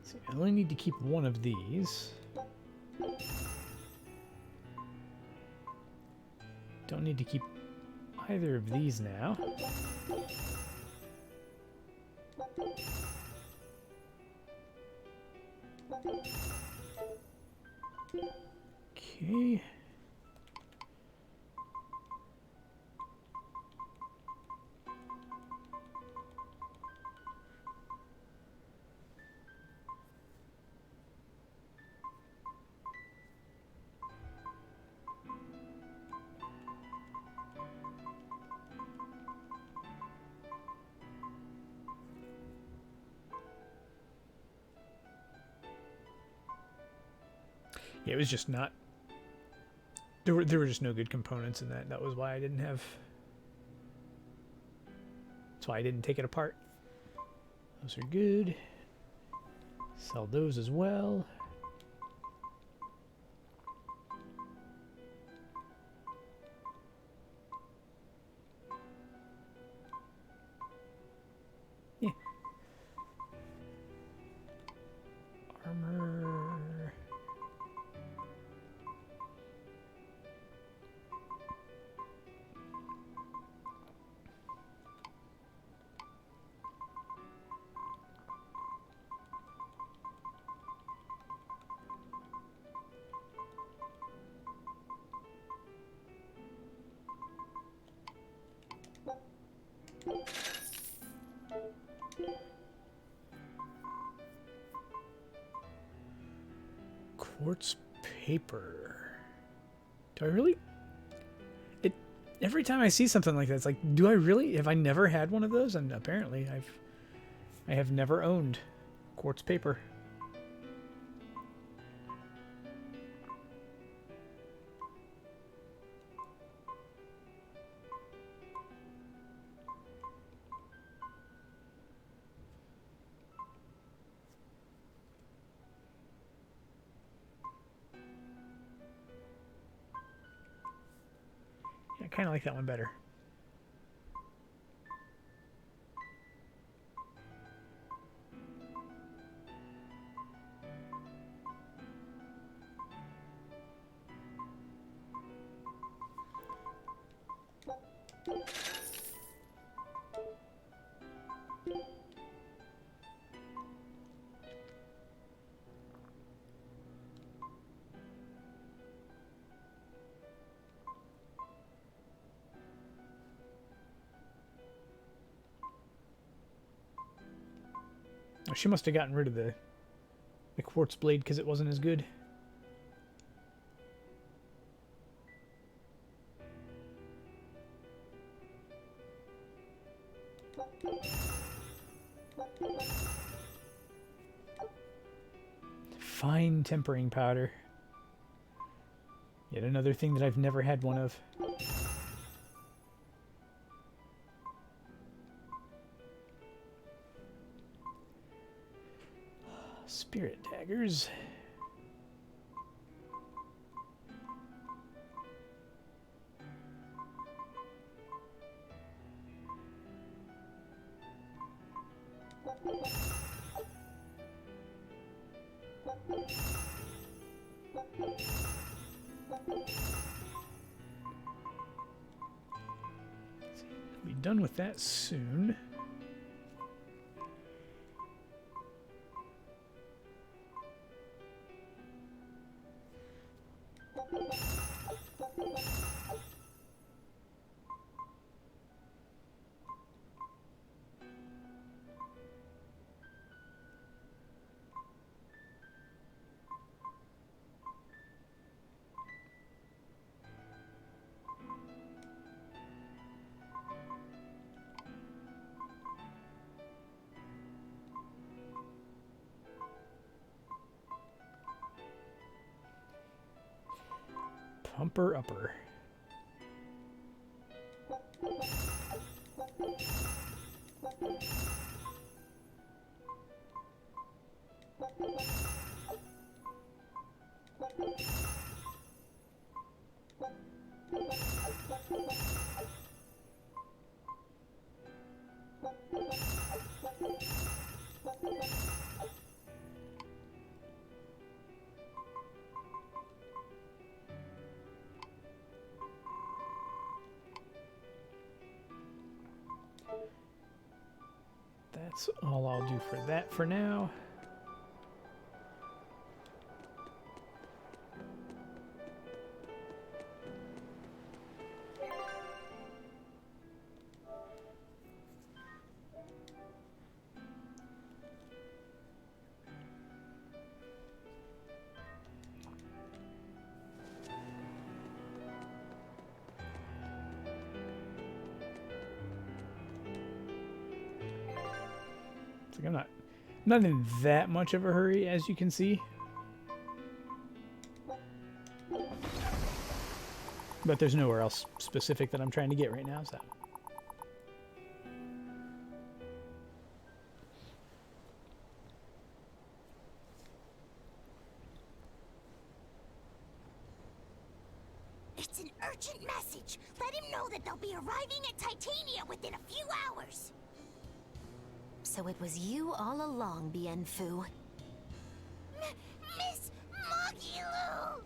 See, I only need to keep one of these. Don't need to keep either of these now. Okay. Yeah, it was just not There were just no good components in that. That was why I didn't have. That's why I didn't take it apart. Those are good. Sell those as well. Yeah. Armor. Quartz paper. Do I really? Every time I see something like that, it's like, do I really? Have I never had one of those? And apparently, I have never owned quartz paper. I kind of like that one better. Oh, she must have gotten rid of the quartz blade because it wasn't as good. Fine tempering powder. Yet another thing that I've never had one of. Spirit daggers. Be done with that soon. Pumper upper. That's all I'll do for that for now. I'm not in that much of a hurry, as you can see. But there's nowhere else specific that I'm trying to get right now, so. It's an urgent message. Let him know that they'll be arriving at Titania within a few hours. So it was you all along, Bienfu. Miss Magilu!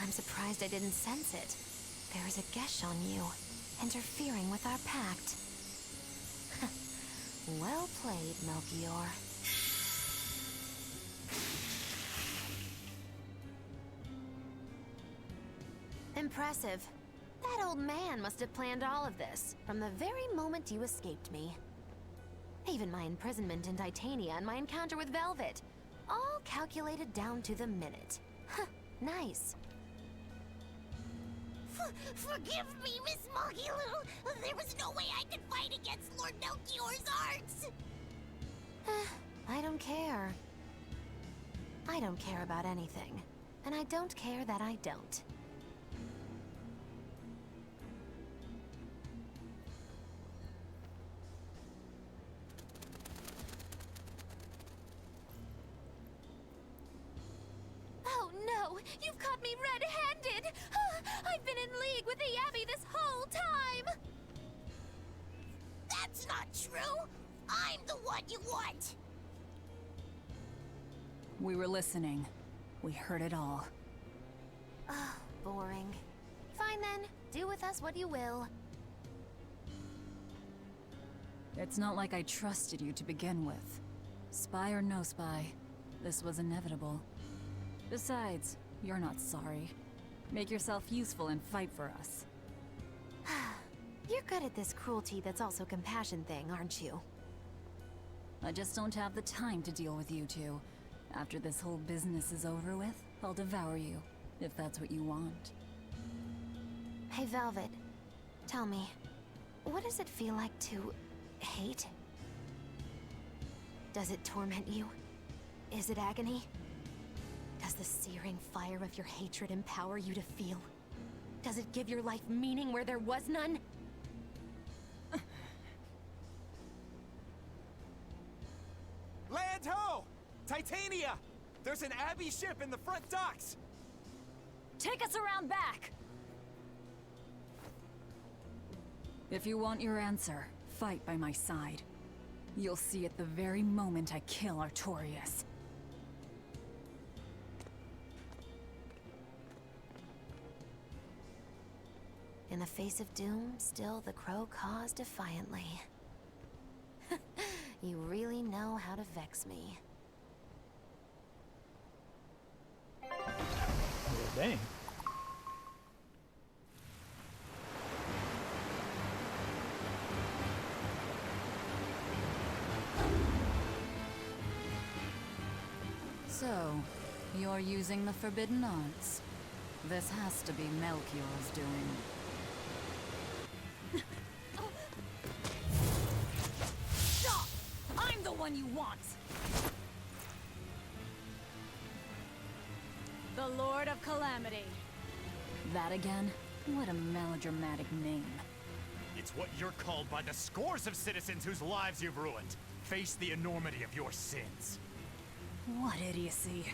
I'm surprised I didn't sense it. There is a gesh on you, interfering with our pact. Well played, Melchior. Impressive. That old man must have planned all of this, from the very moment you escaped me. Even my imprisonment in Titania and my encounter with Velvet. All calculated down to the minute. Huh, nice. Forgive me, Miss Magilu. There was no way I could fight against Lord Melchior's arts. I don't care. I don't care about anything. And I don't care that I don't. Oh no! You've caught me red-handed! I've been in league with the Abbey this whole time! That's not true. I'm the one you want. We were listening. We heard it all. Oh, boring. Fine then. Do with us what you will. It's not like I trusted you to begin with. Spy or no spy, this was inevitable. Besides, you're not sorry. Make yourself useful and fight for us. You're good at this cruelty that's also compassion thing, aren't you? I just don't have the time to deal with you two. After this whole business is over with, I'll devour you, if that's what you want. Hey, Velvet. Tell me, what does it feel like to hate? Does it torment you? Is it agony? Does the searing fire of your hatred empower you to feel? Does it give your life meaning where there was none? Land ho! Titania! There's an Abbey ship in the front docks! Take us around back! If you want your answer, fight by my side. You'll see it the very moment I kill Artorias. In the face of doom, still the crow caws defiantly. You really know how to vex me. Well, dang. So, you're using the forbidden arts. This has to be Melchior's doing. Stop! I'm the one you want! The Lord of Calamity. That again? What a melodramatic name. It's what you're called by the scores of citizens whose lives you've ruined. Face the enormity of your sins. What idiocy.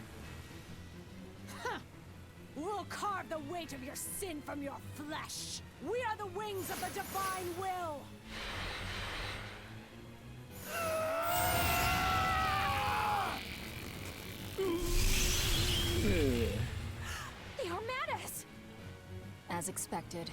Huh. We'll carve the weight of your sin from your flesh. We are the wings of the divine will. They are mad at us! As expected.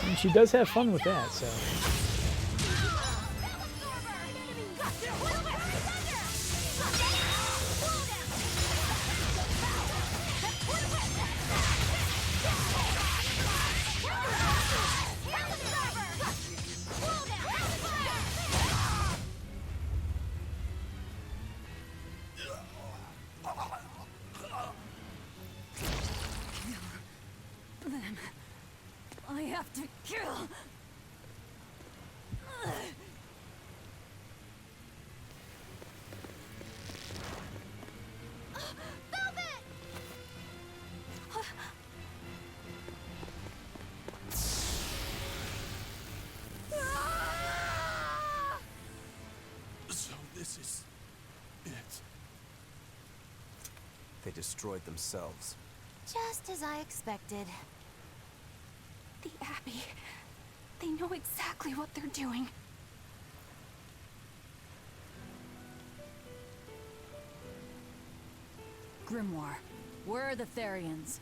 And she does have fun with that, so. have to kill. Velvet! So this is it. They destroyed themselves. Just as I expected. The Abbey. They know exactly what they're doing. Grimoire, where are the Therians?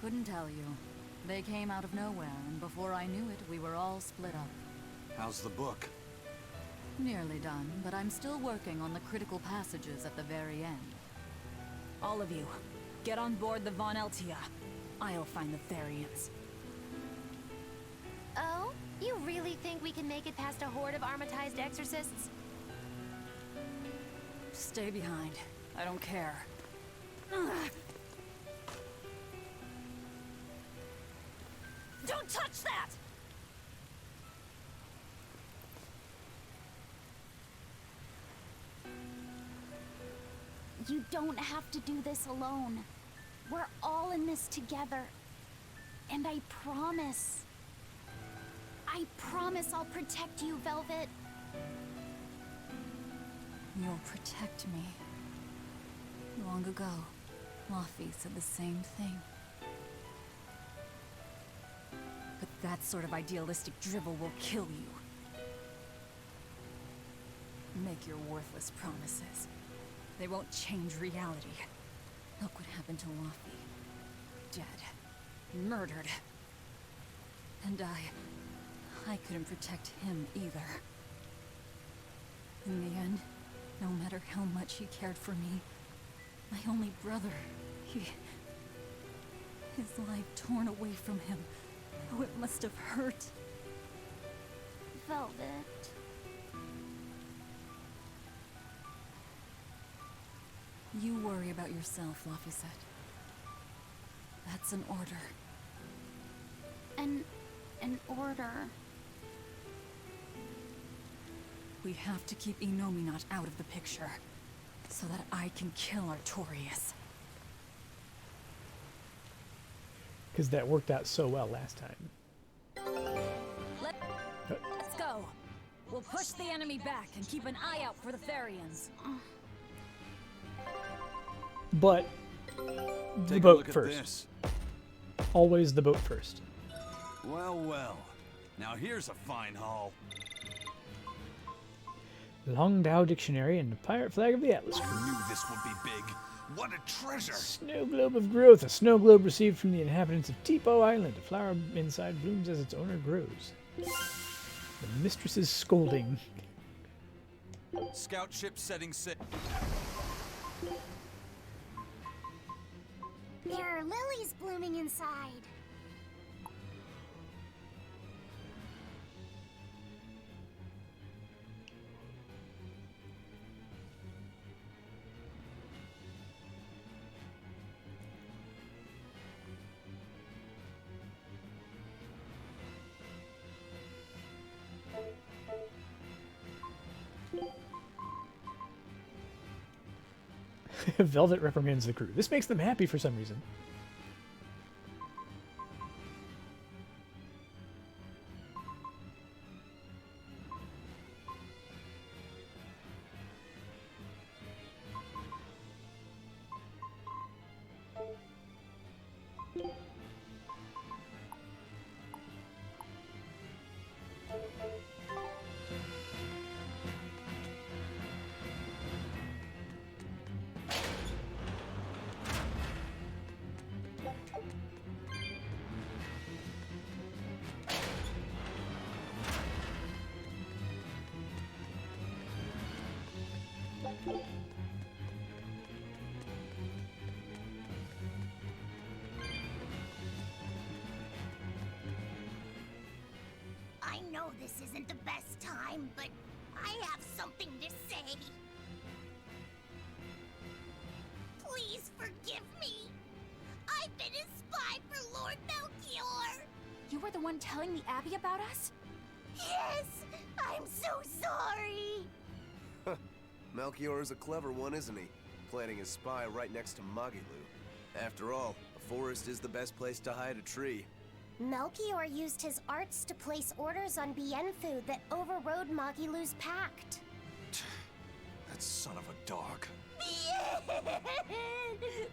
Couldn't tell you. They came out of nowhere, and before I knew it, we were all split up. How's the book? Nearly done, but I'm still working on the critical passages at the very end. All of you, get on board the Von Eltia. I'll find the Therians. Oh? You really think we can make it past a horde of armatized exorcists? Stay behind. I don't care. Don't touch that! You don't have to do this alone. We're all in this together. And I promise I'll protect you, Velvet. You'll protect me. Long ago, Laffy said the same thing. But that sort of idealistic drivel will kill you. Make your worthless promises. They won't change reality. Look what happened to Laffy. Dead. Murdered. And I couldn't protect him either. In the end, no matter how much he cared for me, my only brother, his life torn away from him. Oh, it must have hurt. Velvet. You worry about yourself, Laffy. That's an order. An order. We have to keep Inominat out of the picture, so that I can kill Artorias. Because that worked out so well last time. Let's go. We'll push the enemy back and keep an eye out for the Therians. But the boat first. Always the boat first. Well, well. Now here's a fine haul. Longdow Dictionary and the Pirate Flag of the Atlas Crew. I knew this would be big. What a treasure! Snow globe of growth. A snow globe received from the inhabitants of Tipo Island. A flower inside blooms as its owner grows. The mistress's scolding. Scout ship setting sail. There are lilies blooming inside. Velvet reprimands the crew. This makes them happy for some reason. I know this isn't the best time, but I have something to say. Please forgive me. I've been a spy for Lord Melchior. You were the one telling the Abbey about us? Yes! I'm so sorry! Melchior is a clever one, isn't he? Planting his spy right next to Magilu. After all, a forest is the best place to hide a tree. Melchior used his arts to place orders on Bienfu that overrode Magilu's pact. That son of a dog.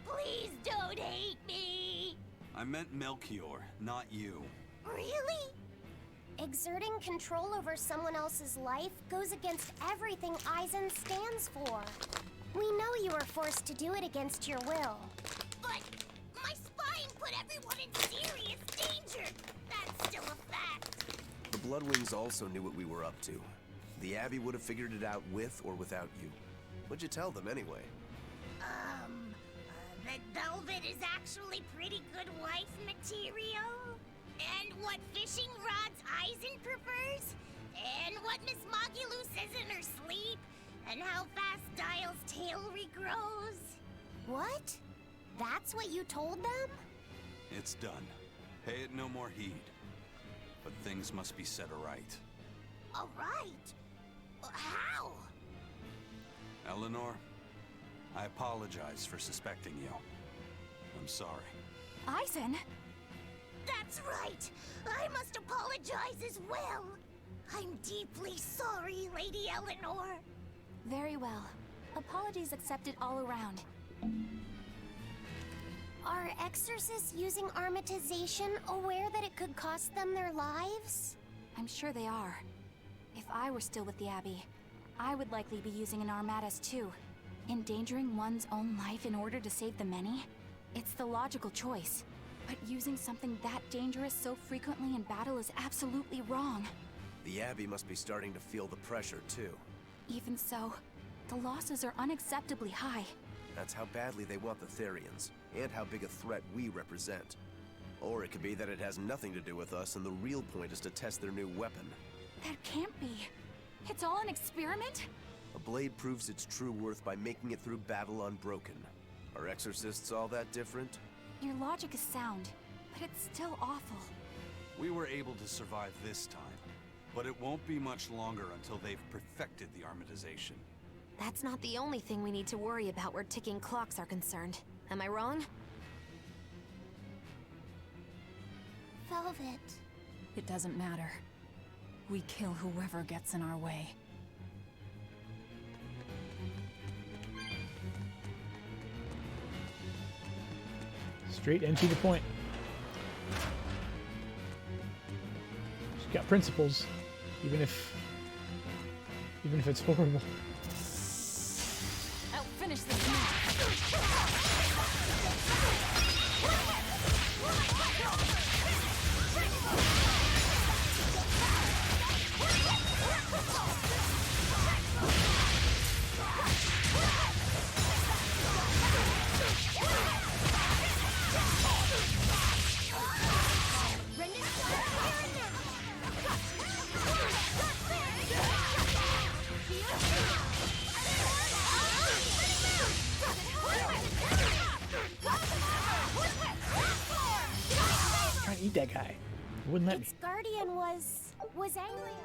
Please don't hate me! I meant Melchior, not you. Really? Exerting control over someone else's life goes against everything Aizen stands for. We know you were forced to do it against your will. But my spying put everyone in serious danger! That's still a fact! The Bloodwings also knew what we were up to. The Abbey would have figured it out with or without you. What'd you tell them anyway? That velvet is actually pretty good wife material? And what fishing rods Aizen prefers? And what Miss Magilu says in her sleep? And how fast Dial's tail regrows? What? That's what you told them? It's done. Pay it no more heed. But things must be set aright. Alright. How? Eleanor, I apologize for suspecting you. I'm sorry. Aizen? That's right! I must apologize as well! I'm deeply sorry, Lady Eleanor! Very well. Apologies accepted all around. Are exorcists using armatization aware that it could cost them their lives? I'm sure they are. If I were still with the Abbey, I would likely be using an armatus too. Endangering one's own life in order to save the many? It's the logical choice. But using something that dangerous so frequently in battle is absolutely wrong. The Abbey must be starting to feel the pressure, too. Even so, the losses are unacceptably high. That's how badly they want the Therians, and how big a threat we represent. Or it could be that it has nothing to do with us, and the real point is to test their new weapon. That can't be. It's all an experiment? A blade proves its true worth by making it through battle unbroken. Are exorcists all that different? Your logic is sound, but it's still awful. We were able to survive this time, but it won't be much longer until they've perfected the armatization. That's not the only thing we need to worry about where ticking clocks are concerned. Am I wrong? Velvet. It doesn't matter. We kill whoever gets in our way. Straight and to the point. She's got principles, even if it's horrible. I'll finish this now. Trying to eat that guy. It wouldn't let me. Its guardian was angry.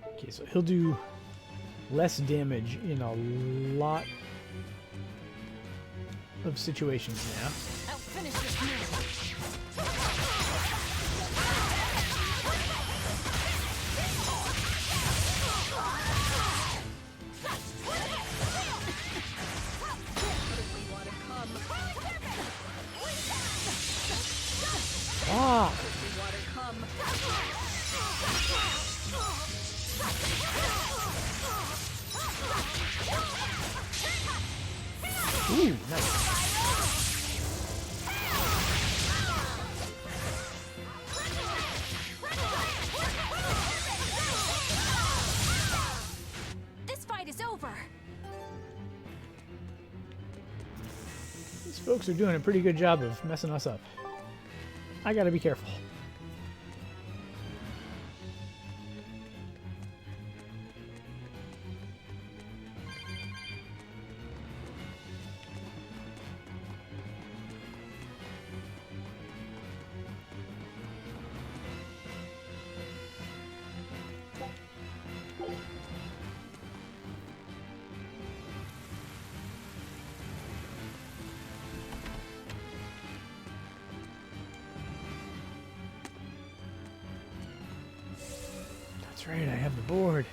Okay, so he'll do less damage in a lot of situations now. I'll finish this now. Ah! Ooh, nice. This fight is over. These folks are doing a pretty good job of messing us up. I gotta be careful. That's right, I have the board.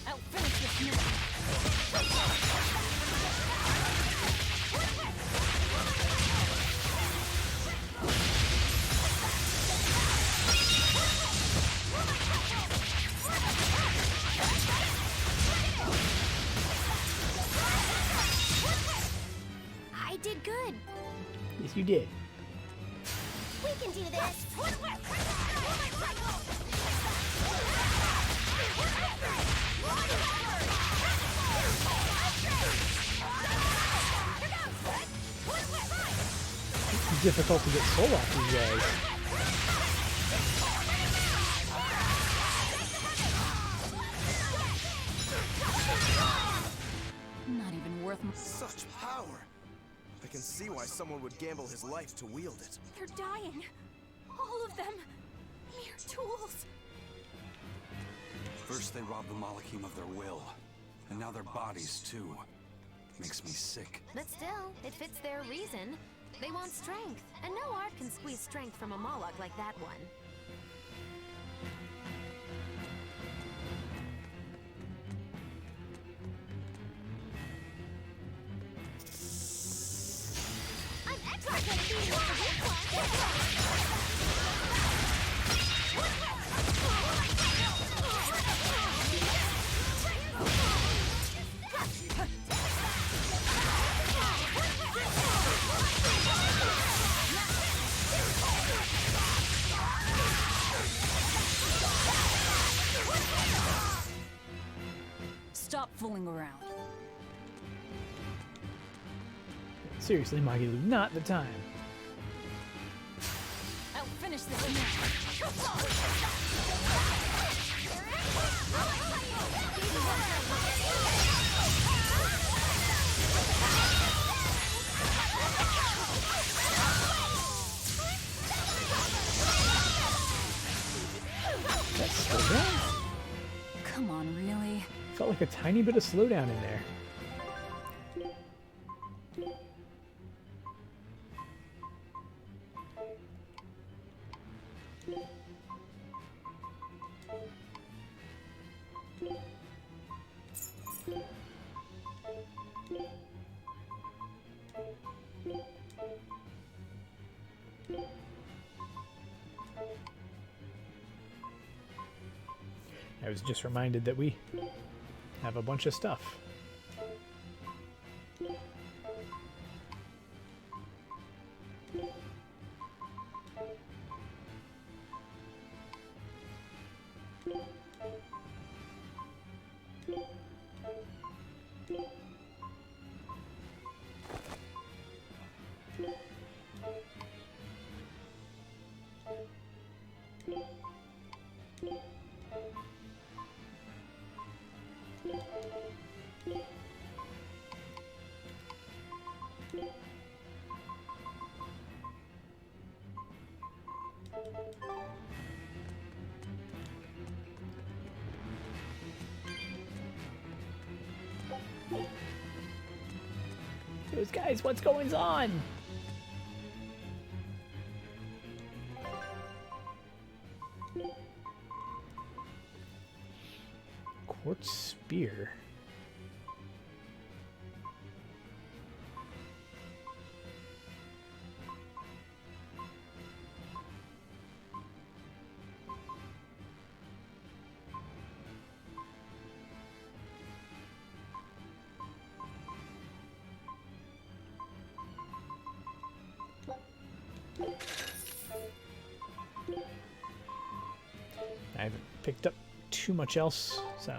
I'll finish this now. I did good. Yes, you did. We can do this. It's difficult to get soul off these guys. Not even worth Such power! I can see why someone would gamble his life to wield it. They're dying. All of them. Mere tools. First they robbed the Malachim of their will, and now their bodies too. Makes me sick. But still, it fits their reason. They want strength, and no art can squeeze strength from a Moloch like that one. I'm extra gonna be one of this Stop fooling around. Seriously, Magilu, not the time. I'll finish this now. That slowdown? Come on, really? Felt like a tiny bit of slowdown in there. I was just reminded that we have a bunch of stuff. Guys, what's going on? Quartz spear. I haven't picked up too much else, so.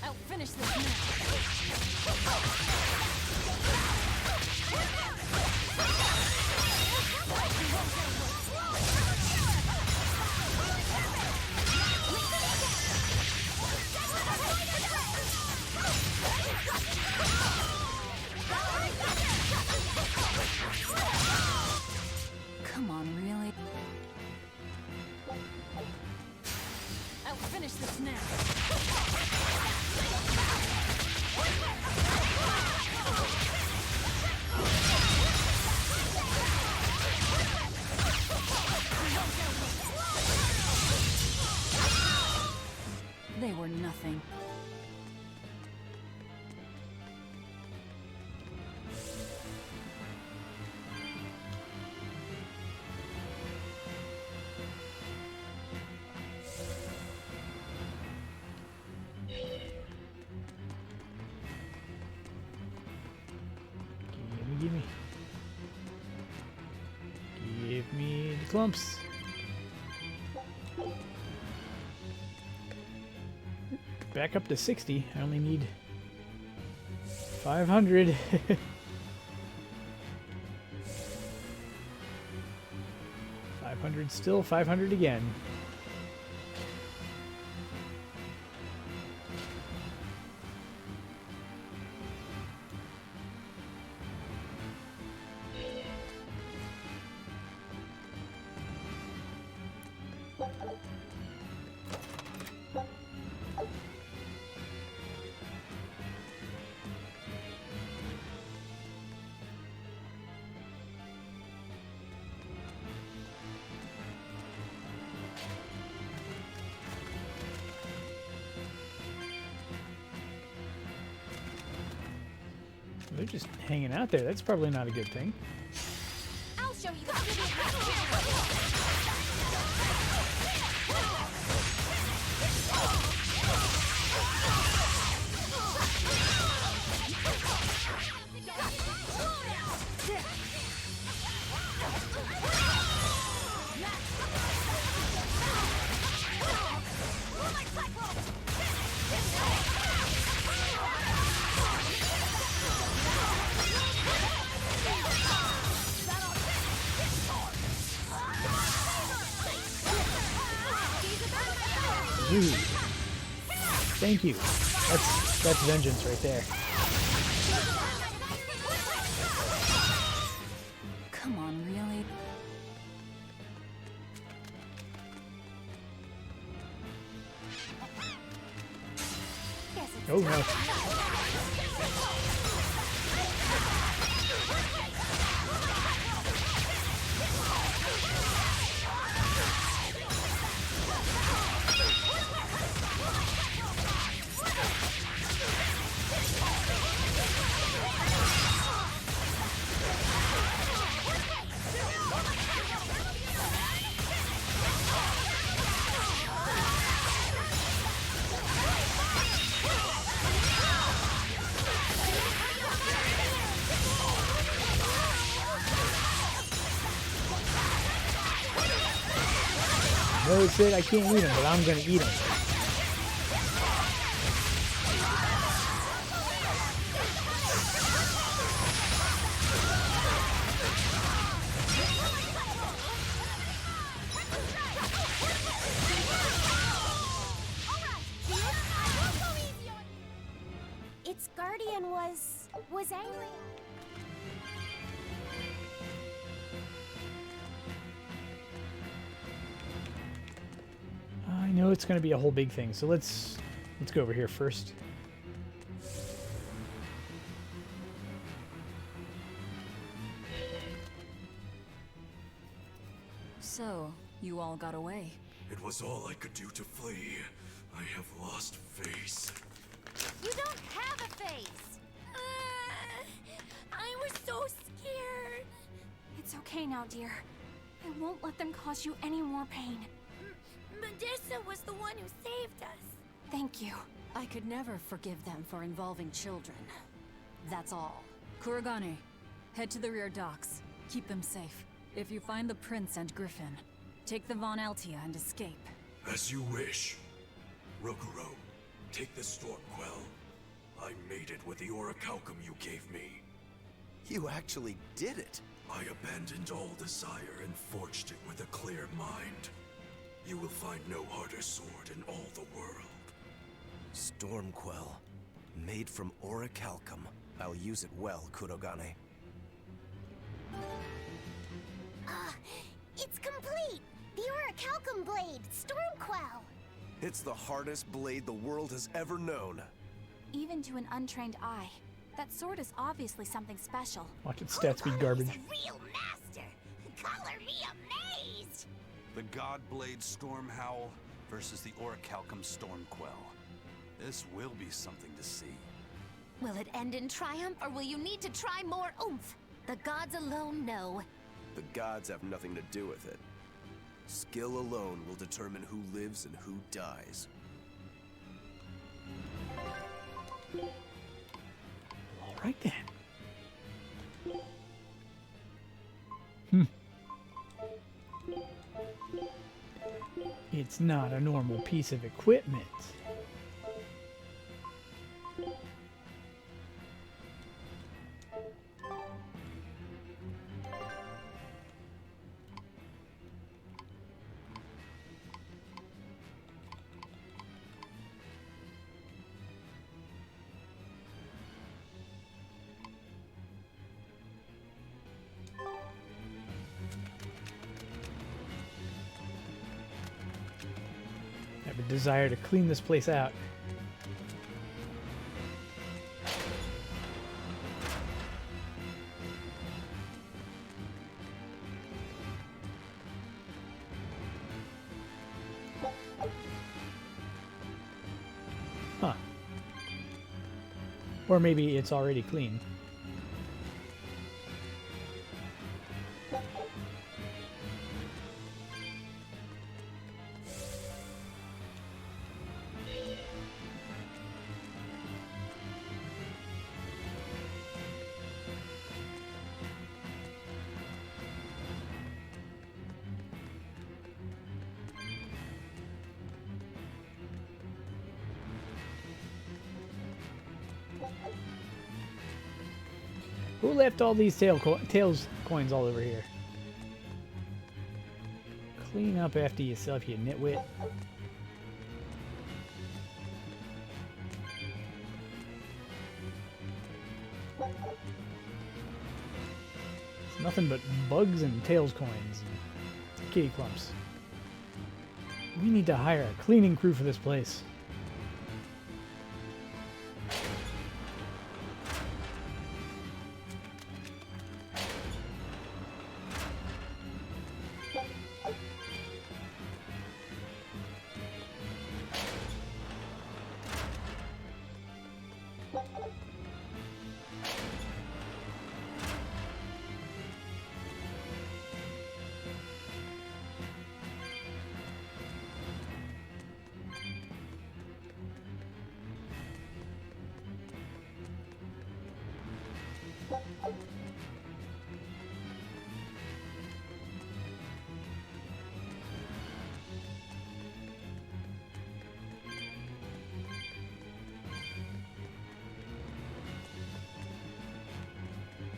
I'll finish this now. the snap. They were nothing. Gimme. Give me the clumps. Back up to 60. I only need 500. 500 still, 500 again. They're just hanging out there. That's probably not a good thing. I'll show you the Ooh. Thank you. That's vengeance right there. Come on, really? Oh no. No, it said I can't eat him, but I'm gonna eat him. Its guardian was angry. I know it's gonna be a whole big thing, so let's go over here first. So, you all got away. It was all I could do to flee. I have lost face. You don't have a face! I was so scared. It's okay now, dear. I won't let them cause you any more pain. Medusa was the one who saved us. Thank you. I could never forgive them for involving children. That's all. Kuragane, head to the rear docks. Keep them safe. If you find the prince and Griffin, take the Von Altia and escape. As you wish. Rokuro, take the Stormquell. I made it with the orichalcum you gave me. You actually did it. I abandoned all desire and forged it with a clear mind. You will find no harder sword in all the world. Stormquell. Made from orichalcum. I'll use it well, Kurogane. It's complete! The orichalcum blade, Stormquell! It's the hardest blade the world has ever known. Even to an untrained eye, that sword is obviously something special. Watch its stats be garbage. Real master! Color me amazed! The Godblade Storm Howl versus the Orichalcum Storm Quell. This will be something to see. Will it end in triumph, or will you need to try more oomph? The gods alone know. The gods have nothing to do with it. Skill alone will determine who lives and who dies. All right then. It's not a normal piece of equipment. I have a desire to clean this place out. Huh. Or maybe it's already clean. Who left all these tails coins all over here? Clean up after yourself, you nitwit. It's nothing but bugs and tails coins and kitty clumps. We need to hire a cleaning crew for this place.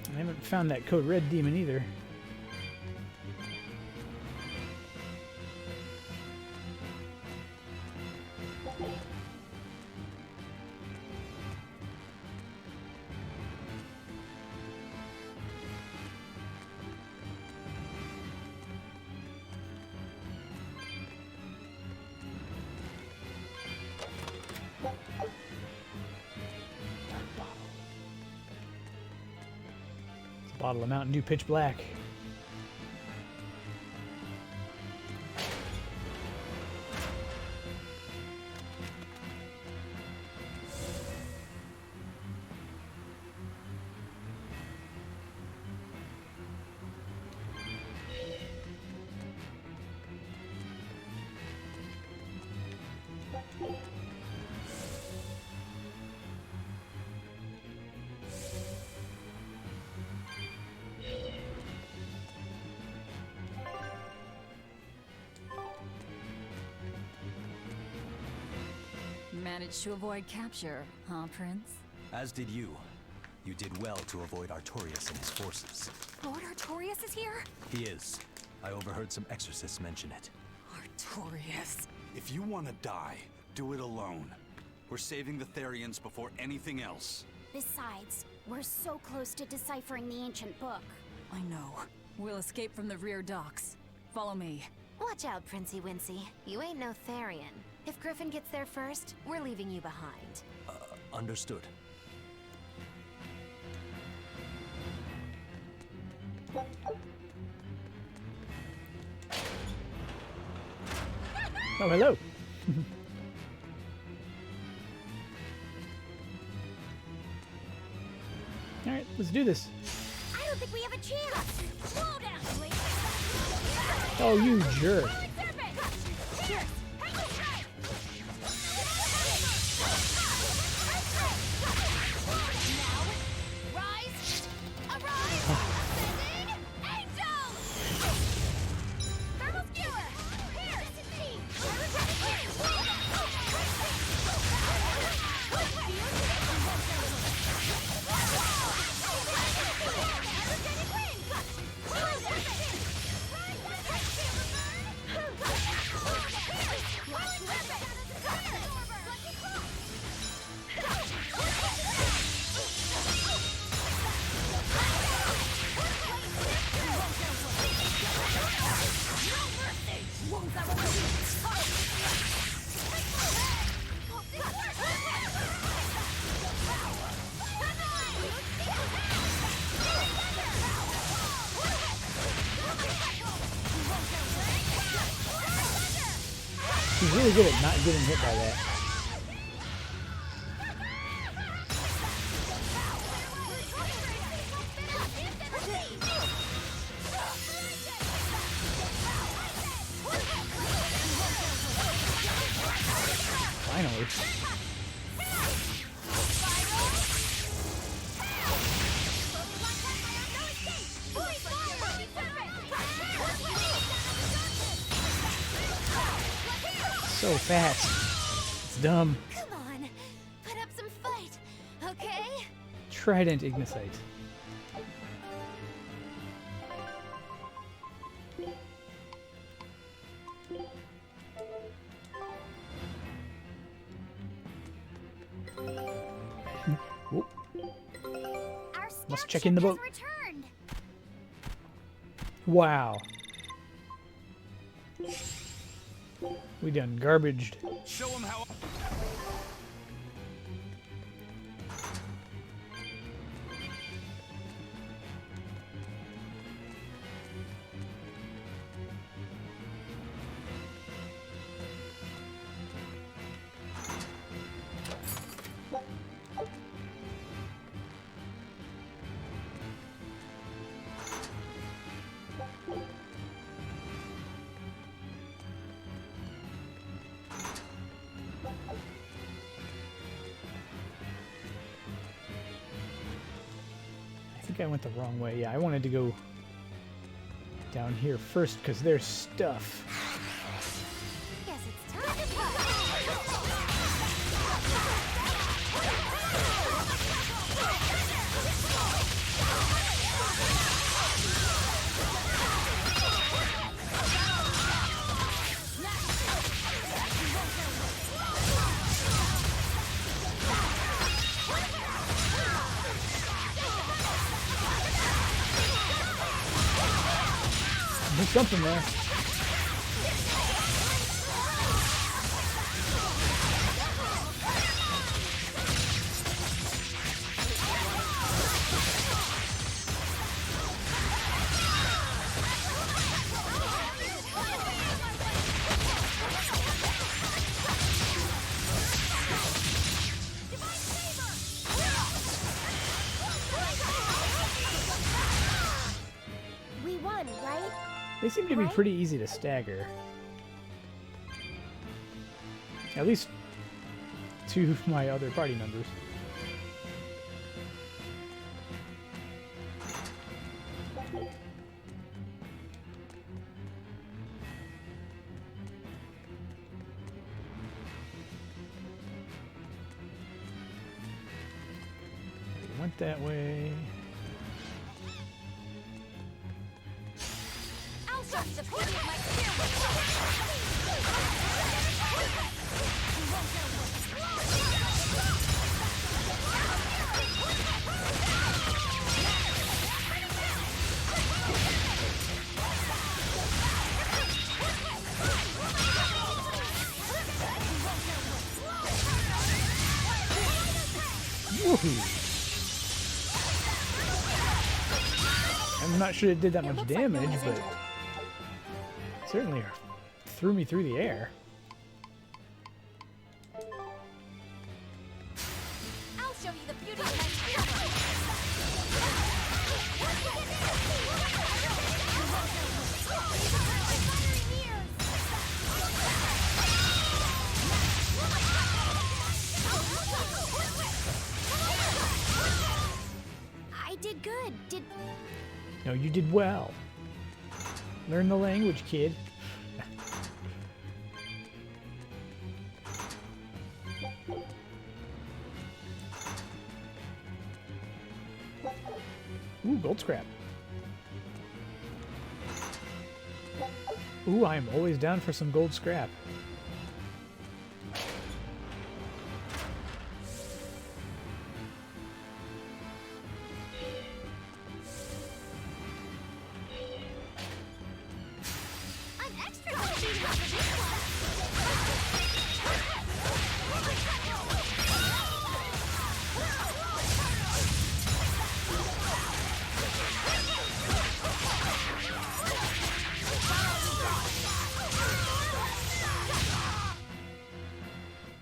I haven't found that Code Red demon either. Bottle of Mountain Dew Pitch Black. Managed to avoid capture, huh, Prince? As did you. You did well to avoid Artorias and his forces. Lord Artorias is here? He is. I overheard some exorcists mention it. Artorias. If you want to die, do it alone. We're saving the Therians before anything else. Besides, we're so close to deciphering the ancient book. I know. We'll escape from the rear docks. Follow me. Watch out, Princey Wincy. You ain't no Therian. If Griffin gets there first, we're leaving you behind. Understood. Oh, hello. All right, let's do this. I don't think we have a chance. Slow down, lady. Oh, you jerk. She's really good at not getting hit by that. Finally. So fast. It's dumb. Come on, put up some fight, okay? Trident Ignicite. Whoop. Must check in the boat. Wow. We done garbaged. Show 'em how. I think I went the wrong way. Yeah, I wanted to go down here first because there's stuff. Guess it's time to fight. There's something there. We won, right? They seem to be pretty easy to stagger. At least to my other party members. They went that way. I'll show you the beauty of my spear. I'm not sure it did that much damage, but certainly threw me through the air. I'll show you the beauty of my spear. I did good. No, you did well. Learn the language, kid. Ooh, gold scrap. Ooh, I am always down for some gold scrap.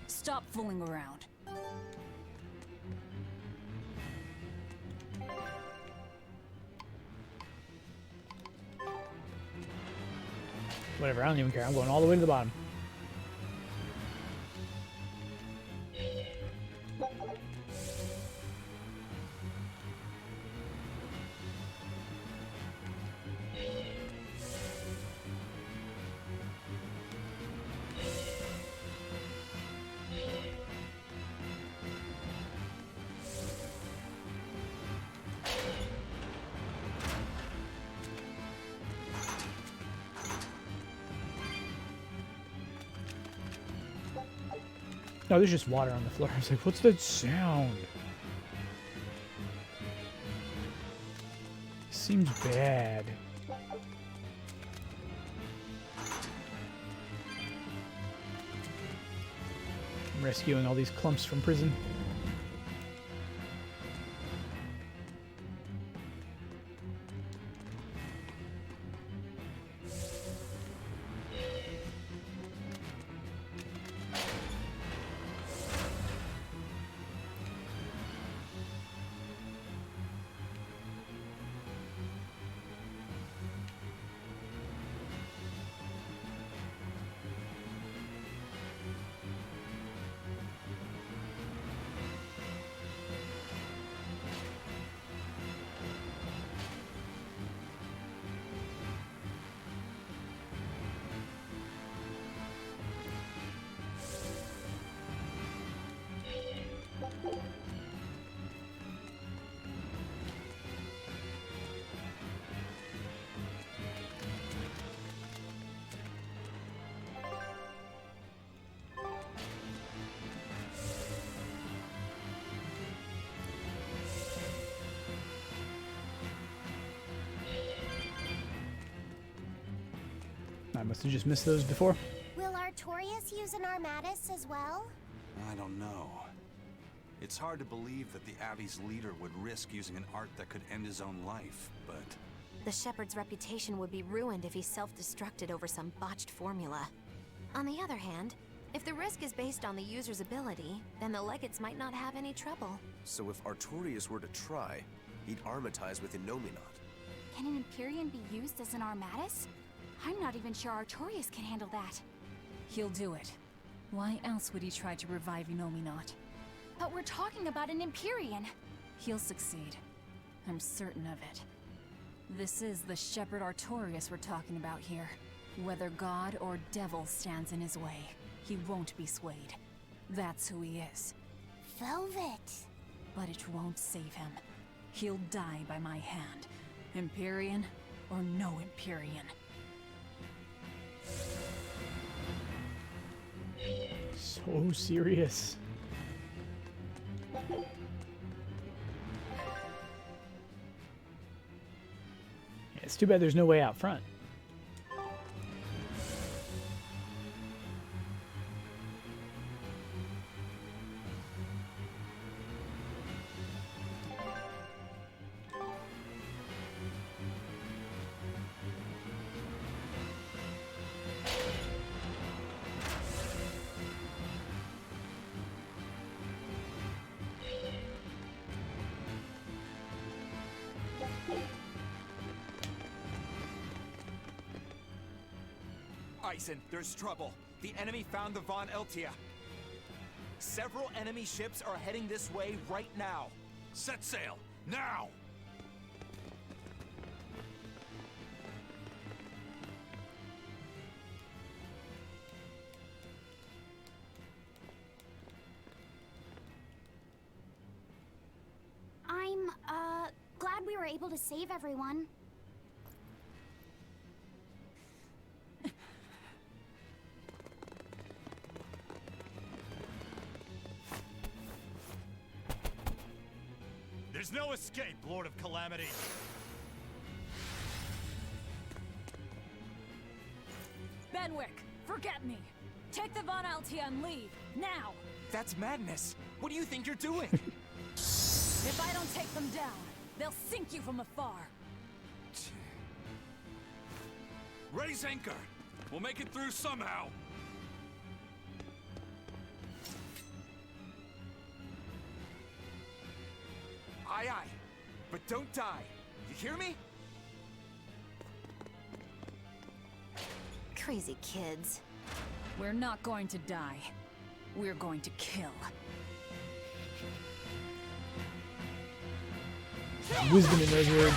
Stop fooling around. Whatever, I don't even care. I'm going all the way to the bottom. No, there's just water on the floor. I was like, what's that sound? Seems bad. I'm rescuing all these clumps from prison. I must have just missed those before. Will Artorias use an Armatus as well? I don't know. It's hard to believe that the Abbey's leader would risk using an art that could end his own life, but... The Shepherd's reputation would be ruined if he self-destructed over some botched formula. On the other hand, if the risk is based on the user's ability, then the Legates might not have any trouble. So if Artorias were to try, he'd armatize with Innominat. Can an Empyrean be used as an Armatus? I'm not even sure Artorias can handle that. He'll do it. Why else would he try to revive Innominat? But we're talking about an Empyrean. He'll succeed. I'm certain of it. This is the Shepherd Artorias we're talking about here. Whether God or devil stands in his way, he won't be swayed. That's who he is. Velvet. But it won't save him. He'll die by my hand. Empyrean or no Empyrean. So serious. Yeah, it's too bad there's no way out front. Eisen, there's trouble. The enemy found the Von Eltia. Several enemy ships are heading this way right now. Set sail, now! I'm, glad we were able to save everyone. There's no escape, Lord of Calamity. Benwick, forget me. Take the Von Altia and leave, now! That's madness. What do you think you're doing? If I don't take them down, they'll sink you from afar. Raise anchor! We'll make it through somehow! Aye, aye. But don't die. You hear me? Crazy kids. We're not going to die. We're going to kill. Wisdom in those words.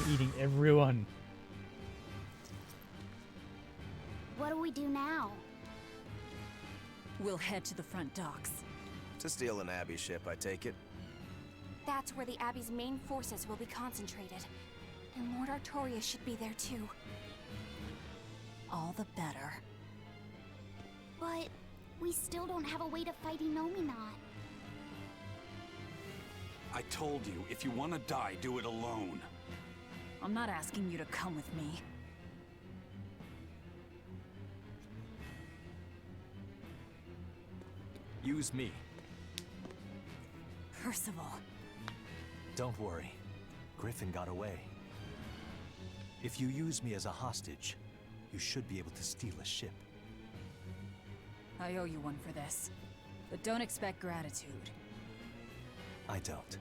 Eating everyone. What do we do now? We'll head to the front docks. To steal an Abbey ship, I take it. That's where the Abbey's main forces will be concentrated. And Lord Artorias should be there too. All the better. But we still don't have a way to fight Innominat. I told you, if you want to die, do it alone. I'm not asking you to come with me. Use me. Percival. Don't worry. Griffin got away. If you use me as a hostage, you should be able to steal a ship. I owe you one for this. But don't expect gratitude. I don't.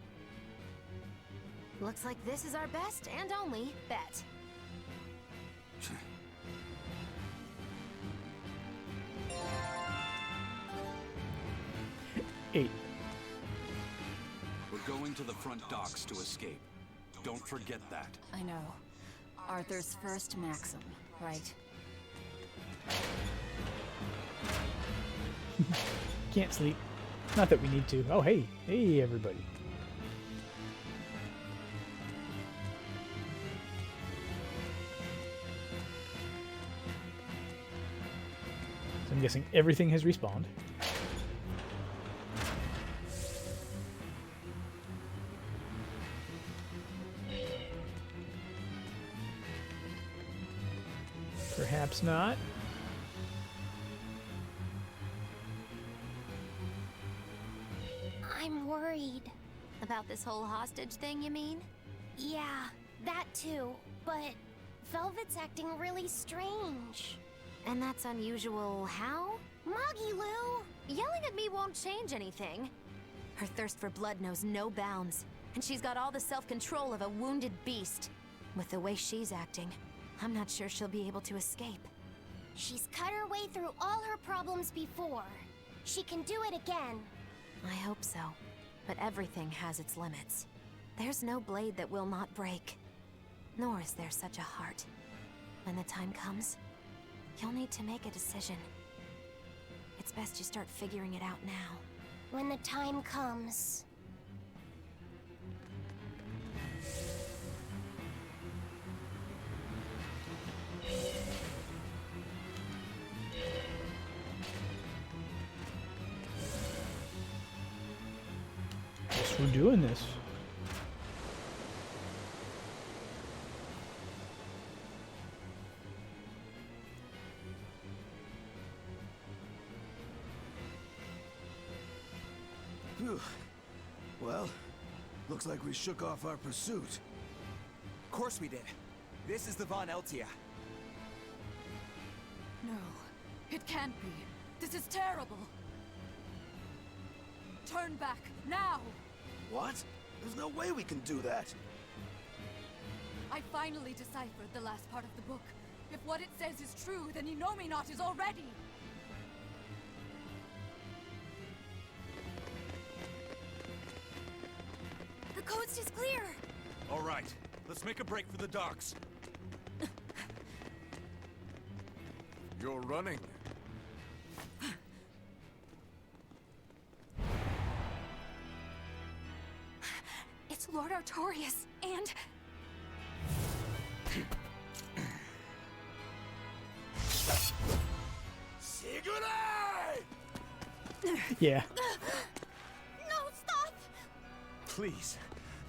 Looks like this is our best and only bet. Eight. We're going to the front docks to escape. Don't forget that. I know. Arthur's first maxim, right? Can't sleep. Not that we need to. Oh, hey. Hey, everybody. So I'm guessing everything has respawned. Perhaps not. I'm worried. About this whole hostage thing, you mean? Yeah, that too. But Velvet's acting really strange. And that's unusual how? Moggy Lou! Yelling at me won't change anything. Her thirst for blood knows no bounds. And she's got all the self-control of a wounded beast. With the way she's acting, I'm not sure she'll be able to escape. She's cut her way through all her problems before. She can do it again. I hope so. But everything has its limits. There's no blade that will not break. Nor is there such a heart. When the time comes, you'll need to make a decision. It's best you start figuring it out now. When the time comes. Guess we're doing this. Well, looks like we shook off our pursuit. Of course we did. This is the Von Eltia. No, it can't be. This is terrible. Turn back, now! What? There's no way we can do that. I finally deciphered the last part of the book. If what it says is true, then Inominat is already... The coast is clear! All right, let's make a break for the docks. You're running. It's Lord Artorias, and... Say goodbye! Yeah. No, stop! Please,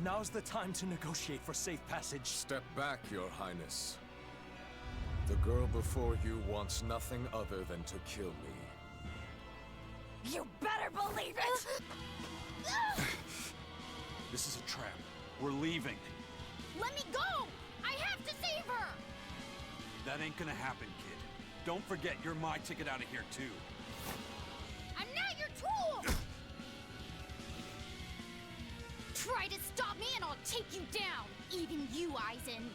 now's the time to negotiate for safe passage. Step back, Your Highness. The girl before you wants nothing other than to kill me. You better believe it! This is a trap. We're leaving. Let me go! I have to save her! That ain't gonna happen, kid. Don't forget you're my ticket out of here, too. I'm not your tool! Try to stop me and I'll take you down! Even you, Eisen!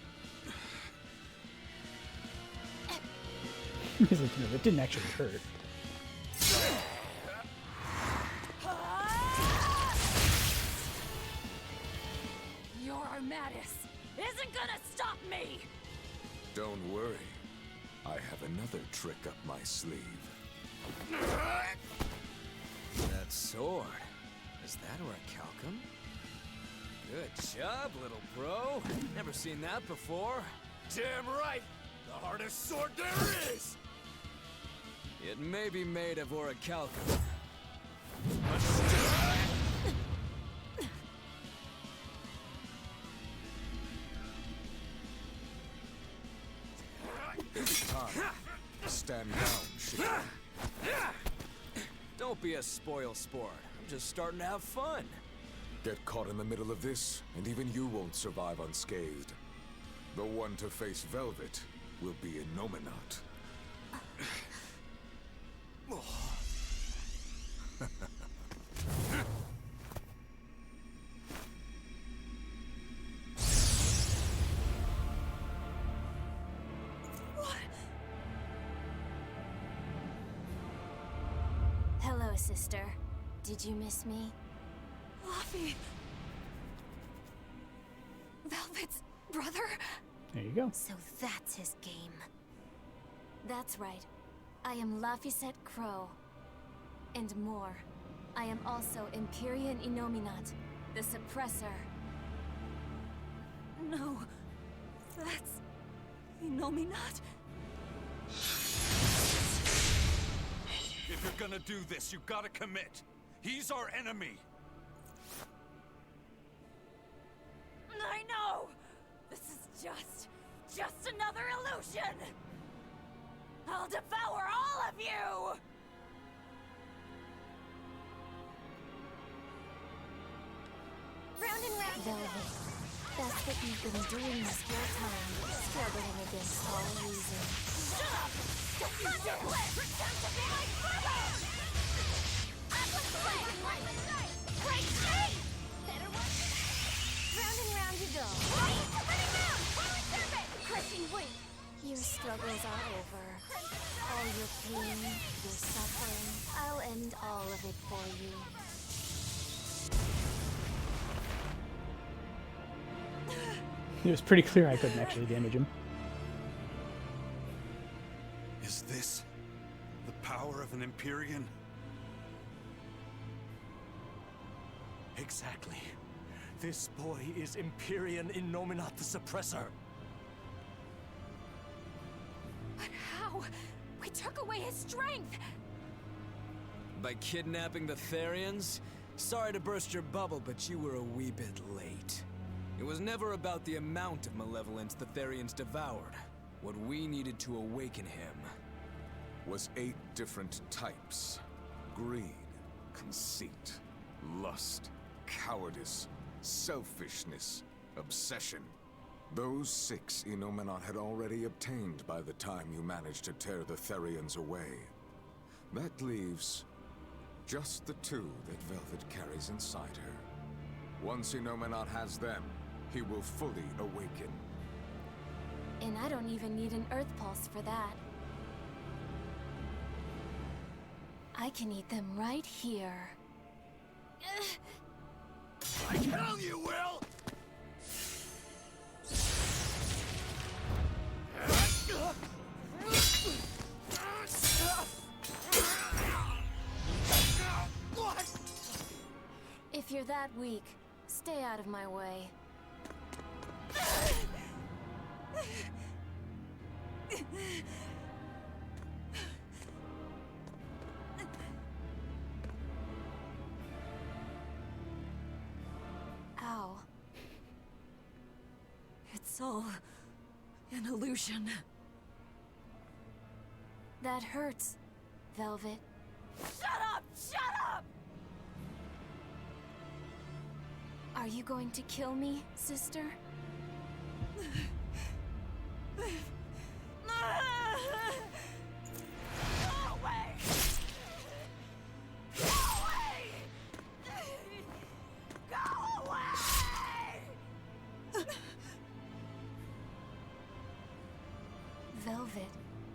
He's like, no, it didn't actually hurt. Your Armatus isn't gonna stop me! Don't worry. I have another trick up my sleeve. That sword. Is that orichalcum? Good job, little bro. Never seen that before. Damn right! The hardest sword there is! It may be made of orichalcum. It's time. Stand down, Shika. Don't be a spoil sport. I'm just starting to have fun. Get caught in the middle of this, and even you won't survive unscathed. The one to face Velvet will be Inominat. Hello, sister. Did you miss me? Laffy! Velvet's brother? There you go. So that's his game. That's right. I am Laphicet Crow. And more. I am also Empyrean Inominat, the Suppressor. No. That's... Inominat? If you're gonna do this, you gotta commit. He's our enemy. I know! This is just another illusion! I'll devour all of you! Round and round. Velvet. That's what you've been doing this whole time. Struggling against all reason. Shut up! Thunderclip! Pretend to be my brother! Great shape! Round and round you go. Crushing weight! Your struggles are over. All your pain, your suffering, I'll end all of it for you. It was pretty clear I couldn't actually damage him. Is this the power of an Empyrean? Exactly. This boy is Empyrean Inominat the Suppressor. But how? We took away his strength! By kidnapping the Therians? Sorry to burst your bubble, but you were a wee bit late. It was never about the amount of malevolence the Therians devoured. What we needed to awaken him Was 8 different types. Greed, conceit, Lust, cowardice, selfishness, obsession. Those 6 Inominat had already obtained by the time you managed to tear the Therians away. That leaves just the 2 that Velvet carries inside her. Once Inominat has them, he will fully awaken. And I don't even need an Earth Pulse for that. I can eat them right here. I tell you, Will! What? If you're that weak, stay out of my way. Ow. It's all an illusion. That hurts, Velvet. Shut up! Shut up! Are you going to kill me, sister? Go away! Go away! Go away! Velvet,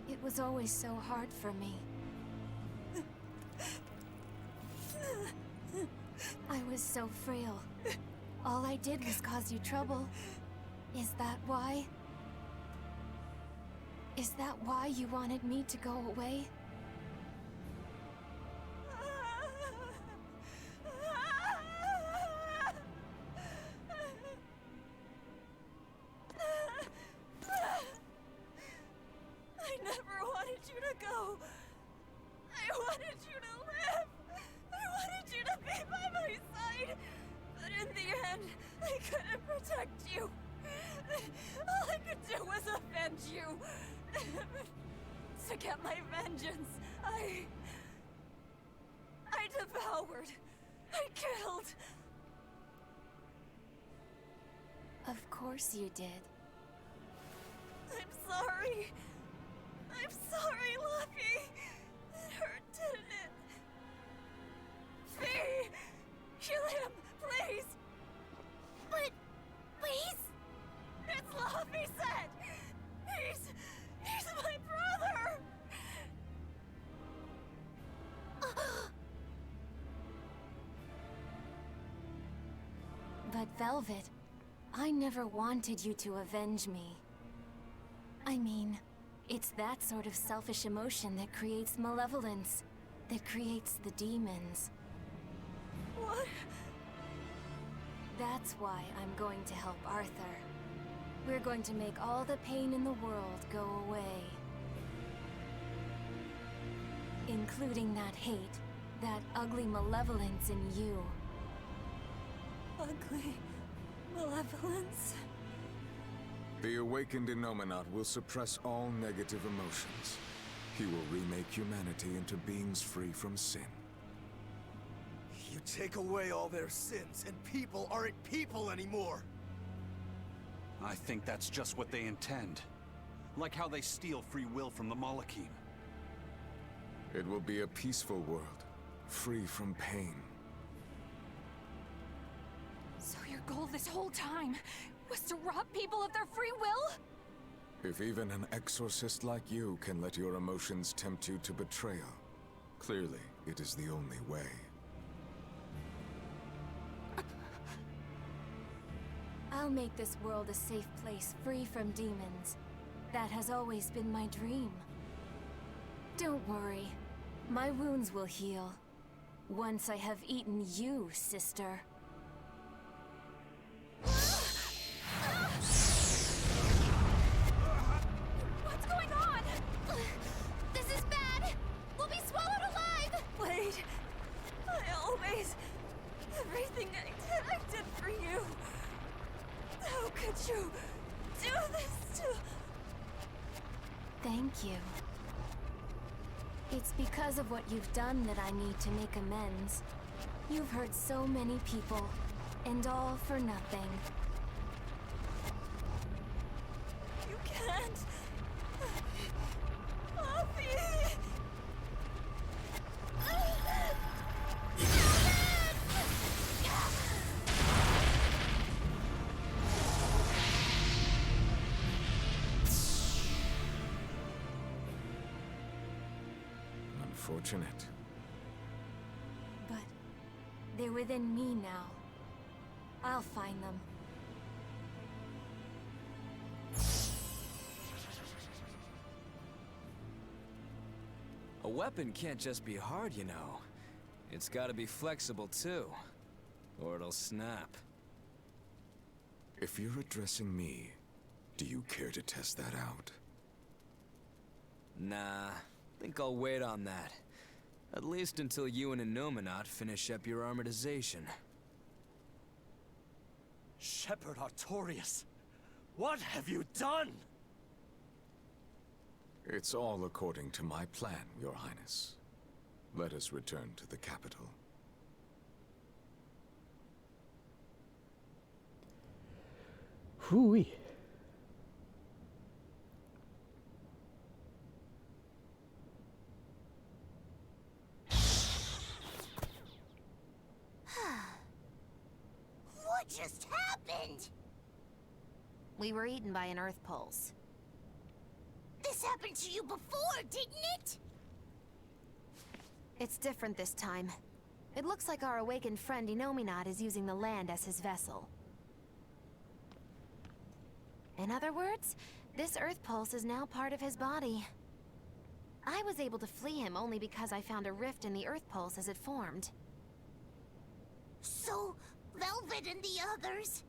it was always so hard for me. I was so frail. All I did was cause you trouble. Is that why? Is that why you wanted me to go away? I never wanted you to go. I wanted you to live. I wanted you to be by my side. But in the end, I couldn't protect you. All I could do was avenge you. To get my vengeance, I devoured. I killed. Of course you did. I'm sorry. I'm sorry, Luffy. It hurt, didn't it? Fee! Kill him, please! But... please? It's Luffy said! He's my brother! But Velvet, I never wanted you to avenge me. I mean, it's that sort of selfish emotion that creates malevolence, that creates the demons. What? That's why I'm going to help Arthur. We're going to make all the pain in the world go away. Including that hate, that ugly malevolence in you. Ugly malevolence? The awakened Inominat will suppress all negative emotions. He will remake humanity into beings free from sin. You take away all their sins, and people aren't people anymore! I think that's just what they intend. Like how they steal free will from the Malachim. It will be a peaceful world, free from pain. So your goal this whole time was to rob people of their free will? If even an exorcist like you can let your emotions tempt you to betrayal, clearly it is the only way. I'll make this world a safe place free from demons. That has always been my dream. Don't worry. My wounds will heal. Once I have eaten you, sister. What's going on? This is bad! We'll be swallowed alive! Wait. Everything I did for you. How could you do this to... Thank you. It's because of what you've done that I need to make amends. You've hurt so many people, and all for nothing. You can't. Luffy! Unfortunate. But they're within me now. I'll find them. A weapon can't just be hard, you know. It's gotta be flexible too, or it'll snap. If you're addressing me, do you care to test that out? Nah, think I'll wait on that. At least until you and Innominat finish up your armorization. Shepherd Artorias, what have you done? It's all according to my plan, Your Highness. Let us return to the capital. Hooey. What just happened? We were eaten by an Earth Pulse. This happened to you before, didn't it? It's different this time. It looks like our awakened friend Innominat is using the land as his vessel. In other words, this Earth Pulse is now part of his body. I was able to flee him only because I found a rift in the Earth Pulse as it formed. So, Velvet and the others?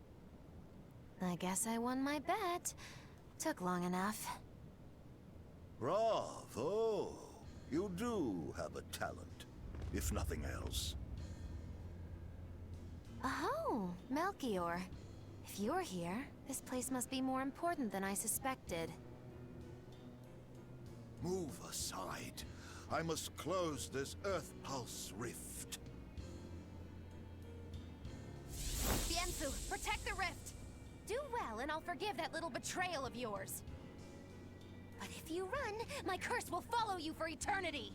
I guess I won my bet. Took long enough. Bravo! You do have a talent, if nothing else. Oh, Melchior. If you're here, this place must be more important than I suspected. Move aside. I must close this Earth Pulse rift. Bienfu, protect the rift! Do well, and I'll forgive that little betrayal of yours. But if you run, my curse will follow you for eternity!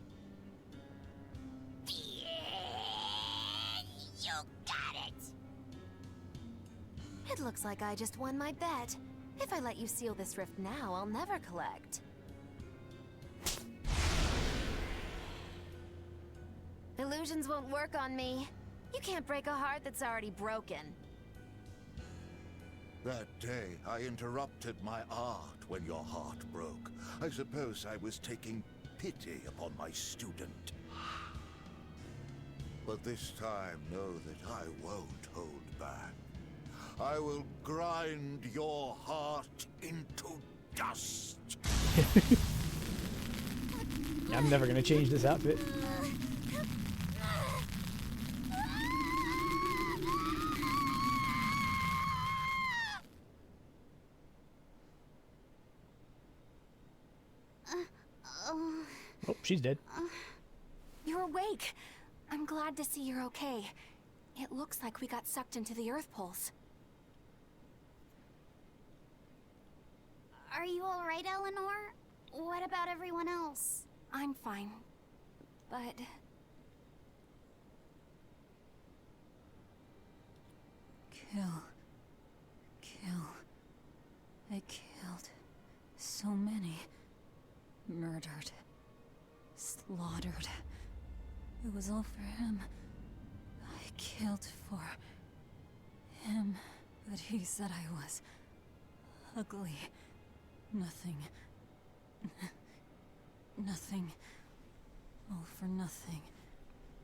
You got it! It looks like I just won my bet. If I let you seal this rift now, I'll never collect. Illusions won't work on me. You can't break a heart that's already broken. That day, I interrupted my art when your heart broke. I suppose I was taking pity upon my student. But this time, know that I won't hold back. I will grind your heart into dust. I'm never gonna change this outfit. Oh, she's dead. You're awake. I'm glad to see you're okay. It looks like we got sucked into the Earth Pulse. Are you alright, Eleanor? What about everyone else? I'm fine. But... Kill. I killed so many. Murdered. Slaughtered. It was all for him. I killed for him, but he said I was ugly. Nothing. Nothing. All for nothing.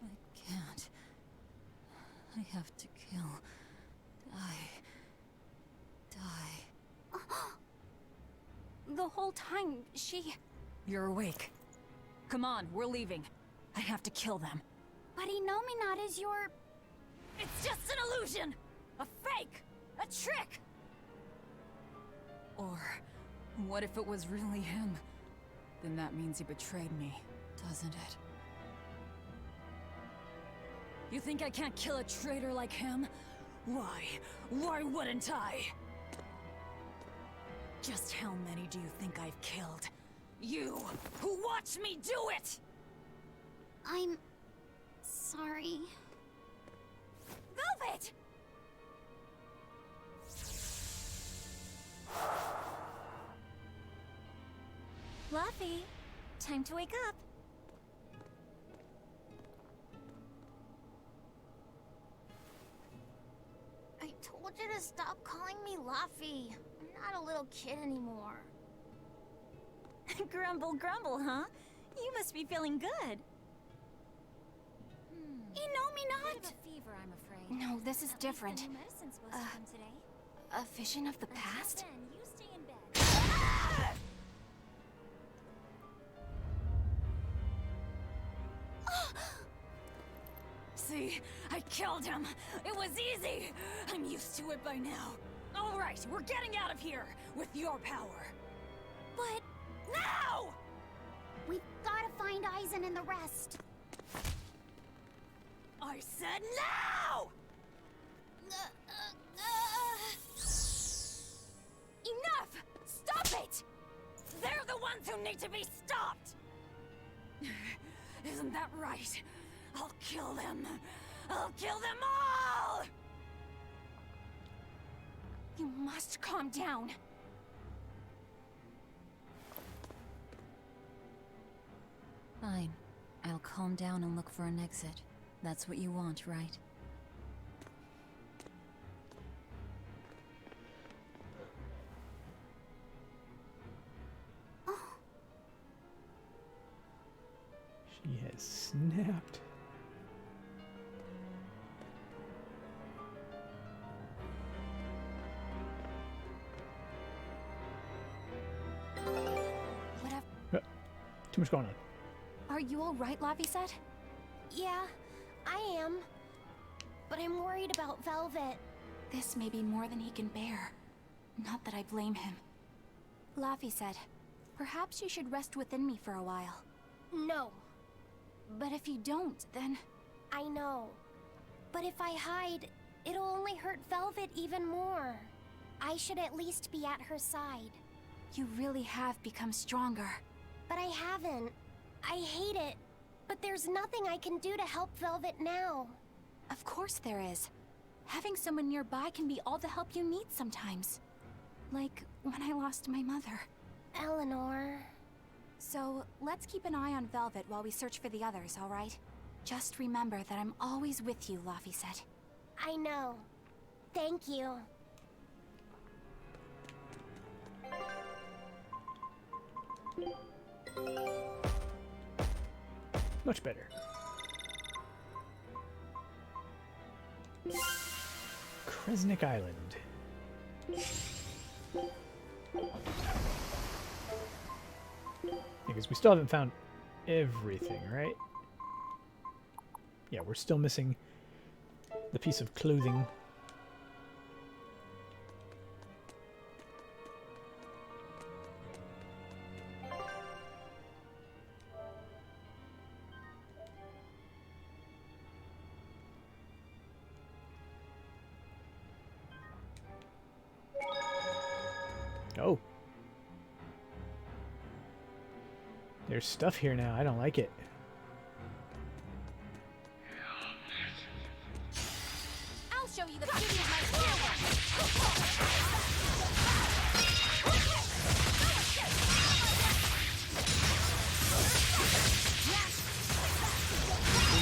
I can't. I have to kill. Die. The whole time, she... You're awake. Come on, we're leaving. I have to kill them. But Innominat is your... It's just an illusion! A fake! A trick! Or what if it was really him? Then that means he betrayed me, doesn't it? You think I can't kill a traitor like him? Why? Why wouldn't I? Just how many do you think I've killed? You, who watched me do it! I'm... sorry. Velvet! Luffy, time to wake up. I told you to stop calling me Luffy. I'm not a little kid anymore. Grumble, grumble, huh? You must be feeling good. You know me not. Fever, I'm afraid. No, this is different. Medicine's supposed to come today. A vision of the past? Then you stay in bed. See, I killed him. It was easy. I'm used to it by now. All right, we're getting out of here with your power. But now! We've gotta find Aizen and the rest. I said now! Enough! Stop it! They're the ones who need to be stopped! Isn't that right? I'll kill them. I'll kill them all! You must calm down. Fine. I'll calm down and look for an exit. That's what you want, right? She has snapped. Too much going on. Are you all right, Lavi said? Yeah, I am. But I'm worried about Velvet. This may be more than he can bear. Not that I blame him. Lavi said, perhaps you should rest within me for a while. No. But if you don't, then... I know. But if I hide, it'll only hurt Velvet even more. I should at least be at her side. You really have become stronger. But I haven't. I hate it. But there's nothing I can do to help Velvet now. Of course there is. Having someone nearby can be all the help you need sometimes. Like when I lost my mother. Eleanor... So, let's keep an eye on Velvet while we search for the others, alright? Just remember that I'm always with you, Lavi said. I know. Thank you. Much better. Kresnik Island. Because we still haven't found everything, right? Yeah, we're still missing the piece of clothing. Oh. There's stuff here now. I don't like it. I'll show you the beauty of my power!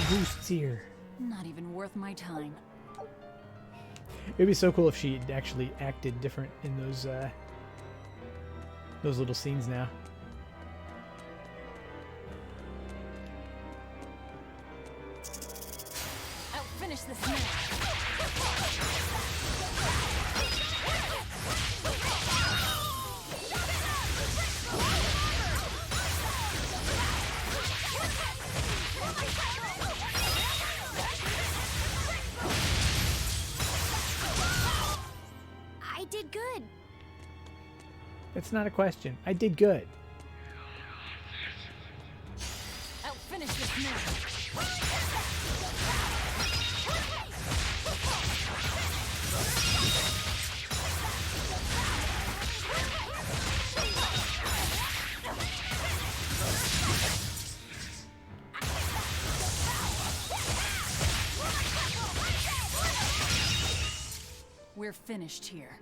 Boosts here. Not even worth my time. It'd be so cool if she actually acted different in those little scenes now. I'll finish this now. I did good. That's not a question. I did good. I'll finish this now. we're finished here.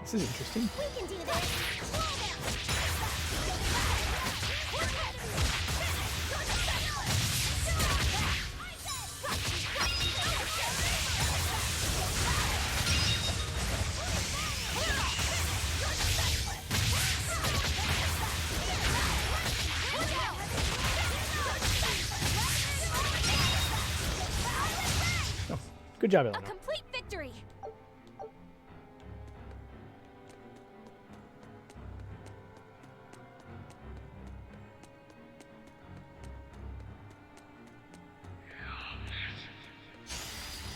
This is interesting. We can do this. Oh, good job, A Eleanor. complete victory!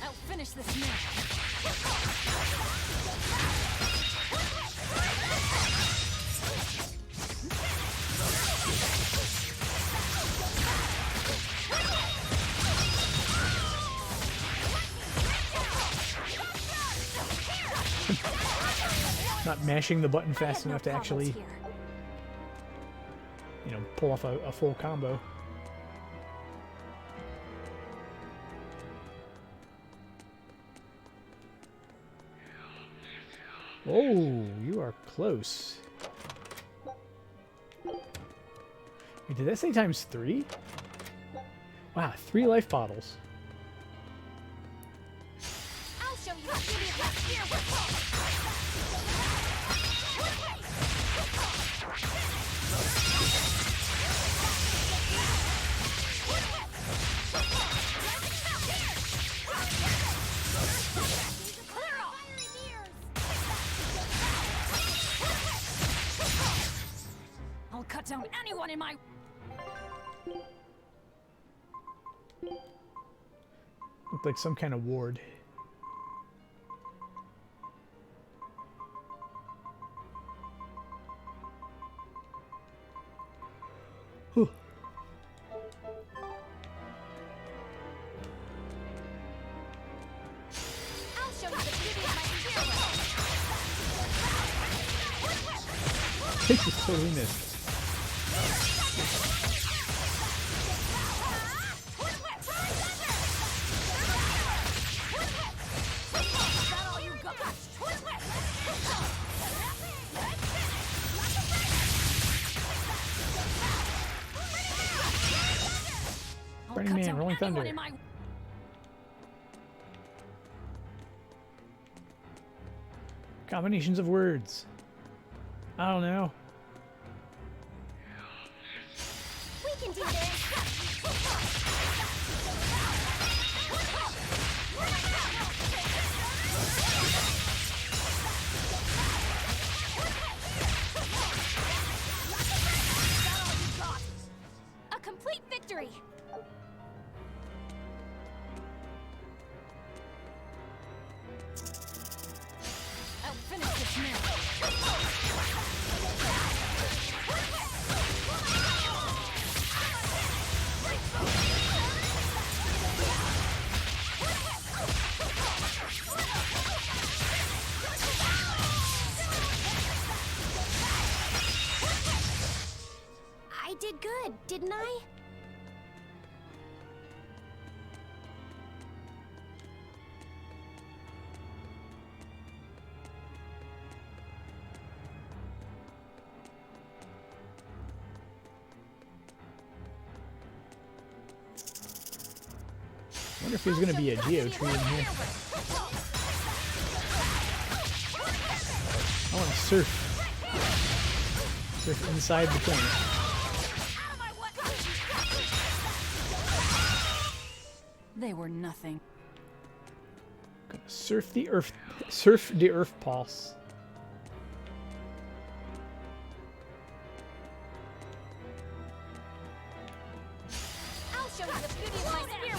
I'll finish this now. Not mashing the button fast enough to actually, you know, pull off a full combo. Oh, you are close. Wait, did that say times 3? Wow, 3 life bottles. I'll show you the beauty of my spear. I'll cut down anyone in my... Looked like some kind of ward. Whew. I'll show you the beauty of my spear. I just totally missed. Burning Man, Rolling Thunder. Combinations of words. I don't know. We can do this. A complete victory! I'll finish this now. I did good, didn't I? I wonder if there's going to be a geo tree in here. I want to surf. Surf inside the planet. They were nothing. Gonna surf the earth. Surf the earth pulse. I'll show you the beauty of my spear.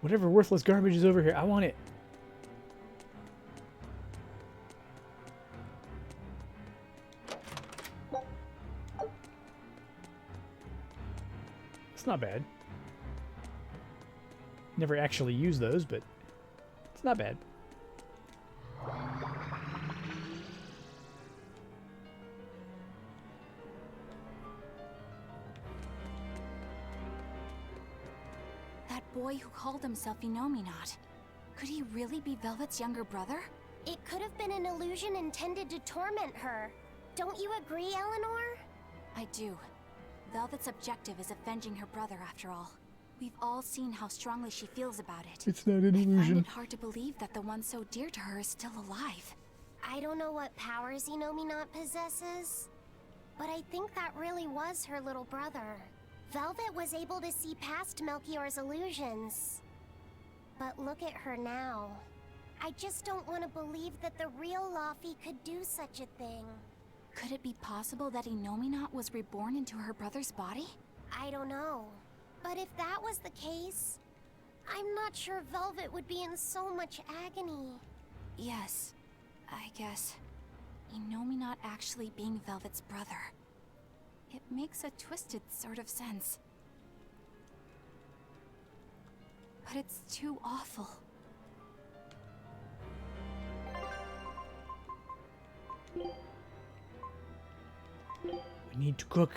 Whatever worthless garbage is over here, I want it. It's not bad. Never actually use those, but it's not bad. That boy who called himself Inominat. Could he really be Velvet's younger brother? It could have been an illusion intended to torment her. Don't you agree, Eleanor? I do. Velvet's objective is avenging her brother, after all. We've all seen how strongly she feels about it. It's not an I illusion. find it hard to believe that the one so dear to her is still alive. I don't know what powers Inominat possesses, but I think that really was her little brother. Velvet was able to see past Melchior's illusions. But look at her now. I just don't want to believe that the real Laufey could do such a thing. Could it be possible that Inominat was reborn into her brother's body? I don't know. But if that was the case, I'm not sure Velvet would be in so much agony. Yes, I guess. Inominat actually being Velvet's brother. It makes a twisted sort of sense. But it's too awful. We need to cook.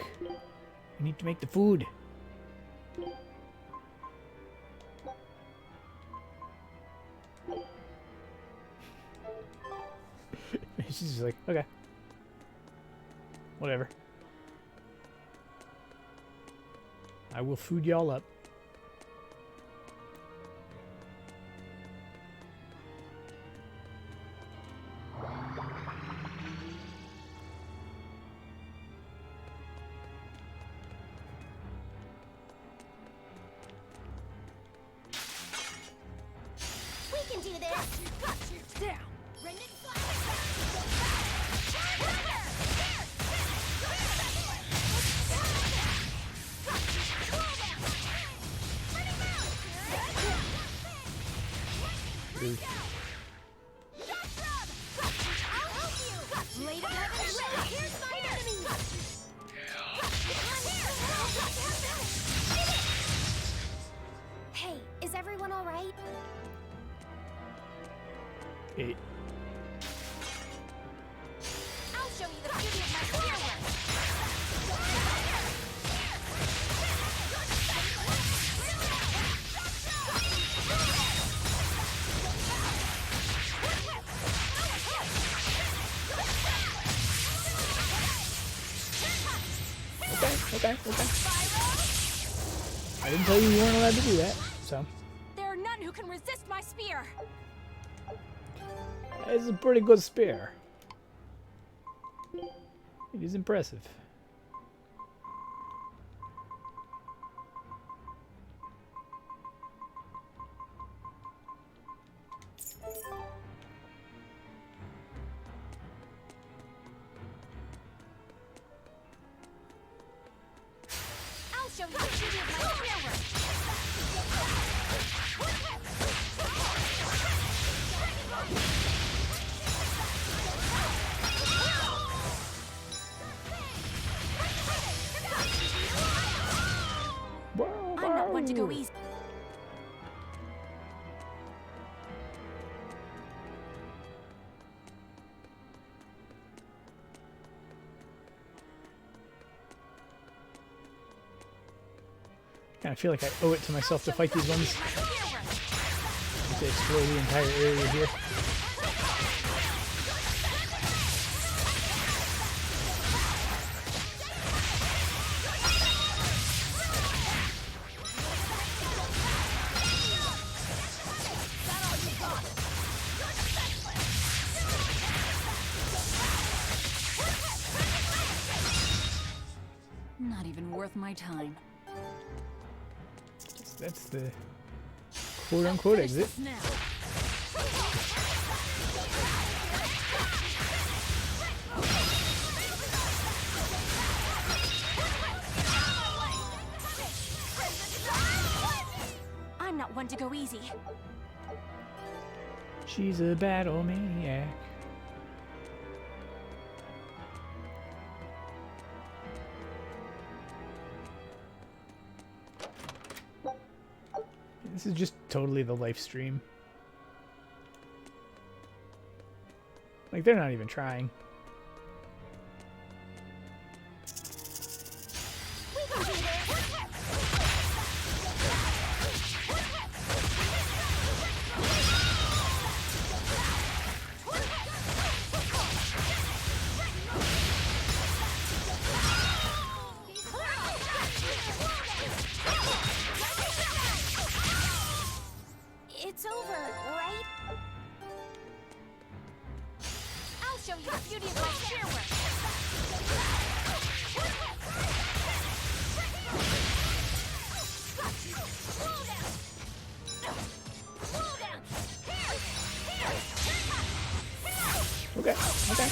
We need to make the food. She's just like, okay. Whatever. I will food y'all up. We can do this! Got you! Down! Bring it Dude. Hey, is everyone all right? Eight. I'll show you the beauty of my fireworks! Okay. I didn't tell you you weren't allowed to do that, so. There are none who can resist my spear! It's a pretty good spear. It is impressive. I'll show you the beauty of my fireworks! I'm not one to go easy. I feel like I owe it to myself to fight these ones. To explore the entire area here. Not even worth my time. That's the quote-unquote exit. I'm not one to go easy. She's a battle maniac. This is just totally the life stream. Like, they're not even trying. It's over, right? I'll show you the beauty of my spear work. Okay, okay.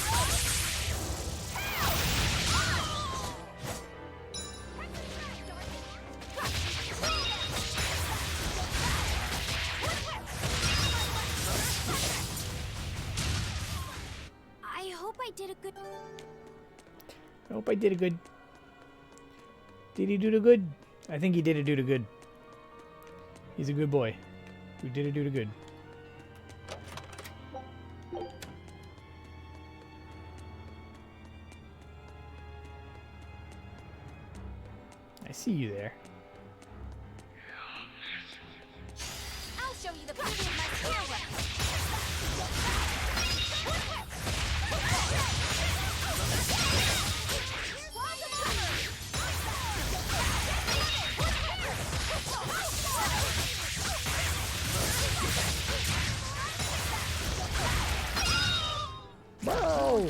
I hope I did a good... I hope I did a good... Did he do the good? I think he did a do the good. He's a good boy who did a do the good. I see you there. I'll show you the beauty of my spear work. Whoa!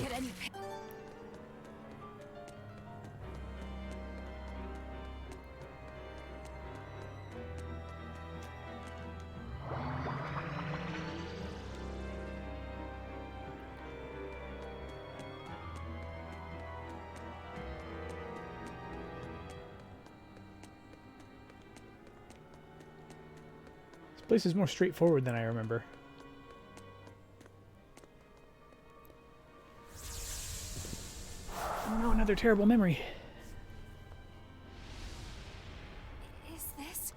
This place is more straightforward than I remember. Oh no, another terrible memory. Is this?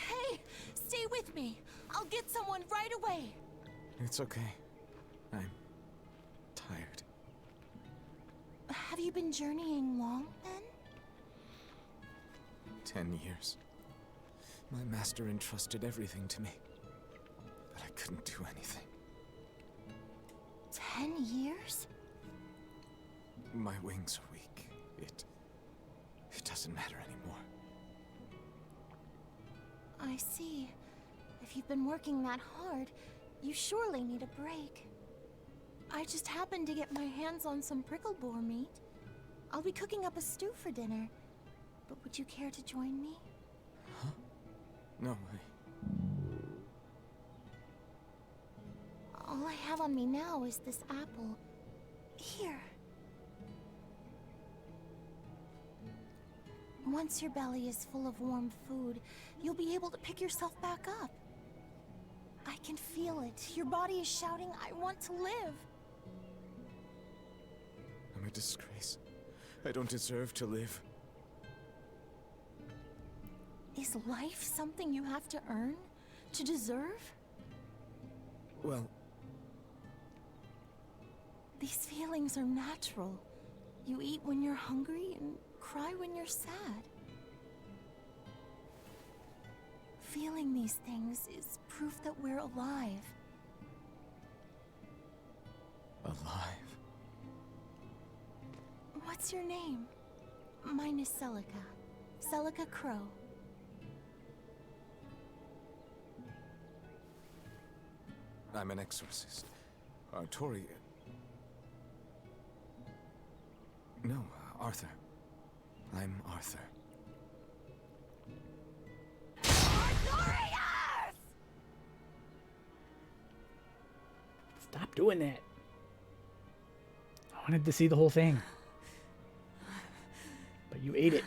Hey, stay with me. I'll get someone right away. It's okay. I'm tired. Have you been journeying long, then? 10 years. My master entrusted everything to me, but I couldn't do anything. 10 years? My wings are weak. It doesn't matter anymore. I see. If you've been working that hard, you surely need a break. I just happened to get my hands on some prickle boar meat. I'll be cooking up a stew for dinner. But would you care to join me? Huh? No, All I have on me now is this apple. Here. Once your belly is full of warm food, you'll be able to pick yourself back up. I can feel it. Your body is shouting, I want to live. I'm a disgrace. I don't deserve to live. Is life something you have to earn? To deserve? Well, These feelings are natural. You eat when you're hungry and cry when you're sad. Feeling these things is proof that we're alive. alive. What's your name? Mine is Celica. Celica Crow. I'm an exorcist. Tori... No, Arthur. I'm Arthur. Stop doing that. Oh, wanted to see the whole thing. But you ate it.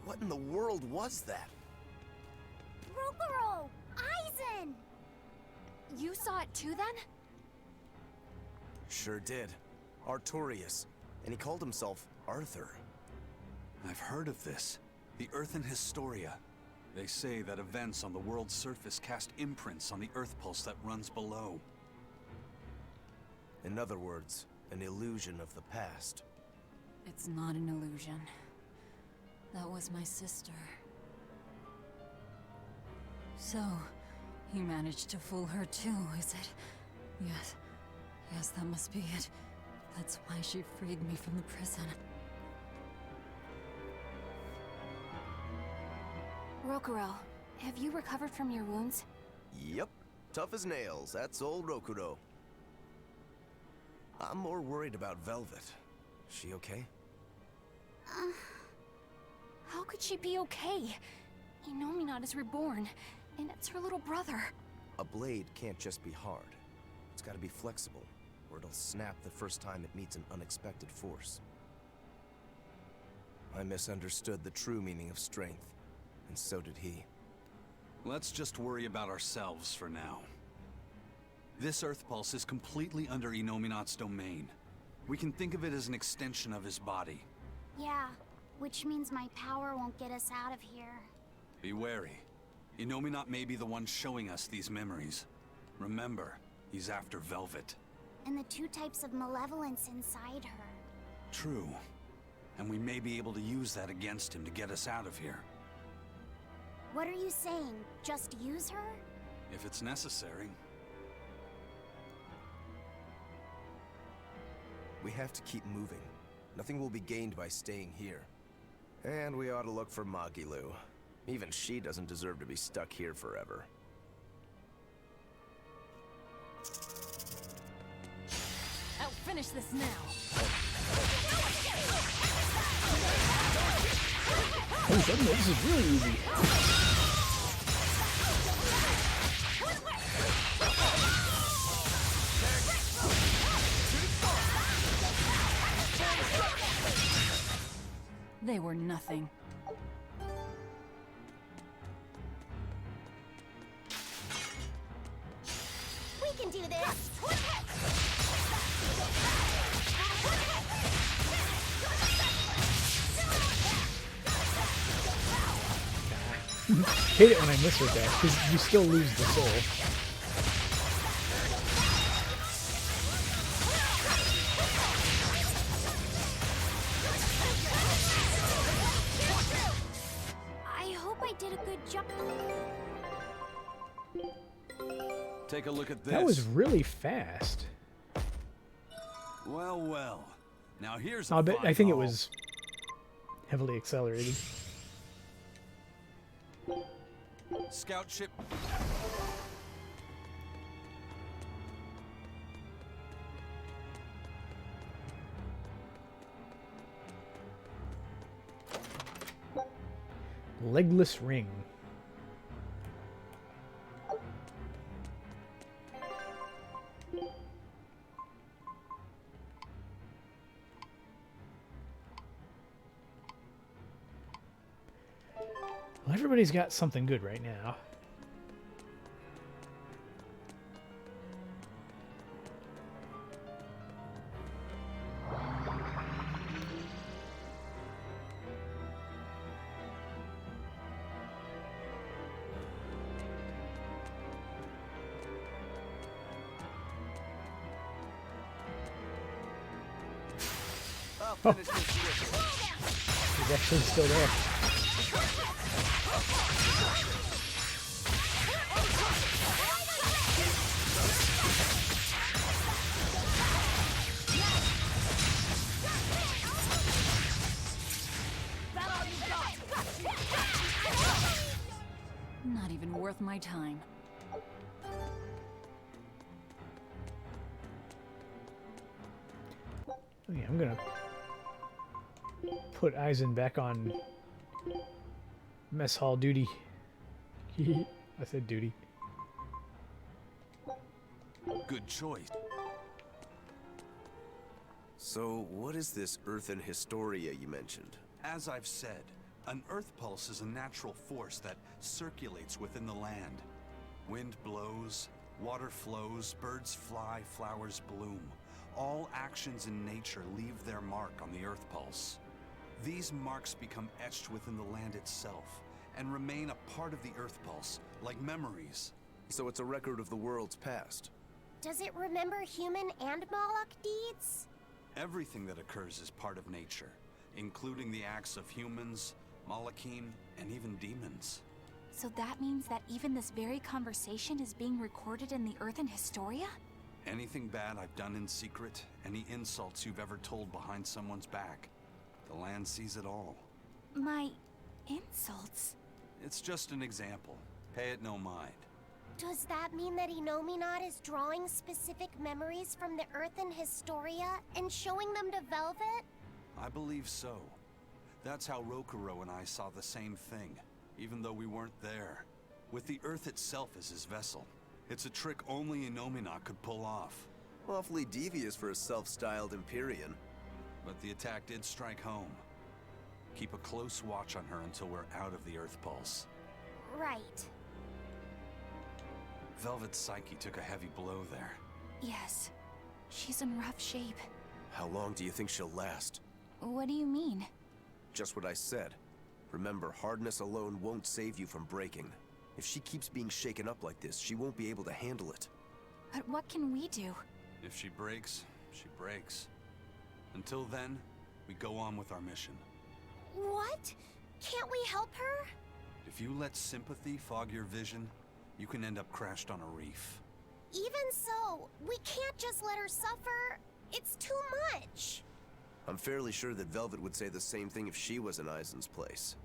What in the world was that? Rokuro! Aizen! You saw it too then? Sure did. Artorias. And he called himself Arthur. I've heard of this. The Earthen Historia. They say that events on the world's surface cast imprints on the Earth pulse that runs below. In other words, an illusion of the past. It's not an illusion. That was my sister. So, he managed to fool her too, is it? Yes. Yes, that must be it. That's why she freed me from the prison. Rokuro, have you recovered from your wounds? Yep. Tough as nails. That's old Rokuro. I'm more worried about Velvet. She okay? How could she be okay? Inominat is reborn, and it's her little brother. A blade can't just be hard. It's gotta be flexible, or it'll snap the first time it meets an unexpected force. I misunderstood the true meaning of strength, and so did he. Let's just worry about ourselves for now. This Earth Pulse is completely under Inominat's domain. We can think of it as an extension of his body. Yeah, which means my power won't get us out of here. Be wary. Inominat may be the one showing us these memories. Remember, he's after Velvet. And the two types of malevolence inside her. True. And we may be able to use that against him to get us out of here. What are you saying? Just use her? If it's necessary. We have to keep moving. Nothing will be gained by staying here. And we ought to look for Magilu. Even she doesn't deserve to be stuck here forever. I'll finish this now. Oh, suddenly this is really easy. They were nothing. We can do this! Hate it when I miss with that, because you still lose the soul. I hope I did a good job. Take a look at this. That was really fast. Well, well. Now here's a I think it haul. was heavily accelerated. Scout ship. Legless ring. Well, everybody's got something good right now. I'll Oh. finish this quick. He's actually still there. Not even worth my time. Okay, I'm gonna put Aizen back on mess hall duty. I said duty. Good choice. So, what is this Earthen Historia you mentioned? As I've said, an earth pulse is a natural force that circulates within the land. Wind blows, water flows, birds fly, flowers bloom. All actions in nature leave their mark on the earth pulse. These marks become etched within the land itself and remain a part of the earth pulse, like memories. So it's a record of the world's past. Does it remember human and Moloch deeds? Everything that occurs is part of nature, including the acts of humans, Malachim, and even demons. So that means that even this very conversation is being recorded in the Earthen Historia? Anything bad I've done in secret, any insults you've ever told behind someone's back, the land sees it all. My insults? It's just an example. Pay it no mind. Does that mean that Inominat is drawing specific memories from the Earthen Historia and showing them to Velvet? I believe so. That's how Rokuro and I saw the same thing, even though we weren't there. With the Earth itself as his vessel. It's a trick only Inominat could pull off. Awfully devious for a self-styled Empyrean. But the attack did strike home. Keep a close watch on her until we're out of the Earth Pulse. Right. Velvet's psyche took a heavy blow there. Yes. She's in rough shape. How long do you think she'll last? What do you mean? Just what I said. Remember, hardness alone won't save you from breaking. If she keeps being shaken up like this, she won't be able to handle it. But what can we do? If she breaks, she breaks. Until then, we go on with our mission. What? Can't we help her? If you let sympathy fog your vision, you can end up crashed on a reef. Even so, we can't just let her suffer. It's too much. I'm fairly sure that Velvet would say the same thing if she was in Aizen's place.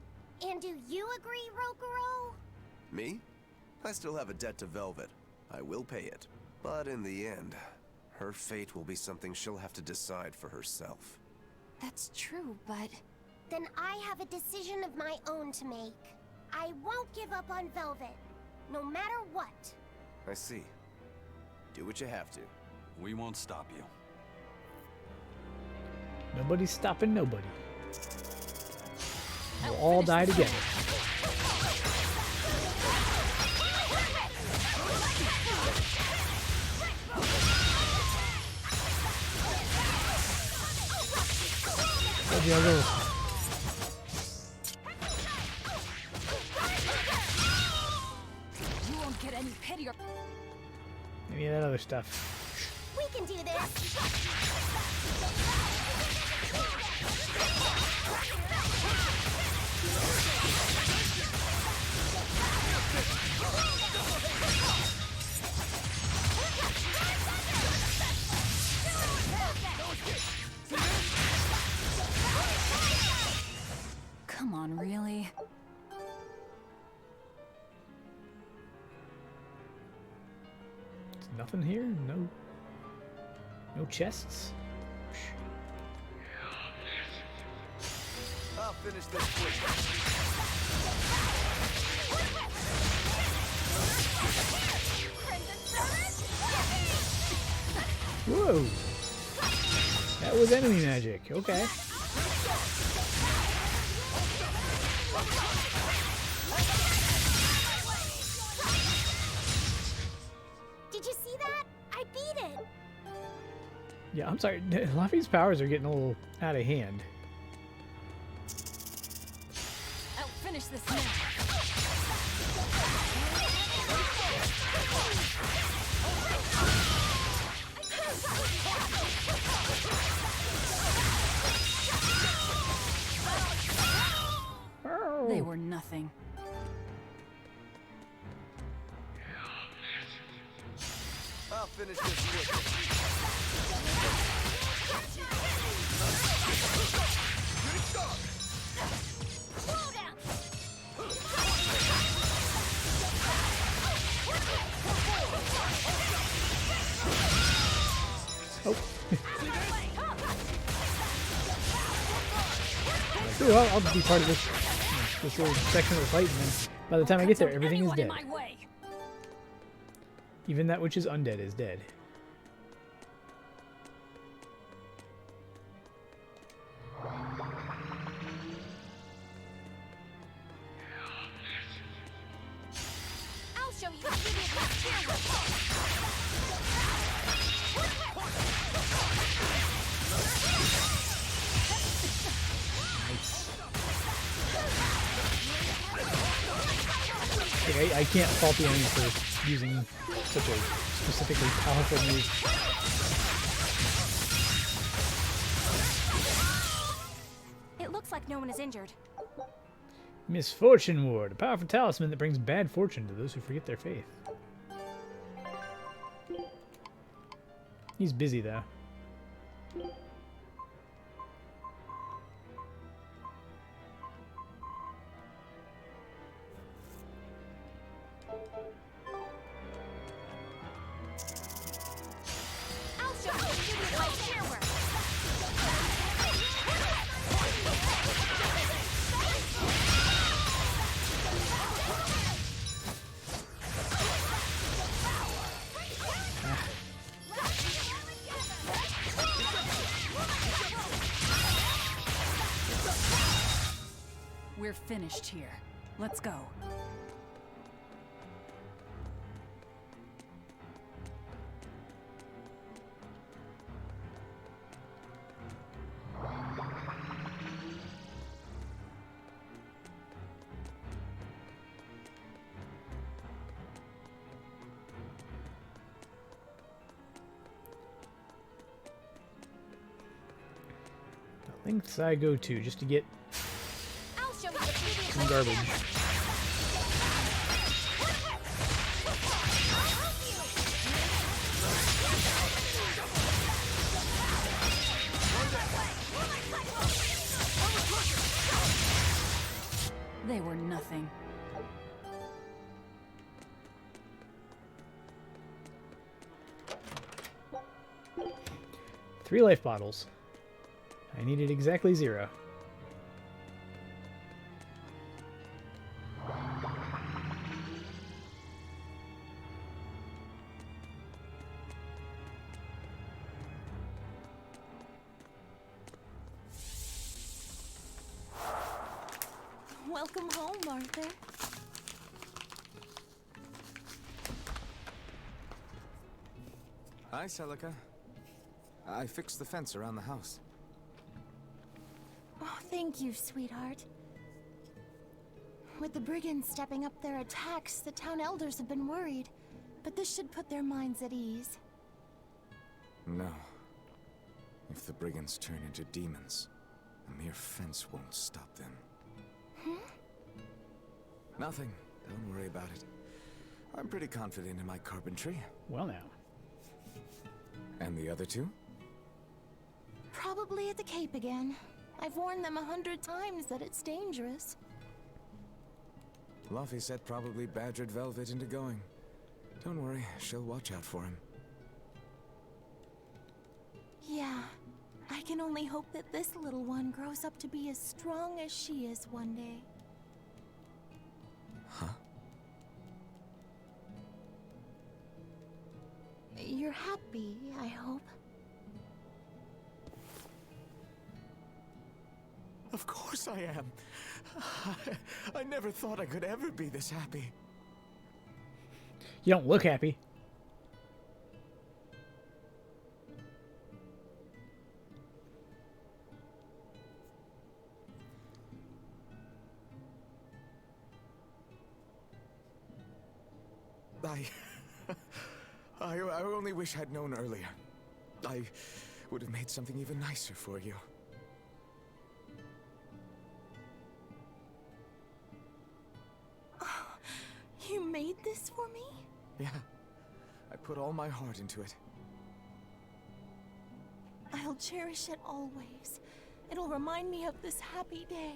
And do you agree, Rokuro? Me? I still have a debt to Velvet. I will pay it. But in the end, her fate will be something she'll have to decide for herself. That's true, but... Then I have a decision of my own to make. I won't give up on Velvet, no matter what. I see. Do what you have to. We won't stop you. Nobody's stopping nobody. We'll all die together. You won't get any pity or Any of that other stuff. We can do this. Come on, really? There's nothing here? No chests? I'll finish this quick. Whoa! That was enemy magic. Okay. Did you see that? I beat it. Yeah, I'm sorry. Luffy's powers are getting a little out of hand. I'll finish this now. They were nothing. I'll finish this quick. Good start. Slow down. Oh. Ooh, I'll be part of this little section of the fight, and then by the time I get there, everything is dead. Even that which is undead is dead. I'll show you how to do Like, I can't fault the enemy for using such a specifically powerful move. It looks like no one is injured. Misfortune Ward, a powerful talisman that brings bad fortune to those who forget their faith. He's busy though. I'll show you the beauty of my sheer work. We're finished here. Let's go. The lengths I go to just to get I'll show you the beauty of some my garbage. sheer work. They were nothing. Three life bottles. I needed exactly 0. Welcome home, Arthur. Hi, Celica. I fixed the fence around the house. Oh, thank you, sweetheart. With the brigands stepping up their attacks, the town elders have been worried. But this should put their minds at ease. No. If the brigands turn into demons, a mere fence won't stop them. Nothing. Don't worry about it. I'm pretty confident in my carpentry. Well now. And the other two? Probably at the Cape again. I've warned them 100 times that it's dangerous. Luffy said probably badgered Velvet into going. Don't worry, she'll watch out for him. Yeah. I can only hope that this little one grows up to be as strong as she is one day. Huh? You're happy, I hope. Of course I am. I never thought I could ever be this happy. You don't look happy. I only wish I'd known earlier. I would have made something even nicer for you. You made this for me? Yeah, I put all my heart into it. I'll cherish it always. It'll remind me of this happy day.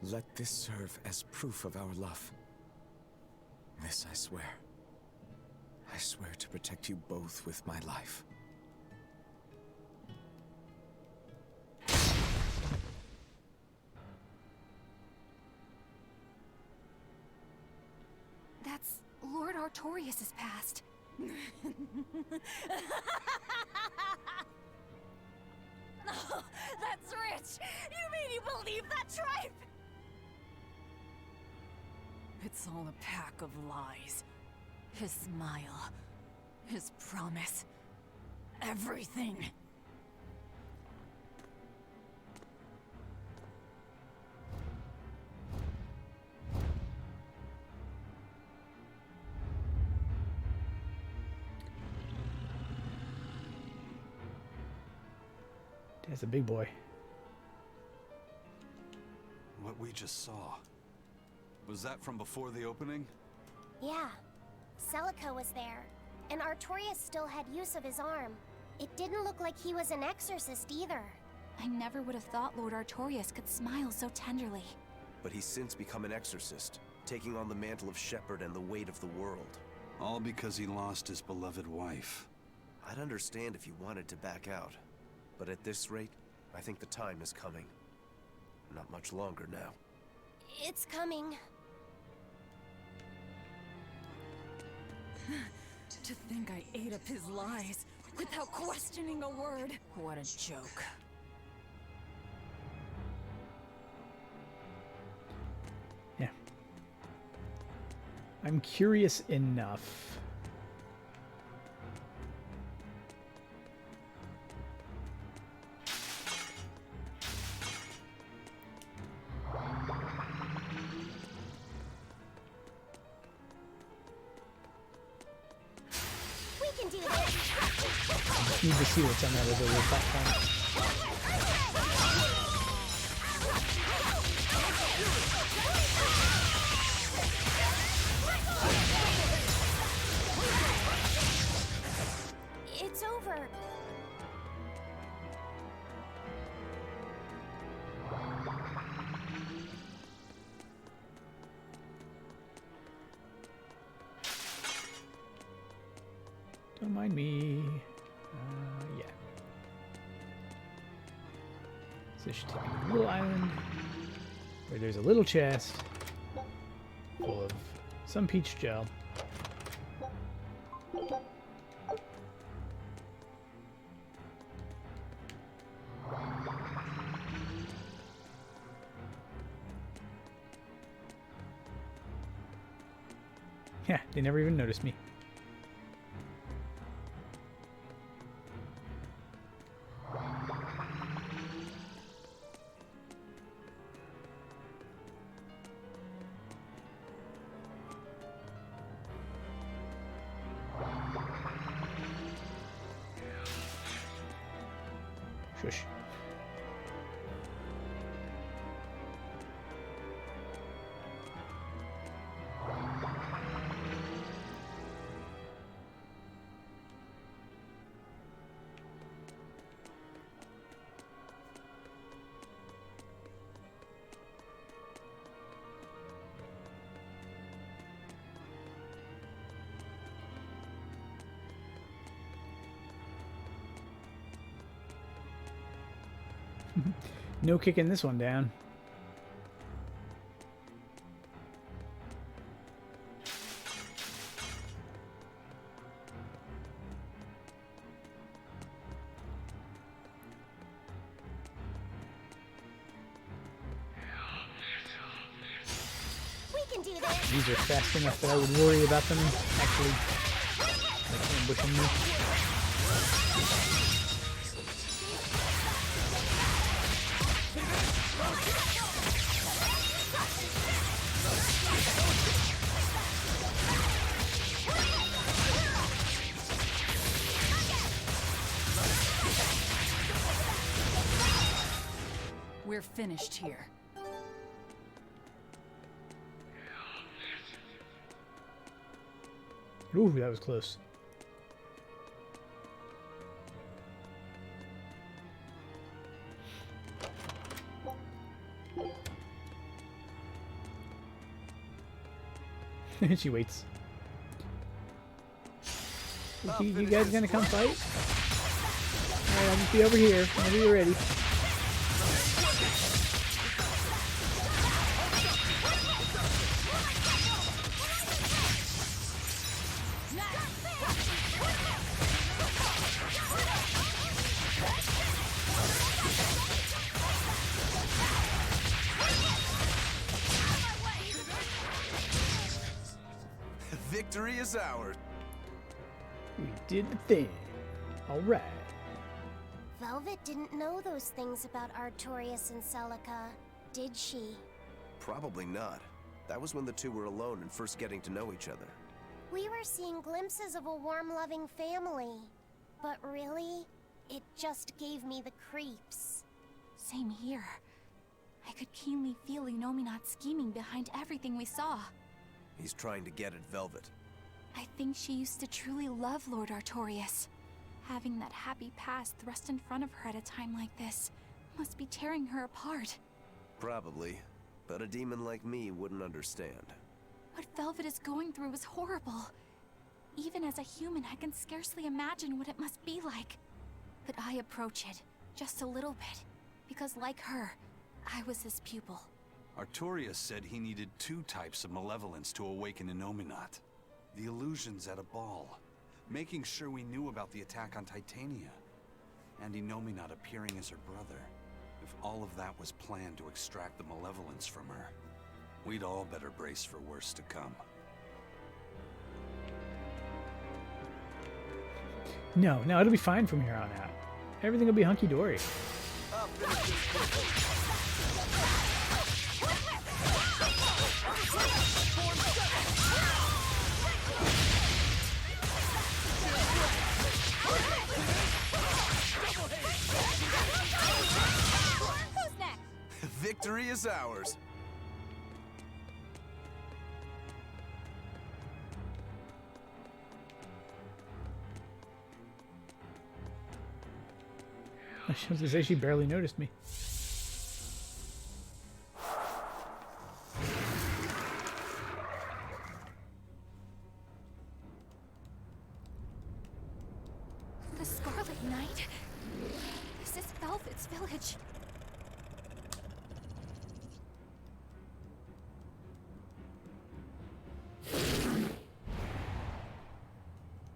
Let this serve as proof of our love. This I swear. I swear to protect you both with my life. That's Artorias' past. Oh, that's rich! You mean you believe that tripe? It's all a pack of lies. His smile, his promise, everything. That's a big boy. What we just saw. Was that from before the opening? Yeah. Celica was there, and Artorias still had use of his arm. It didn't look like he was an exorcist either. I never would have thought Lord Artorias could smile so tenderly. But he's since become an exorcist, taking on the mantle of shepherd and the weight of the world. All because he lost his beloved wife. I'd understand if you wanted to back out. But at this rate, I think the time is coming. Not much longer now. It's coming. To think I ate up his lies without questioning a word. What a joke. Yeah. I'm curious enough. Need to see what's on that other little platform. It's over. Don't mind me. Yeah. So this should take me to a little island where there's a little chest full of some peach gel. Yeah, they never even noticed me. Shush. No kicking this one down. We can do this. These are fast enough that I would worry about them actually ambushing me. We're finished here. Ooh, that was close. She waits. You guys gonna come fight? Alright, I'll just be over here whenever you're ready. Victory is ours. We did the thing. All right. Velvet didn't know those things about Artorias and Celica, did she? Probably not. That was when the two were alone and first getting to know each other. We were seeing glimpses of a warm, loving family. But really, it just gave me the creeps. Same here. I could keenly feel Inominat scheming behind everything we saw. He's trying to get at Velvet. I think she used to truly love Lord Artorias. Having that happy past thrust in front of her at a time like this must be tearing her apart. Probably. But a demon like me wouldn't understand. What Velvet is going through is horrible. Even as a human, I can scarcely imagine what it must be like. But I approach it, just a little bit, because like her, I was his pupil. Artorias said he needed 2 types of malevolence to awaken Inominat. The illusions at a ball, making sure we knew about the attack on Titania, and Inominat appearing as her brother. If all of that was planned to extract the malevolence from her, we'd all better brace for worse to come. No, it'll be fine from here on out. Everything will be hunky-dory. Who's next? Victory is ours. I was gonna say she barely noticed me. The Scarlet Knight? This is Velvet's village.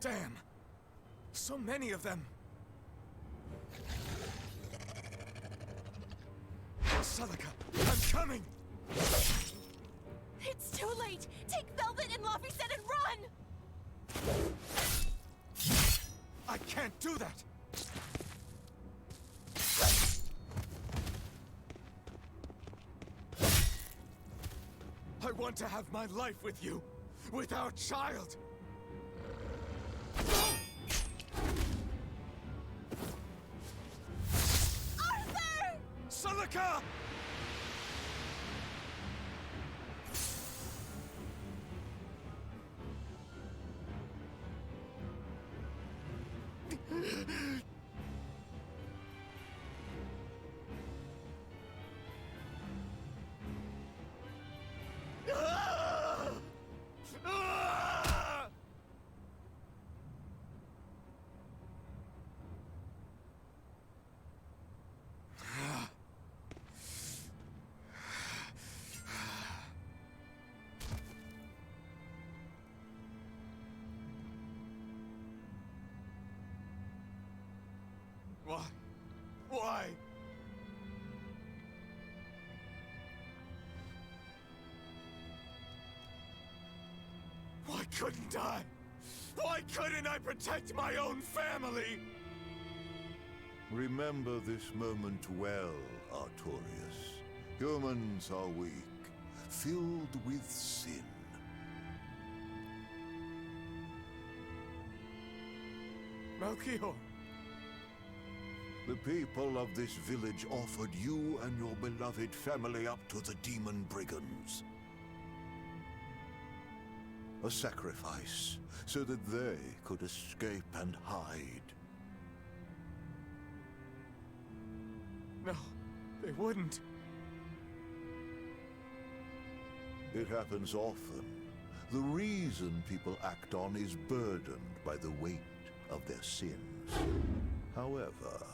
Damn! So many of them! Celica, I'm coming! It's too late! Take Velvet and Laphicet and run! I can't do that! I want to have my life with you, with our child! Arthur! Celica! Why? Why? Why couldn't I? Why couldn't I protect my own family? Remember this moment well, Artorias. Humans are weak, filled with sin. Melchior! The people of this village offered you and your beloved family up to the demon brigands. A sacrifice, so that they could escape and hide. No, they wouldn't. It happens often. The reason people act on is burdened by the weight of their sins. However,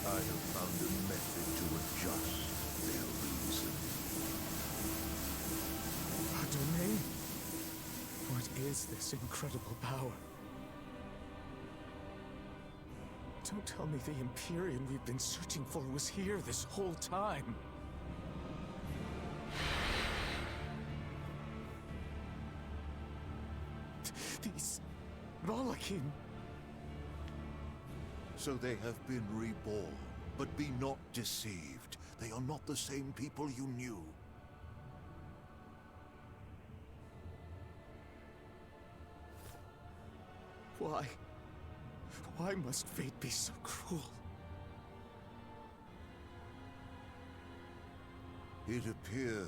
I have found a method to adjust their reason. Adonai? What is this incredible power? Don't tell me the Empyrean we've been searching for was here this whole time. Malakim! So they have been reborn. But be not deceived. They are not the same people you knew. Why? Why must fate be so cruel? It appears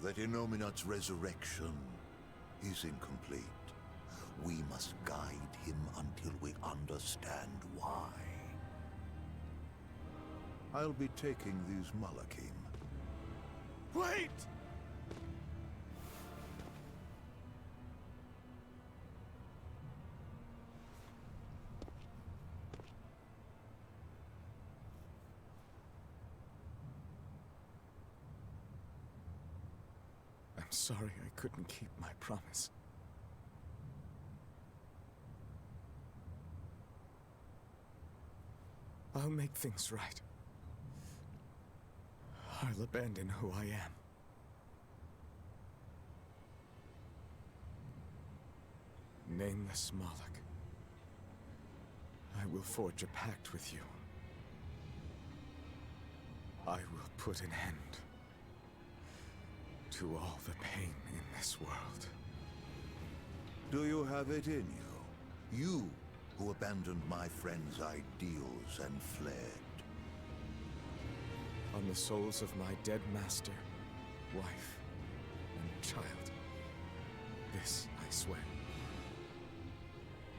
that Inominat's resurrection is incomplete. We must guide him until we understand why. I'll be taking these Malakim. Wait! I'm sorry I couldn't keep my promise. I'll make things right. I'll abandon who I am. Nameless Moloch. I will forge a pact with you. I will put an end to all the pain in this world. Do you have it in you? You who abandoned my friend's ideals and fled. On the souls of my dead master, wife, and child. This I swear.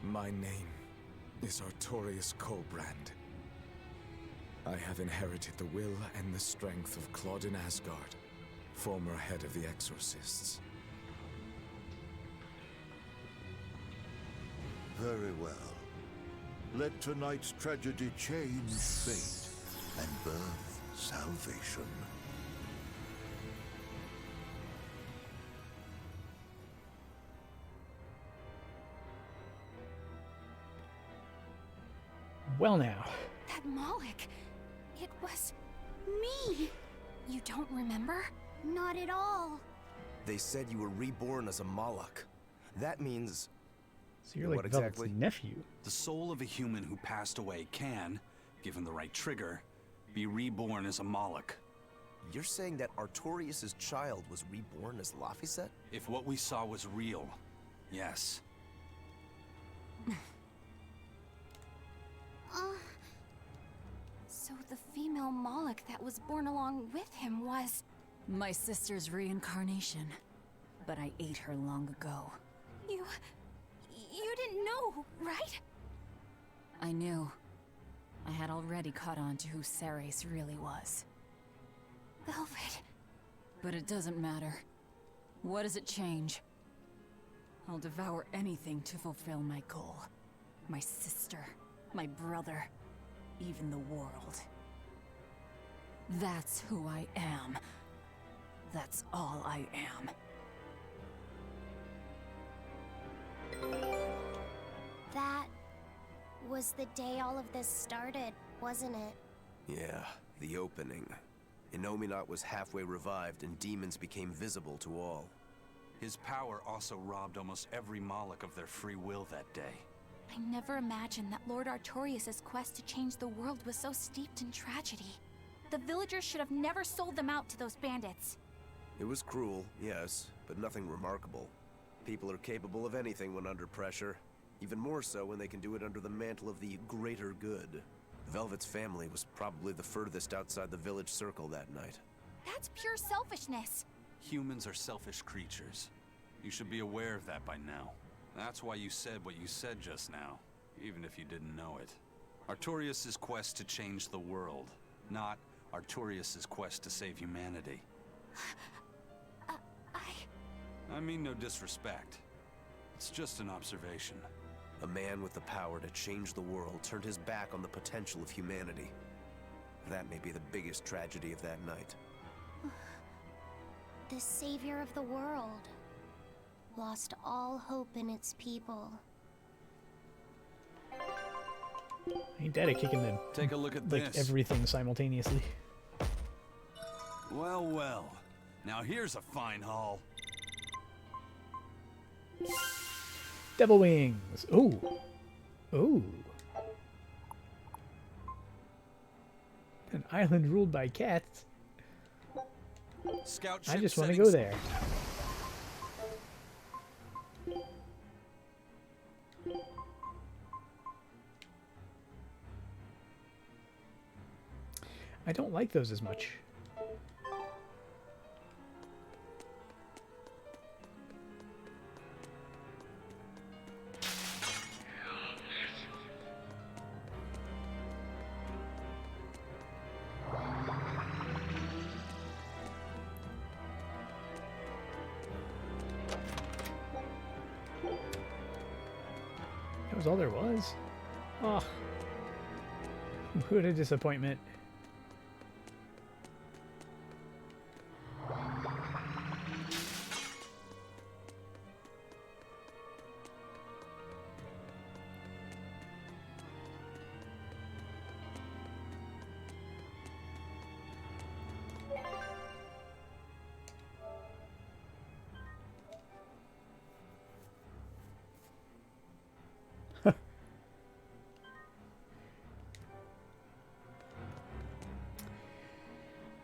My name is Artorius Colbrand. I have inherited the will and the strength of Claudin Asgard, former head of the Exorcists. Very well. Let tonight's tragedy change fate and birth salvation. Well now. That Moloch, it was me. You don't remember? Not at all. They said you were reborn as a Moloch. That means... So you're like Velvet's nephew. The soul of a human who passed away can, given the right trigger, be reborn as a Moloch. You're saying that Artorius' child was reborn as Laphicet? If what we saw was real, yes. So the female Moloch that was born along with him was... My sister's reincarnation. But I ate her long ago. You didn't know, right? I knew. I had already caught on to who Ceres really was. Velvet. But it doesn't matter. What does it change? I'll devour anything to fulfill my goal. My sister, my brother, even the world. That's who I am. That's all I am. That was the day all of this started, wasn't it? Yeah, the opening. Inominat was halfway revived and demons became visible to all. His power also robbed almost every Moloch of their free will that day. I never imagined that Lord Artorius' quest to change the world was so steeped in tragedy. The villagers should have never sold them out to those bandits. It was cruel, yes, but nothing remarkable. People are capable of anything when under pressure. Even more so when they can do it under the mantle of the greater good. Velvet's family was probably the furthest outside the village circle that night. That's pure selfishness. Humans are selfish creatures. You should be aware of that by now. That's why you said what you said just now, even if you didn't know it. Artorius' quest to change the world, not Artorius' quest to save humanity. I mean no disrespect. It's just an observation. A man with the power to change the world turned his back on the potential of humanity. That may be the biggest tragedy of that night. The savior of the world lost all hope in its people. Ain't that a kick in the... Take a look at like this. everything simultaneously. Well, well. Now here's a fine haul. Devil wings. Ooh. Ooh. An island ruled by cats. Scout I ship just want to setting go there. I don't like those as much. That was all there was? Oh. What a disappointment.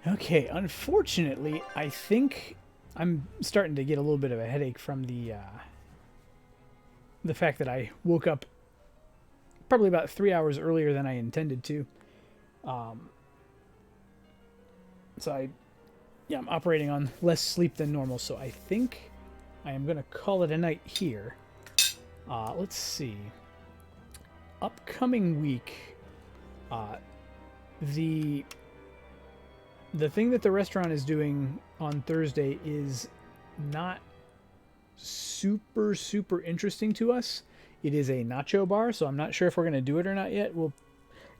Okay, unfortunately, I think I'm starting to get a little bit of a headache from the fact that I woke up probably about 3 hours earlier than I intended to. So I'm operating on less sleep than normal. So I think I am going to call it a night here. Let's see. Upcoming week, the thing that the restaurant is doing on Thursday is not super interesting to us. It is a nacho bar, so I'm not sure if we're going to do it or not yet.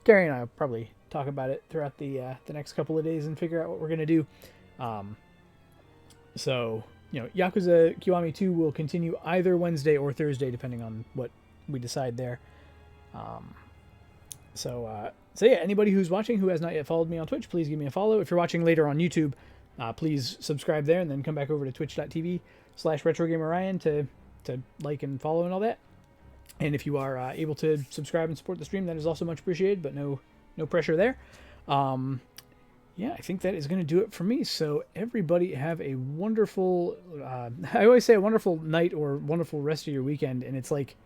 Gary and I will probably talk about it throughout the next couple of days and figure out what we're going to do. So, Yakuza Kiwami 2 will continue either Wednesday or Thursday, depending on what we decide there. So yeah, anybody who's watching who has not yet followed me on Twitch, please give me a follow. If you're watching later on YouTube, please subscribe there and then come back over to twitch.tv/RetroGamerRyan to like and follow and all that. And if you are able to subscribe and support the stream, that is also much appreciated, but no pressure there. Yeah, I think that is going to do it for me. So everybody have a wonderful, I always say a wonderful night or wonderful rest of your weekend, and it's like,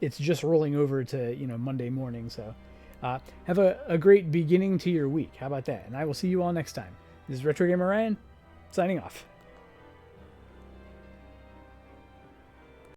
it's just rolling over to, Monday morning. So have a great beginning to your week. How about that? And I will see you all next time. This is Retro Gamer Ryan, signing off.